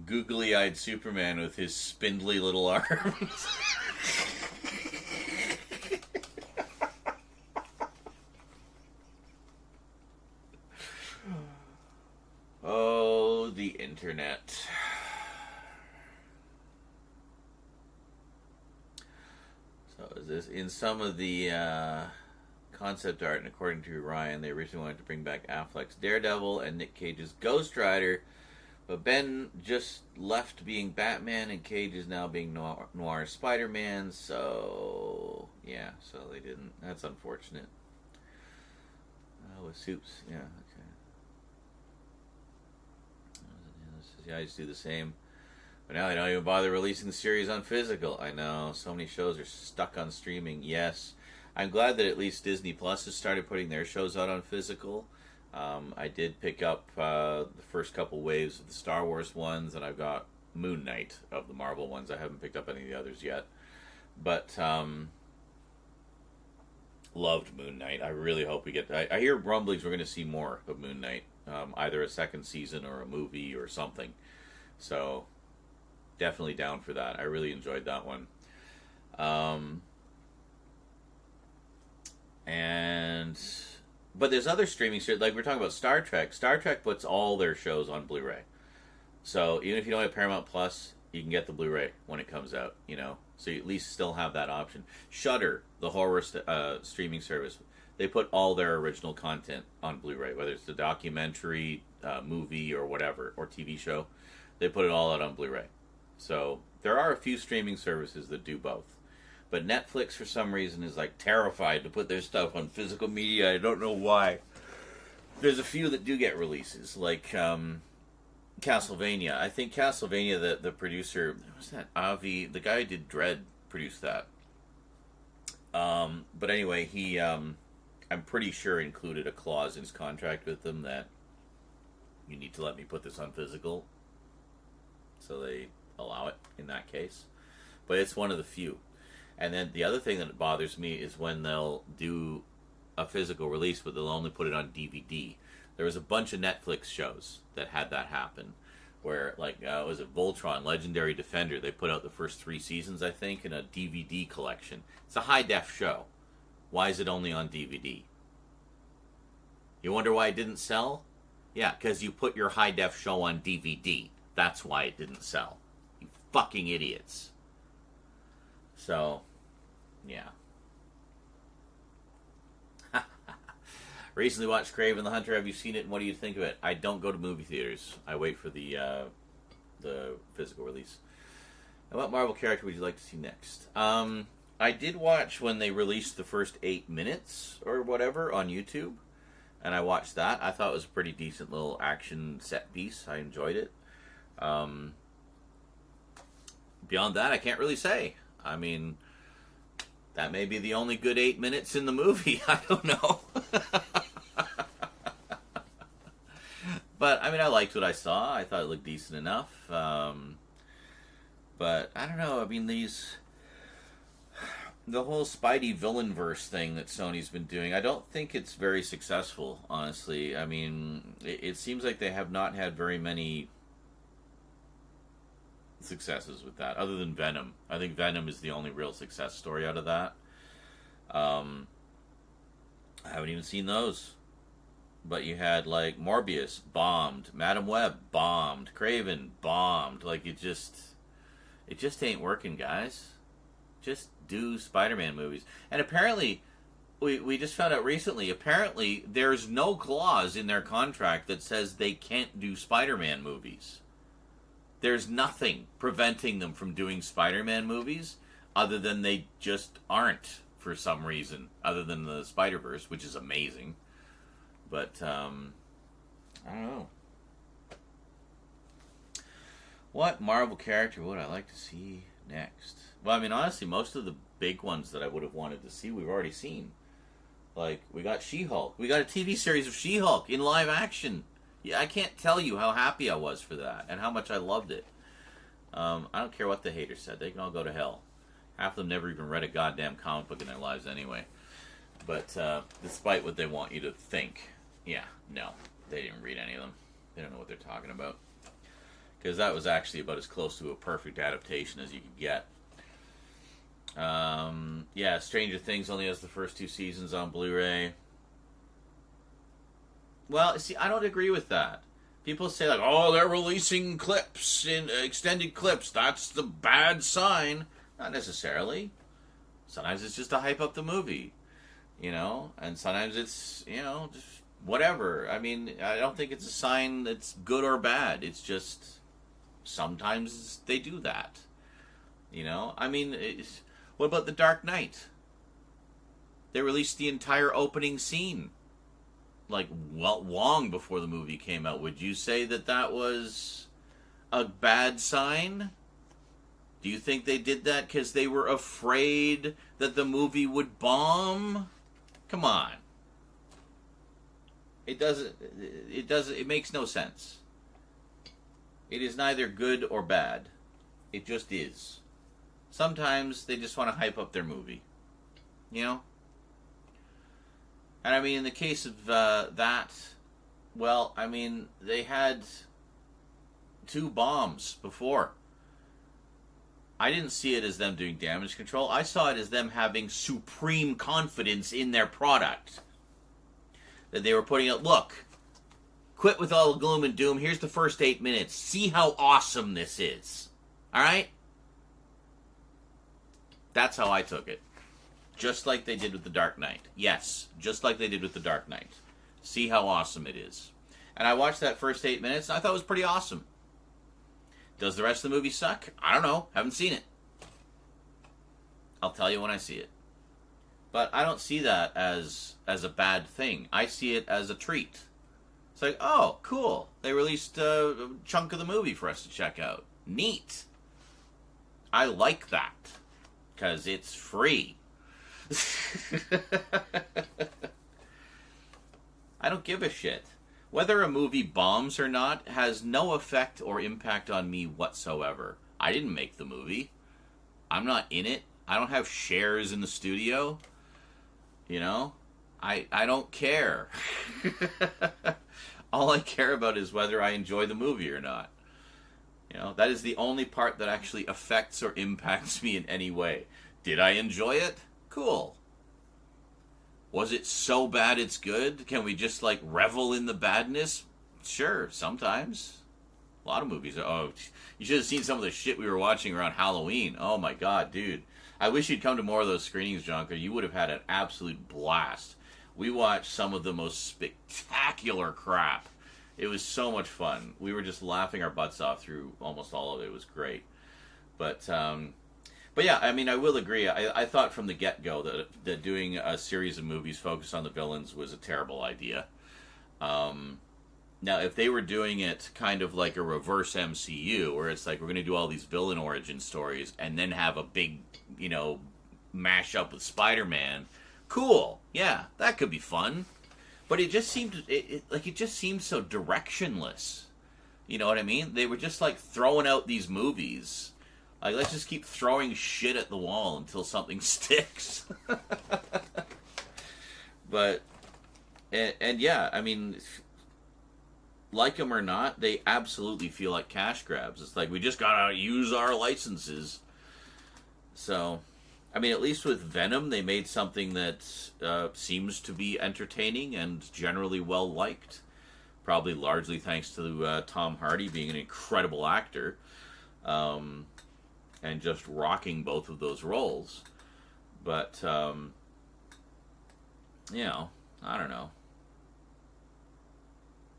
Googly-eyed Superman with his spindly little arms. Oh, the internet. So is this in some of the concept art, and according to Ryan, they originally wanted to bring back Affleck's Daredevil and Nick Cage's Ghost Rider, but Ben just left being Batman, and Cage is now being Noir Spider-Man, so yeah, so they didn't. That's unfortunate. With Soups, yeah, okay. Yeah, I just do the same. But now they don't even bother releasing the series on physical. I know, so many shows are stuck on streaming, yes. I'm glad that at least Disney Plus has started putting their shows out on physical. I did pick up the first couple waves of the Star Wars ones, and I've got Moon Knight of the Marvel ones. I haven't picked up any of the others yet. But loved Moon Knight. I really hope we get... I hear rumblings we're going to see more of Moon Knight. Either a second season or a movie or something. So, definitely down for that. I really enjoyed that one. But there's other streaming services, like we're talking about Star Trek. Star Trek puts all their shows on Blu-ray. So even if you don't have Paramount Plus, you can get the Blu-ray when it comes out, you know. So you at least still have that option. Shudder, the horror streaming service, they put all their original content on Blu-ray, whether it's the documentary, movie, or whatever, or TV show. They put it all out on Blu-ray. So there are a few streaming services that do both. But Netflix, for some reason, is like terrified to put their stuff on physical media. I don't know why. There's a few that do get releases, like Castlevania. I think Castlevania, the producer, what's that? Avi, the guy who did Dread, produced that. But anyway, he I'm pretty sure included a clause in his contract with them that you need to let me put this on physical. So they allow it in that case. But it's one of the few. And then the other thing that bothers me is when they'll do a physical release, but they'll only put it on DVD. There was a bunch of Netflix shows that had that happen. Where, like, was it Voltron, Legendary Defender? They put out the first 3 seasons, I think, in a DVD collection. It's a high-def show. Why is it only on DVD? You wonder why it didn't sell? Yeah, because you put your high-def show on DVD. That's why it didn't sell. You fucking idiots. So, yeah. Recently watched Kraven the Hunter. Have you seen it, and what do you think of it? I don't go to movie theaters. I wait for the physical release. And what Marvel character would you like to see next? I did watch when they released the first 8 minutes or whatever on YouTube, and I watched that. I thought it was a pretty decent little action set piece. I enjoyed it. Beyond that, I can't really say. I mean, that may be the only good 8 minutes in the movie. I don't know. But, I mean, I liked what I saw. I thought it looked decent enough. But, I don't know. I mean, the whole Spidey villain-verse thing that Sony's been doing, I don't think it's very successful, honestly. I mean, it seems like they have not had very many successes with that, other than Venom. I think Venom is the only real success story out of that. I haven't even seen those. But you had, like, Morbius, bombed. Madam Web, bombed. Kraven, bombed. Like, it just ain't working, guys. Just do Spider-Man movies. And apparently, we just found out recently, apparently there's no clause in their contract that says they can't do Spider-Man movies. There's nothing preventing them from doing Spider-Man movies other than they just aren't for some reason, other than the Spider-Verse, which is amazing. But, I don't know. What Marvel character would I like to see next? Well, I mean, honestly, most of the big ones that I would have wanted to see, we've already seen. Like, we got She-Hulk. We got a TV series of She-Hulk in live action. Yeah, I can't tell you how happy I was for that and how much I loved it. I don't care what the haters said. They can all go to hell. Half of them never even read a goddamn comic book in their lives anyway. But despite what they want you to think, yeah, no, they didn't read any of them. They don't know what they're talking about. Because that was actually about as close to a perfect adaptation as you could get. Yeah, Stranger Things only has the first 2 seasons on Blu-ray. Well, see, I don't agree with that. People say, like, oh, they're releasing clips, in extended clips. That's the bad sign. Not necessarily. Sometimes it's just to hype up the movie, you know? And sometimes it's, you know, just whatever. I mean, I don't think it's a sign that's good or bad. It's just sometimes they do that, you know? I mean, what about The Dark Knight? They released the entire opening scene, like, well, long before the movie came out. Would you say that that was a bad sign? Do you think they did that because they were afraid that the movie would bomb? Come on. It makes no sense. It is neither good or bad. It just is. Sometimes they just want to hype up their movie. You know? And I mean, in the case of that, well, I mean, they had 2 bombs before. I didn't see it as them doing damage control. I saw it as them having supreme confidence in their product. That they were putting out, look, quit with all the gloom and doom. Here's the first 8 minutes. See how awesome this is. Alright? That's how I took it. Just like they did with The Dark Knight. Yes, just like they did with The Dark Knight. See how awesome it is. And I watched that first 8 minutes, and I thought it was pretty awesome. Does the rest of the movie suck? I don't know. Haven't seen it. I'll tell you when I see it. But I don't see that as a bad thing. I see it as a treat. It's like, oh, cool. They released a chunk of the movie for us to check out. Neat. I like that. Because it's free. I don't give a shit. Whether a movie bombs or not has no effect or impact on me whatsoever. I didn't make the movie. I'm not in it. I don't have shares in the studio. You know? I don't care. All I care about is whether I enjoy the movie or not. You know, that is the only part that actually affects or impacts me in any way. Did I enjoy it? Cool. Was it so bad it's good? Can we just, like, revel in the badness? Sure, sometimes. A lot of movies are, oh, you should have seen some of the shit we were watching around Halloween. Oh my god, dude. I wish you'd come to more of those screenings, John, because you would have had an absolute blast. We watched some of the most spectacular crap. It was so much fun. We were just laughing our butts off through almost all of it. It was great. But yeah, I mean, I will agree. I thought from the get-go that doing a series of movies focused on the villains was a terrible idea. Now, if they were doing it kind of like a reverse MCU, where it's like we're going to do all these villain origin stories and then have a big, you know, mash up with Spider-Man, cool. Yeah, that could be fun. But it just seemed it just seemed so directionless. You know what I mean? They were just like throwing out these movies. Like, let's just keep throwing shit at the wall until something sticks. But and yeah, I mean, like them or not, they absolutely feel like cash grabs. It's like, we just gotta use our licenses. So, I mean, at least with Venom, they made something that seems to be entertaining and generally well-liked. Probably largely thanks to Tom Hardy being an incredible actor. And just rocking both of those roles. But, you know, I don't know.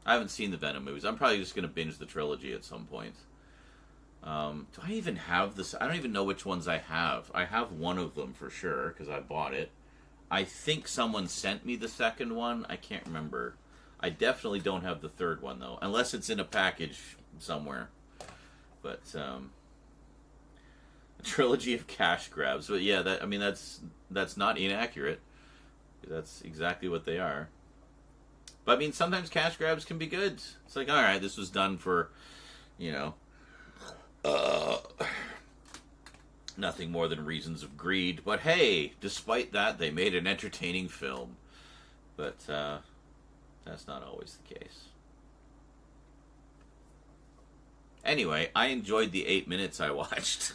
I haven't seen the Venom movies. I'm probably just going to binge the trilogy at some point. Do I even have this? I don't even know which ones I have. I have one of them for sure, because I bought it. I think someone sent me the second one. I can't remember. I definitely don't have the third one, though. Unless it's in a package somewhere. But, a trilogy of cash grabs. But yeah, that's not inaccurate. That's exactly what they are. But I mean, sometimes cash grabs can be good. It's like, all right, this was done for, you know, nothing more than reasons of greed. But hey, despite that, they made an entertaining film. But that's not always the case. Anyway, I enjoyed the 8 minutes I watched.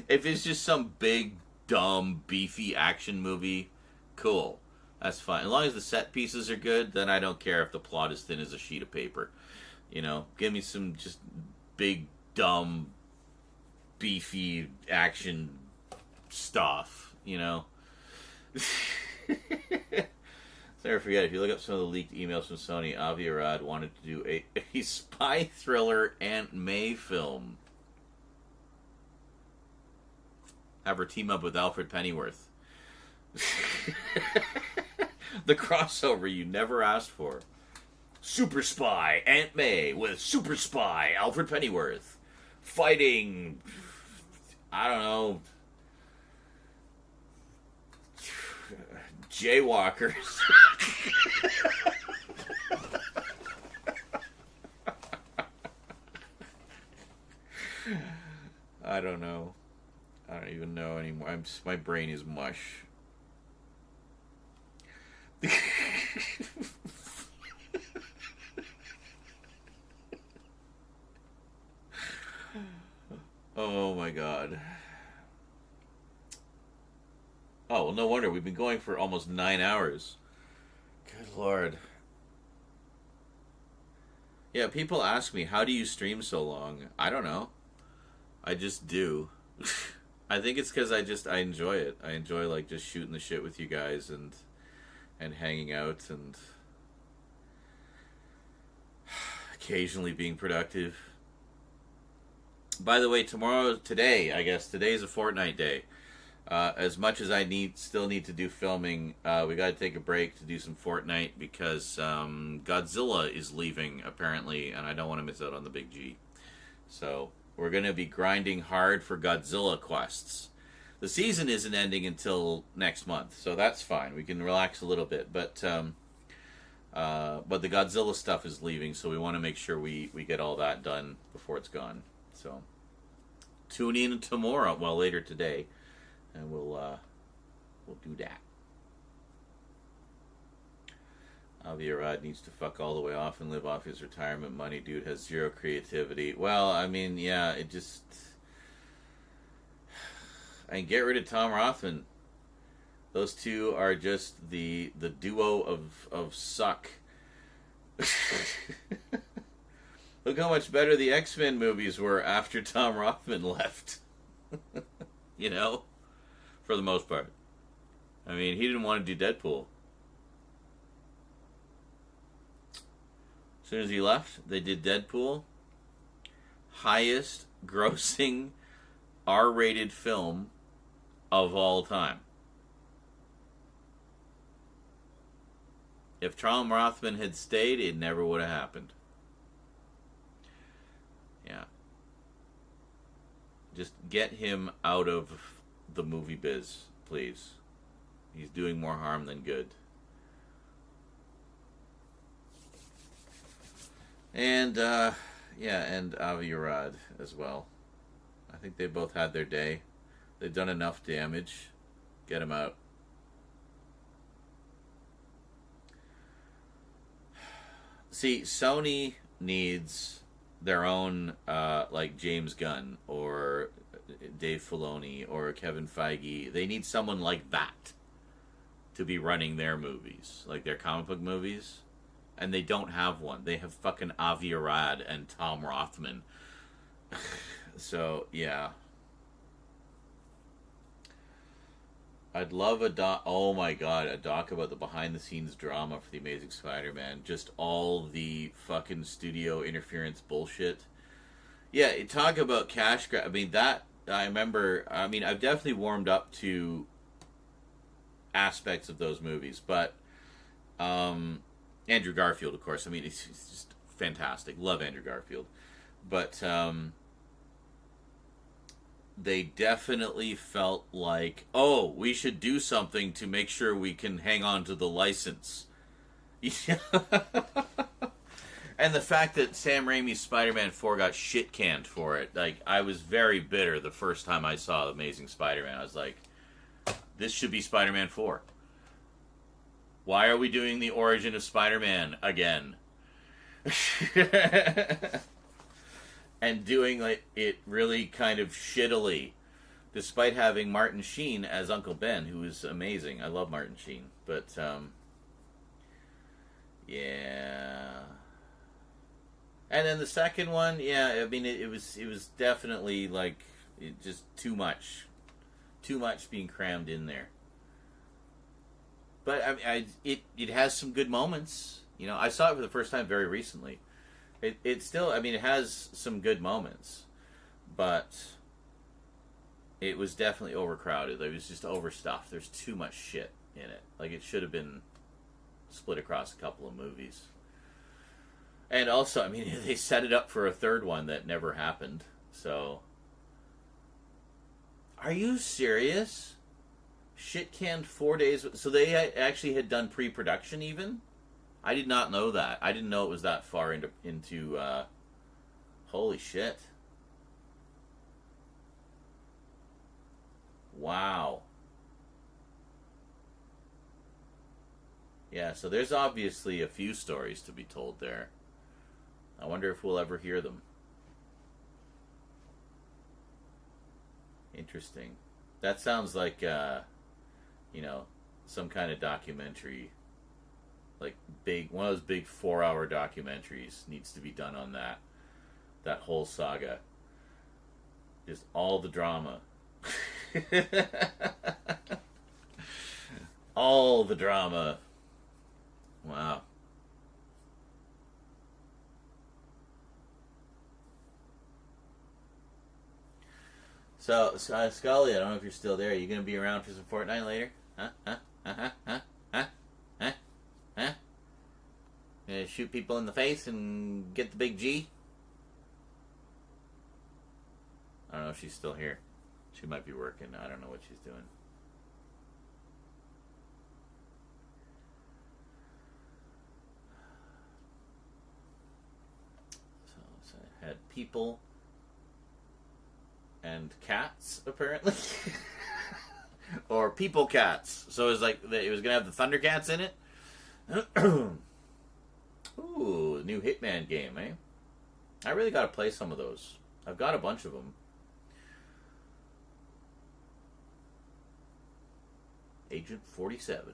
If it's just some big, dumb, beefy action movie, cool. That's fine. As long as the set pieces are good, then I don't care if the plot is thin as a sheet of paper. You know, give me some just big, dumb, beefy action stuff, you know? Never forget, if you look up some of the leaked emails from Sony, Avi Arad wanted to do a spy thriller Aunt May film. Have her team up with Alfred Pennyworth. The crossover you never asked for. Super spy Aunt May with super spy Alfred Pennyworth fighting, I don't know, jaywalkers. I don't know. I don't even know anymore. My brain is mush. Oh my god. Oh, well, no wonder. We've been going for almost 9 hours. Good lord. Yeah, people ask me, how do you stream so long? I don't know. I just do. I think it's because I enjoy it. I enjoy, like, just shooting the shit with you guys and hanging out and occasionally being productive. By the way, today is a Fortnite day. As much as I still need to do filming, we got to take a break to do some Fortnite because Godzilla is leaving apparently, and I don't want to miss out on the big G. So we're going to be grinding hard for Godzilla quests. The season isn't ending until next month, so that's fine. We can relax a little bit, but But the Godzilla stuff is leaving, so we want to make sure we get all that done before it's gone. So tune in tomorrow, well, later today, and we'll do that. Aviarad needs to fuck all the way off and live off his retirement money. Dude has zero creativity. Well, I mean, yeah, it just... And get rid of Tom Rothman. Those two are just the duo of suck. Look how much better the X-Men movies were after Tom Rothman left. You know? For the most part. I mean, he didn't want to do Deadpool. As soon as he left, they did Deadpool. Highest grossing R-rated film of all time. If Tom Rothman had stayed, it never would have happened. Yeah. Just get him out of the movie biz, please. He's doing more harm than good. And, yeah, and Avi Arad as well. I think they both had their day. They've done enough damage. Get him out. See, Sony needs their own, like James Gunn or Dave Filoni or Kevin Feige. They need someone like that to be running their movies, like their comic book movies. And they don't have one. They have fucking Avi Arad and Tom Rothman. So, yeah. I'd love a doc. Oh my god, a doc about the behind-the-scenes drama for The Amazing Spider-Man. Just all the fucking studio interference bullshit. Yeah, talk about cash grab. I mean, that, I remember, I mean, I've definitely warmed up to aspects of those movies, but, Andrew Garfield, of course. I mean, it's just fantastic. Love Andrew Garfield. But they definitely felt like, oh, we should do something to make sure we can hang on to the license. And the fact that Sam Raimi's Spider-Man 4 got shit-canned for it. Like, I was very bitter the first time I saw The Amazing Spider-Man. I was like, this should be Spider-Man 4. Why are we doing the origin of Spider-Man again? And doing like it really kind of shittily, despite having Martin Sheen as Uncle Ben, who is amazing. I love Martin Sheen, but yeah. And then the second one, yeah, I mean it was definitely like just too much being crammed in there. But it has some good moments. You know, I saw it for the first time very recently. It still, I mean, it has some good moments, but it was definitely overcrowded. It was just overstuffed. There's too much shit in it. Like, it should have been split across a couple of movies. And also, I mean, they set it up for a third one that never happened. So, are you serious? Shit canned 4 days. So they actually had done pre-production even? I did not know that. I didn't know it was that far into holy shit. Wow. Yeah, so there's obviously a few stories to be told there. I wonder if we'll ever hear them. Interesting. That sounds like you know, some kind of documentary, like one of those big 4-hour documentaries needs to be done on that whole saga. Just all the drama. All the drama. Wow. So Scully, I don't know if you're still there. Are you going to be around for some Fortnite later? Huh? Shoot people in the face and get the big G? I don't know if she's still here. She might be working. I don't know what she's doing. people and cats, apparently. Or people cats. So it was like, it was going to have the Thundercats in it. Ooh, new Hitman game, eh? I really got to play some of those. I've got a bunch of them. Agent 47.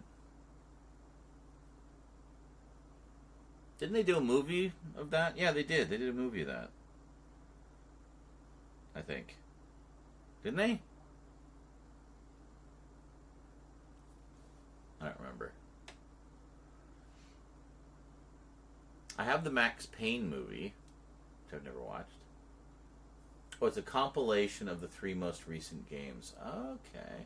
Didn't they do a movie of that? Yeah, they did. They did a movie of that. I think. Didn't they? I don't remember. I have the Max Payne movie, which I've never watched. Oh, it's a compilation of the 3 most recent games. Okay.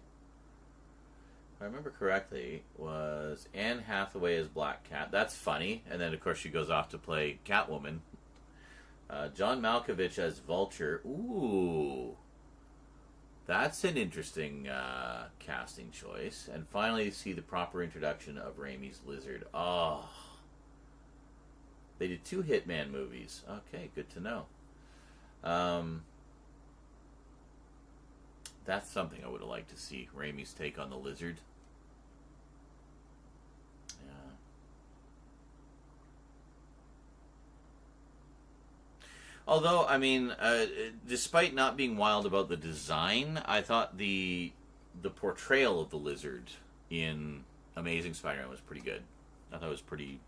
If I remember correctly, was Anne Hathaway as Black Cat. That's funny. And then, of course, she goes off to play Catwoman. John Malkovich as Vulture. Ooh. That's an interesting casting choice. And finally, see the proper introduction of Raimi's Lizard. Oh. They did 2 Hitman movies. Okay, good to know. That's something I would have liked to see. Raimi's take on the Lizard. Yeah. Although, I mean, despite not being wild about the design, I thought the portrayal of the Lizard in Amazing Spider-Man was pretty good. I thought it was pretty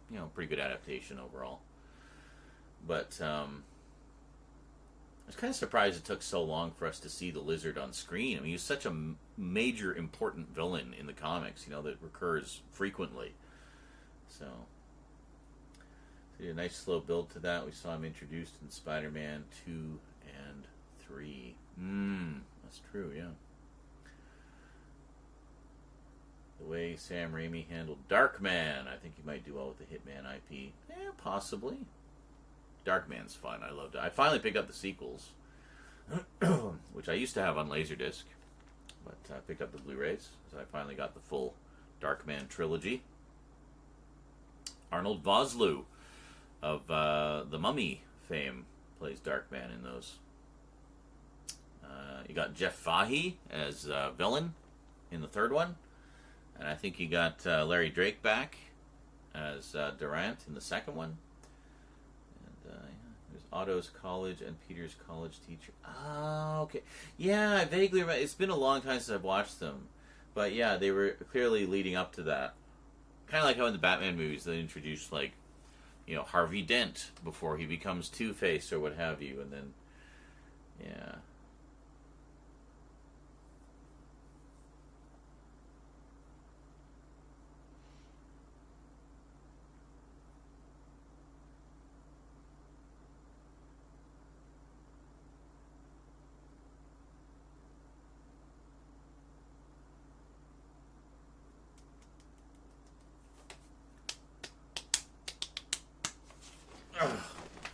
good adaptation overall. But I was kind of surprised it took so long for us to see the Lizard on screen. I mean, he's such a major, important villain in the comics, that recurs frequently. So a nice slow build to that. We saw him introduced in Spider-Man 2 and 3. That's true, yeah. The way Sam Raimi handled Darkman, I think he might do well with the Hitman IP. Yeah, possibly. Darkman's fun. I loved it. I finally picked up the sequels, which I used to have on Laserdisc, but I picked up the Blu-rays, so I finally got the full Darkman trilogy. Arnold Vosloo of the Mummy fame plays Darkman in those. You got Jeff Fahey as villain in the third one. And I think you got Larry Drake back as Durant in the second one. And there's Otto's college and Peter's college teacher. Oh, okay. Yeah, I vaguely remember. It's been a long time since I've watched them. But yeah, they were clearly leading up to that. Kind of like how in the Batman movies they introduced, like, Harvey Dent before he becomes Two-Face or what have you. And then, yeah.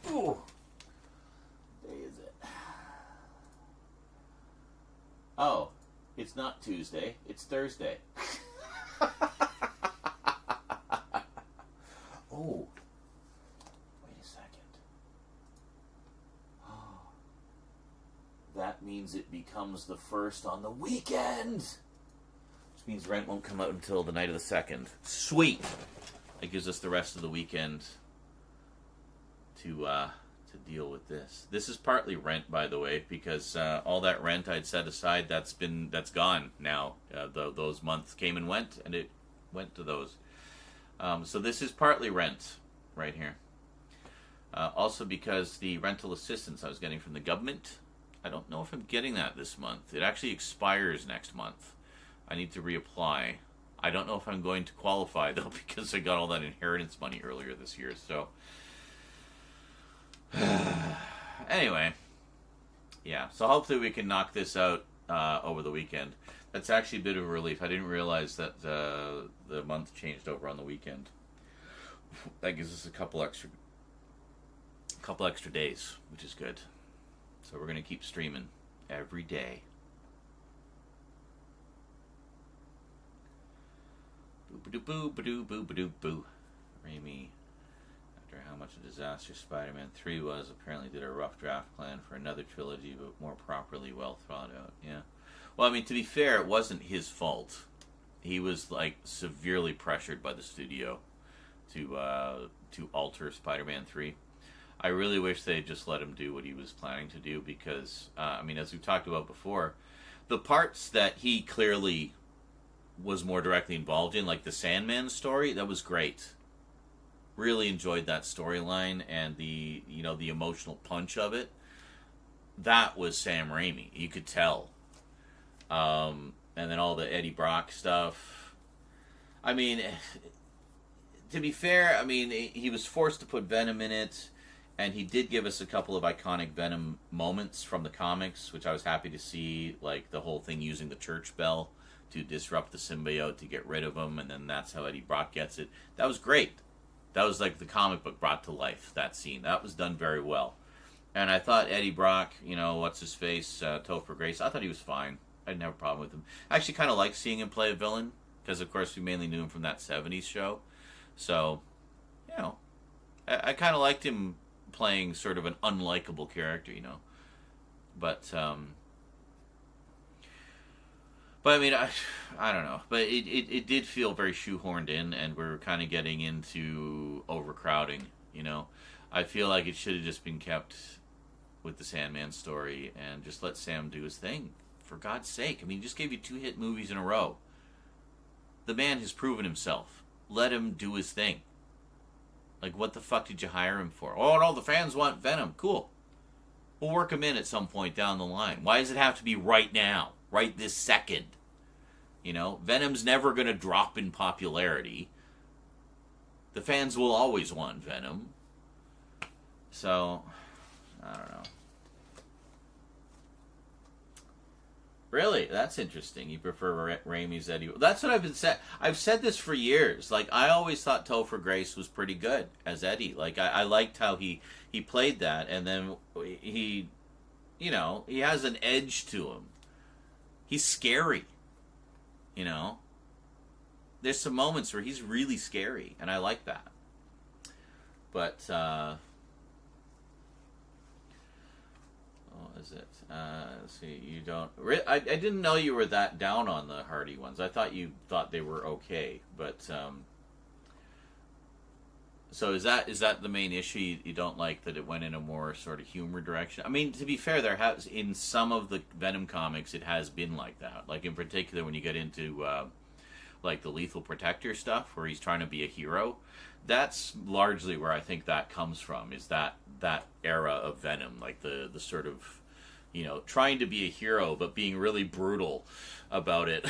Ooh. What day is it? Oh, it's not Tuesday. It's Thursday. Oh. Wait a second. Oh. That means it becomes the first on the weekend. Which means rent won't come out until the night of the 2nd. Sweet. That gives us the rest of the weekend to deal with this. This is partly rent, by the way, because all that rent I'd set aside, that's gone now. Those months came and went, and it went to those. So this is partly rent right here. Also because the rental assistance I was getting from the government, I don't know if I'm getting that this month. It actually expires next month. I need to reapply. I don't know if I'm going to qualify, though, because I got all that inheritance money earlier this year, so... Anyway, yeah, so hopefully we can knock this out over the weekend. That's actually a bit of a relief. I didn't realize that the month changed over on the weekend. That gives us a couple extra days, which is good. So we're going to keep streaming every day. Boo-ba-doo-boo, ba-doo, boo-ba-doo-boo. Raimi After how much a disaster Spider-Man 3 was, apparently did a rough draft plan for another trilogy, but more properly well thought out. Yeah. Well, I mean, to be fair, it wasn't his fault. He was, like, severely pressured by the studio to alter Spider-Man 3. I really wish they had just let him do what he was planning to do because, I mean, as we've talked about before, the parts that he clearly was more directly involved in, like the Sandman story, that was great. Really enjoyed that storyline and the emotional punch of it. That was Sam Raimi. You could tell. And then all the Eddie Brock stuff. I mean, to be fair, I mean, he was forced to put Venom in it, and he did give us a couple of iconic Venom moments from the comics, which I was happy to see, like the whole thing using the church bell to disrupt the symbiote to get rid of him, and then that's how Eddie Brock gets it. That was great. That was like the comic book brought to life, that scene. That was done very well. And I thought Eddie Brock, what's-his-face, Topher Grace, I thought he was fine. I didn't have a problem with him. I actually kind of liked seeing him play a villain, because, of course, we mainly knew him from that 70s show. So, I kind of liked him playing sort of an unlikable character, But I mean, I don't know. But it did feel very shoehorned in, and we're kind of getting into overcrowding, I feel like it should have just been kept with the Sandman story and just let Sam do his thing. For God's sake. I mean, he just gave you 2 hit movies in a row. The man has proven himself. Let him do his thing. Like, what the fuck did you hire him for? Oh, no, the fans want Venom. Cool. We'll work him in at some point down the line. Why does it have to be right now? Right this second? Venom's never going to drop in popularity. The fans will always want Venom. So, I don't know. Really? That's interesting. You prefer Raimi's Eddie. That's what I've been saying. I've said this for years. Like, I always thought Topher Grace was pretty good as Eddie. Like, I liked how he played that, and then he has an edge to him. He's scary. There's some moments where he's really scary, and I like that. But, what is it? Let's see, you don't... I didn't know you were that down on the Hardy ones. I thought you thought they were okay, but... So is that the main issue? You don't like that it went in a more sort of humor direction? I mean, to be fair, there has... In some of the Venom comics, it has been like that. Like, in particular, when you get into, like, the Lethal Protector stuff, where he's trying to be a hero... That's largely where I think that comes from, is that era of Venom, like the sort of, trying to be a hero, but being really brutal about it.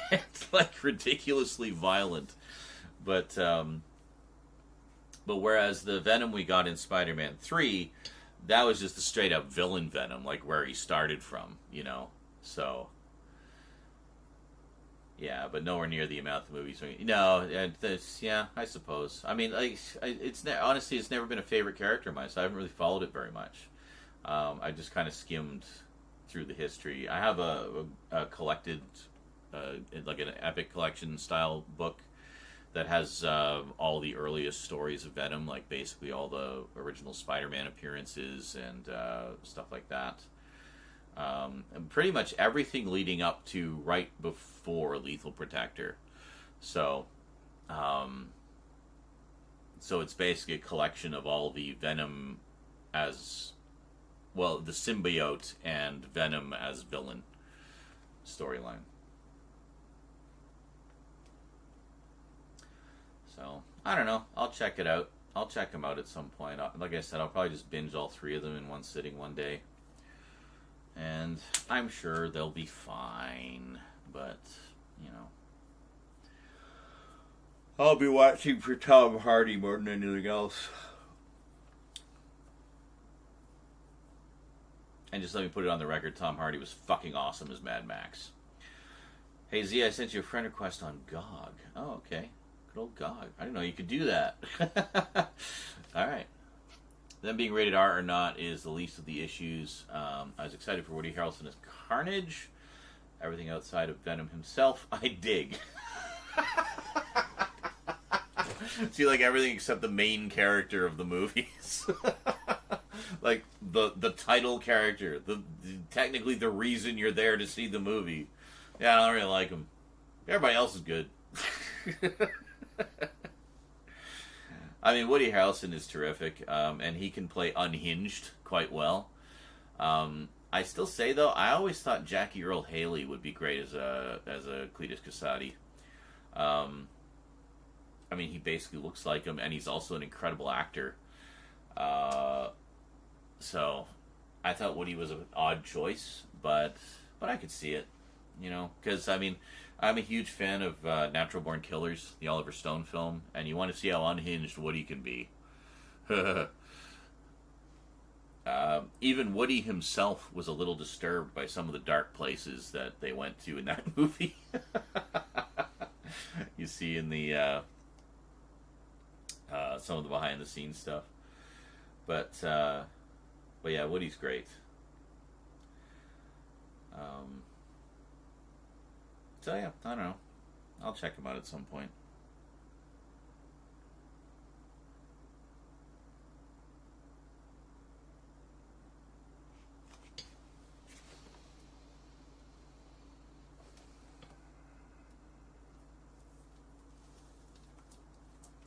It's like ridiculously violent. But whereas the Venom we got in Spider-Man 3, that was just a straight up villain Venom, like where he started from, so... Yeah, but nowhere near the amount of movies. No, I suppose. I mean, like, honestly, it's never been a favorite character of mine, so I haven't really followed it very much. I just kind of skimmed through the history. I have a collected, like an epic collection style book that has all the earliest stories of Venom, like basically all the original Spider-Man appearances and stuff like that. And pretty much everything leading up to right before Lethal Protector. So it's basically a collection of all the Venom as, well, the symbiote and Venom as villain storyline. So, I don't know. I'll check it out. I'll check them out at some point. Like I said, I'll probably just binge all 3 of them in one sitting one day. And I'm sure they'll be fine, but, I'll be watching for Tom Hardy more than anything else. And just let me put it on the record, Tom Hardy was fucking awesome as Mad Max. Hey Z, I sent you a friend request on GOG. Oh, okay. Good old GOG. I didn't know you could do that. Alright. Them being rated R or not is the least of the issues. I was excited for Woody Harrelson as Carnage. Everything outside of Venom himself, I dig. See, like everything except the main character of the movies. Like the title character, technically the reason you're there to see the movie. Yeah, I don't really like him. Everybody else is good. I mean, Woody Harrelson is terrific, and he can play unhinged quite well. I still say though, I always thought Jackie Earle Haley would be great as a Cletus Kasady. I mean, he basically looks like him, and he's also an incredible actor. So I thought Woody was an odd choice, but I could see it, you know, because I mean, I'm a huge fan of Natural Born Killers, the Oliver Stone film, and you want to see how unhinged Woody can be. Even Woody himself was a little disturbed by some of the dark places that they went to in that movie. You see in the some of the behind the scenes stuff, but yeah, Woody's great. So yeah, I don't know. I'll check him out at some point.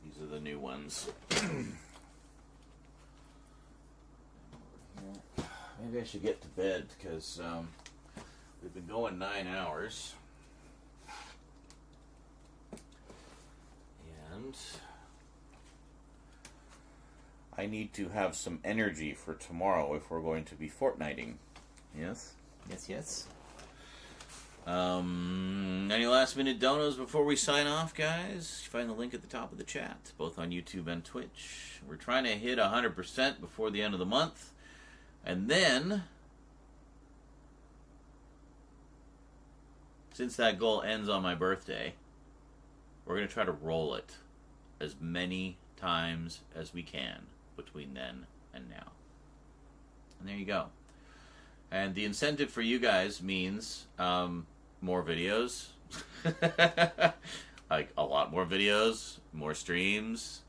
These are the new ones. Maybe I should get to bed because we've been going 9 hours. And I need to have some energy for tomorrow if we're going to be fortnighting. Yes? Yes. Any last minute donos before we sign off, guys? You find the link at the top of the chat, both on YouTube and Twitch. We're trying to hit 100% before the end of the month. And then, since that goal ends on my birthday, we're going to try to roll it as many times as we can between then and now. And there you go. And the incentive for you guys means more videos. Like a lot more videos, more streams.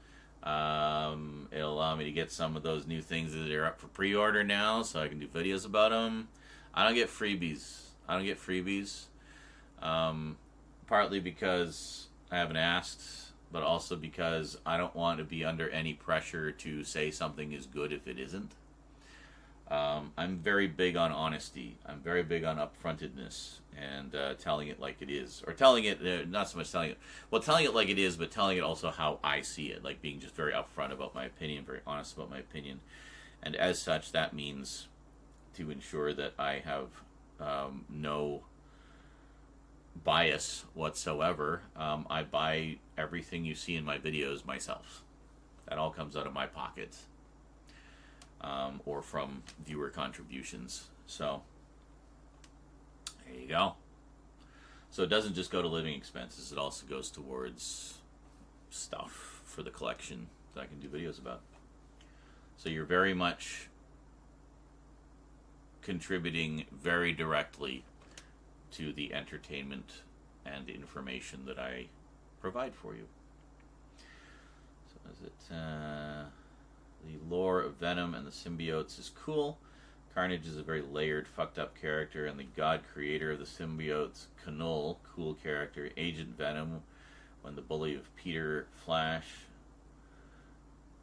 It'll allow me to get some of those new things that are up for pre-order now, so I can do videos about them. I don't get freebies. Partly because I haven't asked, but also because I don't want to be under any pressure to say something is good if it isn't. I'm very big on honesty. I'm very big on upfrontedness and telling it like it is. Or telling it, not so much telling it, well, telling it like it is, but telling it also how I see it. Like being just very upfront about my opinion, very honest about my opinion. And as such, that means to ensure that I have no bias whatsoever. I buy everything you see in my videos myself. That all comes out of my pocket. Or from viewer contributions. So, there you go. So it doesn't just go to living expenses, it also goes towards stuff for the collection that I can do videos about. So you're very much contributing very directly to the entertainment and information that I provide for you. So is it... the lore of Venom and the symbiotes is cool. Carnage is a very layered, fucked up character, and the god creator of the symbiotes, Knull, cool character. Agent Venom, when the bully of Peter Flash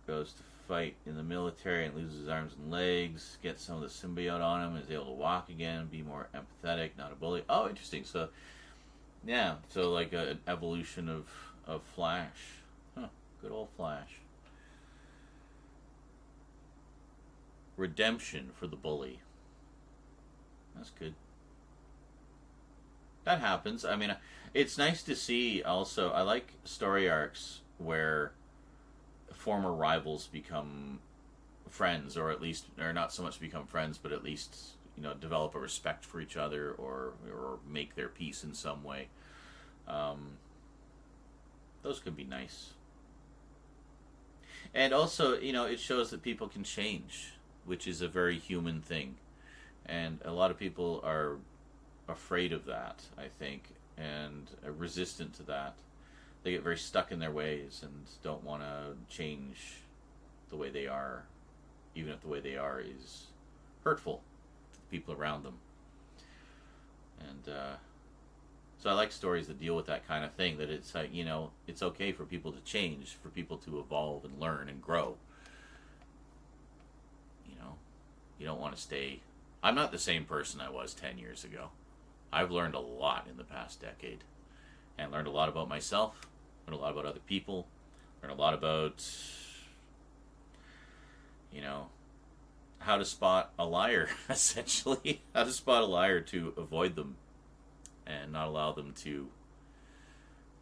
goes to fight in the military and loses his arms and legs, gets some of the symbiote on him, is able to walk again, be more empathetic, not a bully. Oh, interesting. So, yeah, so like an evolution of Flash. Huh, good old Flash. Redemption for the bully. That's good. That happens. I mean, it's nice to see also. I like story arcs where former rivals become friends, or at least, or not so much become friends, but at least, you know, develop a respect for each other, or make their peace in some way. Those could be nice. And also, you know, it shows that people can change, which is a very human thing. And a lot of people are afraid of that, I think, and resistant to that. they get very stuck in their ways and don't want to change the way they are, even if the way they are is hurtful to the people around them. And so I like stories that deal with that kind of thing, that it's like, you know, it's okay for people to change, for people to evolve and learn and grow. You know, you don't want to stay... I'm not the same person I was 10 years ago. I've learned a lot in the past decade. And learned a lot about myself, learned a lot about other people, learned a lot about, you know, how to spot a liar, essentially. How to spot a liar to avoid them and not allow them to,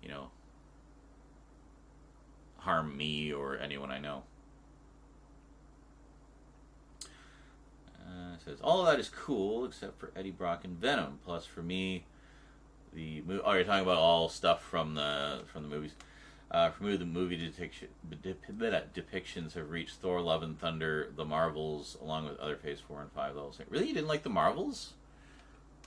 you know, harm me or anyone I know. It says, all of that is cool except for Eddie Brock and Venom. Plus, for me, the movie... Oh, you're talking about all stuff from the movies. For me, the movie depictions have reached Thor, Love and Thunder, The Marvels, along with other Phase 4 and 5 levels. Really? You didn't like The Marvels?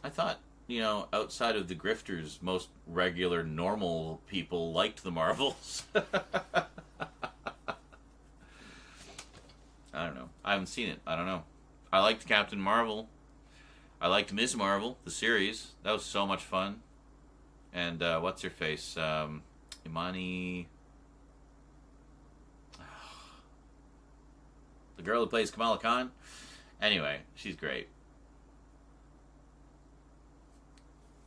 I thought, you know, outside of the grifters, most regular, normal people liked The Marvels. I don't know. I haven't seen it. I don't know. I liked Captain Marvel. I liked Ms. Marvel, the series. That was so much fun. And what's her face? Imani... The girl who plays Kamala Khan? Anyway, she's great.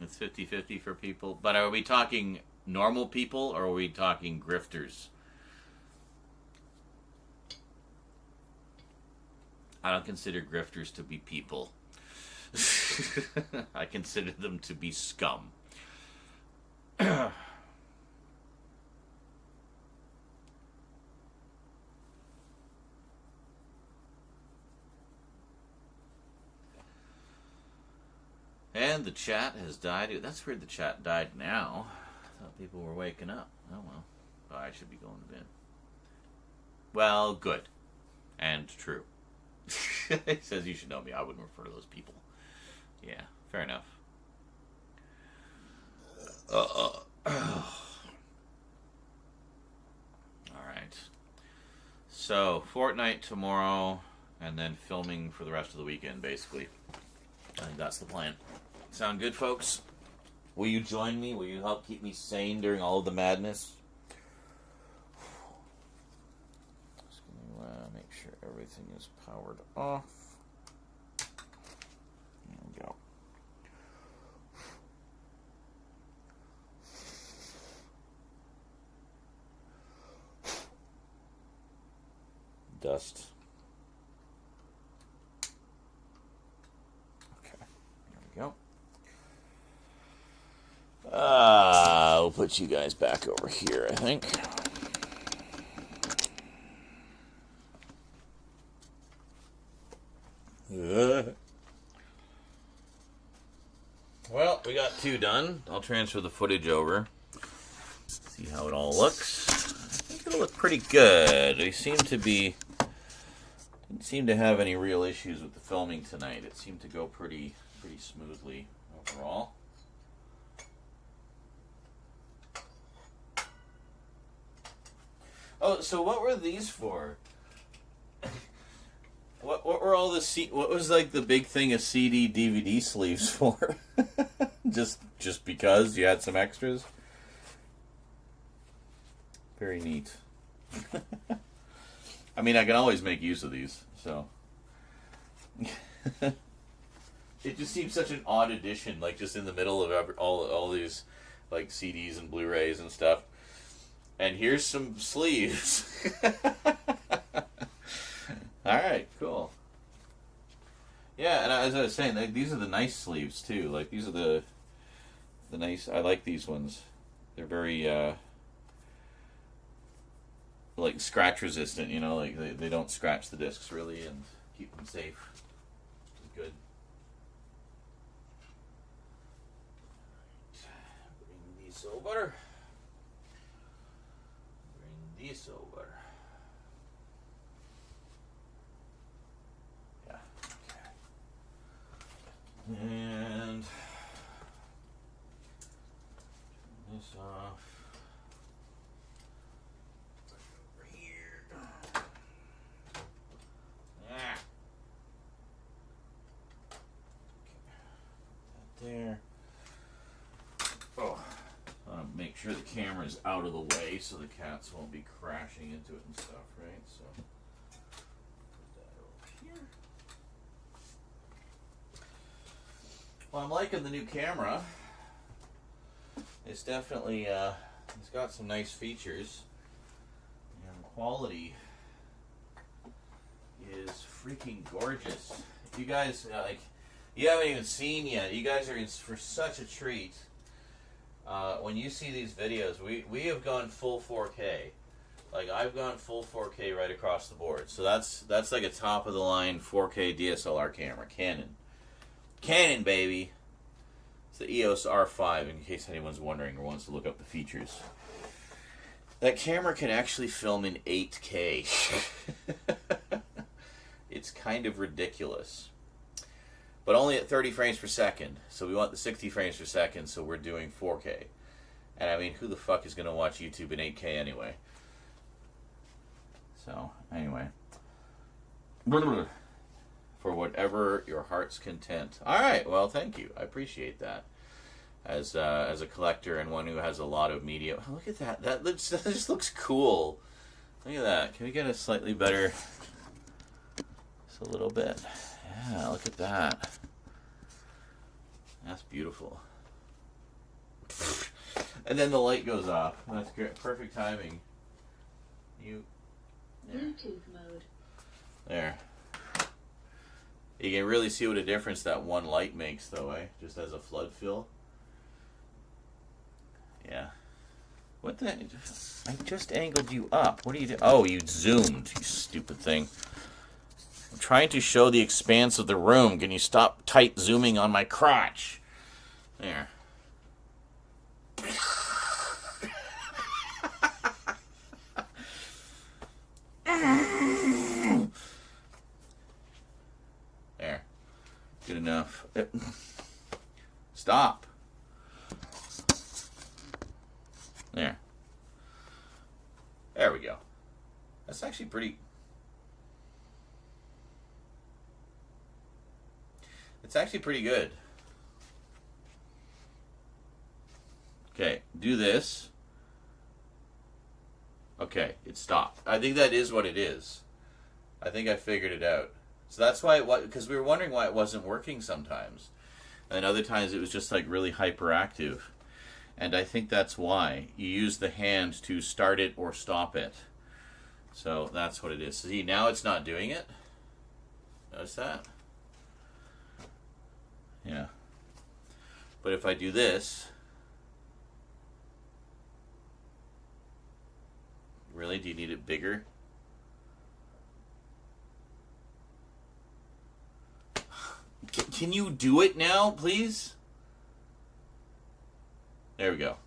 It's 50-50 for people. But are we talking normal people or are we talking grifters? I don't consider grifters to be people. I consider them to be scum. And the chat has died. That's weird, the chat died now. I thought people were waking up. Oh well. Oh, I should be going to bed. Well, good. And true. It says you should know me. I wouldn't refer to those people. Yeah, fair enough. Alright. So, Fortnite tomorrow, and then filming for the rest of the weekend, basically. I think that's the plan. Sound good, folks? Will you join me? Will you help keep me sane during all of the madness? Just going to make sure everything is powered off. There we go. Dust. Okay, there we go. We'll put you guys back over here, I think. Well, we got two done. I'll transfer the footage over. See how it all looks. I think it'll look pretty good. We seem to be... Didn't seem to have any real issues with the filming tonight. It seemed to go pretty smoothly overall. Oh, so what were these for? What were all the what was like the big thing of CD DVD sleeves for? just because you had some extras? Very neat. I mean, I can always make use of these, so. It just seems such an odd addition, like just in the middle of all these like CDs and Blu-rays and stuff. And here's some sleeves. Alright, cool. Yeah, and as I was saying, like, these are the nice sleeves too. Like, these are the nice, I like these ones. They're very, like, scratch resistant, you know, like, they don't scratch the discs really and keep them safe. Which is good. Bring these over. Bring these over. Yeah, okay. And turn this off. there. Oh, I want to make sure the camera's out of the way so the cats won't be crashing into it and stuff, right? So put that over here. Well, I'm liking the new camera. It's definitely it's got some nice features, and the quality is freaking gorgeous. You guys you haven't even seen yet. You guys are in for such a treat. When you see these videos, we have gone full 4K. Like, I've gone full 4K right across the board. So that's like a top of the line 4K DSLR camera, Canon, baby. It's the EOS R5, in case anyone's wondering or wants to look up the features. That camera can actually film in 8K. It's kind of ridiculous. But only at 30 frames per second. So we want the 60 frames per second, so we're doing 4K. And I mean, who the fuck is going to watch YouTube in 8K anyway? So, anyway. For whatever your heart's content. Alright, well, thank you. I appreciate that. As a collector and one who has a lot of media. Oh, look at that. That just looks cool. Look at that. Can we get a slightly better... Just a little bit. Yeah, look at that. That's beautiful. And then the light goes off. That's great. Perfect timing. There. Bluetooth mode. There. You can really see what a difference that one light makes, though, eh? Just as a flood fill. Yeah. What the? I just angled you up. What are you doing? Oh, you zoomed, you stupid thing. I'm trying to show the expanse of the room. Can you stop tight zooming on my crotch? There. There. Good enough. Stop. There. There we go. That's actually pretty... It's actually pretty good. Okay, do this. Okay, it stopped. I think that is what it is. I think I figured it out. So that's why because we were wondering why it wasn't working sometimes. And other times it was just like really hyperactive. And I think that's why. You use the hand to start it or stop it. So that's what it is. See, now it's not doing it. Notice that? Yeah. But if I do this... Really? Do you need it bigger? Can you do it now, please? There we go.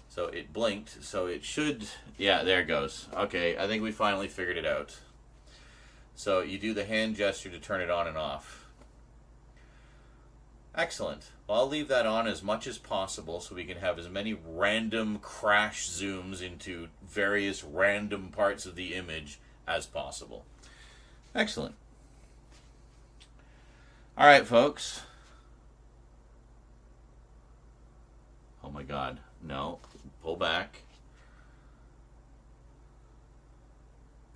So it blinked, so it should... Yeah, there it goes. Okay, I think we finally figured it out. So you do the hand gesture to turn it on and off. Excellent. Well, I'll leave that on as much as possible so we can have as many random crash zooms into various random parts of the image as possible. Excellent. All right, folks. Oh my God. No. Pull back.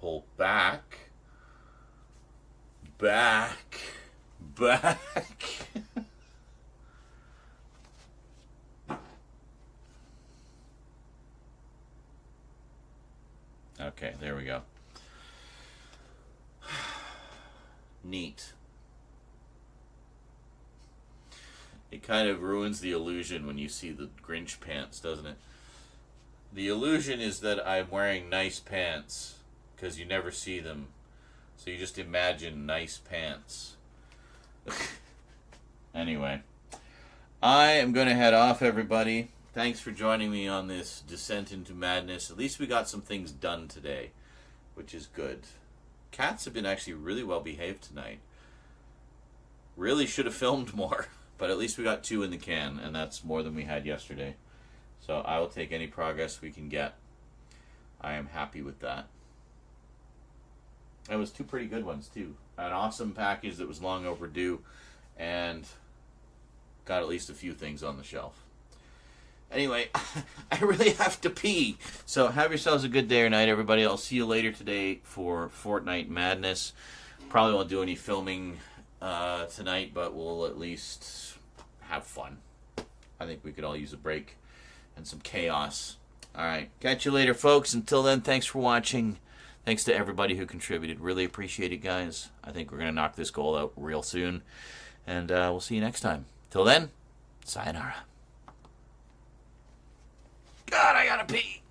Pull back. Back. Back. Okay, there we go. Neat. It kind of ruins the illusion when you see the Grinch pants, doesn't it? The illusion is that I'm wearing nice pants because you never see them. So you just imagine nice pants. Anyway, I am going to head off, everybody. Thanks for joining me on this descent into madness. At least we got some things done today, which is good. Cats have been actually really well behaved tonight. Really should have filmed more, but at least we got 2 in the can, and that's more than we had yesterday. So I will take any progress we can get. I am happy with that. It was 2 pretty good ones, too. An awesome package that was long overdue, and got at least a few things on the shelf. Anyway, I really have to pee. So have yourselves a good day or night, everybody. I'll see you later today for Fortnite Madness. Probably won't do any filming tonight, but we'll at least have fun. I think we could all use a break and some chaos. All right. Catch you later, folks. Until then, thanks for watching. Thanks to everybody who contributed. Really appreciate it, guys. I think we're going to knock this goal out real soon. And we'll see you next time. Till then, sayonara. God, I gotta pee.